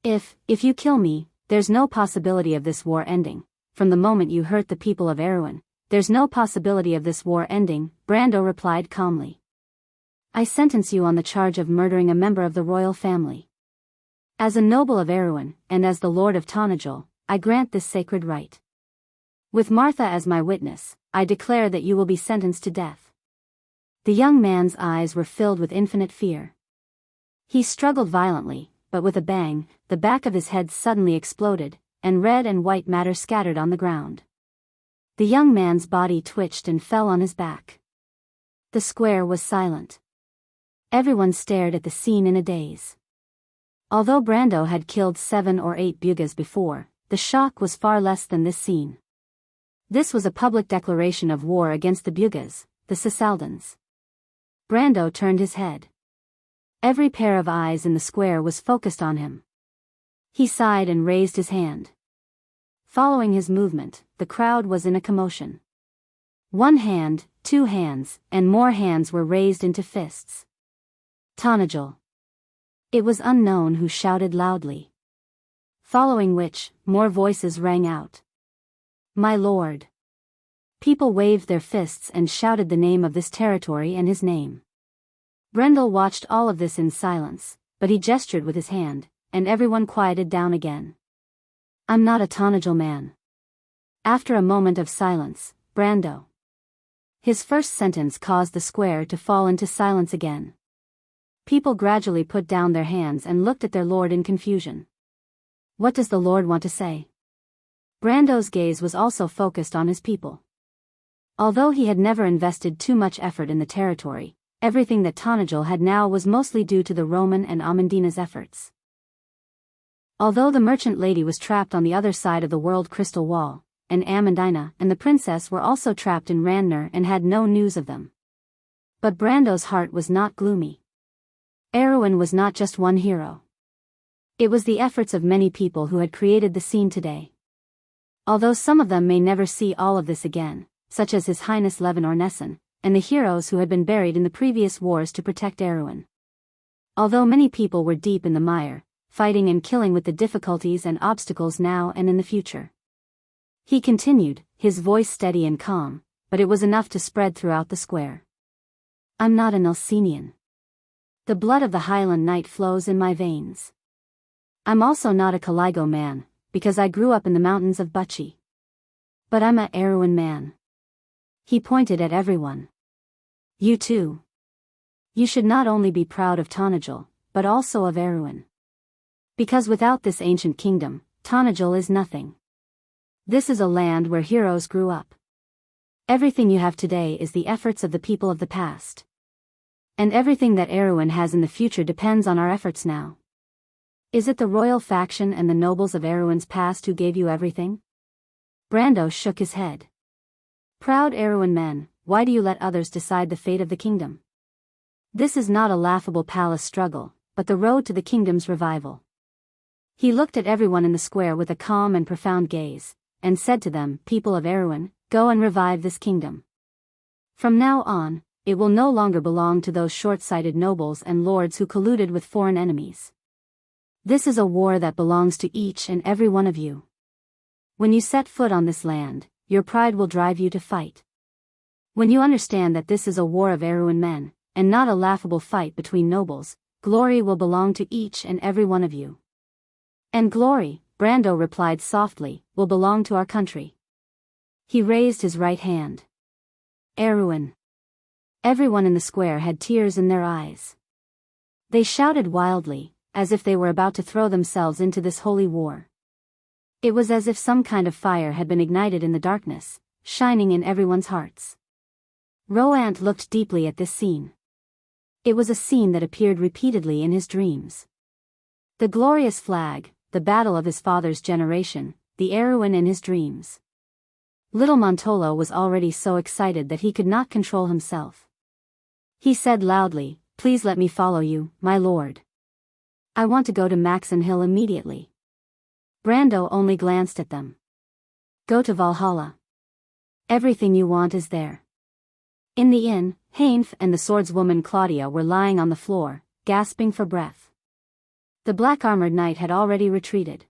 Speaker 1: If you kill me, there's no possibility of this war ending. From the moment you hurt the people of Erewhon, there's no possibility of this war ending," Brando replied calmly. "I sentence you on the charge of murdering a member of the royal family. As a noble of Erewhon, and as the lord of Tonajul, I grant this sacred right. With Martha as my witness, I declare that you will be sentenced to death." The young man's eyes were filled with infinite fear. He struggled violently, but with a bang, the back of his head suddenly exploded, and red and white matter scattered on the ground. The young man's body twitched and fell on his back. The square was silent. Everyone stared at the scene in a daze. Although Brando had killed 7 or 8 Bugas before, the shock was far less than this scene. This was a public declaration of war against the Bugas, the Sisaldans. Brando turned his head. Every pair of eyes in the square was focused on him. He sighed and raised his hand. Following his movement, the crowd was in a commotion. One hand, two hands, and more hands were raised into fists. Tanajul. It was unknown who shouted loudly. Following which, more voices rang out. My lord. People waved their fists and shouted the name of this territory and his name. Brendel watched all of this in silence, but he gestured with his hand, and everyone quieted down again. I'm not a Tanajul man. After a moment of silence, Brando. His first sentence caused the square to fall into silence again. People gradually put down their hands and looked at their lord in confusion. What does the lord want to say? Brando's gaze was also focused on his people. Although he had never invested too much effort in the territory, everything that Tanajul had now was mostly due to the Roman and Amandina's efforts. Although the merchant lady was trapped on the other side of the world crystal wall, and Amandina and the princess were also trapped in Randner and had no news of them. But Brando's heart was not gloomy. Erwin was not just one hero. It was the efforts of many people who had created the scene today. Although some of them may never see all of this again, such as His Highness Levin Ornessen, and the heroes who had been buried in the previous wars to protect Erwin. Although many people were deep in the mire, fighting and killing with the difficulties and obstacles now and in the future. He continued, his voice steady and calm, but it was enough to spread throughout the square. I'm not an Elsenian. The blood of the Highland Knight flows in my veins. I'm also not a Kaligo man, because I grew up in the mountains of Buchi. But I'm a Erwin man. He pointed at everyone. You too. You should not only be proud of Tanajul, but also of Erwin. Because without this ancient kingdom, Tanajul is nothing. This is a land where heroes grew up. Everything you have today is the efforts of the people of the past. And everything that Erwin has in the future depends on our efforts now. Is it the royal faction and the nobles of Erwin's past who gave you everything? Brando shook his head. Proud Erwin men, why do you let others decide the fate of the kingdom? This is not a laughable palace struggle, but the road to the kingdom's revival. He looked at everyone in the square with a calm and profound gaze, and said to them, people of Erwin, go and revive this kingdom. From now on, it will no longer belong to those short-sighted nobles and lords who colluded with foreign enemies. This is a war that belongs to each and every one of you. When you set foot on this land, your pride will drive you to fight. When you understand that this is a war of Erwin men, and not a laughable fight between nobles, glory will belong to each and every one of you. And glory, Brando replied softly, will belong to our country. He raised his right hand. Erwin. Everyone in the square had tears in their eyes. They shouted wildly, as if they were about to throw themselves into this holy war. It was as if some kind of fire had been ignited in the darkness, shining in everyone's hearts. Roant looked deeply at this scene. It was a scene that appeared repeatedly in his dreams. The glorious flag, the battle of his father's generation, the Erwin in his dreams. Little Montolo was already so excited that he could not control himself. He said loudly, please let me follow you, my lord. I want to go to Maxon Hill immediately. Brando only glanced at them. Go to Valhalla. Everything you want is there. In the inn, Heinf and the swordswoman Claudia were lying on the floor, gasping for breath. The black-armored knight had already retreated.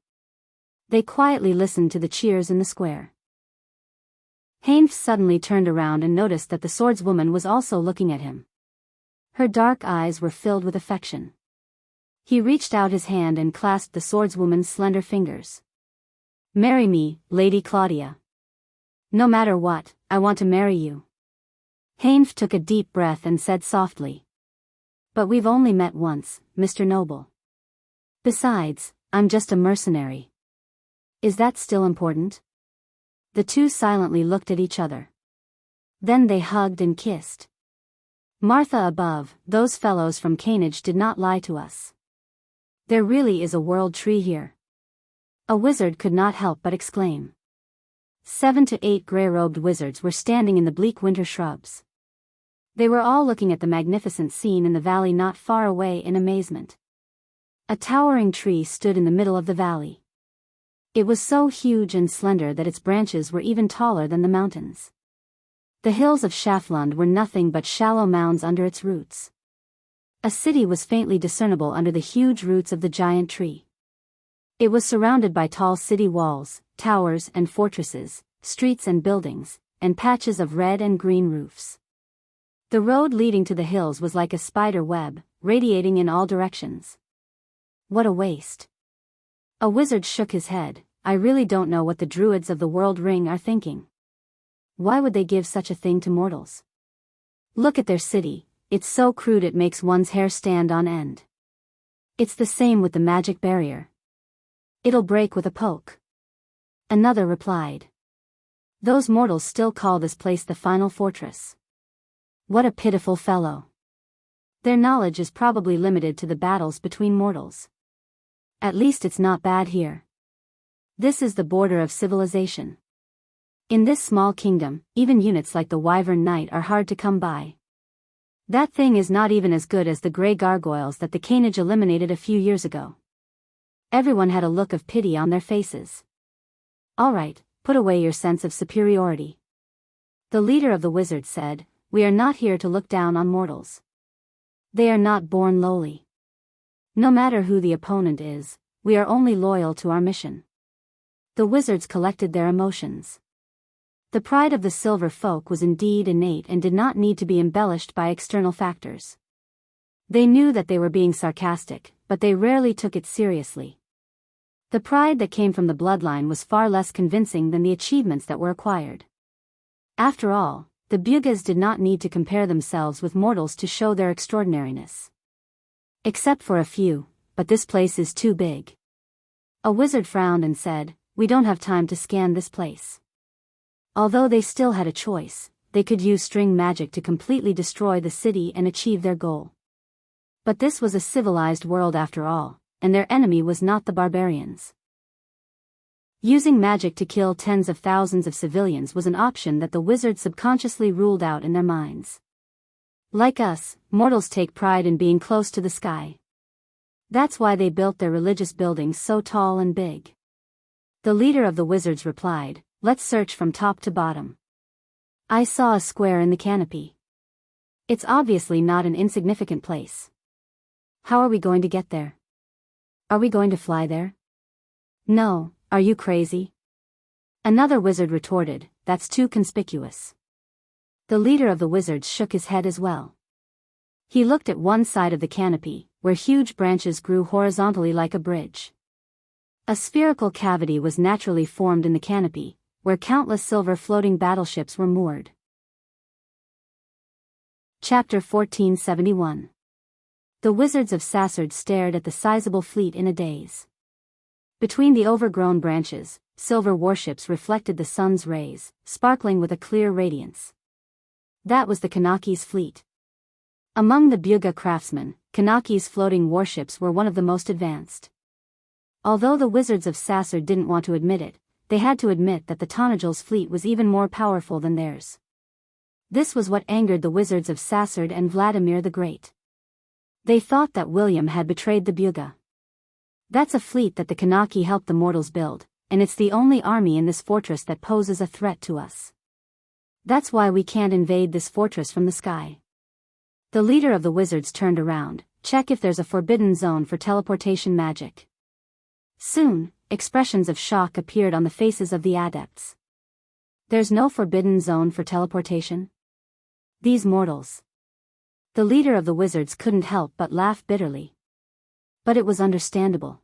Speaker 1: They quietly listened to the cheers in the square. Heinf suddenly turned around and noticed that the swordswoman was also looking at him. Her dark eyes were filled with affection. He reached out his hand and clasped the swordswoman's slender fingers. Marry me, Lady Claudia. No matter what, I want to marry you. Heinf took a deep breath and said softly. But we've only met once, Mr. Noble. Besides, I'm just a mercenary. Is that still important? The two silently looked at each other. Then they hugged and kissed. Martha above, those fellows from Canage did not lie to us. There really is a world tree here. A wizard could not help but exclaim. 7 to 8 grey-robed wizards were standing in the bleak winter shrubs. They were all looking at the magnificent scene in the valley not far away in amazement. A towering tree stood in the middle of the valley. It was so huge and slender that its branches were even taller than the mountains. The hills of Schaflund were nothing but shallow mounds under its roots. A city was faintly discernible under the huge roots of the giant tree. It was surrounded by tall city walls, towers and fortresses, streets and buildings, and patches of red and green roofs. The road leading to the hills was like a spider web, radiating in all directions. What a waste. A wizard shook his head. I really don't know what the druids of the world ring are thinking. Why would they give such a thing to mortals? Look at their city, it's so crude it makes one's hair stand on end. It's the same with the magic barrier. It'll break with a poke. Another replied. Those mortals still call this place the final fortress. What a pitiful fellow. Their knowledge is probably limited to the battles between mortals. At least it's not bad here. This is the border of civilization. In this small kingdom, even units like the Wyvern Knight are hard to come by. That thing is not even as good as the grey gargoyles that the Canage eliminated a few years ago. Everyone had a look of pity on their faces. All right, put away your sense of superiority. The leader of the wizards said, we are not here to look down on mortals. They are not born lowly. No matter who the opponent is, we are only loyal to our mission. The wizards collected their emotions. The pride of the silver folk was indeed innate and did not need to be embellished by external factors. They knew that they were being sarcastic, but they rarely took it seriously. The pride that came from the bloodline was far less convincing than the achievements that were acquired. After all, the Bugas did not need to compare themselves with mortals to show their extraordinariness. Except for a few, but this place is too big. A wizard frowned and said, we don't have time to scan this place. Although they still had a choice, they could use string magic to completely destroy the city and achieve their goal. But this was a civilized world after all, and their enemy was not the barbarians. Using magic to kill tens of thousands of civilians was an option that the wizards subconsciously ruled out in their minds. Like us, mortals take pride in being close to the sky. That's why they built their religious buildings so tall and big. The leader of the wizards replied, let's search from top to bottom. I saw a square in the canopy. It's obviously not an insignificant place. How are we going to get there? Are we going to fly there? No, are you crazy? Another wizard retorted, that's too conspicuous. The leader of the wizards shook his head as well. He looked at one side of the canopy, where huge branches grew horizontally like a bridge. A spherical cavity was naturally formed in the canopy, where countless silver floating battleships were moored. Chapter 1471. The wizards of Sassard stared at the sizable fleet in a daze. Between the overgrown branches, silver warships reflected the sun's rays, sparkling with a clear radiance. That was the Kanaki's fleet. Among the Buga craftsmen, Kanaki's floating warships were one of the most advanced. Although the wizards of Sassard didn't want to admit it, they had to admit that the Tonajul's fleet was even more powerful than theirs. This was what angered the wizards of Sassard and Vladimir the Great. They thought that William had betrayed the Buga. That's a fleet that the Kanaki helped the mortals build, and it's the only army in this fortress that poses a threat to us. That's why we can't invade this fortress from the sky. The leader of the wizards turned around, check if there's a forbidden zone for teleportation magic. Soon, expressions of shock appeared on the faces of the adepts. There's no forbidden zone for teleportation? These mortals. The leader of the wizards couldn't help but laugh bitterly. But it was understandable.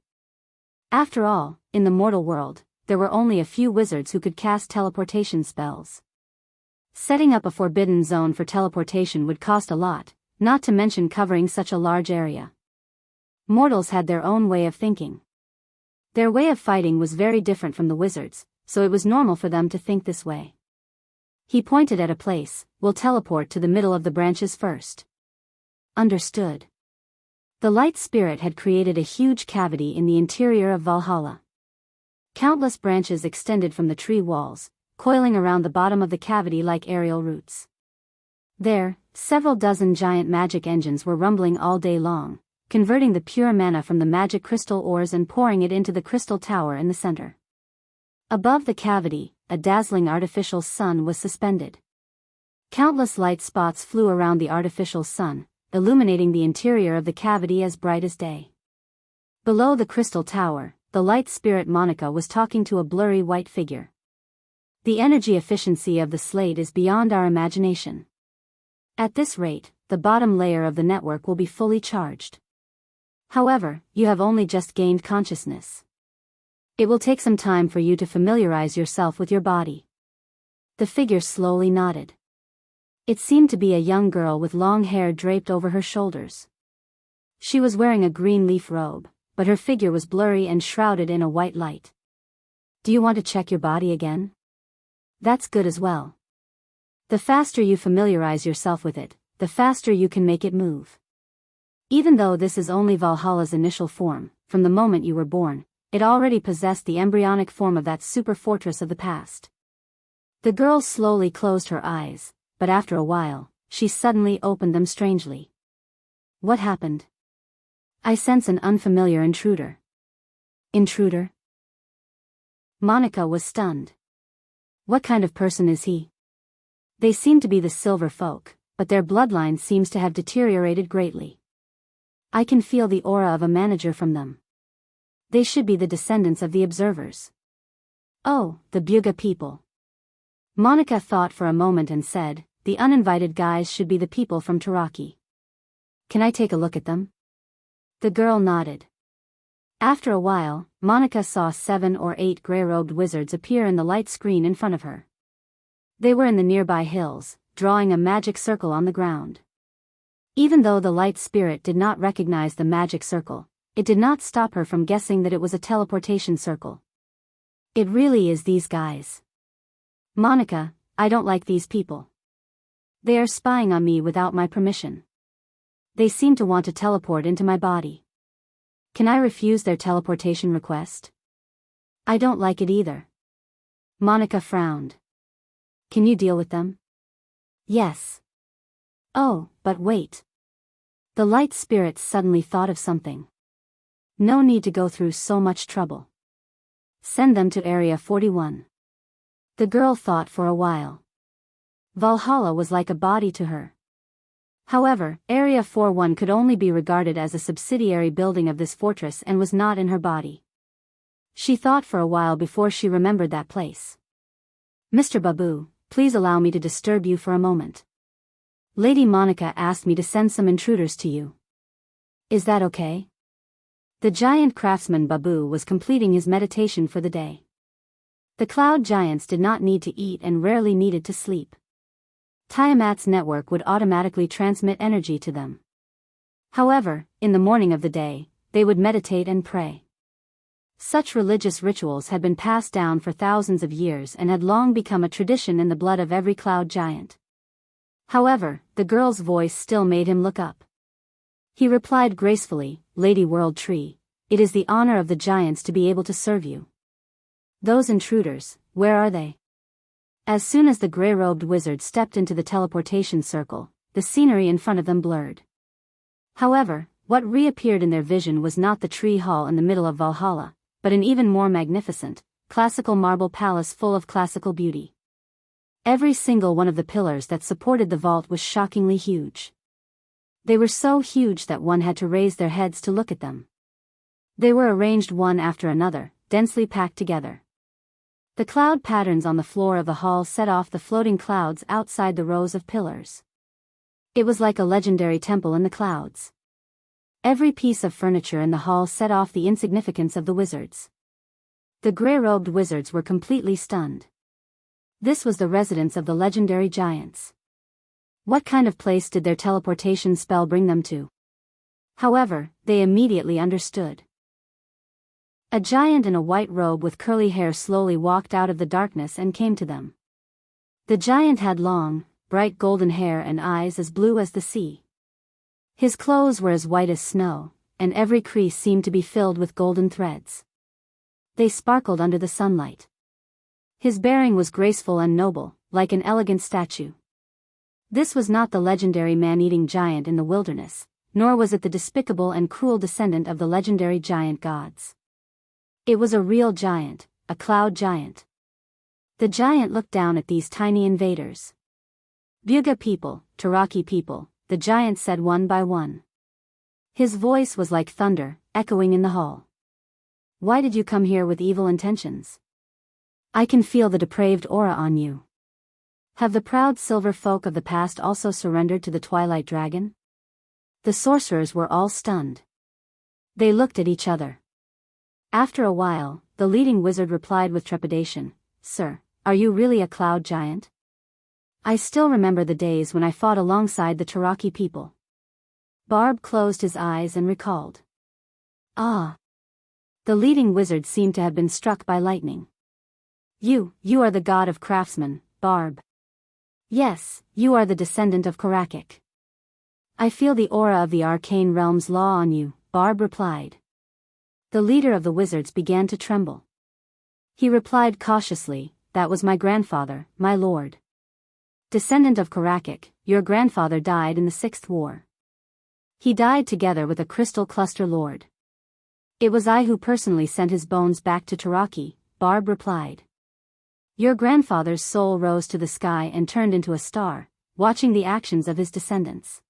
Speaker 1: After all, in the mortal world, there were only a few wizards who could cast teleportation spells. Setting up a forbidden zone for teleportation would cost a lot, not to mention covering such a large area. Mortals had their own way of thinking. Their way of fighting was very different from the wizards, so it was normal for them to think this way. He pointed at a place, we'll teleport to the middle of the branches first. Understood. The light spirit had created a huge cavity in the interior of Valhalla. Countless branches extended from the tree walls, coiling around the bottom of the cavity like aerial roots. There, Several dozen giant magic engines were rumbling all day long, converting the pure mana from the magic crystal ores and pouring it into the crystal tower in the center. Above the cavity, a dazzling artificial sun was suspended. Countless light spots flew around the artificial sun, illuminating the interior of the cavity as bright as day. Below the crystal tower, the light spirit Monica was talking to a blurry white figure. The energy efficiency of the slate is beyond our imagination. At this rate, the bottom layer of the network will be fully charged. However, you have only just gained consciousness. It will take some time for you to familiarize yourself with your body. The figure slowly nodded. It seemed to be a young girl with long hair draped over her shoulders. She was wearing a green leaf robe, but her figure was blurry and shrouded in a white light. Do you want to check your body again? That's good as well. The faster you familiarize yourself with it, the faster you can make it move. Even though this is only Valhalla's initial form, from the moment you were born, it already possessed the embryonic form of that super fortress of the past. The girl slowly closed her eyes, but after a while, she suddenly opened them strangely. What happened? I sense an unfamiliar intruder. Intruder? Monica was stunned. What kind of person is he? They seem to be the Silver Folk, but their bloodline seems to have deteriorated greatly. I can feel the aura of a manager from them. They should be the descendants of the observers. Oh, the Buga people. Monica thought for a moment and said, the uninvited guys should be the people from Taraki. Can I take a look at them? The girl nodded. After a while, Monica saw 7 or 8 gray-robed wizards appear in the light screen in front of her. They were in the nearby hills, drawing a magic circle on the ground. Even though the light spirit did not recognize the magic circle, it did not stop her from guessing that it was a teleportation circle. It really is these guys. Monica, I don't like these people. They are spying on me without my permission. They seem to want to teleport into my body. Can I refuse their teleportation request? I don't like it either. Monica frowned. Can you deal with them? Yes. Oh, but wait. The light spirit suddenly thought of something. No need to go through so much trouble. Send them to Area 41. The girl thought for a while. Valhalla was like a body to her. However, Area 41 could only be regarded as a subsidiary building of this fortress and was not in her body. She thought for a while before she remembered that place. Mr. Babu, please allow me to disturb you for a moment. Lady Monica asked me to send some intruders to you. Is that okay? The giant craftsman Babu was completing his meditation for the day. The cloud giants did not need to eat and rarely needed to sleep. Tiamat's network would automatically transmit energy to them. However, in the morning of the day, they would meditate and pray. Such religious rituals had been passed down for thousands of years and had long become a tradition in the blood of every cloud giant. However, the girl's voice still made him look up. He replied gracefully, Lady World Tree, it is the honor of the giants to be able to serve you. Those intruders, where are they? As soon as the gray-robed wizard stepped into the teleportation circle, the scenery in front of them blurred. However, what reappeared in their vision was not the tree hall in the middle of Valhalla, but an even more magnificent, classical marble palace full of classical beauty. Every single one of the pillars that supported the vault was shockingly huge. They were so huge that one had to raise their heads to look at them. They were arranged one after another, densely packed together. The cloud patterns on the floor of the hall set off the floating clouds outside the rows of pillars. It was like a legendary temple in the clouds. Every piece of furniture in the hall set off the insignificance of the wizards. The gray-robed wizards were completely stunned. This was the residence of the legendary giants. What kind of place did their teleportation spell bring them to? However, they immediately understood. A giant in a white robe with curly hair slowly walked out of the darkness and came to them. The giant had long, bright golden hair and eyes as blue as the sea. His clothes were as white as snow, and every crease seemed to be filled with golden threads. They sparkled under the sunlight. His bearing was graceful and noble, like an elegant statue. This was not the legendary man-eating giant in the wilderness, nor was it the despicable and cruel descendant of the legendary giant gods. It was a real giant, a cloud giant. The giant looked down at these tiny invaders. Buga people, Taraki people, the giant said one by one. His voice was like thunder, echoing in the hall. Why did you come here with evil intentions? I can feel the depraved aura on you. Have the proud silver folk of the past also surrendered to the Twilight Dragon? The sorcerers were all stunned. They looked at each other. After a while, the leading wizard replied with trepidation, Sir, are you really a cloud giant? I still remember the days when I fought alongside the Taraki people. Barb closed his eyes and recalled. Ah. The leading wizard seemed to have been struck by lightning. You are the god of craftsmen, Barb. Yes, you are the descendant of Karakik. I feel the aura of the arcane realm's law on you, Barb replied. The leader of the wizards began to tremble. He replied cautiously, That was my grandfather, my lord. Descendant of Karakik, your grandfather died in the 6th war. He died together with a crystal cluster lord. It was I who personally sent his bones back to Taraki, Barb replied. Your grandfather's soul rose to the sky and turned into a star, watching the actions of his descendants.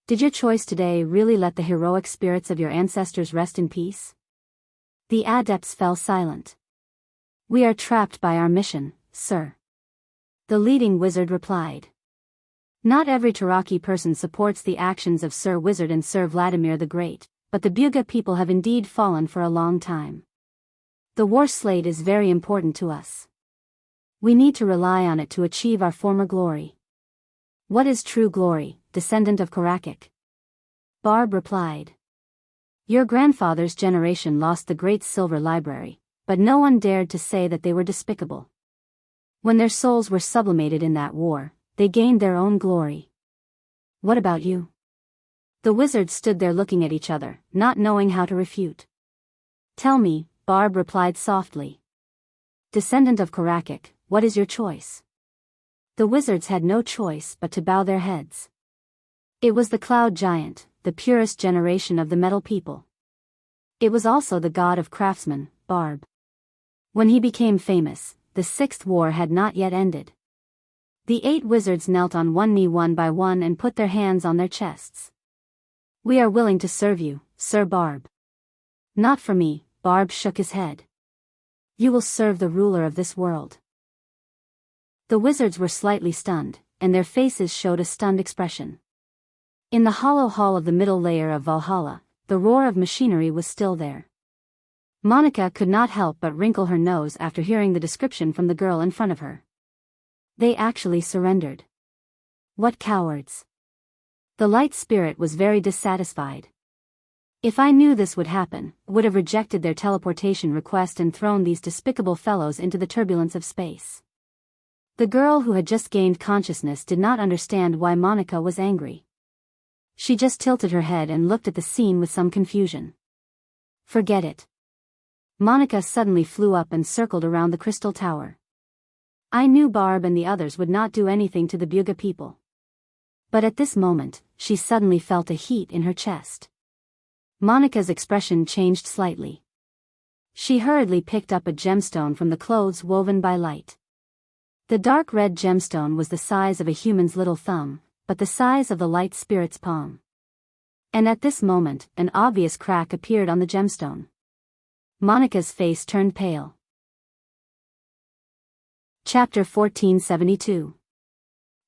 Speaker 1: Did your choice today really let the heroic spirits of your ancestors rest in peace? The adepts fell silent. We are trapped by our mission, sir. The leading wizard replied. Not every Taraki person supports the actions of Sir Wizard and Sir Vladimir the Great, but the Buga people have indeed fallen for a long time. The war slate is very important to us. We need to rely on it to achieve our former glory. What is true glory, descendant of Karakik? Barb replied. Your grandfather's generation lost the Great Silver Library, but no one dared to say that they were despicable. When their souls were sublimated in that war, they gained their own glory. What about you? The wizards stood there looking at each other, not knowing how to refute. Tell me, Barb replied softly. Descendant of Karakik, what is your choice? The wizards had no choice but to bow their heads. It was the cloud giant, the purest generation of the metal people. It was also the god of craftsmen, Barb. When he became famous, the 6th war had not yet ended. The 8 wizards knelt on one knee one by one and put their hands on their chests. We are willing to serve you, Sir Barb. Not for me, Barb shook his head. You will serve the ruler of this world. The wizards were slightly stunned, and their faces showed a stunned expression. In the hollow hall of the middle layer of Valhalla, the roar of machinery was still there. Monica could not help but wrinkle her nose after hearing the description from the girl in front of her. They actually surrendered. What cowards! The light spirit was very dissatisfied. If I knew this would happen, I would have rejected their teleportation request and thrown these despicable fellows into the turbulence of space. The girl who had just gained consciousness did not understand why Monica was angry. She just tilted her head and looked at the scene with some confusion. Forget it. Monica suddenly flew up and circled around the crystal tower. I knew Barb and the others would not do anything to the Buga people. But at this moment, she suddenly felt a heat in her chest. Monica's expression changed slightly. She hurriedly picked up a gemstone from the clothes woven by light. The dark red gemstone was the size of a human's little thumb, but the size of the light spirit's palm. And at this moment, an obvious crack appeared on the gemstone. Monica's face turned pale. Chapter 1472.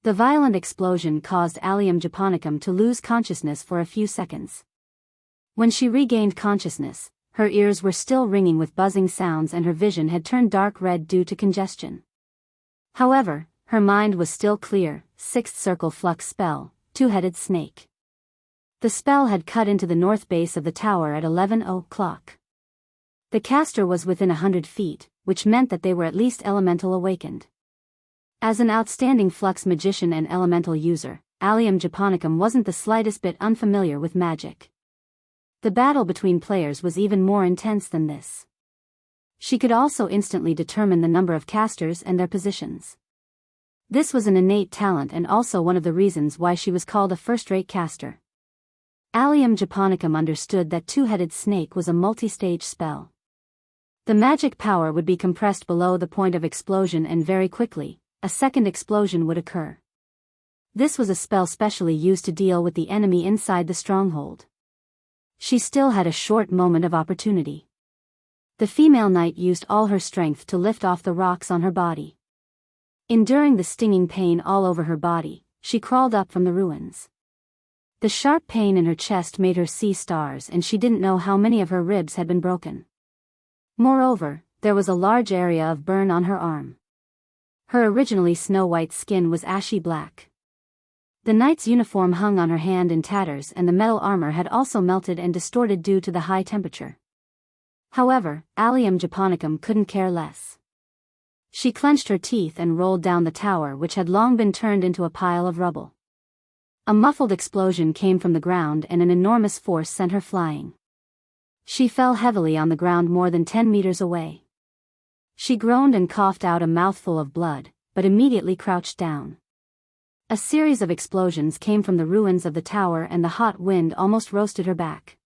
Speaker 1: The violent explosion caused Allium Japonicum to lose consciousness for a few seconds. When she regained consciousness, her ears were still ringing with buzzing sounds and her vision had turned dark red due to congestion. However, her mind was still clear. 6th circle flux spell, two-headed snake. The spell had cut into the north base of the tower at 11 o'clock. The caster was within 100 feet, which meant that they were at least elemental awakened. As an outstanding flux magician and elemental user, Allium Japonicum wasn't the slightest bit unfamiliar with magic. The battle between players was even more intense than this. She could also instantly determine the number of casters and their positions. This was an innate talent and also one of the reasons why she was called a first-rate caster. Allium Japonicum understood that two-headed snake was a multi-stage spell. The magic power would be compressed below the point of explosion and very quickly, a second explosion would occur. This was a spell specially used to deal with the enemy inside the stronghold. She still had a short moment of opportunity. The female knight used all her strength to lift off the rocks on her body. Enduring the stinging pain all over her body, she crawled up from the ruins. The sharp pain in her chest made her see stars and she didn't know how many of her ribs had been broken. Moreover, there was a large area of burn on her arm. Her originally snow-white skin was ashy black. The knight's uniform hung on her hand in tatters and the metal armor had also melted and distorted due to the high temperature. However, Allium Japonicum couldn't care less. She clenched her teeth and rolled down the tower which had long been turned into a pile of rubble. A muffled explosion came from the ground and an enormous force sent her flying. She fell heavily on the ground more than 10 meters away. She groaned and coughed out a mouthful of blood, but immediately crouched down. A series of explosions came from the ruins of the tower and the hot wind almost roasted her back.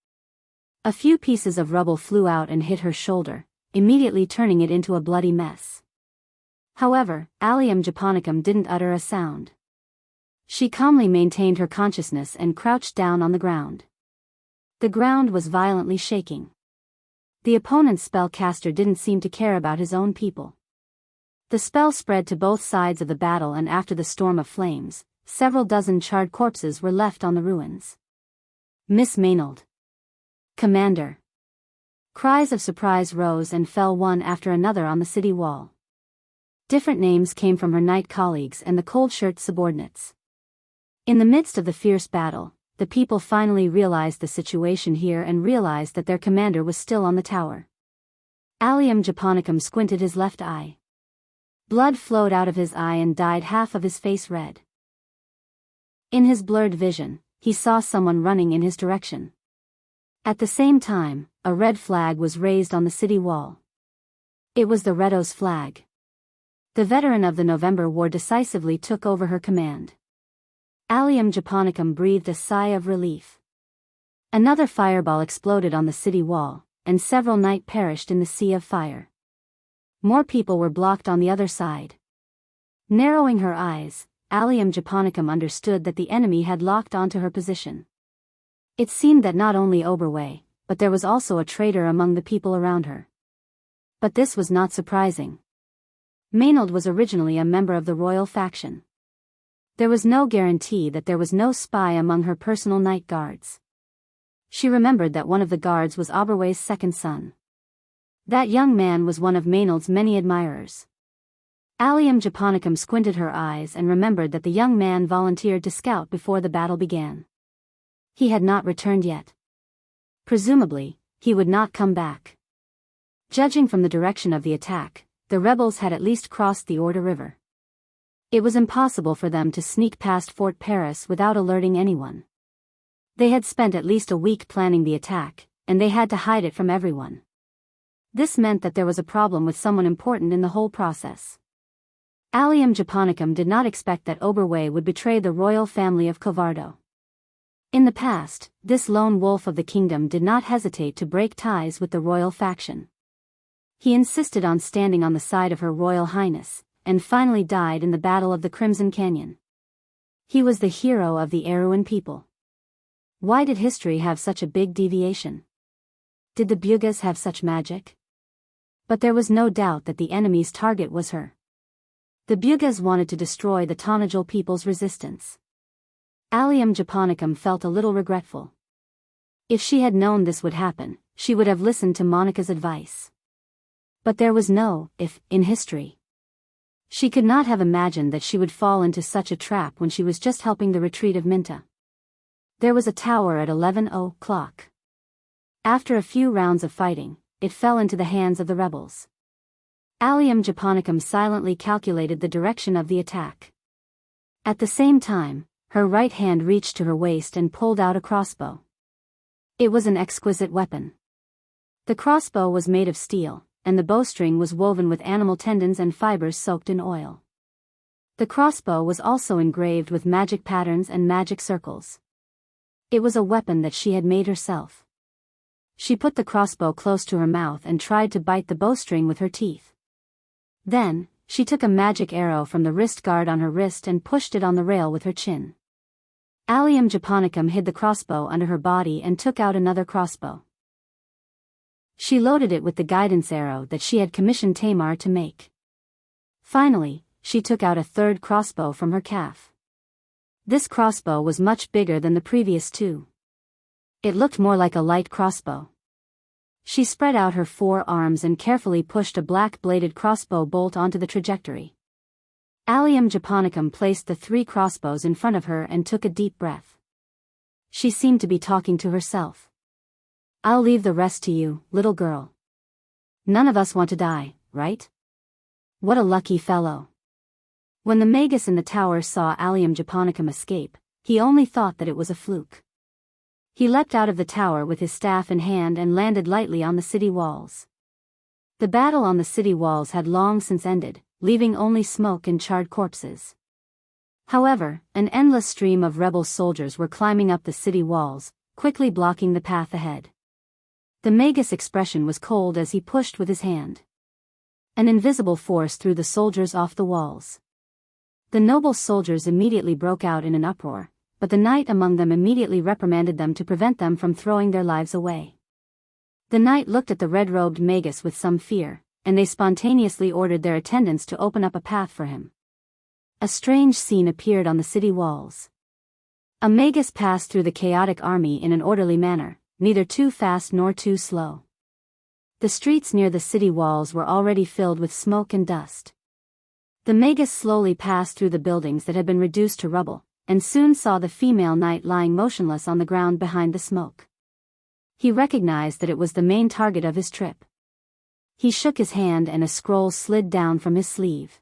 Speaker 1: A few pieces of rubble flew out and hit her shoulder, immediately turning it into a bloody mess. However, Allium Japonicum didn't utter a sound. She calmly maintained her consciousness and crouched down on the ground. The ground was violently shaking. The opponent's spellcaster didn't seem to care about his own people. The spell spread to both sides of the battle and after the storm of flames, several dozen charred corpses were left on the ruins. Miss Maynard. Commander. Cries of surprise rose and fell one after another on the city wall. Different names came from her knight colleagues and the cold-shirt subordinates. In the midst of the fierce battle, the people finally realized the situation here and realized that their commander was still on the tower. Allium Japonicum squinted his left eye. Blood flowed out of his eye and dyed half of his face red. In his blurred vision, he saw someone running in his direction. At the same time, a red flag was raised on the city wall. It was the Redo's flag. The veteran of the November War decisively took over her command. Allium Japonicum breathed a sigh of relief. Another fireball exploded on the city wall, and several knights perished in the sea of fire. More people were blocked on the other side. Narrowing her eyes, Allium Japonicum understood that the enemy had locked onto her position. It seemed that not only Oberway, but there was also a traitor among the people around her. But this was not surprising. Maynard was originally a member of the royal faction. There was no guarantee that there was no spy among her personal knight guards. She remembered that one of the guards was Oberway's second son. That young man was one of Maynard's many admirers. Allium Japonicum squinted her eyes and remembered that the young man volunteered to scout before the battle began. He had not returned yet. Presumably, he would not come back. Judging from the direction of the attack, the rebels had at least crossed the Orda River. It was impossible for them to sneak past Fort Paris without alerting anyone. They had spent at least a week planning the attack, and they had to hide it from everyone. This meant that there was a problem with someone important in the whole process. Allium Japonicum did not expect that Oberway would betray the royal family of Covardo. In the past, this lone wolf of the kingdom did not hesitate to break ties with the royal faction. He insisted on standing on the side of Her Royal Highness, and finally died in the Battle of the Crimson Canyon. He was the hero of the Eruan people. Why did history have such a big deviation? Did the Bugas have such magic? But there was no doubt that the enemy's target was her. The Bugas wanted to destroy the Tonajal people's resistance. Allium Japonicum felt a little regretful. If she had known this would happen, she would have listened to Monica's advice. But there was no if in history. She could not have imagined that she would fall into such a trap when she was just helping the retreat of Minta. There was a tower at 11 o'clock. After a few rounds of fighting, it fell into the hands of the rebels. Allium Japonicum silently calculated the direction of the attack. At the same time, her right hand reached to her waist and pulled out a crossbow. It was an exquisite weapon. The crossbow was made of steel, and the bowstring was woven with animal tendons and fibers soaked in oil. The crossbow was also engraved with magic patterns and magic circles. It was a weapon that she had made herself. She put the crossbow close to her mouth and tried to bite the bowstring with her teeth. Then, she took a magic arrow from the wrist guard on her wrist and pushed it on the rail with her chin. Allium japonicum hid the crossbow under her body and took out another crossbow. She loaded it with the guidance arrow that she had commissioned Tamar to make. Finally, she took out a third crossbow from her calf. This crossbow was much bigger than the previous two. It looked more like a light crossbow. She spread out her 4 arms and carefully pushed a black-bladed crossbow bolt onto the trajectory. Allium japonicum placed the 3 crossbows in front of her and took a deep breath. She seemed to be talking to herself. "I'll leave the rest to you, little girl. None of us want to die, right? What a lucky fellow." When the magus in the tower saw Allium japonicum escape, he only thought that it was a fluke. He leapt out of the tower with his staff in hand and landed lightly on the city walls. The battle on the city walls had long since ended, leaving only smoke and charred corpses. However, an endless stream of rebel soldiers were climbing up the city walls, quickly blocking the path ahead. The magus' expression was cold as he pushed with his hand. An invisible force threw the soldiers off the walls. The noble soldiers immediately broke out in an uproar, but the knight among them immediately reprimanded them to prevent them from throwing their lives away. The knight looked at the red-robed magus with some fear, and they spontaneously ordered their attendants to open up a path for him. A strange scene appeared on the city walls. A magus passed through the chaotic army in an orderly manner, neither too fast nor too slow. The streets near the city walls were already filled with smoke and dust. The magus slowly passed through the buildings that had been reduced to rubble, and soon saw the female knight lying motionless on the ground behind the smoke. He recognized that it was the main target of his trip. He shook his hand and a scroll slid down from his sleeve.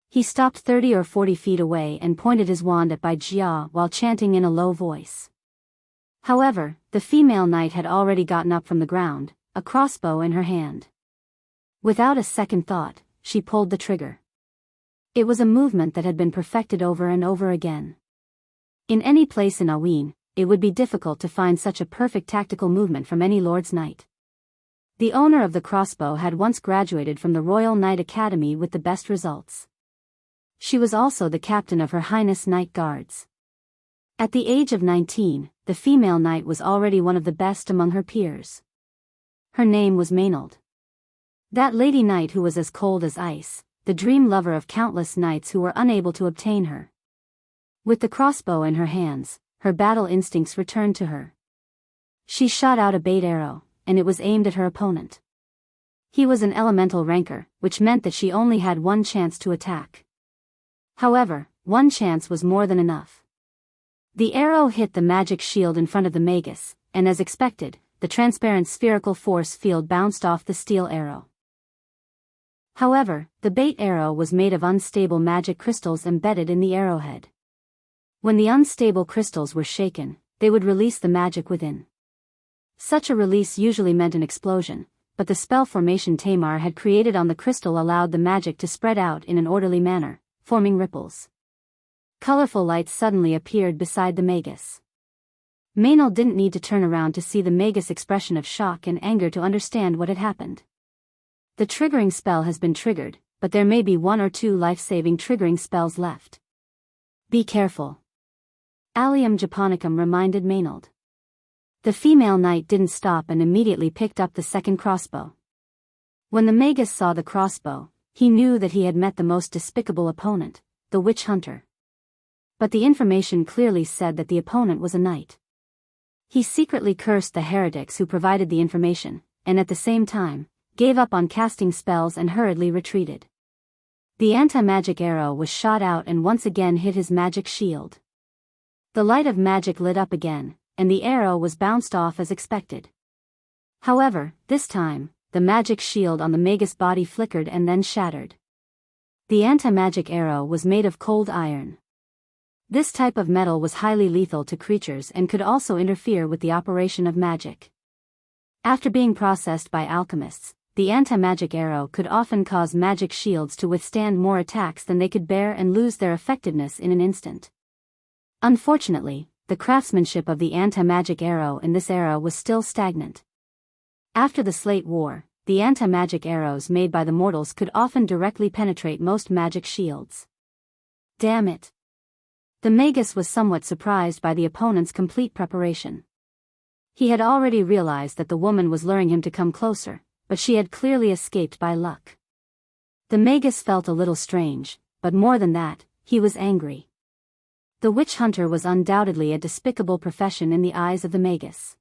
Speaker 1: He stopped 30 or 40 feet away and pointed his wand at Bai Jia while chanting in a low voice. However, the female knight had already gotten up from the ground, a crossbow in her hand. Without a second thought, she pulled the trigger. It was a movement that had been perfected over and over again. In any place in Awin, it would be difficult to find such a perfect tactical movement from any lord's knight. The owner of the crossbow had once graduated from the Royal Knight Academy with the best results. She was also the captain of Her Highness Knight Guards. At the age of 19, the female knight was already one of the best among her peers. Her name was Maynard. That lady knight who was as cold as ice, the dream lover of countless knights who were unable to obtain her. With the crossbow in her hands, her battle instincts returned to her. She shot out a bait arrow, and it was aimed at her opponent. He was an elemental ranker, which meant that she only had one chance to attack. However, one chance was more than enough. The arrow hit the magic shield in front of the magus, and as expected, the transparent spherical force field bounced off the steel arrow. However, the bait arrow was made of unstable magic crystals embedded in the arrowhead. When the unstable crystals were shaken, they would release the magic within. Such a release usually meant an explosion, but the spell formation Tamar had created on the crystal allowed the magic to spread out in an orderly manner, forming ripples. Colorful lights suddenly appeared beside the magus. Maynard didn't need to turn around to see the magus' expression of shock and anger to understand what had happened. The triggering spell has been triggered, but there may be 1 or 2 life-saving triggering spells left. Be careful. Allium japonicum reminded Maynard. The female knight didn't stop and immediately picked up the second crossbow. When the magus saw the crossbow, he knew that he had met the most despicable opponent, the witch hunter. But the information clearly said that the opponent was a knight. He secretly cursed the heretics who provided the information, and at the same time, gave up on casting spells and hurriedly retreated. The anti-magic arrow was shot out and once again hit his magic shield. The light of magic lit up again, and the arrow was bounced off as expected. However, this time, the magic shield on the magus' body flickered and then shattered. The anti-magic arrow was made of cold iron. This type of metal was highly lethal to creatures and could also interfere with the operation of magic. After being processed by alchemists, the anti-magic arrow could often cause magic shields to withstand more attacks than they could bear and lose their effectiveness in an instant. Unfortunately, the craftsmanship of the anti-magic arrow in this era was still stagnant. After the Slate War, the anti-magic arrows made by the mortals could often directly penetrate most magic shields. Damn it! The Magus was somewhat surprised by the opponent's complete preparation. He had already realized that the woman was luring him to come closer, but she had clearly escaped by luck. The Magus felt a little strange, but more than that, he was angry. The witch hunter was undoubtedly a despicable profession in the eyes of the Magus.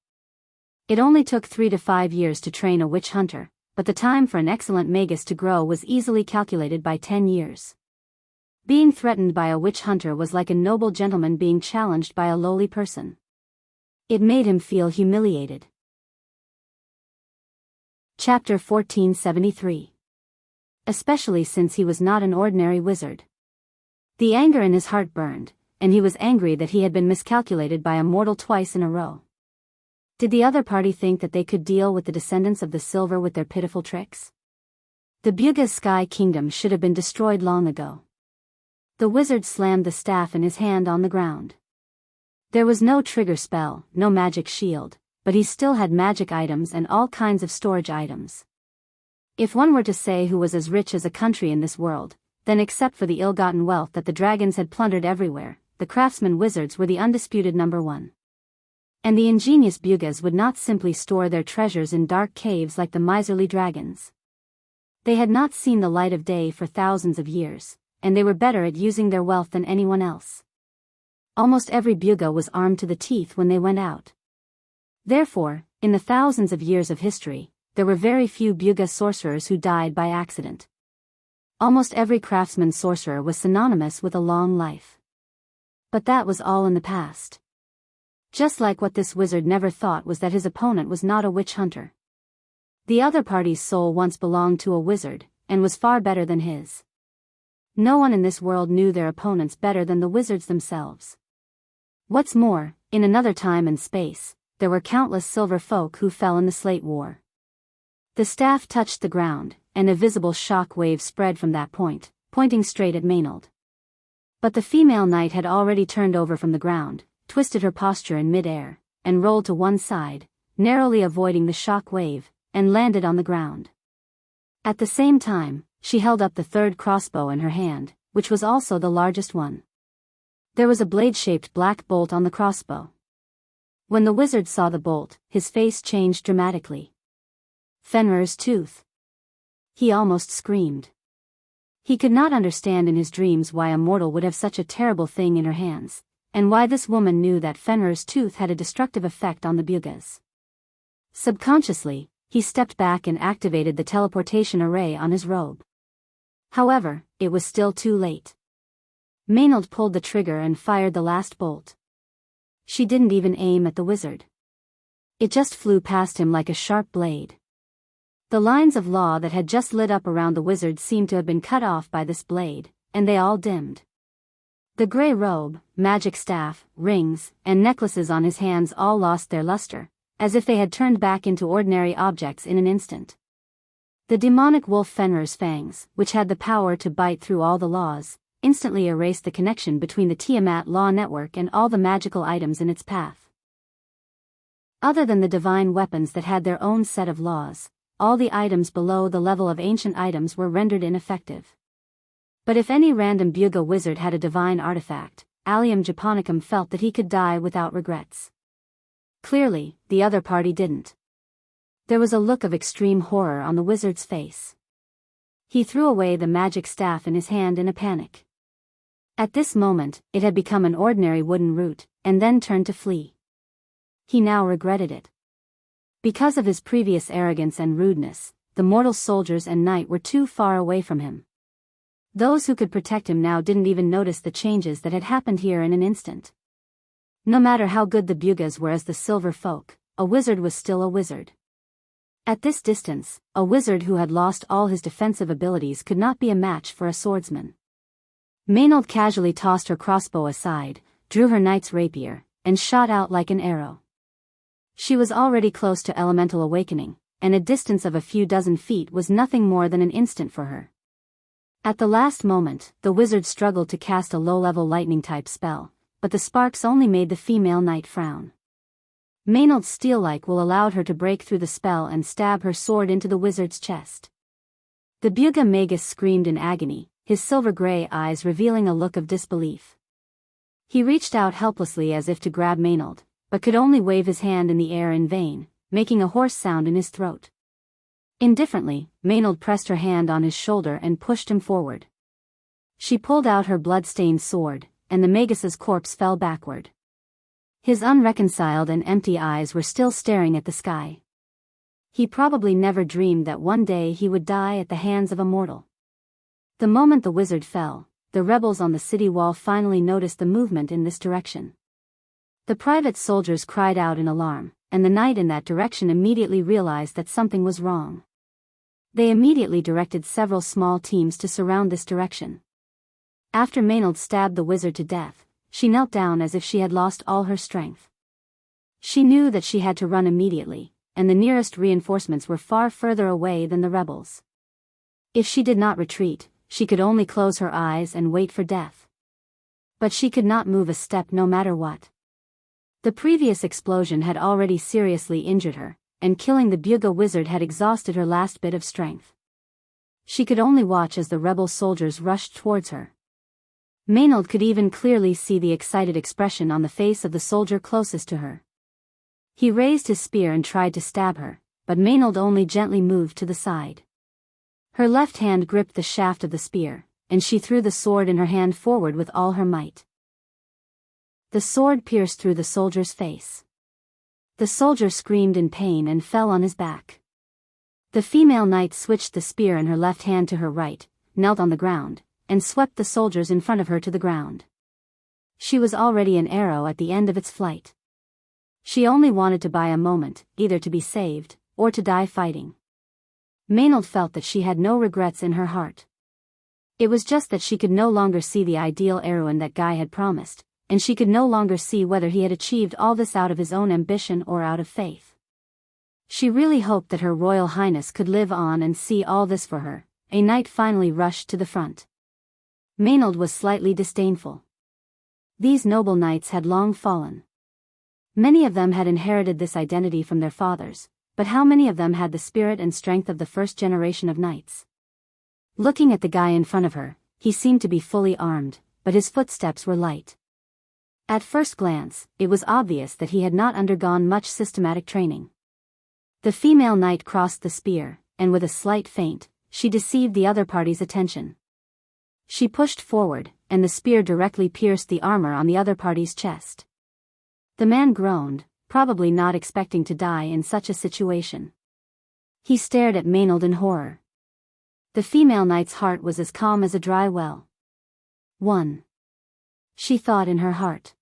Speaker 1: It only took 3 to 5 years to train a witch hunter, but the time for an excellent Magus to grow was easily calculated by 10 years. Being threatened by a witch hunter was like a noble gentleman being challenged by a lowly person. It made him feel humiliated. Chapter 1473. Especially since he was not an ordinary wizard. The anger in his heart burned, and he was angry that he had been miscalculated by a mortal twice in a row. Did the other party think that they could deal with the descendants of the silver with their pitiful tricks? The Buga's sky kingdom should have been destroyed long ago. The wizard slammed the staff in his hand on the ground. There was no trigger spell, no magic shield, but he still had magic items and all kinds of storage items. If one were to say who was as rich as a country in this world, then except for the ill-gotten wealth that the dragons had plundered everywhere, the craftsman wizards were the undisputed number one. And the ingenious Bugas would not simply store their treasures in dark caves like the miserly dragons. They had not seen the light of day for thousands of years, and they were better at using their wealth than anyone else. Almost every Buga was armed to the teeth when they went out. Therefore, in the thousands of years of history, there were very few Buga sorcerers who died by accident. Almost every craftsman sorcerer was synonymous with a long life. But that was all in the past. Just like what this wizard never thought was that his opponent was not a witch hunter. The other party's soul once belonged to a wizard, and was far better than his. No one in this world knew their opponents better than the wizards themselves. What's more, in another time and space, there were countless silver folk who fell in the Slate War. The staff touched the ground, and a visible shock wave spread from that point, pointing straight at Maynard. But the female knight had already turned over from the ground, twisted her posture in mid-air, and rolled to one side, narrowly avoiding the shock wave, and landed on the ground. At the same time, she held up the third crossbow in her hand, which was also the largest one. There was a blade-shaped black bolt on the crossbow. When the wizard saw the bolt, his face changed dramatically. Fenrir's tooth. He almost screamed. He could not understand in his dreams why a mortal would have such a terrible thing in her hands, and why this woman knew that Fenrir's tooth had a destructive effect on the Bugas. Subconsciously, he stepped back and activated the teleportation array on his robe. However, it was still too late. Maynard pulled the trigger and fired the last bolt. She didn't even aim at the wizard. It just flew past him like a sharp blade. The lines of law that had just lit up around the wizard seemed to have been cut off by this blade, and they all dimmed. The gray robe, magic staff, rings, and necklaces on his hands all lost their luster, as if they had turned back into ordinary objects in an instant. The demonic wolf Fenrir's fangs, which had the power to bite through all the laws, instantly erased the connection between the Tiamat law network and all the magical items in its path. Other than the divine weapons that had their own set of laws, all the items below the level of ancient items were rendered ineffective. But if any random Buga wizard had a divine artifact, Allium Japonicum felt that he could die without regrets. Clearly, the other party didn't. There was a look of extreme horror on the wizard's face. He threw away the magic staff in his hand in a panic. At this moment, it had become an ordinary wooden root, and then turned to flee. He now regretted it. Because of his previous arrogance and rudeness, the mortal soldiers and knight were too far away from him. Those who could protect him now didn't even notice the changes that had happened here in an instant. No matter how good the Bugas were as the silver folk, a wizard was still a wizard. At this distance, a wizard who had lost all his defensive abilities could not be a match for a swordsman. Maynard casually tossed her crossbow aside, drew her knight's rapier, and shot out like an arrow. She was already close to elemental awakening, and a distance of a few dozen feet was nothing more than an instant for her. At the last moment, the wizard struggled to cast a low-level lightning-type spell, but the sparks only made the female knight frown. Maynard's steel-like will allowed her to break through the spell and stab her sword into the wizard's chest. The Buga Magus screamed in agony, his silver-gray eyes revealing a look of disbelief. He reached out helplessly as if to grab Maynard, but could only wave his hand in the air in vain, making a hoarse sound in his throat. Indifferently, Maynard pressed her hand on his shoulder and pushed him forward. She pulled out her blood-stained sword, and the Magus's corpse fell backward. His unreconciled and empty eyes were still staring at the sky. He probably never dreamed that one day he would die at the hands of a mortal. The moment the wizard fell, the rebels on the city wall finally noticed the movement in this direction. The private soldiers cried out in alarm, and the knight in that direction immediately realized that something was wrong. They immediately directed several small teams to surround this direction. After Maynard stabbed the wizard to death, she knelt down as if she had lost all her strength. She knew that she had to run immediately, and the nearest reinforcements were far further away than the rebels. If she did not retreat, she could only close her eyes and wait for death. But she could not move a step no matter what. The previous explosion had already seriously injured her, and killing the Buga wizard had exhausted her last bit of strength. She could only watch as the rebel soldiers rushed towards her. Maynard could even clearly see the excited expression on the face of the soldier closest to her. He raised his spear and tried to stab her, but Maynard only gently moved to the side. Her left hand gripped the shaft of the spear, and she threw the sword in her hand forward with all her might. The sword pierced through the soldier's face. The soldier screamed in pain and fell on his back. The female knight switched the spear in her left hand to her right, knelt on the ground, and swept the soldiers in front of her to the ground. She was already an arrow at the end of its flight. She only wanted to buy a moment, either to be saved, or to die fighting. Maynard felt that she had no regrets in her heart. It was just that she could no longer see the ideal heroine that Guy had promised, and she could no longer see whether he had achieved all this out of his own ambition or out of faith. She really hoped that Her Royal Highness could live on and see all this for her. A knight finally rushed to the front. Maynard was slightly disdainful. These noble knights had long fallen. Many of them had inherited this identity from their fathers, but how many of them had the spirit and strength of the first generation of knights? Looking at the guy in front of her, he seemed to be fully armed, but his footsteps were light. At first glance, it was obvious that he had not undergone much systematic training. The female knight crossed the spear, and with a slight feint, she deceived the other party's attention. She pushed forward, and the spear directly pierced the armor on the other party's chest. The man groaned, probably not expecting to die in such a situation. He stared at Maynard in horror. The female knight's heart was as calm as a dry well. 1. She thought in her heart.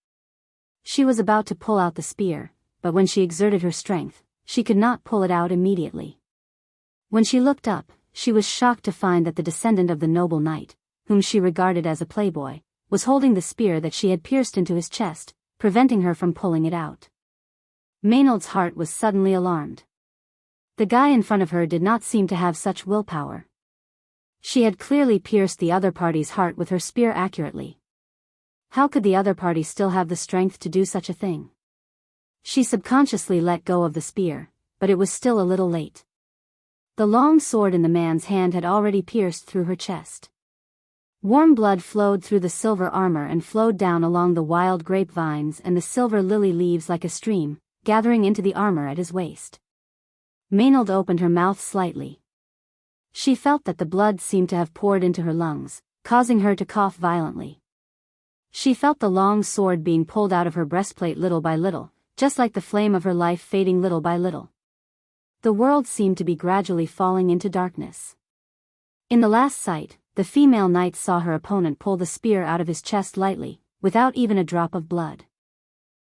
Speaker 1: She was about to pull out the spear, but when she exerted her strength, she could not pull it out immediately. When she looked up, she was shocked to find that the descendant of the noble knight, whom she regarded as a playboy, was holding the spear that she had pierced into his chest, preventing her from pulling it out. Maynard's heart was suddenly alarmed. The guy in front of her did not seem to have such willpower. She had clearly pierced the other party's heart with her spear accurately. How could the other party still have the strength to do such a thing? She subconsciously let go of the spear, but it was still a little late. The long sword in the man's hand had already pierced through her chest. Warm blood flowed through the silver armor and flowed down along the wild grapevines and the silver lily leaves like a stream, gathering into the armor at his waist. Maynard opened her mouth slightly. She felt that the blood seemed to have poured into her lungs, causing her to cough violently. She felt the long sword being pulled out of her breastplate little by little, just like the flame of her life fading little by little. The world seemed to be gradually falling into darkness. In the last sight, the female knight saw her opponent pull the spear out of his chest lightly, without even a drop of blood.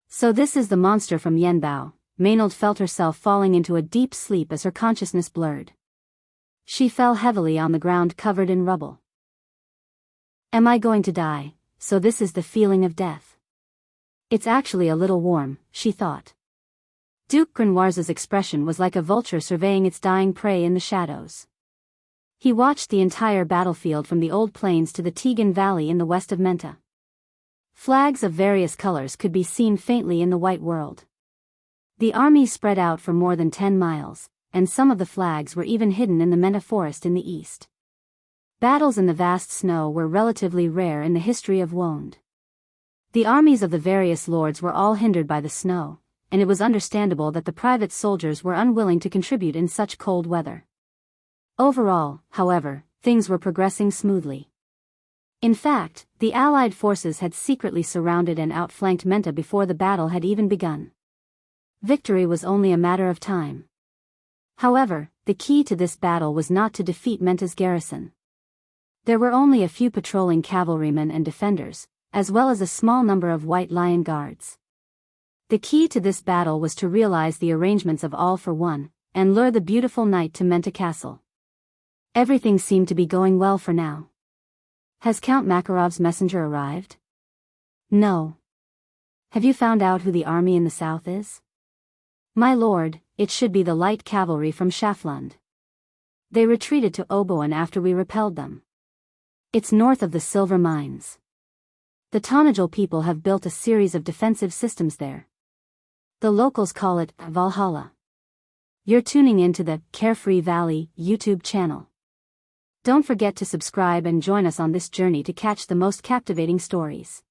Speaker 1: So this is the monster from Yanbao. Maynard felt herself falling into a deep sleep as her consciousness blurred. She fell heavily on the ground covered in rubble. Am I going to die? So this is the feeling of death. It's actually a little warm, she thought. Duke Grenoir's expression was like a vulture surveying its dying prey in the shadows. He watched the entire battlefield from the old plains to the Tegan Valley in the west of Menta. Flags of various colors could be seen faintly in the white world. The army spread out for more than 10 miles, and some of the flags were even hidden in the Menta forest in the east. Battles in the vast snow were relatively rare in the history of Wonde. The armies of the various lords were all hindered by the snow, and it was understandable that the private soldiers were unwilling to contribute in such cold weather. Overall, however, things were progressing smoothly. In fact, the Allied forces had secretly surrounded and outflanked Menta before the battle had even begun. Victory was only a matter of time. However, the key to this battle was not to defeat Menta's garrison. There were only a few patrolling cavalrymen and defenders, as well as a small number of White Lion guards. The key to this battle was to realize the arrangements of All for One, and lure the beautiful knight to Menta Castle. Everything seemed to be going well for now. Has Count Makarov's messenger arrived? No. Have you found out who the army in the south is? My lord, it should be the light cavalry from Schaflund. They retreated to Oboen after we repelled them. It's north of the silver mines. The Tonajal people have built a series of defensive systems there. The locals call it Valhalla. You're tuning into the Carefree Valley YouTube channel. Don't forget to subscribe and join us on this journey to catch the most captivating stories.